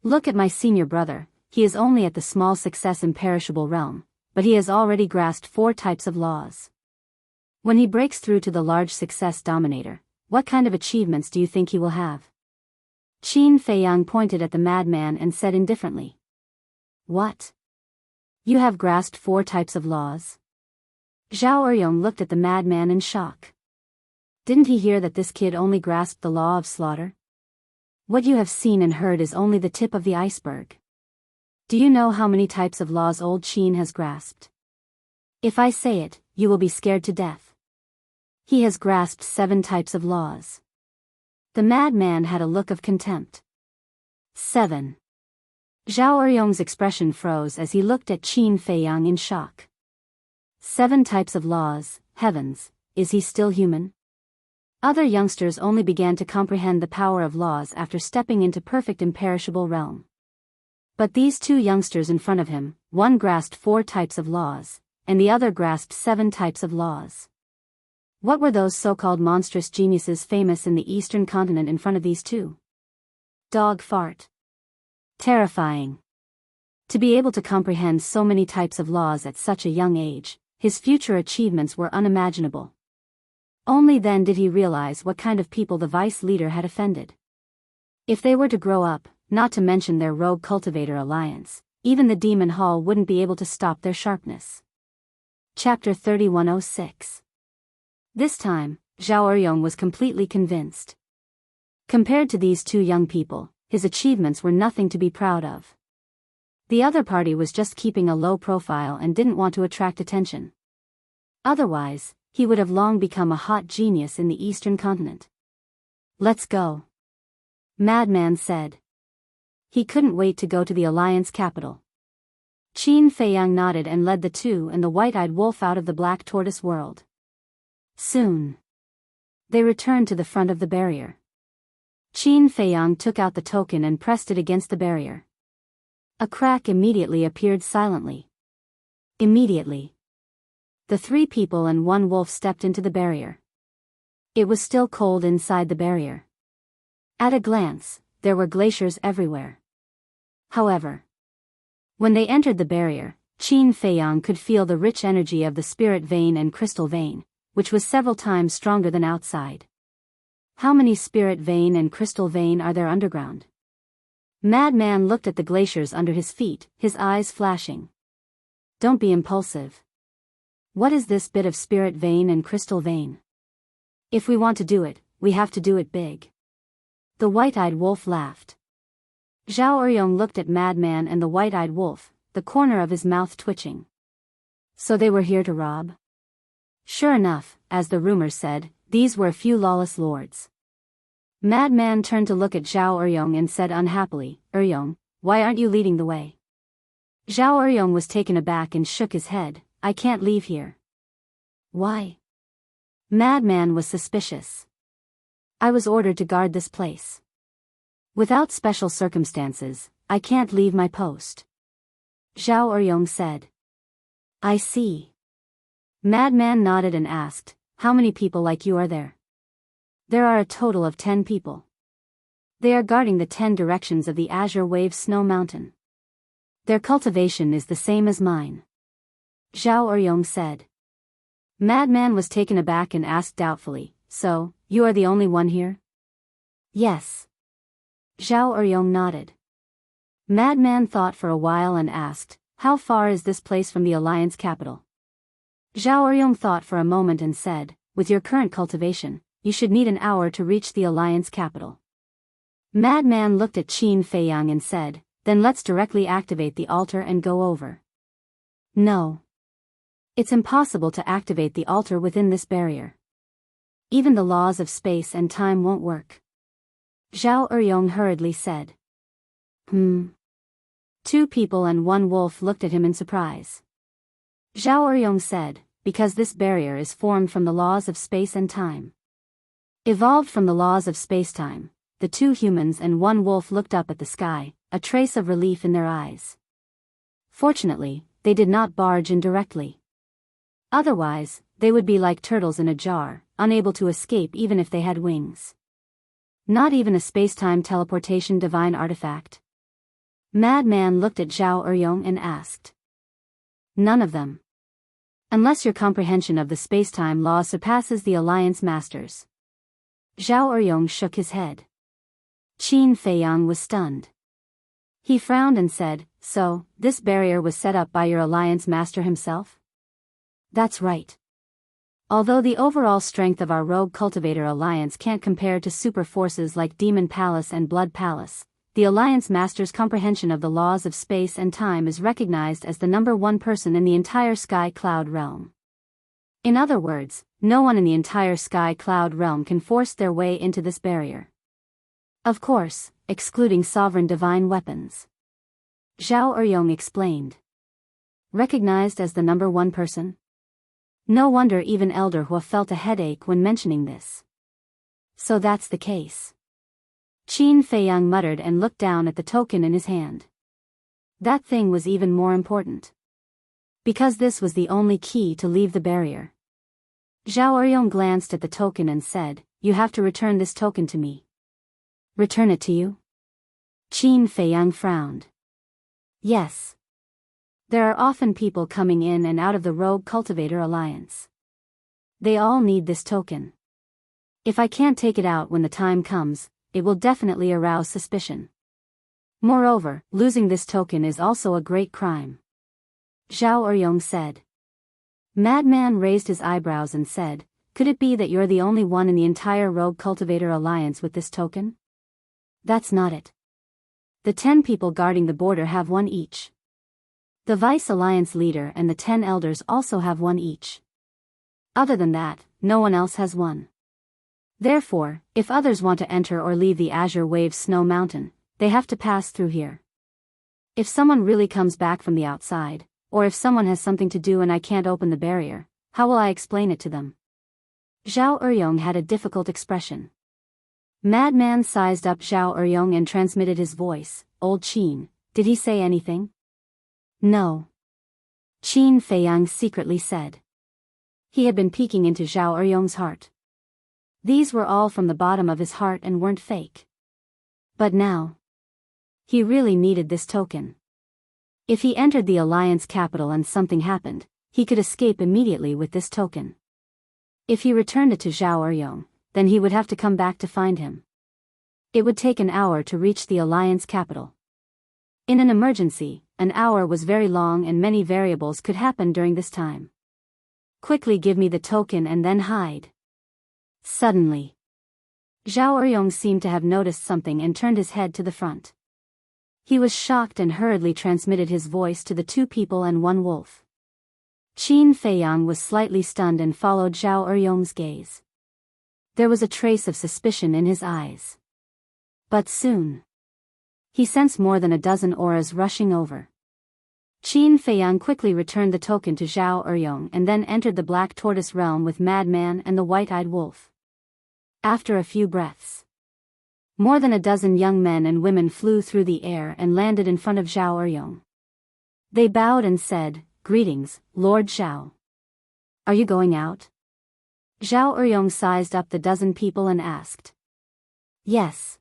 Look at my senior brother, he is only at the small success imperishable realm, but he has already grasped 4 types of laws. When he breaks through to the large success dominator, what kind of achievements do you think he will have? Qin Feiyang pointed at the madman and said indifferently. What? You have grasped 4 types of laws? Zhao Eryong looked at the madman in shock. Didn't he hear that this kid only grasped the law of slaughter? What you have seen and heard is only the tip of the iceberg. Do you know how many types of laws old Qin has grasped? If I say it, you will be scared to death. He has grasped 7 types of laws. The madman had a look of contempt. 7. Zhao Eryong's expression froze as he looked at Qin Feiyang in shock. 7 types of laws, heavens, is he still human? Other youngsters only began to comprehend the power of laws after stepping into perfect imperishable realm. But these 2 youngsters in front of him, one grasped 4 types of laws, and the other grasped 7 types of laws. What were those so-called monstrous geniuses famous in the eastern continent in front of these 2? Dog fart. Terrifying. To be able to comprehend so many types of laws at such a young age, his future achievements were unimaginable. Only then did he realize what kind of people the vice leader had offended. If they were to grow up, not to mention their rogue cultivator alliance, even the demon hall wouldn't be able to stop their sharpness. Chapter 3106. This time, Zhao Eryong was completely convinced. Compared to these 2 young people, his achievements were nothing to be proud of. The other party was just keeping a low profile and didn't want to attract attention. Otherwise, he would have long become a hot genius in the eastern continent. Let's go. Madman said. He couldn't wait to go to the alliance capital. Qin Feiyang nodded and led the 2 and the white-eyed wolf out of the black tortoise world. Soon, they returned to the front of the barrier. Qin Feiyang took out the token and pressed it against the barrier. A crack immediately appeared silently. Immediately, the 3 people and 1 wolf stepped into the barrier. It was still cold inside the barrier. At a glance, there were glaciers everywhere. However, when they entered the barrier, Qin Feiyang could feel the rich energy of the spirit vein and crystal vein, which was several times stronger than outside. How many spirit vein and crystal vein are there underground? Madman looked at the glaciers under his feet, his eyes flashing. Don't be impulsive. What is this bit of spirit vein and crystal vein? If we want to do it, we have to do it big. The white-eyed wolf laughed. Zhao Eryong looked at Madman and the white-eyed wolf, the corner of his mouth twitching. So they were here to rob? Sure enough, as the rumor said, these were a few lawless lords. Madman turned to look at Zhao Eryong and said unhappily, Eryong, why aren't you leading the way? Zhao Eryong was taken aback and shook his head, I can't leave here. Why? Madman was suspicious. I was ordered to guard this place. Without special circumstances, I can't leave my post. Zhao Eryong said. I see. Madman nodded and asked, how many people like you are there? There are a total of 10 people. They are guarding the 10 directions of the Azure Wave Snow Mountain. Their cultivation is the same as mine. Zhao Eryong said. Madman was taken aback and asked doubtfully, so, you are the only one here? Yes. Zhao Eryong nodded. Madman thought for a while and asked, how far is this place from the Alliance capital? Zhao Eryong thought for a moment and said, with your current cultivation, you should need an hour to reach the Alliance capital. Madman looked at Qin Feiyang and said, then let's directly activate the altar and go over. No. It's impossible to activate the altar within this barrier. Even the laws of space and time won't work. Zhao Eryong hurriedly said. 2 people and 1 wolf looked at him in surprise. Zhao Eryong said, because this barrier is formed from the laws of space and time. Evolved from the laws of space-time, the 2 humans and 1 wolf looked up at the sky, a trace of relief in their eyes. Fortunately, they did not barge in directly. Otherwise, they would be like turtles in a jar, unable to escape even if they had wings. Not even a space-time teleportation divine artifact. Madman looked at Zhao Eryong and asked. None of them. Unless your comprehension of the space-time law surpasses the Alliance Masters. Zhao Eryong shook his head. Qin Feiyang was stunned. He frowned and said, "So, this barrier was set up by your Alliance Master himself?" "That's right. Although the overall strength of our Rogue Cultivator Alliance can't compare to super forces like Demon Palace and Blood Palace, the Alliance Master's comprehension of the laws of space and time is recognized as the #1 person in the entire Sky Cloud realm. In other words, no one in the entire Sky Cloud realm can force their way into this barrier. Of course, excluding sovereign divine weapons." Zhao Eryong explained. Recognized as the #1 person? No wonder even Elder Hua felt a headache when mentioning this. So that's the case. Qin Feiyang muttered and looked down at the token in his hand. That thing was even more important. Because this was the only key to leave the barrier. Zhao Eryong glanced at the token and said, "You have to return this token to me." "Return it to you?" Qin Feiyang frowned. "Yes. There are often people coming in and out of the Rogue Cultivator Alliance. They all need this token. If I can't take it out when the time comes, it will definitely arouse suspicion. Moreover, losing this token is also a great crime." Zhao Eryong said. Madman raised his eyebrows and said, "Could it be that you're the only one in the entire Rogue Cultivator Alliance with this token?" "That's not it. The 10 people guarding the border have one each. The Vice Alliance leader and the 10 elders also have one each. Other than that, no one else has one. Therefore, if others want to enter or leave the Azure Wave Snow Mountain, they have to pass through here. If someone really comes back from the outside, or if someone has something to do and I can't open the barrier, how will I explain it to them?" Zhao Eryong had a difficult expression. Madman sized up Zhao Eryong and transmitted his voice. "Old Qin, did he say anything?" "No." Qin Feiyang secretly said. He had been peeking into Zhao Eryong's heart. These were all from the bottom of his heart and weren't fake. But now, he really needed this token. If he entered the Alliance capital and something happened, he could escape immediately with this token. If he returned it to Zhao Eryong, then he would have to come back to find him. It would take an hour to reach the Alliance capital. In an emergency, an hour was very long and many variables could happen during this time. "Quickly give me the token and then hide." Suddenly, Zhao Eryong seemed to have noticed something and turned his head to the front. He was shocked and hurriedly transmitted his voice to the 2 people and 1 wolf. Qin Feiyang was slightly stunned and followed Zhao Eryong's gaze. There was a trace of suspicion in his eyes. But soon, he sensed more than a dozen auras rushing over. Qin Feiyang quickly returned the token to Zhao Eryong and then entered the Black Tortoise realm with Madman and the White-Eyed Wolf. After a few breaths, more than a dozen young men and women flew through the air and landed in front of Zhao Eryong. They bowed and said, "Greetings, Lord Zhao. Are you going out?" Zhao Eryong sized up the dozen people and asked. "Yes.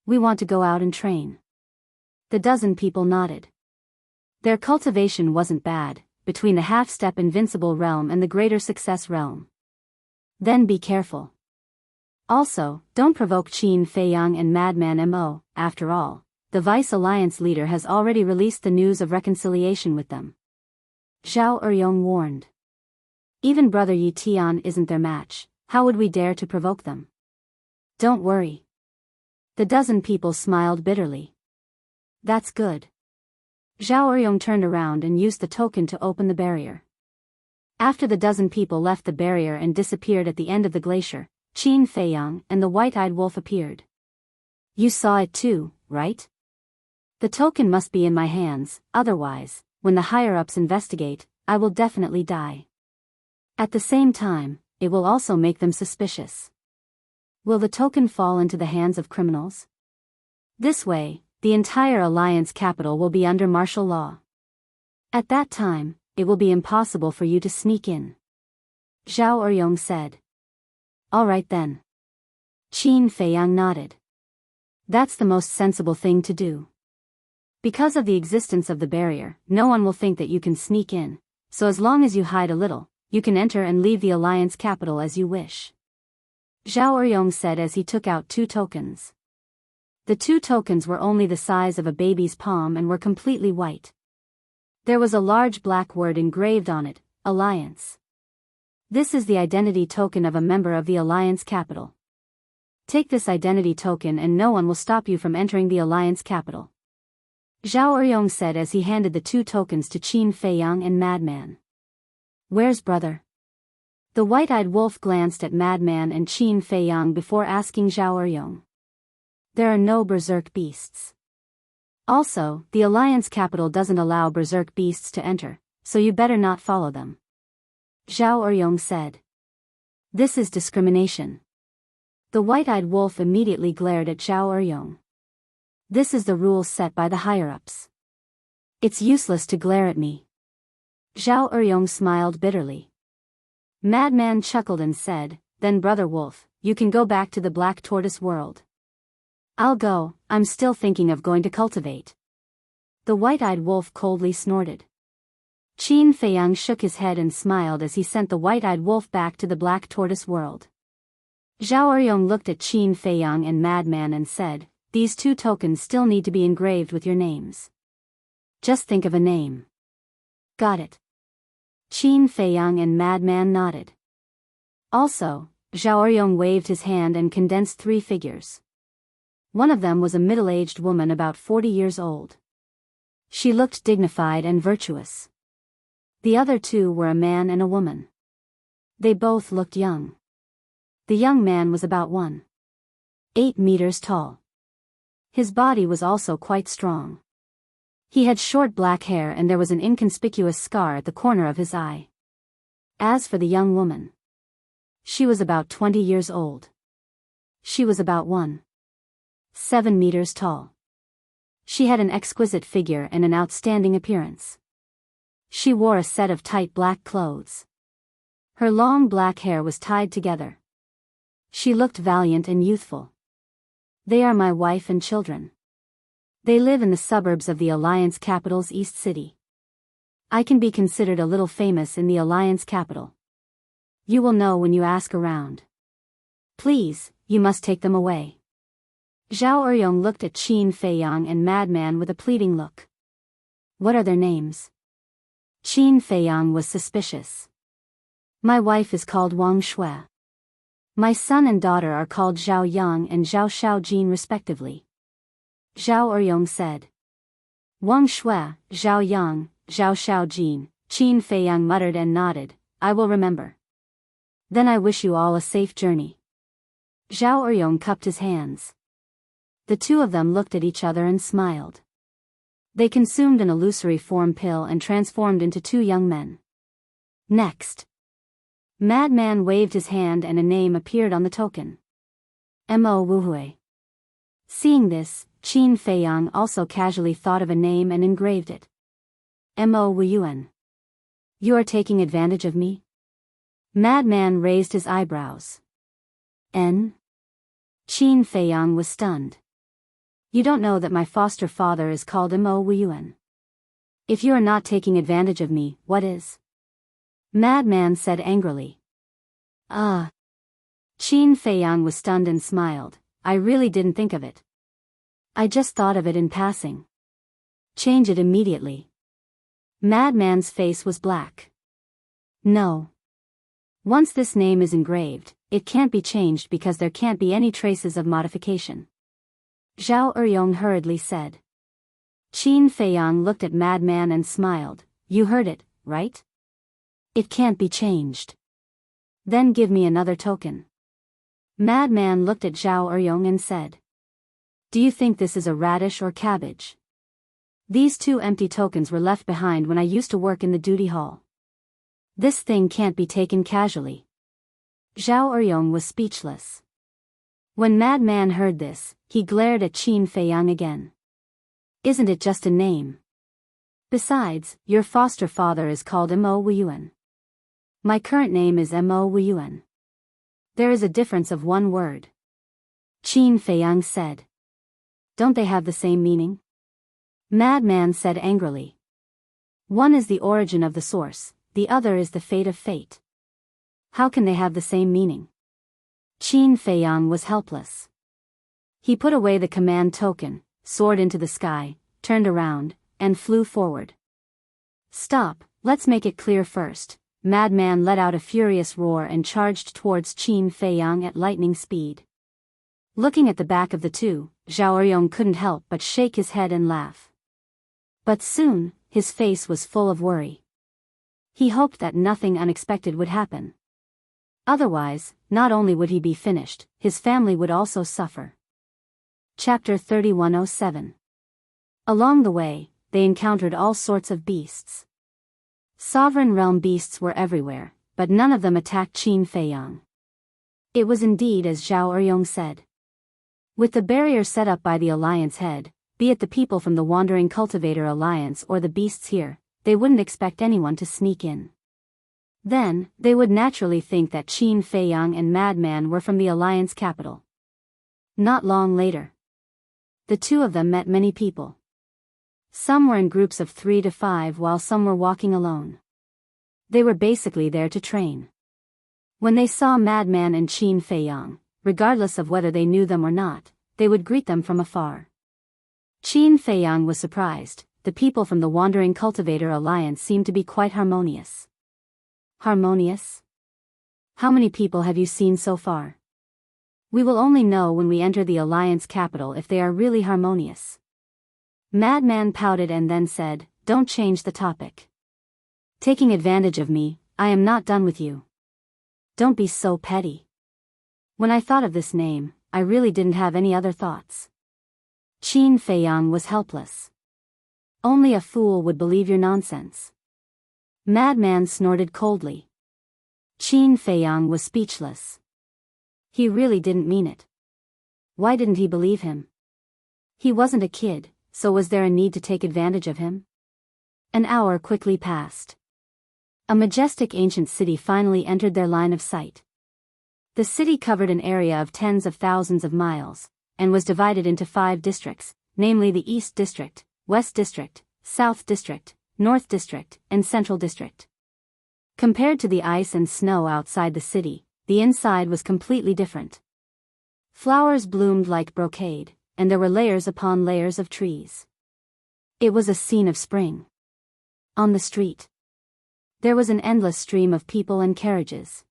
We want to go out and train." The dozen people nodded. Their cultivation wasn't bad, between the half-step invincible realm and the greater success realm. Then be careful. Also, don't provoke Qin Feiyang and Madman Mo. After all, the Vice Alliance leader has already released the news of reconciliation with them. Zhao Eryong warned. Even Brother Yi Tian isn't their match, how would we dare to provoke them? Don't worry. The dozen people smiled bitterly. That's good. Zhao Eryong turned around and used the token to open the barrier. After the dozen people left the barrier and disappeared at the end of the glacier, Qin Feiyang and the White-Eyed Wolf appeared. You saw it too, right? The token must be in my hands, otherwise, when the higher-ups investigate, I will definitely die. At the same time, it will also make them suspicious. Will the token fall into the hands of criminals? This way, the entire Alliance capital will be under martial law. At that time, it will be impossible for you to sneak in. Zhao Eryong said. All right then. Qin Feiyang nodded. That's the most sensible thing to do. Because of the existence of the barrier, no one will think that you can sneak in, so as long as you hide a little, you can enter and leave the alliance capital as you wish. Zhao Eryong said as he took out 2 tokens. The 2 tokens were only the size of a baby's palm and were completely white. There was a large black word engraved on it, Alliance. This is the identity token of a member of the Alliance capital. Take this identity token and no one will stop you from entering the Alliance capital. Zhao Eryong said as he handed the 2 tokens to Qin Feiyang and Madman. Where's brother? The white-eyed wolf glanced at Madman and Qin Feiyang before asking Zhao Eryong. There are no berserk beasts. Also, the Alliance capital doesn't allow berserk beasts to enter, so you better not follow them. Zhao Eryong said. This is discrimination. The white-eyed wolf immediately glared at Zhao Eryong. This is the rules set by the higher-ups. It's useless to glare at me. Zhao Eryong smiled bitterly. Madman chuckled and said, then brother wolf, you can go back to the black tortoise world. I'll go, I'm still thinking of going to cultivate. The white-eyed wolf coldly snorted. Qin Feiyang shook his head and smiled as he sent the white-eyed wolf back to the black tortoise world. Zhao Eryong looked at Qin Feiyang and Madman and said, these 2 tokens still need to be engraved with your names. Just think of a name. Got it. Qin Feiyang and Madman nodded. Also, Zhao Eryong waved his hand and condensed 3 figures. One of them was a middle-aged woman about 40 years old. She looked dignified and virtuous. The other 2 were a man and a woman. They both looked young. The young man was about 1.8 meters tall. His body was also quite strong. He had short black hair and there was an inconspicuous scar at the corner of his eye. As for the young woman, she was about 20 years old. She was about 1.7 meters tall. She had an exquisite figure and an outstanding appearance. She wore a set of tight black clothes. Her long black hair was tied together. She looked valiant and youthful. They are my wife and children. They live in the suburbs of the Alliance capital's East City. I can be considered a little famous in the Alliance capital. You will know when you ask around. Please, you must take them away. Zhao Eryong looked at Qin Feiyang and Madman with a pleading look. What are their names? Qin Feiyang was suspicious. My wife is called Wang Shui. My son and daughter are called Zhao Yang and Zhao Shaojin respectively. Zhao Eryong said. Wang Shui, Zhao Yang, Zhao Shaojin, Qin Feiyang muttered and nodded, I will remember. Then I wish you all a safe journey. Zhao Eryong cupped his hands. The 2 of them looked at each other and smiled. They consumed an illusory form pill and transformed into 2 young men. Next. Madman waved his hand and a name appeared on the token. Mo Wuhui. Seeing this, Qin Feiyang also casually thought of a name and engraved it. Mo Wuyuan. You are taking advantage of me? Madman raised his eyebrows. N? Qin Feiyang was stunned. You don't know that my foster father is called Mo Wuyuan. If you are not taking advantage of me, what is? Madman said angrily. Qin Feiyang was stunned and smiled. I really didn't think of it. I just thought of it in passing. Change it immediately. Madman's face was black. No. Once this name is engraved, it can't be changed because there can't be any traces of modification. Zhao Eryong hurriedly said. Qin Feiyang looked at Madman and smiled. You heard it, right? It can't be changed. Then give me another token. Madman looked at Zhao Eryong and said. Do you think this is a radish or cabbage? These 2 empty tokens were left behind when I used to work in the duty hall. This thing can't be taken casually. Zhao Eryong was speechless. When Madman heard this, he glared at Qin Feiyang again. Isn't it just a name? Besides, your foster father is called Mo Wuyuan. My current name is Mo Wuyuan. There is a difference of one word. Qin Feiyang said. Don't they have the same meaning? Madman said angrily. One is the origin of the source, the other is the fate of fate. How can they have the same meaning? Qin Feiyang was helpless. He put away the command token, soared into the sky, turned around, and flew forward. Stop, let's make it clear first. Madman let out a furious roar and charged towards Qin Feiyang at lightning speed. Looking at the back of the two, Zhao Eryong couldn't help but shake his head and laugh. But soon, his face was full of worry. He hoped that nothing unexpected would happen. Otherwise, not only would he be finished, his family would also suffer. Chapter 3107. Along the way, they encountered all sorts of beasts. Sovereign realm beasts were everywhere, but none of them attacked Qin Feiyang. It was indeed as Zhao Eryong said. With the barrier set up by the Alliance head, be it the people from the Wandering Cultivator Alliance or the beasts here, they wouldn't expect anyone to sneak in. Then, they would naturally think that Qin Feiyang and Madman were from the Alliance capital. Not long later, the two of them met many people. Some were in groups of 3 to 5 while some were walking alone. They were basically there to train. When they saw Madman and Qin Feiyang, regardless of whether they knew them or not, they would greet them from afar. Qin Feiyang was surprised. The people from the Wandering Cultivator Alliance seemed to be quite harmonious. Harmonious? How many people have you seen so far? We will only know when we enter the Alliance capital if they are really harmonious. Madman pouted and then said, Don't change the topic. Taking advantage of me, I am not done with you. Don't be so petty. When I thought of this name, I really didn't have any other thoughts. Qin Feiyang was helpless. Only a fool would believe your nonsense. Madman snorted coldly. Qin Feiyang was speechless. He really didn't mean it. Why didn't he believe him? He wasn't a kid, so was there a need to take advantage of him? An hour quickly passed. A majestic ancient city finally entered their line of sight. The city covered an area of tens of thousands of miles, and was divided into 5 districts, namely the East District, West District, South District, North District, and Central District. Compared to the ice and snow outside the city, the inside was completely different. Flowers bloomed like brocade, and there were layers upon layers of trees. It was a scene of spring. On the street, there was an endless stream of people and carriages.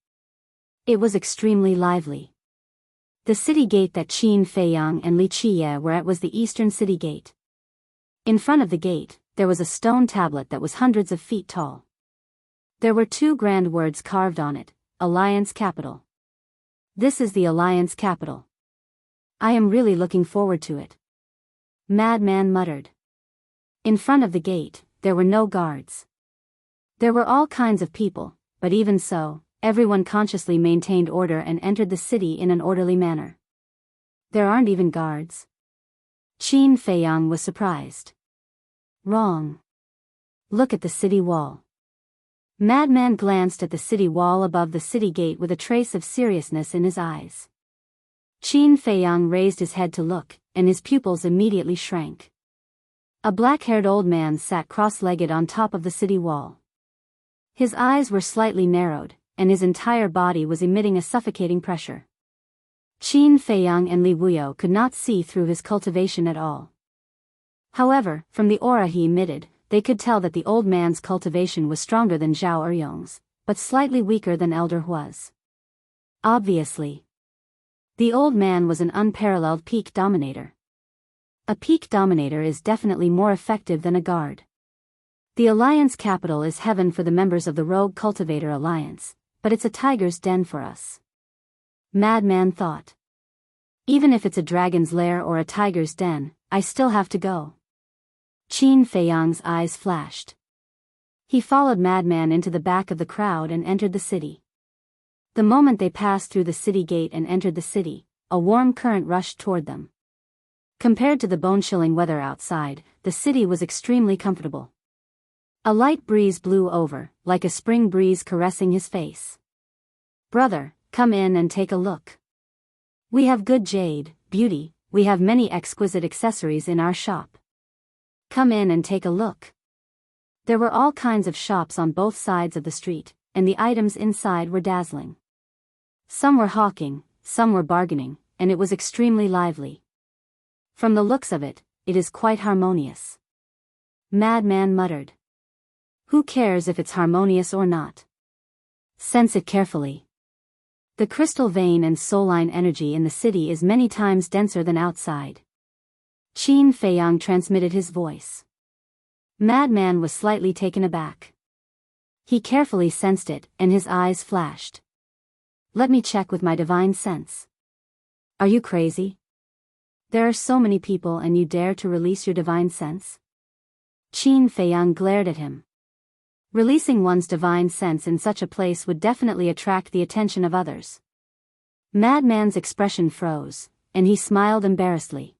It was extremely lively. The city gate that Qin Feiyang and Li Qiye were at was the Eastern City Gate. In front of the gate, there was a stone tablet that was hundreds of feet tall. There were 2 grand words carved on it, Alliance Capital. This is the Alliance Capital. I am really looking forward to it. Madman muttered. In front of the gate, there were no guards. There were all kinds of people, but even so, everyone consciously maintained order and entered the city in an orderly manner. There aren't even guards. Qin Feiyang was surprised. Wrong. Look at the city wall. Madman glanced at the city wall above the city gate with a trace of seriousness in his eyes. Qin Feiyang raised his head to look, and his pupils immediately shrank. A black-haired old man sat cross-legged on top of the city wall. His eyes were slightly narrowed, and his entire body was emitting a suffocating pressure. Qin Feiyang and Li Wuyo could not see through his cultivation at all. However, from the aura he emitted, they could tell that the old man's cultivation was stronger than Zhao Eryong's, but slightly weaker than Elder Hua's. Obviously, the old man was an unparalleled peak dominator. A peak dominator is definitely more effective than a guard. The Alliance capital is heaven for the members of the Rogue Cultivator Alliance, but it's a tiger's den for us. Madman thought. Even if it's a dragon's lair or a tiger's den, I still have to go. Qin Feiyang's eyes flashed. He followed Madman into the back of the crowd and entered the city. The moment they passed through the city gate and entered the city, a warm current rushed toward them. Compared to the bone-chilling weather outside, the city was extremely comfortable. A light breeze blew over, like a spring breeze caressing his face. "Brother, come in and take a look. We have good jade, beauty, we have many exquisite accessories in our shop. Come in and take a look." There were all kinds of shops on both sides of the street, and the items inside were dazzling. Some were hawking, some were bargaining, and it was extremely lively. "From the looks of it, it is quite harmonious," Madman muttered. "Who cares if it's harmonious or not? Sense it carefully. The crystal vein and soul-line energy in the city is many times denser than outside." Qin Feiyang transmitted his voice. Madman was slightly taken aback. He carefully sensed it, and his eyes flashed. "Let me check with my divine sense." "Are you crazy? There are so many people and you dare to release your divine sense?" Qin Feiyang glared at him. Releasing one's divine sense in such a place would definitely attract the attention of others. Madman's expression froze, and he smiled embarrassedly.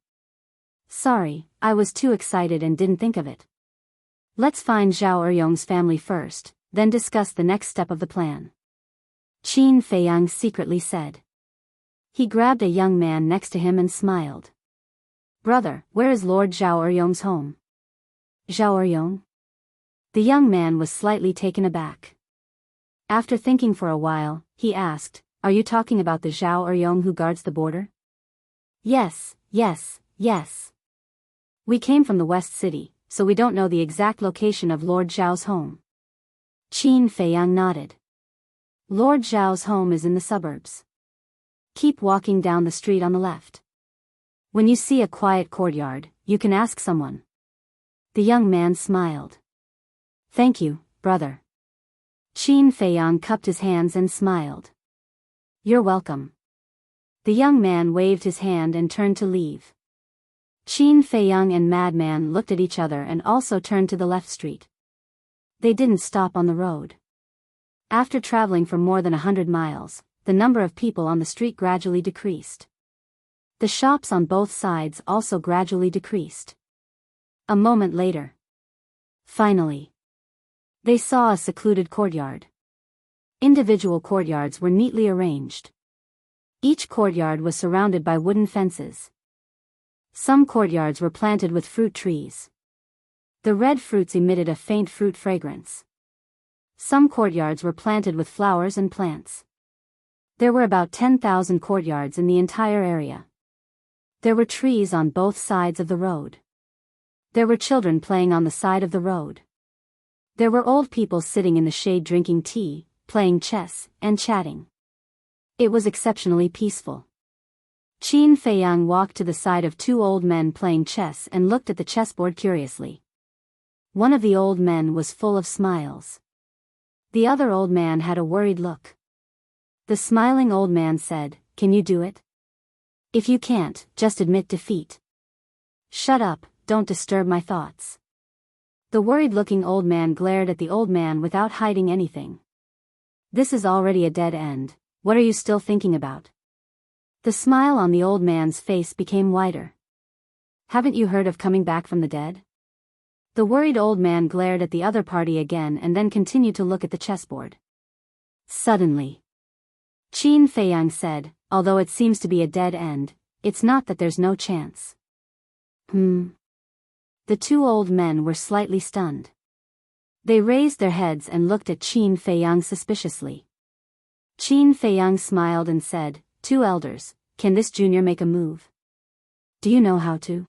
"Sorry, I was too excited and didn't think of it. Let's find Zhao Eryong's family first, then discuss the next step of the plan," Qin Feiyang secretly said. He grabbed a young man next to him and smiled. "Brother, where is Lord Zhao Eryong's home?" "Zhao Eryong?" The young man was slightly taken aback. After thinking for a while, he asked, "Are you talking about the Zhao Eryong who guards the border?" Yes. We came from the West City, so we don't know the exact location of Lord Zhao's home." Qin Feiyang nodded. "Lord Zhao's home is in the suburbs. Keep walking down the street on the left. When you see a quiet courtyard, you can ask someone." The young man smiled. "Thank you, brother." Qin Feiyang cupped his hands and smiled. "You're welcome." The young man waved his hand and turned to leave. Qin Feiyang and Madman looked at each other and also turned to the left street. They didn't stop on the road. After traveling for more than 100 miles, the number of people on the street gradually decreased. The shops on both sides also gradually decreased. A moment later, finally, they saw a secluded courtyard. Individual courtyards were neatly arranged. Each courtyard was surrounded by wooden fences. Some courtyards were planted with fruit trees. The red fruits emitted a faint fruit fragrance. Some courtyards were planted with flowers and plants. There were about 10,000 courtyards in the entire area. There were trees on both sides of the road. There were children playing on the side of the road. There were old people sitting in the shade drinking tea, playing chess, and chatting. It was exceptionally peaceful. Qin Feiyang walked to the side of two old men playing chess and looked at the chessboard curiously. One of the old men was full of smiles. The other old man had a worried look. The smiling old man said, "Can you do it? If you can't, just admit defeat." "Shut up, don't disturb my thoughts." The worried-looking old man glared at the old man without hiding anything. "This is already a dead end, what are you still thinking about?" The smile on the old man's face became wider. "Haven't you heard of coming back from the dead?" The worried old man glared at the other party again and then continued to look at the chessboard. Suddenly, Qin Feiyang said, "Although it seems to be a dead end, it's not that there's no chance." The two old men were slightly stunned. They raised their heads and looked at Qin Feiyang suspiciously. Qin Feiyang smiled and said, "Two elders, can this junior make a move? Do you know how to?"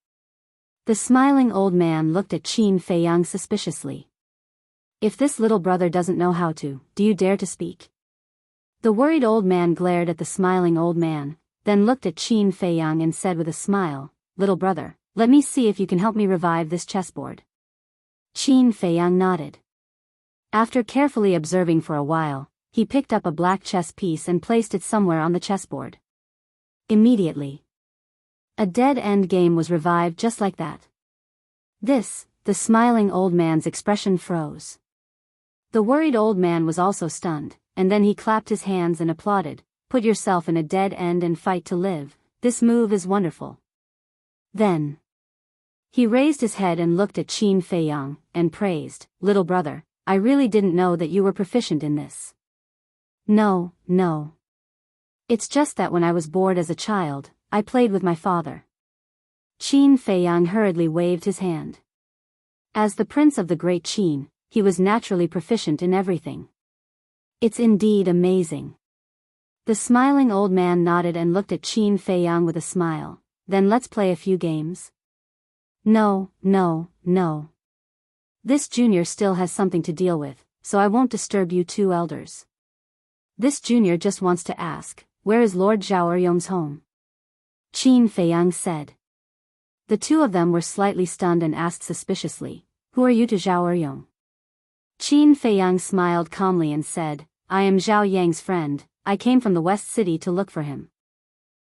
The smiling old man looked at Qin Feiyang suspiciously. "If this little brother doesn't know how to, do you dare to speak?" The worried old man glared at the smiling old man, then looked at Qin Feiyang and said with a smile, "Little brother, let me see if you can help me revive this chessboard." Qin Feiyang nodded. After carefully observing for a while, he picked up a black chess piece and placed it somewhere on the chessboard. Immediately, a dead-end game was revived just like that. The smiling old man's expression froze. The worried old man was also stunned, and then he clapped his hands and applauded, "Put yourself in a dead end and fight to live, this move is wonderful." Then, He raised his head and looked at Qin Feiyang, and praised, "Little brother, I really didn't know that you were proficient in this." "No, no. It's just that when I was bored as a child, I played with my father." Qin Feiyang hurriedly waved his hand. As the prince of the great Qin, he was naturally proficient in everything. "It's indeed amazing." The smiling old man nodded and looked at Qin Feiyang with a smile. "Then let's play a few games." "No, no, no. This junior still has something to deal with, so I won't disturb you two elders. This junior just wants to ask, where is Lord Zhao Eryong's home?" Qin Feiyang said. The two of them were slightly stunned and asked suspiciously, "Who are you to Zhao Eryong?" Qin Feiyang smiled calmly and said, "I am Zhao Yang's friend. I came from the West City to look for him."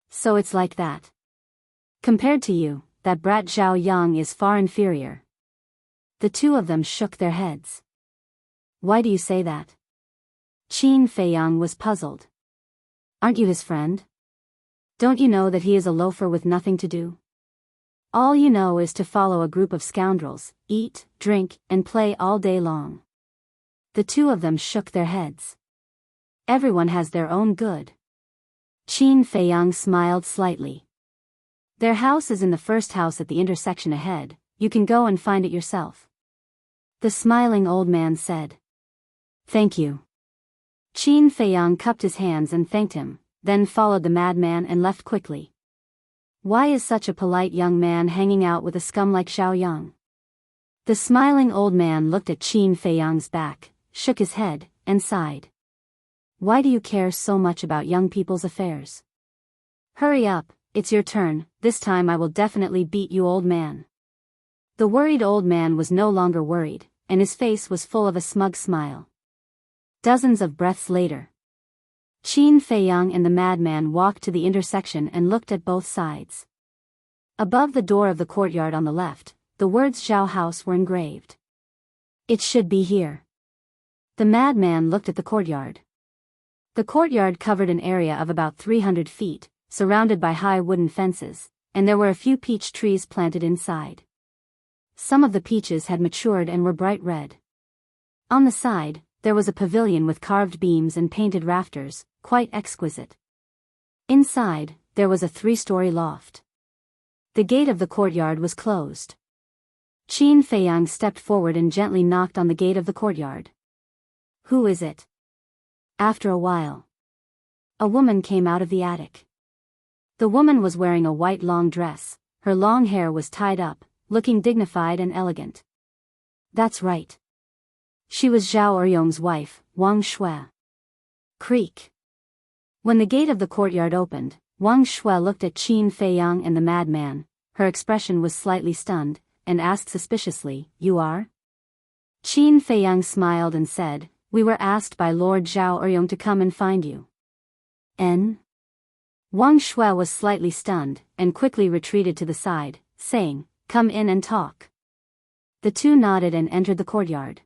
"So it's like that. Compared to you, that brat Zhao Yang is far inferior." The two of them shook their heads. "Why do you say that?" Qin Feiyang was puzzled. "Aren't you his friend? Don't you know that he is a loafer with nothing to do? All you know is to follow a group of scoundrels, eat, drink, and play all day long." The two of them shook their heads. "Everyone has their own good." Qin Feiyang smiled slightly. "Their house is in the first house at the intersection ahead. You can go and find it yourself." The smiling old man said. "Thank you." Qin Feiyang cupped his hands and thanked him, then followed the madman and left quickly. Why is such a polite young man hanging out with a scum like Zhao Yang? The smiling old man looked at Qin Feiyang's back, shook his head, and sighed. "Why do you care so much about young people's affairs? Hurry up, it's your turn. This time I will definitely beat you, old man." The worried old man was no longer worried, and his face was full of a smug smile. Dozens of breaths later, Qin Feiyang and the madman walked to the intersection and looked at both sides. Above the door of the courtyard on the left, the words Zhao House were engraved. "It should be here." The madman looked at the courtyard. The courtyard covered an area of about 300 feet, surrounded by high wooden fences, and there were a few peach trees planted inside. Some of the peaches had matured and were bright red. On the side, there was a pavilion with carved beams and painted rafters, quite exquisite. Inside, there was a 3-story loft. The gate of the courtyard was closed. Qin Feiyang stepped forward and gently knocked on the gate of the courtyard. "Who is it?" After a while, a woman came out of the attic. The woman was wearing a white long dress, her long hair was tied up, looking dignified and elegant. That's right. She was Zhao Eryong's wife, Wang Shui. Creak. When the gate of the courtyard opened, Wang Shui looked at Qin Feiyang and the madman. Her expression was slightly stunned, and asked suspiciously, "You are?" Qin Feiyang smiled and said, "We were asked by Lord Zhao Eryong to come and find you." N. Wang Shui was slightly stunned, and quickly retreated to the side, saying, "Come in and talk." The two nodded and entered the courtyard.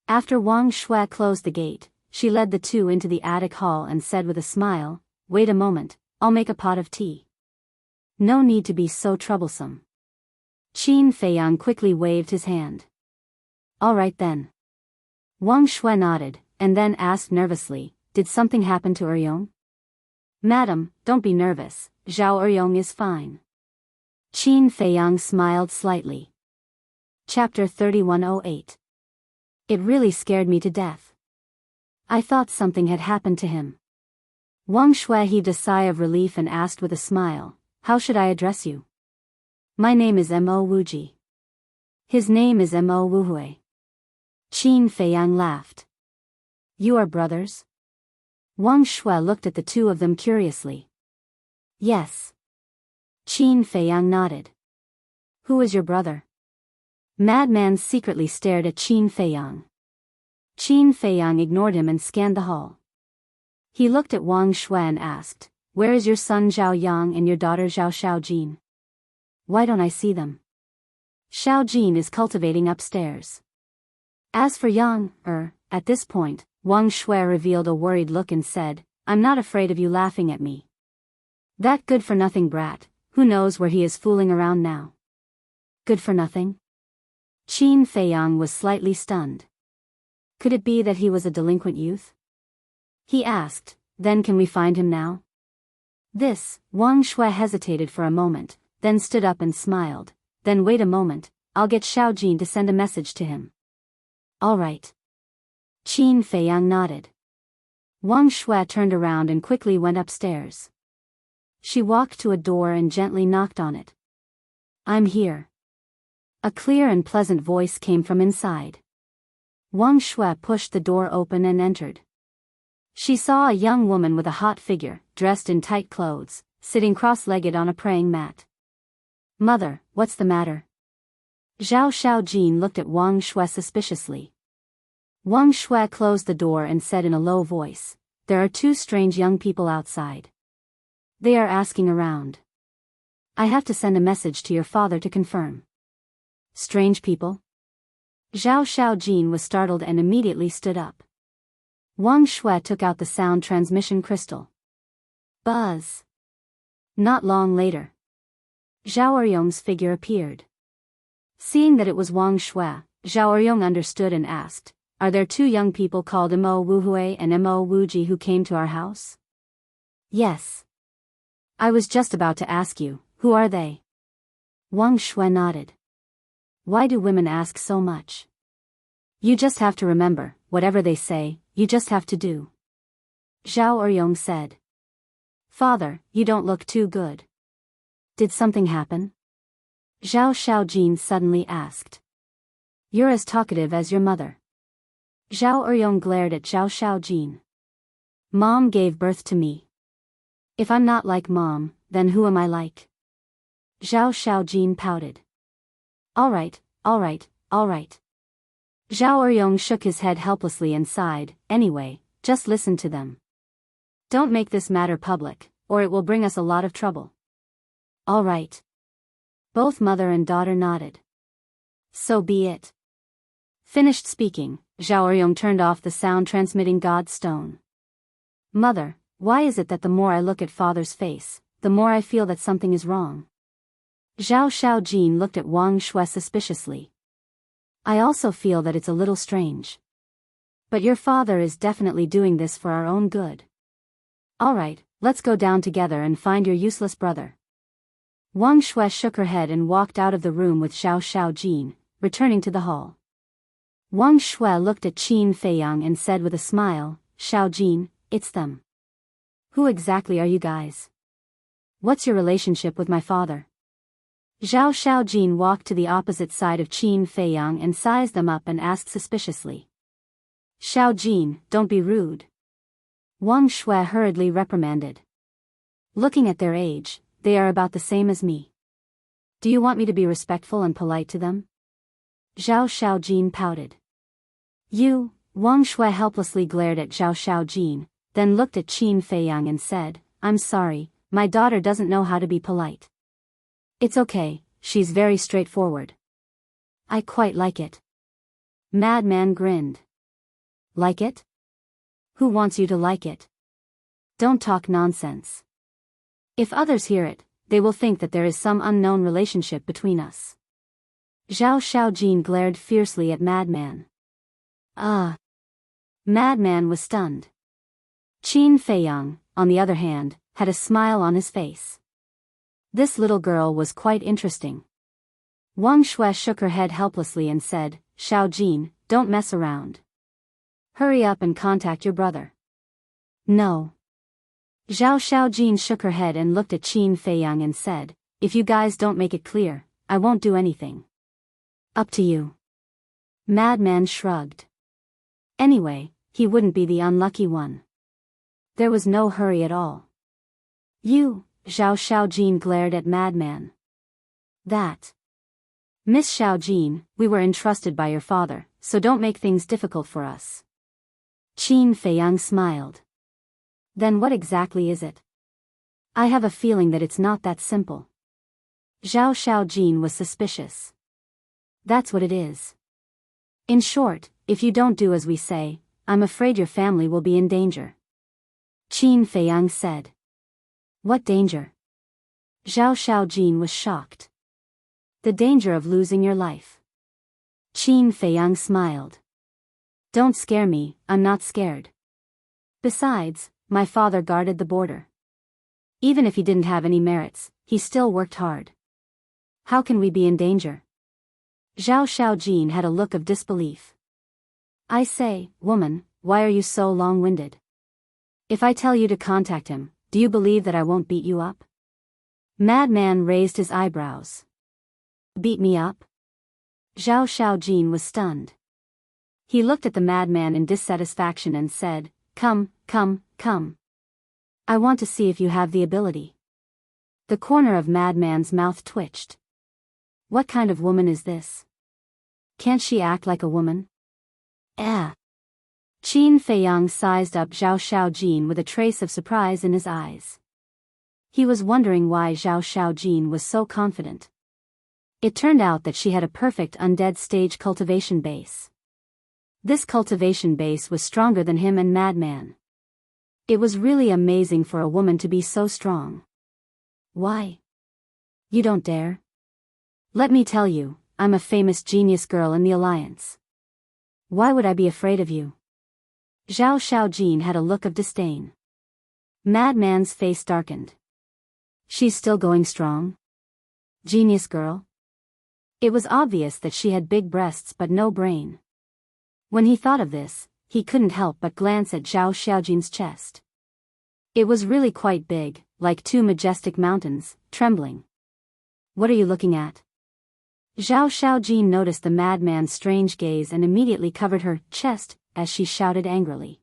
After Wang Shui closed the gate, she led the two into the attic hall and said with a smile, "Wait a moment, I'll make a pot of tea." "No need to be so troublesome." Qin Feiyang quickly waved his hand. "All right then." Wang Shui nodded, and then asked nervously, "Did something happen to Eryong?" "Madam, don't be nervous, Zhao Eryong is fine." Qin Feiyang smiled slightly. Chapter 3108. It really scared me to death. I thought something had happened to him. Wang Shui heaved a sigh of relief and asked with a smile, "How should I address you?" "My name is Mo Wuji." "His name is Mo Wuhui." Qin Feiyang laughed. "You are brothers?" Wang Shui looked at the two of them curiously. "Yes." Qin Feiyang nodded. "Who is your brother?" Madman secretly stared at Qin Feiyang. Qin Feiyang ignored him and scanned the hall. He looked at Wang Shui and asked, "Where is your son Zhao Yang and your daughter Zhao Xiaojin? Why don't I see them?" "Xiaojin is cultivating upstairs." As for Yang, at this point, Wang Shui revealed a worried look and said, "I'm not afraid of you laughing at me. That good-for-nothing brat, who knows where he is fooling around now?" Good for nothing? Qin Feiyang was slightly stunned. Could it be that he was a delinquent youth? He asked, then can we find him now? Wang Shui hesitated for a moment, then stood up and smiled. Then wait a moment, I'll get Xiao Jin to send a message to him. All right. Qin Feiyang nodded. Wang Shui turned around and quickly went upstairs. She walked to a door and gently knocked on it. I'm here. A clear and pleasant voice came from inside. Wang Shui pushed the door open and entered. She saw a young woman with a hot figure, dressed in tight clothes, sitting cross-legged on a praying mat. Mother, what's the matter? Zhao Xiaojin looked at Wang Shui suspiciously. Wang Shui closed the door and said in a low voice, there are two strange young people outside. They are asking around. I have to send a message to your father to confirm. Strange people? Zhao Xiaojin was startled and immediately stood up. Wang Shui took out the sound transmission crystal. Buzz. Not long later, Zhao Eryong's figure appeared. Seeing that it was Wang Shui, Zhao Eryong understood and asked, are there two young people called Mo Wuhui and Mo Wuji who came to our house? Yes. I was just about to ask you, who are they? Wang Shui nodded. Why do women ask so much? You just have to remember, whatever they say, you just have to do. Zhao Eryong said. Father, you don't look too good. Did something happen? Zhao Xiaojin suddenly asked. You're as talkative as your mother. Zhao Eryong glared at Zhao Xiaojin. Mom gave birth to me. If I'm not like Mom, then who am I like? Zhao Xiaojin pouted. All right. Zhao Eryong shook his head helplessly and sighed, anyway, just listen to them. Don't make this matter public, or it will bring us a lot of trouble. All right. Both mother and daughter nodded. So be it. Finished speaking, Zhao Eryong turned off the sound-transmitting god stone. Mother, why is it that the more I look at father's face, the more I feel that something is wrong? Zhao Xiaojin looked at Wang Shui suspiciously. I also feel that it's a little strange. But your father is definitely doing this for our own good. All right, let's go down together and find your useless brother. Wang Shui shook her head and walked out of the room with Zhao Xiaojin, returning to the hall. Wang Shui looked at Qin Feiyang and said with a smile, Xiaojin, it's them. Who exactly are you guys? What's your relationship with my father? Zhao Xiaojin walked to the opposite side of Qin Feiyang and sized them up and asked suspiciously. Xiaojin, don't be rude. Wang Shui hurriedly reprimanded. Looking at their age, they are about the same as me. Do you want me to be respectful and polite to them? Zhao Xiaojin pouted. You, Wang Shui helplessly glared at Zhao Xiaojin, then looked at Qin Feiyang and said, I'm sorry, my daughter doesn't know how to be polite. It's okay, she's very straightforward. I quite like it. Madman grinned. Like it? Who wants you to like it? Don't talk nonsense. If others hear it, they will think that there is some unknown relationship between us. Zhao Xiaojin glared fiercely at Madman. Madman was stunned. Qin Feiyang, on the other hand, had a smile on his face. This little girl was quite interesting. Wang Shui shook her head helplessly and said, Xiaojin, don't mess around. Hurry up and contact your brother. No. Zhao Xiaojin shook her head and looked at Qin Feiyang and said, if you guys don't make it clear, I won't do anything. Up to you. Madman shrugged. Anyway, he wouldn't be the unlucky one. There was no hurry at all. You, Zhao Xiaojin glared at Madman. That. Miss Xiaojin, we were entrusted by your father, so don't make things difficult for us. Qin Feiyang smiled. Then what exactly is it? I have a feeling that it's not that simple. Zhao Xiaojin was suspicious. That's what it is. In short, if you don't do as we say, I'm afraid your family will be in danger. Qin Feiyang said. What danger? Zhao Xiaojin was shocked. The danger of losing your life. Qin Feiyang smiled. Don't scare me, I'm not scared. Besides, my father guarded the border. Even if he didn't have any merits, he still worked hard. How can we be in danger? Zhao Xiaojin had a look of disbelief. I say, woman, why are you so long-winded? If I tell you to contact him, do you believe that I won't beat you up? Madman raised his eyebrows. Beat me up? Zhao Xiaojin was stunned. He looked at the madman in dissatisfaction and said, Come. I want to see if you have the ability. The corner of Madman's mouth twitched. What kind of woman is this? Can't she act like a woman? Qin Feiyang sized up Zhao Xiaojin with a trace of surprise in his eyes. He was wondering why Zhao Xiaojin was so confident. It turned out that she had a perfect undead stage cultivation base. This cultivation base was stronger than him and Madman. It was really amazing for a woman to be so strong. Why? You don't dare? Let me tell you, I'm a famous genius girl in the Alliance. Why would I be afraid of you? Zhao Xiaojin had a look of disdain. Madman's face darkened. She's still going strong? Genius girl? It was obvious that she had big breasts but no brain. When he thought of this, he couldn't help but glance at Zhao Xiaojin's chest. It was really quite big, like two majestic mountains, trembling. What are you looking at? Zhao Xiaojin noticed the madman's strange gaze and immediately covered her chest as she shouted angrily.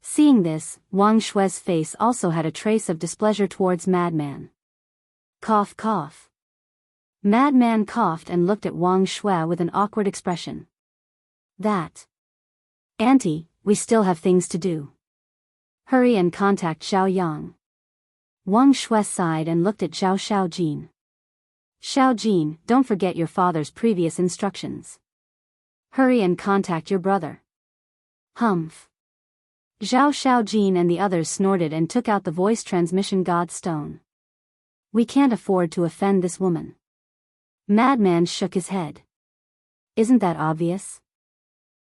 Seeing this, Wang Shui's face also had a trace of displeasure towards Madman. Cough cough. Madman coughed and looked at Wang Shui with an awkward expression. That. Auntie, we still have things to do. Hurry and contact Xiao Yang. Wang Shui sighed and looked at Zhao Xiaojin. Xiaojin, don't forget your father's previous instructions. Hurry and contact your brother. Humph. Zhao Xiaojin and the others snorted and took out the voice transmission god stone. We can't afford to offend this woman. Madman shook his head. Isn't that obvious?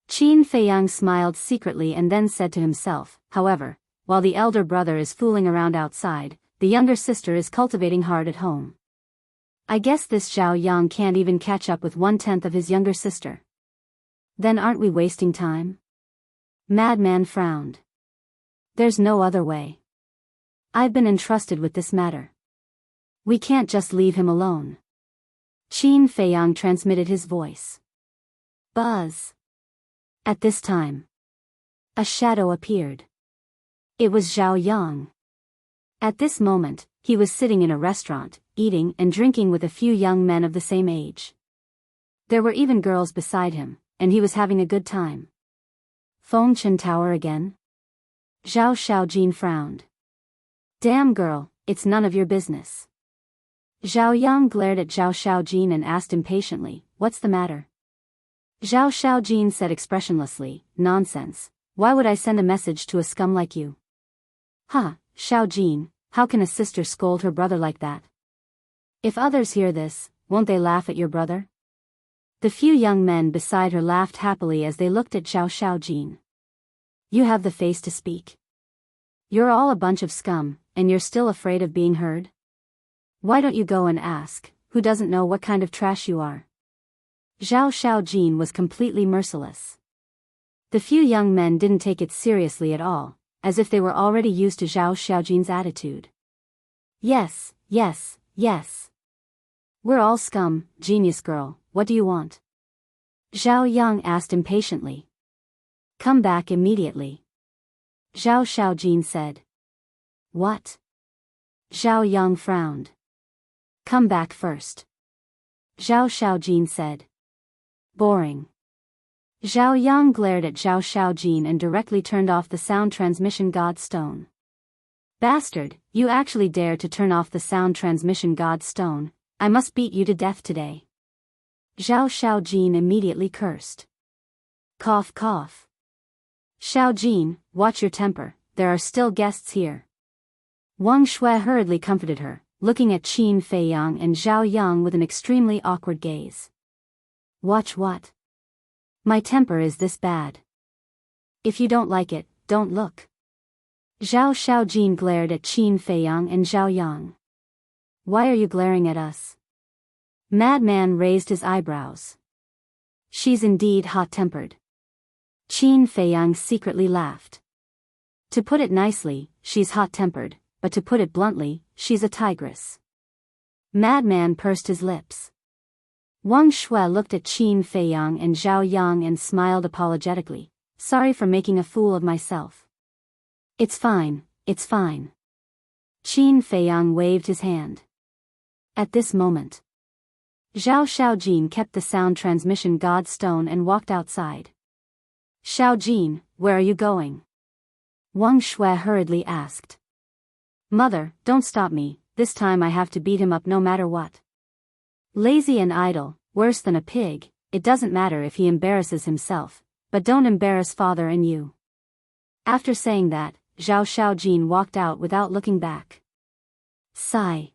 Qin Feiyang smiled secretly and then said to himself, however, while the elder brother is fooling around outside, the younger sister is cultivating hard at home. I guess this Zhao Yang can't even catch up with 1/10 of his younger sister. Then aren't we wasting time? Madman frowned. There's no other way. I've been entrusted with this matter. We can't just leave him alone. Qin Feiyang transmitted his voice. Buzz. At this time, a shadow appeared. It was Zhao Yang. At this moment, he was sitting in a restaurant, eating and drinking with a few young men of the same age. There were even girls beside him, and he was having a good time. Fengchen Tower again? Zhao Xiaojin frowned. Damn girl, it's none of your business. Zhao Yang glared at Zhao Xiaojin and asked impatiently, what's the matter? Zhao Xiaojin said expressionlessly, nonsense, why would I send a message to a scum like you? Ha, Xiaojin, how can a sister scold her brother like that? If others hear this, won't they laugh at your brother? The few young men beside her laughed happily as they looked at Zhao Xiaojin. You have the face to speak. You're all a bunch of scum, and you're still afraid of being heard? Why don't you go and ask, who doesn't know what kind of trash you are? Zhao Xiaojin was completely merciless. The few young men didn't take it seriously at all, as if they were already used to Zhao Xiaojin's attitude. Yes. We're all scum, genius girl, what do you want? Zhao Yang asked impatiently. Come back immediately. Zhao Xiaojin said. What? Zhao Yang frowned. Come back first. Zhao Xiaojin said. Boring. Zhao Yang glared at Zhao Xiaojin and directly turned off the sound transmission god stone. Bastard, you actually dare to turn off the sound transmission god stone, I must beat you to death today. Zhao Xiaojin immediately cursed. Cough cough. Xiaojin, watch your temper, there are still guests here. Wang Shui hurriedly comforted her, looking at Qin Feiyang and Zhao Yang with an extremely awkward gaze. Watch what? My temper is this bad. If you don't like it, don't look. Zhao Xiaojin glared at Qin Feiyang and Zhao Yang. Why are you glaring at us? Madman raised his eyebrows. She's indeed hot-tempered. Qin Feiyang secretly laughed. To put it nicely, she's hot-tempered, but to put it bluntly, she's a tigress. Madman pursed his lips. Wang Shui looked at Qin Feiyang and Zhao Yang and smiled apologetically. Sorry for making a fool of myself. It's fine, it's fine. Qin Feiyang waved his hand. At this moment, Zhao Xiaojin kept the sound transmission god stone and walked outside. Xiaojin, where are you going? Wang Shui hurriedly asked. Mother, don't stop me, this time I have to beat him up no matter what. Lazy and idle, worse than a pig, it doesn't matter if he embarrasses himself, but don't embarrass father and you. After saying that, Zhao Xiaojin walked out without looking back. Sigh.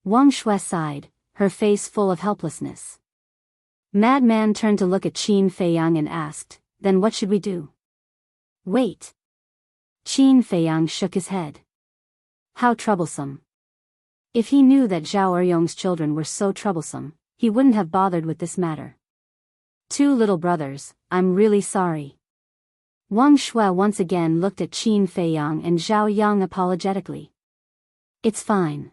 Wang Shui sighed, her face full of helplessness. Madman turned to look at Qin Feiyang and asked, then what should we do? Wait. Qin Feiyang shook his head. How troublesome. If he knew that Zhao Eryong's children were so troublesome, he wouldn't have bothered with this matter. Two little brothers, I'm really sorry. Wang Shui once again looked at Qin Feiyang and Zhao Yang apologetically. It's fine.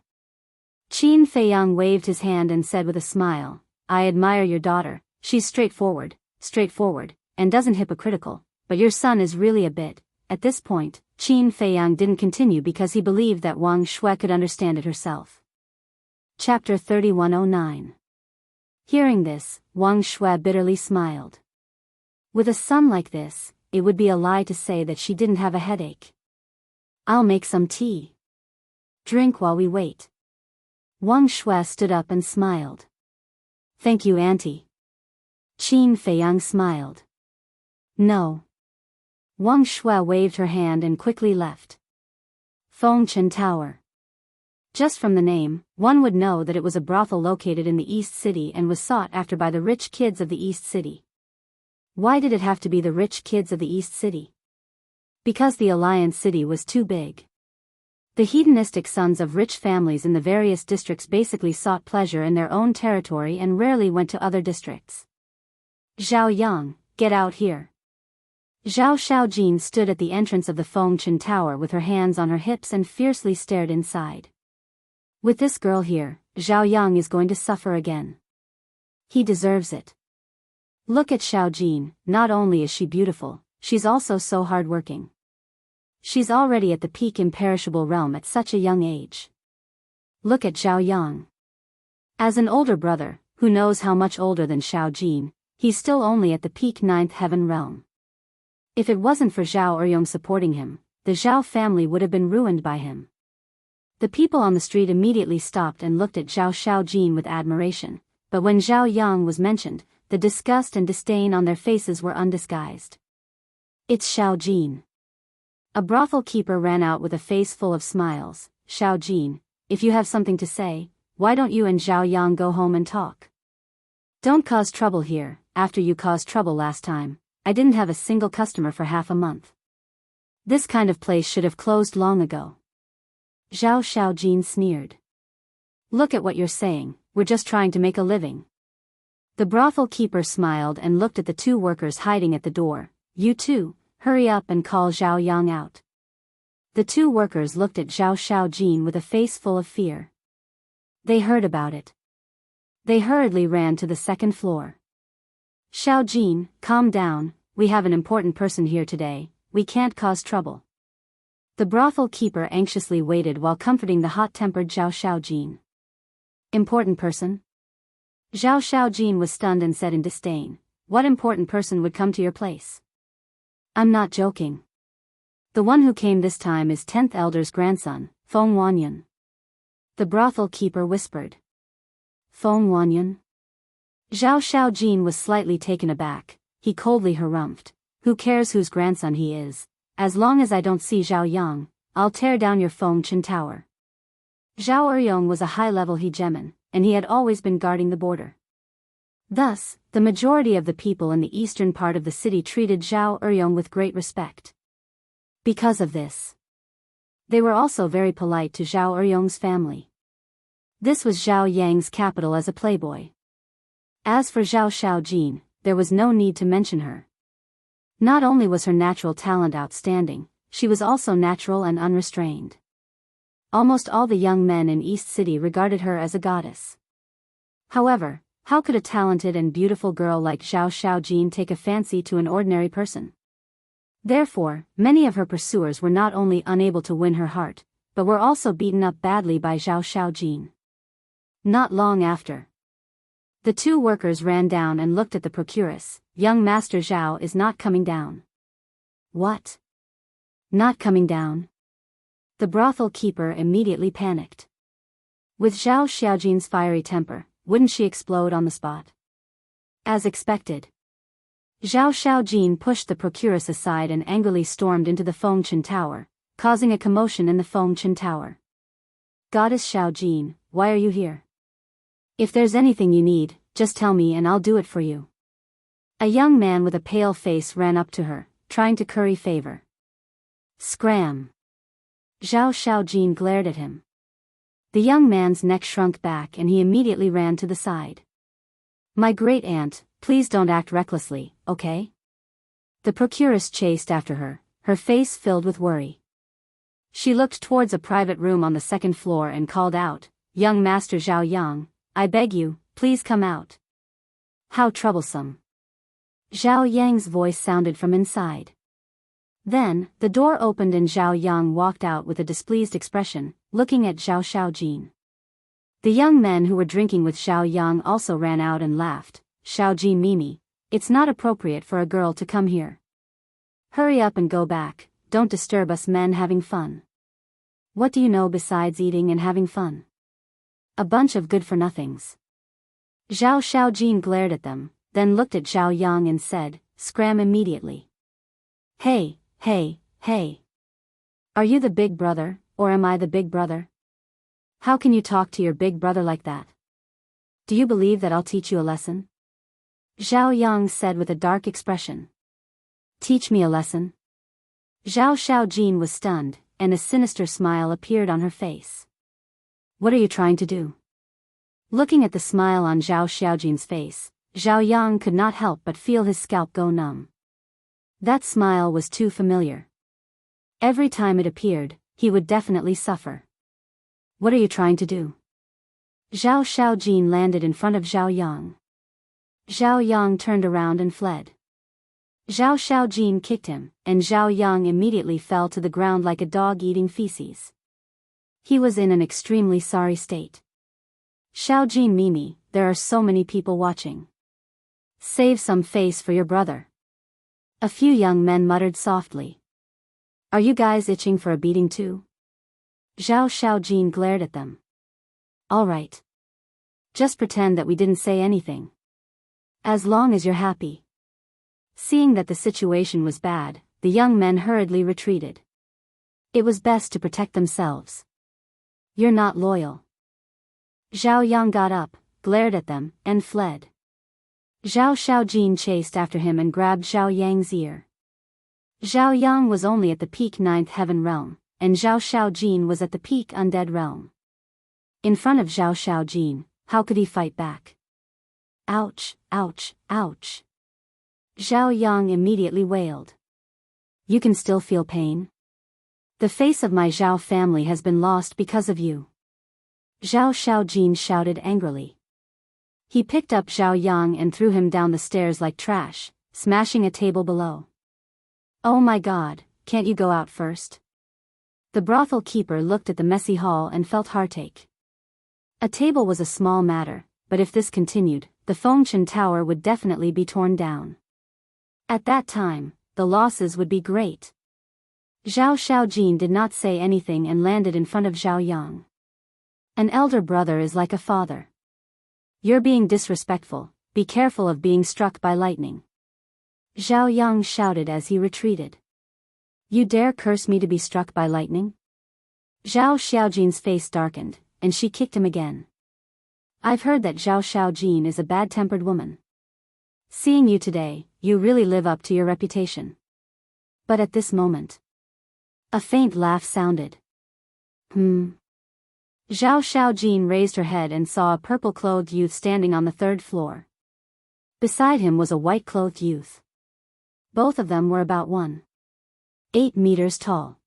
Qin Feiyang waved his hand and said with a smile, I admire your daughter, she's straightforward, and doesn't hypocritical, but your son is really a bit. At this point, Qin Feiyang didn't continue because he believed that Wang Shui could understand it herself. Chapter 3109. Hearing this, Wang Shui bitterly smiled. With a son like this, it would be a lie to say that she didn't have a headache. I'll make some tea. Drink while we wait. Wang Shui stood up and smiled. Thank you, Auntie. Qin Feiyang smiled. No. Wang Shui waved her hand and quickly left. Fengchen Tower. Just from the name, one would know that it was a brothel located in the East City and was sought after by the rich kids of the East City. Why did it have to be the rich kids of the East City? Because the Alliance City was too big. The hedonistic sons of rich families in the various districts basically sought pleasure in their own territory and rarely went to other districts. Zhao Yang, get out here. Zhao Xiaojin stood at the entrance of the Fengchen Tower with her hands on her hips and fiercely stared inside. With this girl here, Zhao Yang is going to suffer again. He deserves it. Look at Xiaojin, not only is she beautiful, she's also so hardworking. She's already at the peak imperishable realm at such a young age. Look at Zhao Yang. As an older brother, who knows how much older than Xiaojin, he's still only at the peak 9th heaven realm. If it wasn't for Zhao Eryong supporting him, the Zhao family would have been ruined by him. The people on the street immediately stopped and looked at Zhao Xiaojin with admiration, but when Zhao Yang was mentioned, the disgust and disdain on their faces were undisguised. It's Xiaojin. A brothel keeper ran out with a face full of smiles. Xiaojin, if you have something to say, why don't you and Zhao Yang go home and talk? Don't cause trouble here. After you caused trouble last time, I didn't have a single customer for half a month. This kind of place should have closed long ago. Zhao Xiaojin sneered. Look at what you're saying, we're just trying to make a living. The brothel keeper smiled and looked at the two workers hiding at the door. You two, hurry up and call Zhao Yang out. The two workers looked at Zhao Xiaojin with a face full of fear. They heard about it. They hurriedly ran to the second floor. Xiaojin, calm down, we have an important person here today, we can't cause trouble. The brothel keeper anxiously waited while comforting the hot-tempered Zhao Xiaojin. Important person? Zhao Xiaojin was stunned and said in disdain, what important person would come to your place? I'm not joking. The one who came this time is 10th Elder's grandson, Feng Wanyan. The brothel keeper whispered. Feng Wanyan? Zhao Xiaojin was slightly taken aback. He coldly harumphed. Who cares whose grandson he is? As long as I don't see Zhao Yang, I'll tear down your Fengchen Tower. Zhao Eryong was a high-level hegemon, and he had always been guarding the border. Thus, the majority of the people in the eastern part of the city treated Zhao Eryong with great respect. Because of this, they were also very polite to Zhao Eryong's family. This was Zhao Yang's capital as a playboy. As for Zhao Xiaojin, there was no need to mention her. Not only was her natural talent outstanding, she was also natural and unrestrained. Almost all the young men in East City regarded her as a goddess. However, how could a talented and beautiful girl like Zhao Xiaojin take a fancy to an ordinary person? Therefore, many of her pursuers were not only unable to win her heart, but were also beaten up badly by Zhao Xiaojin. Not long after, the two workers ran down and looked at the procuress. Young Master Zhao is not coming down. What? Not coming down? The brothel keeper immediately panicked. With Zhao Xiaojin's fiery temper, wouldn't she explode on the spot? As expected, Zhao Xiaojin pushed the procuress aside and angrily stormed into the Fengchen Tower, causing a commotion in the Fengchen Tower. Goddess Xiaojin, why are you here? If there's anything you need, just tell me and I'll do it for you. A young man with a pale face ran up to her, trying to curry favor. Scram! Zhao Xiaojin glared at him. The young man's neck shrunk back and he immediately ran to the side. My great aunt, please don't act recklessly, okay? The procuress chased after her, her face filled with worry. She looked towards a private room on the second floor and called out, Young Master Zhao Yang, I beg you, please come out. How troublesome. Zhao Yang's voice sounded from inside. Then, the door opened and Zhao Yang walked out with a displeased expression, looking at Zhao Xiaojin. The young men who were drinking with Zhao Yang also ran out and laughed. Xiaojin Mimi, it's not appropriate for a girl to come here. Hurry up and go back, don't disturb us men having fun. What do you know besides eating and having fun? A bunch of good-for-nothings. Zhao Xiaojin glared at them, then looked at Zhao Yang and said, Scram immediately. Hey. Are you the big brother, or am I the big brother? How can you talk to your big brother like that? Do you believe that I'll teach you a lesson? Zhao Yang said with a dark expression. Teach me a lesson? Zhao Xiaojin was stunned, and a sinister smile appeared on her face. What are you trying to do? Looking at the smile on Zhao Xiaojin's face, Zhao Yang could not help but feel his scalp go numb. That smile was too familiar. Every time it appeared, he would definitely suffer. What are you trying to do? Zhao Xiaojin landed in front of Zhao Yang. Zhao Yang turned around and fled. Zhao Xiaojin kicked him, and Zhao Yang immediately fell to the ground like a dog eating feces. He was in an extremely sorry state. Xiaojin Mimi, there are so many people watching. Save some face for your brother. A few young men muttered softly. Are you guys itching for a beating too? Zhao Xiaojin glared at them. All right. Just pretend that we didn't say anything. As long as you're happy. Seeing that the situation was bad, the young men hurriedly retreated. It was best to protect themselves. You're not loyal. Zhao Yang got up, glared at them, and fled. Zhao Xiaojin chased after him and grabbed Zhao Yang's ear. Zhao Yang was only at the peak 9th heaven realm, and Zhao Xiaojin was at the peak undead realm. In front of Zhao Xiaojin, how could he fight back? Ouch, ouch, ouch. Zhao Yang immediately wailed. You can still feel pain? The face of my Zhao family has been lost because of you. Zhao Xiaojin shouted angrily. He picked up Zhao Yang and threw him down the stairs like trash, smashing a table below. Oh my god, can't you go out first? The brothel keeper looked at the messy hall and felt heartache. A table was a small matter, but if this continued, the Fengchen Tower would definitely be torn down. At that time, the losses would be great. Zhao Xiaojin did not say anything and landed in front of Zhao Yang. An elder brother is like a father. You're being disrespectful, be careful of being struck by lightning. Zhao Yang shouted as he retreated. You dare curse me to be struck by lightning? Zhao Xiaojin's face darkened, and she kicked him again. I've heard that Zhao Xiaojin is a bad-tempered woman. Seeing you today, you really live up to your reputation. But at this moment, a faint laugh sounded. Zhao Xiaojin raised her head and saw a purple-clothed youth standing on the third floor. Beside him was a white-clothed youth. Both of them were about 1.8 meters tall.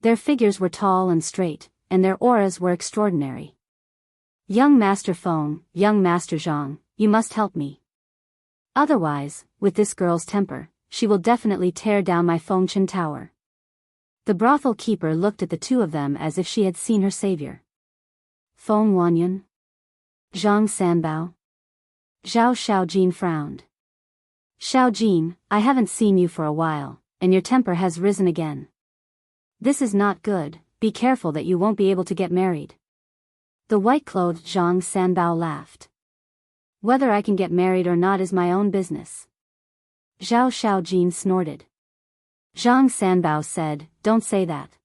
Their figures were tall and straight, and their auras were extraordinary. Young Master Feng, young Master Zhang, you must help me. Otherwise, with this girl's temper, she will definitely tear down my Fengchen tower. The brothel keeper looked at the two of them as if she had seen her savior. Feng Wanyan? Zhang Sanbao? Zhao Xiaojin frowned. Xiaojin, I haven't seen you for a while, and your temper has risen again. This is not good, be careful that you won't be able to get married. The white-clothed Zhang Sanbao laughed. Whether I can get married or not is my own business. Zhao Xiaojin snorted. Zhang Sanbao said, don't say that.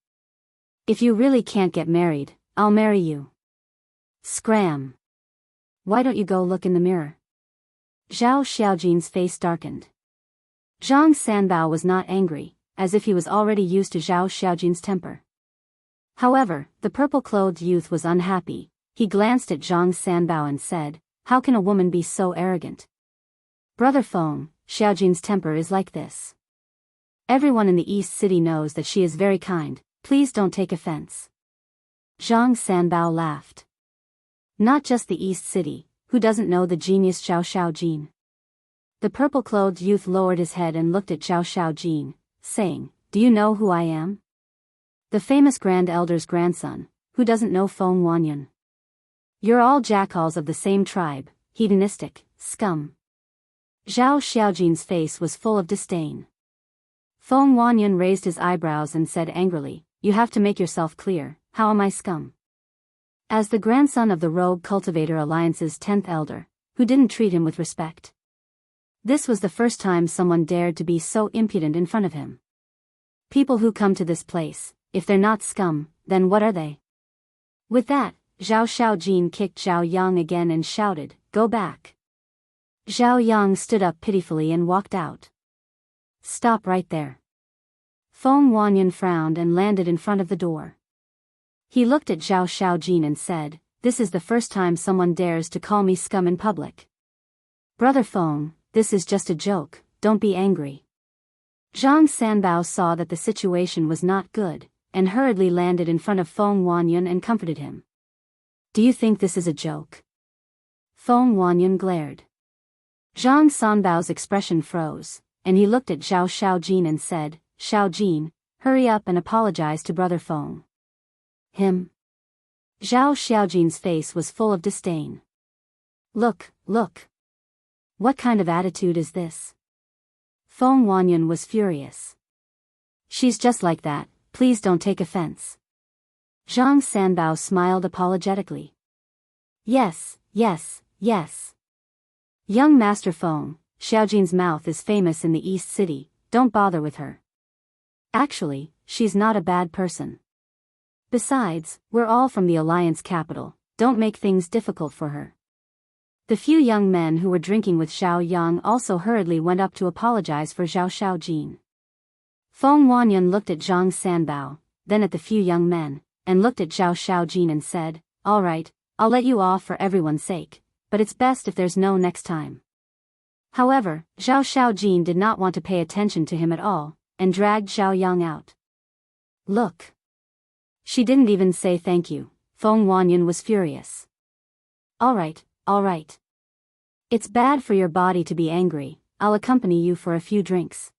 If you really can't get married, I'll marry you. Scram. Why don't you go look in the mirror? Zhao Xiaojin's face darkened. Zhang Sanbao was not angry, as if he was already used to Zhao Xiaojin's temper. However, the purple-clothed youth was unhappy. He glanced at Zhang Sanbao and said, how can a woman be so arrogant? Brother Feng, Xiaojin's temper is like this. Everyone in the East City knows that she is very kind, please don't take offense. Zhang Sanbao laughed. Not just the East City, who doesn't know the genius Zhao Xiaojin? The purple-clothed youth lowered his head and looked at Zhao Xiaojin, saying, do you know who I am? The famous Grand Elder's grandson, who doesn't know Feng Wanyan? You're all jackals of the same tribe, hedonistic, scum. Zhao Xiaojin's face was full of disdain. Feng Wanyan raised his eyebrows and said angrily, you have to make yourself clear, how am I scum? As the grandson of the Rogue Cultivator Alliance's 10th elder, who didn't treat him with respect. This was the first time someone dared to be so impudent in front of him. People who come to this place, if they're not scum, then what are they? With that, Zhao Xiaojin kicked Zhao Yang again and shouted, go back. Zhao Yang stood up pitifully and walked out. Stop right there. Feng Wanyan frowned and landed in front of the door. He looked at Zhao Xiaojin and said, this is the first time someone dares to call me scum in public. Brother Feng, this is just a joke, don't be angry. Zhang Sanbao saw that the situation was not good, and hurriedly landed in front of Feng Wanyan and comforted him. Do you think this is a joke? Feng Wanyan glared. Zhang Sanbao's expression froze, and he looked at Zhao Xiaojin and said, Xiaojin, hurry up and apologize to Brother Feng. Him? Zhao Xiaojin's face was full of disdain. Look. What kind of attitude is this? Feng Wanyan was furious. She's just like that, please don't take offense. Zhang Sanbao smiled apologetically. Yes. Young Master Feng, Xiaojin's mouth is famous in the East City, don't bother with her. Actually, she's not a bad person. Besides, we're all from the Alliance capital, don't make things difficult for her. The few young men who were drinking with Zhao Yang also hurriedly went up to apologize for Zhao Xiaojin. Feng Wanyan looked at Zhang Sanbao, then at the few young men, and looked at Zhao Xiaojin and said, all right, I'll let you off for everyone's sake, but it's best if there's no next time. However, Zhao Xiaojin did not want to pay attention to him at all, and dragged Zhao Yang out. Look. She didn't even say thank you. Feng Wanyan was furious. All right. It's bad for your body to be angry, I'll accompany you for a few drinks.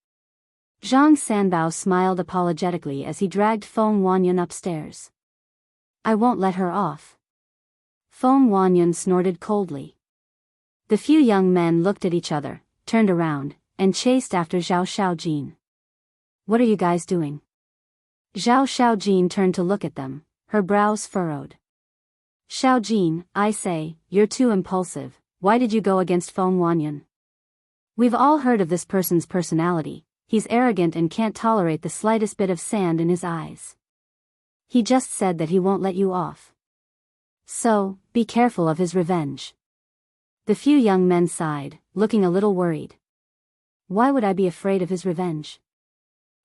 Zhang Sanbao smiled apologetically as he dragged Feng Wanyan upstairs. I won't let her off. Feng Wanyan snorted coldly. The few young men looked at each other, turned around, and chased after Zhao Xiaojin. What are you guys doing? Zhao Xiaojin turned to look at them, her brows furrowed. Xiaojin, I say, you're too impulsive, why did you go against Feng Wanyan? We've all heard of this person's personality, he's arrogant and can't tolerate the slightest bit of sand in his eyes. He just said that he won't let you off. So, be careful of his revenge. The few young men sighed, looking a little worried. Why would I be afraid of his revenge?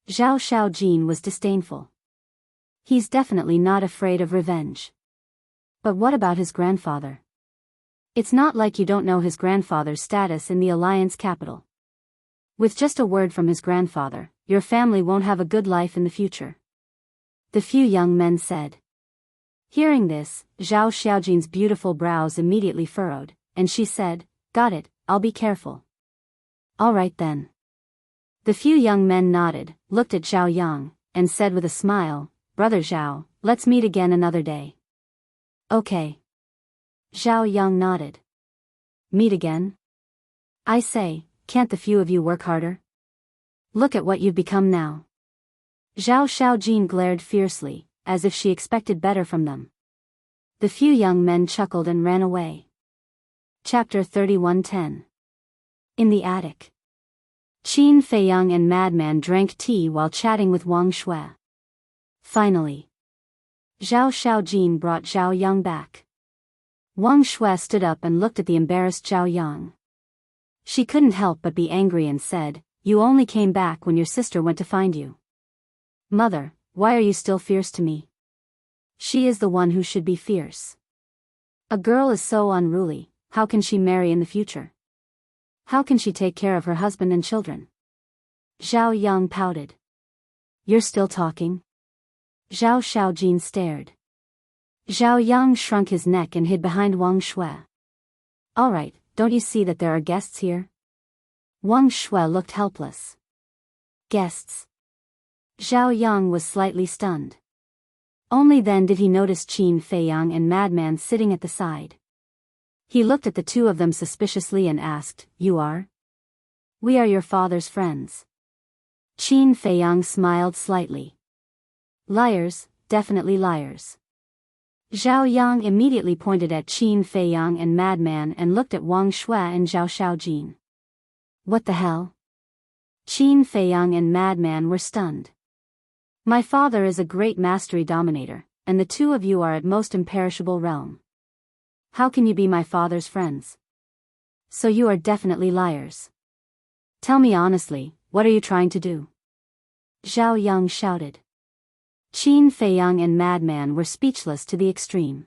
Zhao Xiaojin was disdainful. He's definitely not afraid of revenge. But what about his grandfather? It's not like you don't know his grandfather's status in the Alliance capital. With just a word from his grandfather, your family won't have a good life in the future. The few young men said. Hearing this, Zhao Xiaojin's beautiful brows immediately furrowed, and she said, "Got it, I'll be careful." All right then. The few young men nodded, looked at Zhao Yang, and said with a smile, "Brother Zhao, let's meet again another day." Okay. Zhao Yang nodded. Meet again? I say, can't the few of you work harder? Look at what you've become now. Zhao Xiaojin glared fiercely, as if she expected better from them. The few young men chuckled and ran away. Chapter 31:10. In the attic. Qin Feiyang and Madman drank tea while chatting with Wang Shui. Finally, Zhao Xiaojin brought Zhao Yang back. Wang Shui stood up and looked at the embarrassed Zhao Yang. She couldn't help but be angry and said, "You only came back when your sister went to find you. Mother, why are you still fierce to me? She is the one who should be fierce. A girl is so unruly, how can she marry in the future? How can she take care of her husband and children?" Zhao Yang pouted. You're still talking? Zhao Xiaojin stared. Zhao Yang shrunk his neck and hid behind Wang Shui. All right, don't you see that there are guests here? Wang Shui looked helpless. Guests? Zhao Yang was slightly stunned. Only then did he notice Qin Feiyang and Madman sitting at the side. He looked at the two of them suspiciously and asked, "You are? We are your father's friends." Qin Feiyang smiled slightly. Liars, definitely liars. Zhao Yang immediately pointed at Qin Feiyang and Madman and looked at Wang Shui and Zhao Xiaojin. What the hell? Qin Feiyang and Madman were stunned. My father is a great mastery dominator, and the two of you are at most imperishable realm. How can you be my father's friends? So you are definitely liars. Tell me honestly, what are you trying to do? Zhao Yang shouted. Qin Feiyang and Madman were speechless to the extreme.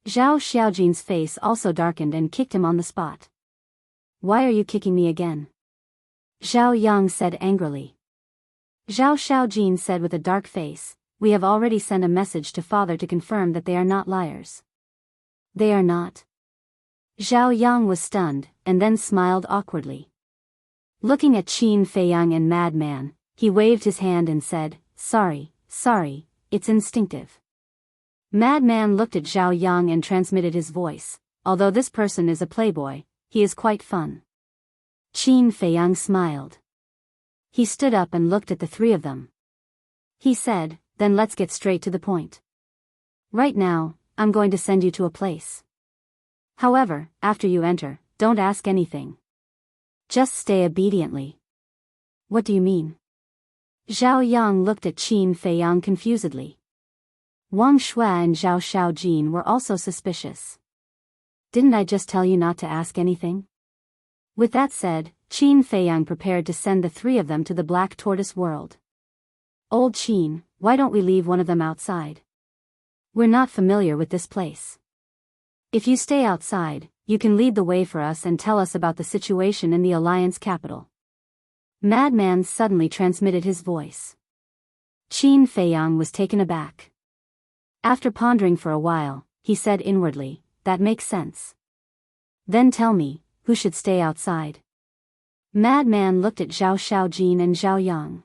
Zhao Xiaojin's face also darkened and kicked him on the spot. Why are you kicking me again? Zhao Yang said angrily. Zhao Xiaojin said with a dark face, We have already sent a message to father to confirm that they are not liars. They are not? Zhao Yang was stunned, and then smiled awkwardly. Looking at Qin Feiyang and Madman, he waved his hand and said, Sorry, it's instinctive. Madman looked at Zhao Yang and transmitted his voice, although this person is a playboy, he is quite fun. Qin Feiyang smiled. He stood up and looked at the three of them. He said, Then let's get straight to the point. Right now, I'm going to send you to a place. However, after you enter, don't ask anything. Just stay obediently. What do you mean? Zhao Yang looked at Qin Feiyang confusedly. Wang Shui and Zhao Xiaojin were also suspicious. Didn't I just tell you not to ask anything? With that said, Qin Feiyang prepared to send the three of them to the Black Tortoise world. Old Qin, why don't we leave one of them outside? We're not familiar with this place. If you stay outside, you can lead the way for us and tell us about the situation in the Alliance capital. Madman suddenly transmitted his voice. Qin Feiyang was taken aback. After pondering for a while, he said inwardly, That makes sense. Then tell me, who should stay outside? Madman looked at Zhao Xiaojin and Zhao Yang.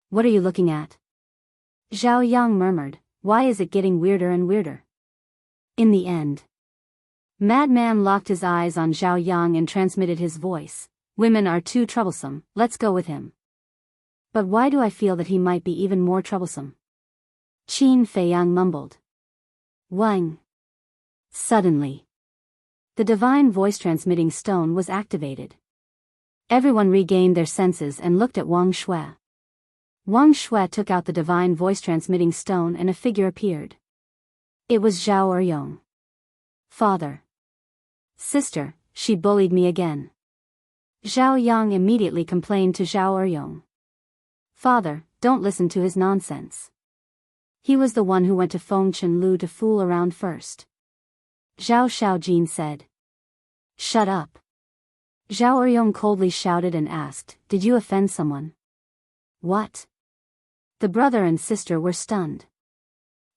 What are you looking at? Zhao Yang murmured, Why is it getting weirder and weirder? In the end, Madman locked his eyes on Zhao Yang and transmitted his voice. Women are too troublesome, let's go with him. But why do I feel that he might be even more troublesome? Qin Feiyang mumbled. Wang. Suddenly, the divine voice transmitting stone was activated. Everyone regained their senses and looked at Wang Shui. Wang Shui took out the divine voice transmitting stone and a figure appeared. It was Zhao Eryong. Father. Sister, she bullied me again. Zhao Yang immediately complained to Zhao Eryong. Father, don't listen to his nonsense. He was the one who went to Feng Chenlu to fool around first. Zhao Xiaojin said. Shut up. Zhao Eryong coldly shouted and asked, did you offend someone? What? The brother and sister were stunned.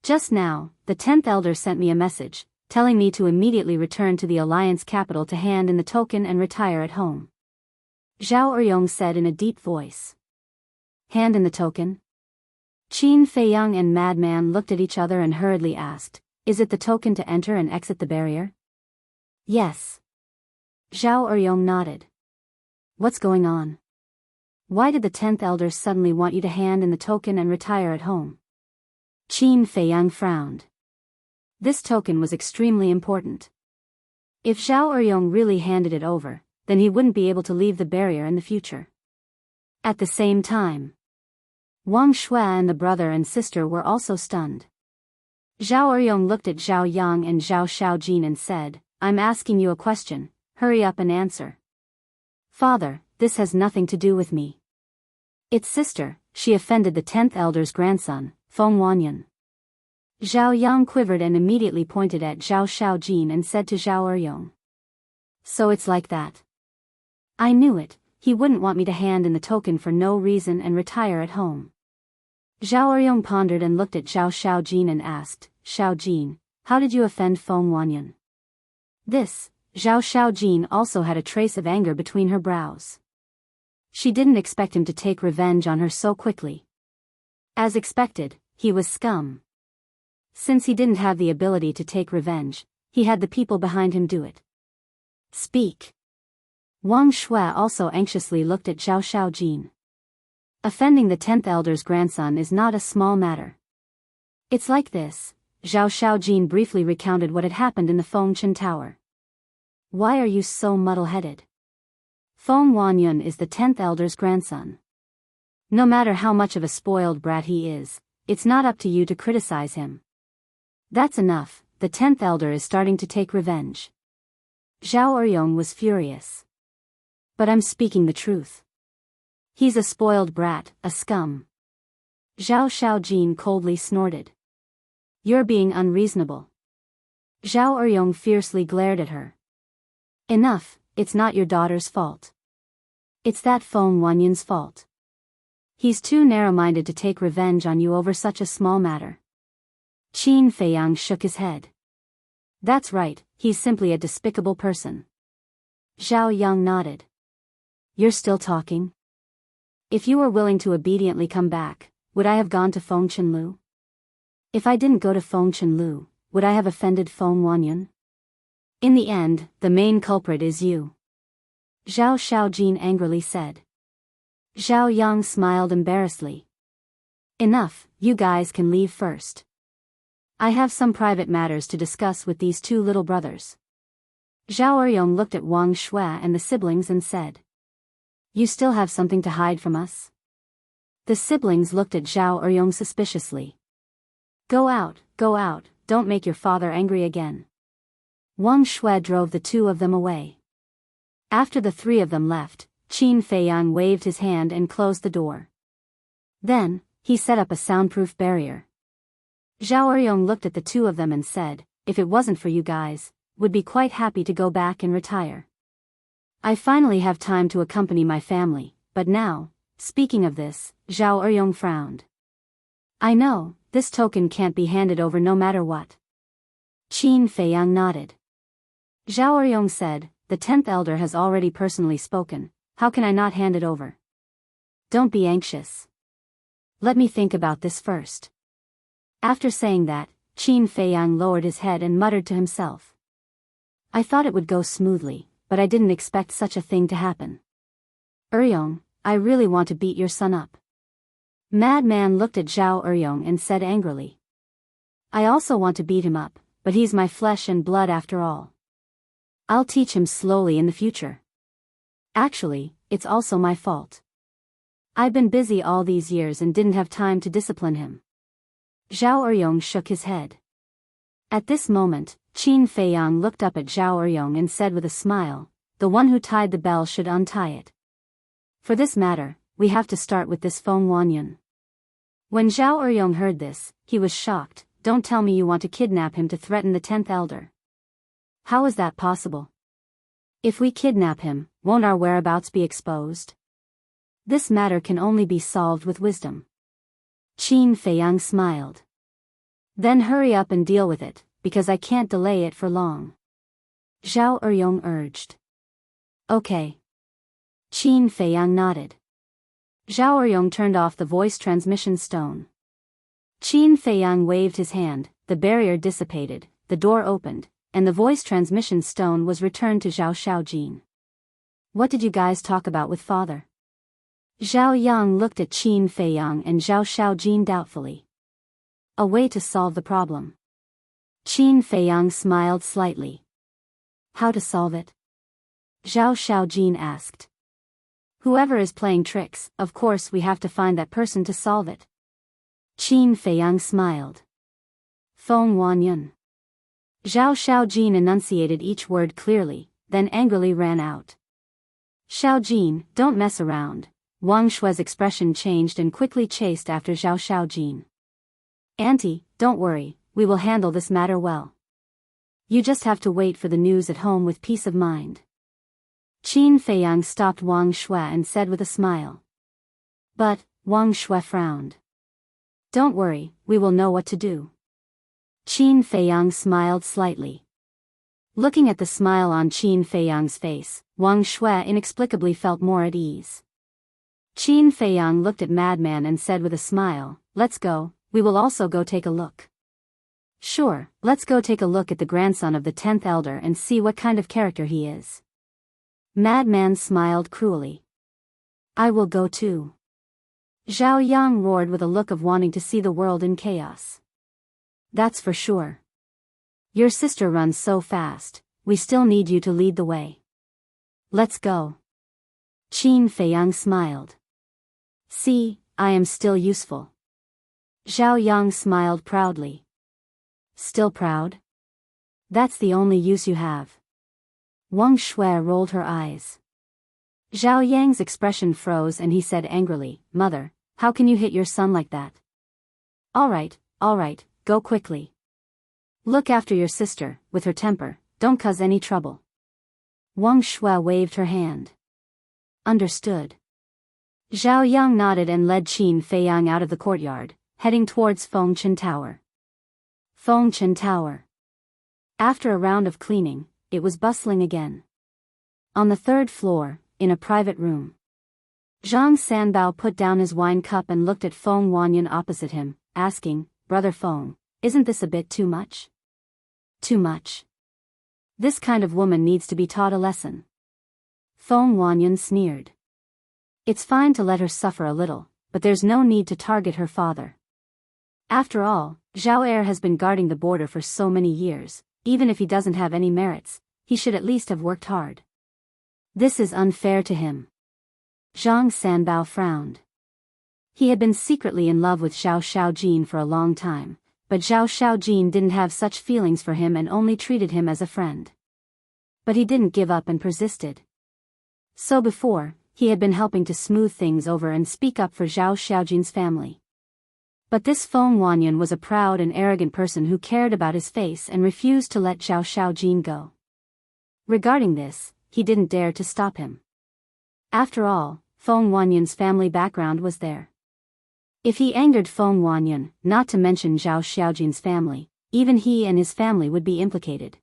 Just now, the 10th elder sent me a message, telling me to immediately return to the Alliance capital to hand in the token and retire at home. Zhao Eryong said in a deep voice. Hand in the token? Qin Feiyang and Madman looked at each other and hurriedly asked, is it the token to enter and exit the barrier? Yes. Zhao Eryong nodded. What's going on? Why did the 10th elder suddenly want you to hand in the token and retire at home? Qin Feiyang frowned. This token was extremely important. If Zhao Eryong really handed it over, then he wouldn't be able to leave the barrier in the future. At the same time, Wang Shui and the brother and sister were also stunned. Zhao Eryong looked at Zhao Yang and Zhao Xiaojin and said, I'm asking you a question, hurry up and answer. Father, this has nothing to do with me. It's sister, she offended the 10th elder's grandson, Feng Wanyan. Zhao Yang quivered and immediately pointed at Zhao Xiaojin and said to Zhao Eryong. So it's like that. I knew it, he wouldn't want me to hand in the token for no reason and retire at home. Zhao Eryong pondered and looked at Zhao Xiaojin and asked, Xiaojin, how did you offend Feng Wanyan? This, Zhao Xiaojin also had a trace of anger between her brows. She didn't expect him to take revenge on her so quickly. As expected, he was scum. Since he didn't have the ability to take revenge, he had the people behind him do it. Speak. Wang Shui also anxiously looked at Zhao Xiaojin. Offending the 10th elder's grandson is not a small matter. It's like this, Zhao Xiaojin briefly recounted what had happened in the Fengchen Tower. Why are you so muddle-headed? Feng Wanyan is the 10th elder's grandson. No matter how much of a spoiled brat he is, it's not up to you to criticize him. That's enough, the 10th elder is starting to take revenge. Zhao Eryong was furious. But I'm speaking the truth. He's a spoiled brat, a scum. Zhao Xiaojin coldly snorted. You're being unreasonable. Zhao Eryong fiercely glared at her. Enough, it's not your daughter's fault. It's that Feng Wanyan's fault. He's too narrow-minded to take revenge on you over such a small matter. Qin Feiyang shook his head. That's right, he's simply a despicable person. Zhao Yang nodded. You're still talking? If you were willing to obediently come back, would I have gone to Feng Chenlu? If I didn't go to Feng Chenlu, would I have offended Feng Wanyan? In the end, the main culprit is you. Zhao Xiaojin angrily said. Zhao Yang smiled embarrassedly. Enough, you guys can leave first. I have some private matters to discuss with these two little brothers. Zhao Eryong looked at Wang Shui and the siblings and said. You still have something to hide from us? The siblings looked at Zhao Eryong suspiciously. Go out, don't make your father angry again. Wang Shui drove the two of them away. After the three of them left, Qin Feiyang waved his hand and closed the door. Then, he set up a soundproof barrier. Zhao Eryong looked at the two of them and said, if it wasn't for you guys, would be quite happy to go back and retire. I finally have time to accompany my family, but now, speaking of this, Zhao Eryong frowned. I know, this token can't be handed over no matter what. Qin Feiyang nodded. Zhao Eryong said, the 10th elder has already personally spoken, how can I not hand it over? Don't be anxious. Let me think about this first. After saying that, Qin Feiyang lowered his head and muttered to himself. I thought it would go smoothly, but I didn't expect such a thing to happen. Eryong, I really want to beat your son up. Madman looked at Zhao Eryong and said angrily. I also want to beat him up, but he's my flesh and blood after all. I'll teach him slowly in the future. Actually, it's also my fault. I've been busy all these years and didn't have time to discipline him. Zhao Eryong shook his head. At this moment, Qin Feiyang looked up at Zhao Eryong and said with a smile, "The one who tied the bell should untie it. For this matter, we have to start with this Feng Wanyan." When Zhao Eryong heard this, he was shocked. "Don't tell me you want to kidnap him to threaten the 10th elder. How is that possible? If we kidnap him, won't our whereabouts be exposed? This matter can only be solved with wisdom." Qin Feiyang smiled. "Then hurry up and deal with it, because I can't delay it for long," Zhao Eryong urged. "Okay." Qin Feiyang nodded. Zhao Eryong turned off the voice transmission stone. Qin Feiyang waved his hand, the barrier dissipated, the door opened, and the voice transmission stone was returned to Zhao Xiaojin. "What did you guys talk about with father?" Zhao Yang looked at Qin Feiyang and Zhao Xiaojin doubtfully. "A way to solve the problem." Qin Feiyang smiled slightly. "How to solve it?" Zhao Xiaojin asked. "Whoever is playing tricks, of course we have to find that person to solve it." Qin Feiyang smiled. "Feng Wanyan." Zhao Xiaojin enunciated each word clearly, then angrily ran out. "Xiaojin, don't mess around." Wang Shue's expression changed and quickly chased after Zhao Xiaojin. "Auntie, don't worry, we will handle this matter well. You just have to wait for the news at home with peace of mind." Qin Feiyang stopped Wang Shui and said with a smile. "But," Wang Shui frowned. "Don't worry, we will know what to do." Qin Feiyang smiled slightly. Looking at the smile on Qin Feiyang's face, Wang Shui inexplicably felt more at ease. Qin Feiyang looked at Madman and said with a smile, "Let's go, we will also go take a look." "Sure, let's go take a look at the grandson of the 10th elder and see what kind of character he is." Madman smiled cruelly. "I will go too." Zhao Yang roared with a look of wanting to see the world in chaos. "That's for sure. Your sister runs so fast, we still need you to lead the way. Let's go." Qin Feiyang smiled. "See, I am still useful." Zhao Yang smiled proudly. "Still proud? That's the only use you have." Wang Shui rolled her eyes. Zhao Yang's expression froze and he said angrily, "Mother, how can you hit your son like that?" All right, go quickly. Look after your sister, with her temper, don't cause any trouble." Wang Shui waved her hand. "Understood." Zhao Yang nodded and led Qin Feiyang out of the courtyard, heading towards Fengchen Tower. Fengchen Tower. After a round of cleaning, it was bustling again. On the 3rd floor, in a private room, Zhang Sanbao put down his wine cup and looked at Feng Wanyan opposite him, asking, "Brother Feng, isn't this a bit too much?" "Too much? This kind of woman needs to be taught a lesson." Feng Wanyan sneered. "It's fine to let her suffer a little, but there's no need to target her father. After all, Zhao Er has been guarding the border for so many years, even if he doesn't have any merits, he should at least have worked hard. This is unfair to him." Zhang Sanbao frowned. He had been secretly in love with Zhao Xiaojin for a long time, but Zhao Xiaojin didn't have such feelings for him and only treated him as a friend. But he didn't give up and persisted. So before, he had been helping to smooth things over and speak up for Zhao Xiaojin's family. But this Feng Wanyan was a proud and arrogant person who cared about his face and refused to let Zhao Xiaojin go. Regarding this, he didn't dare to stop him. After all, Feng Wanyan's family background was there. If he angered Feng Wanyan, not to mention Zhao Xiaojin's family, even he and his family would be implicated.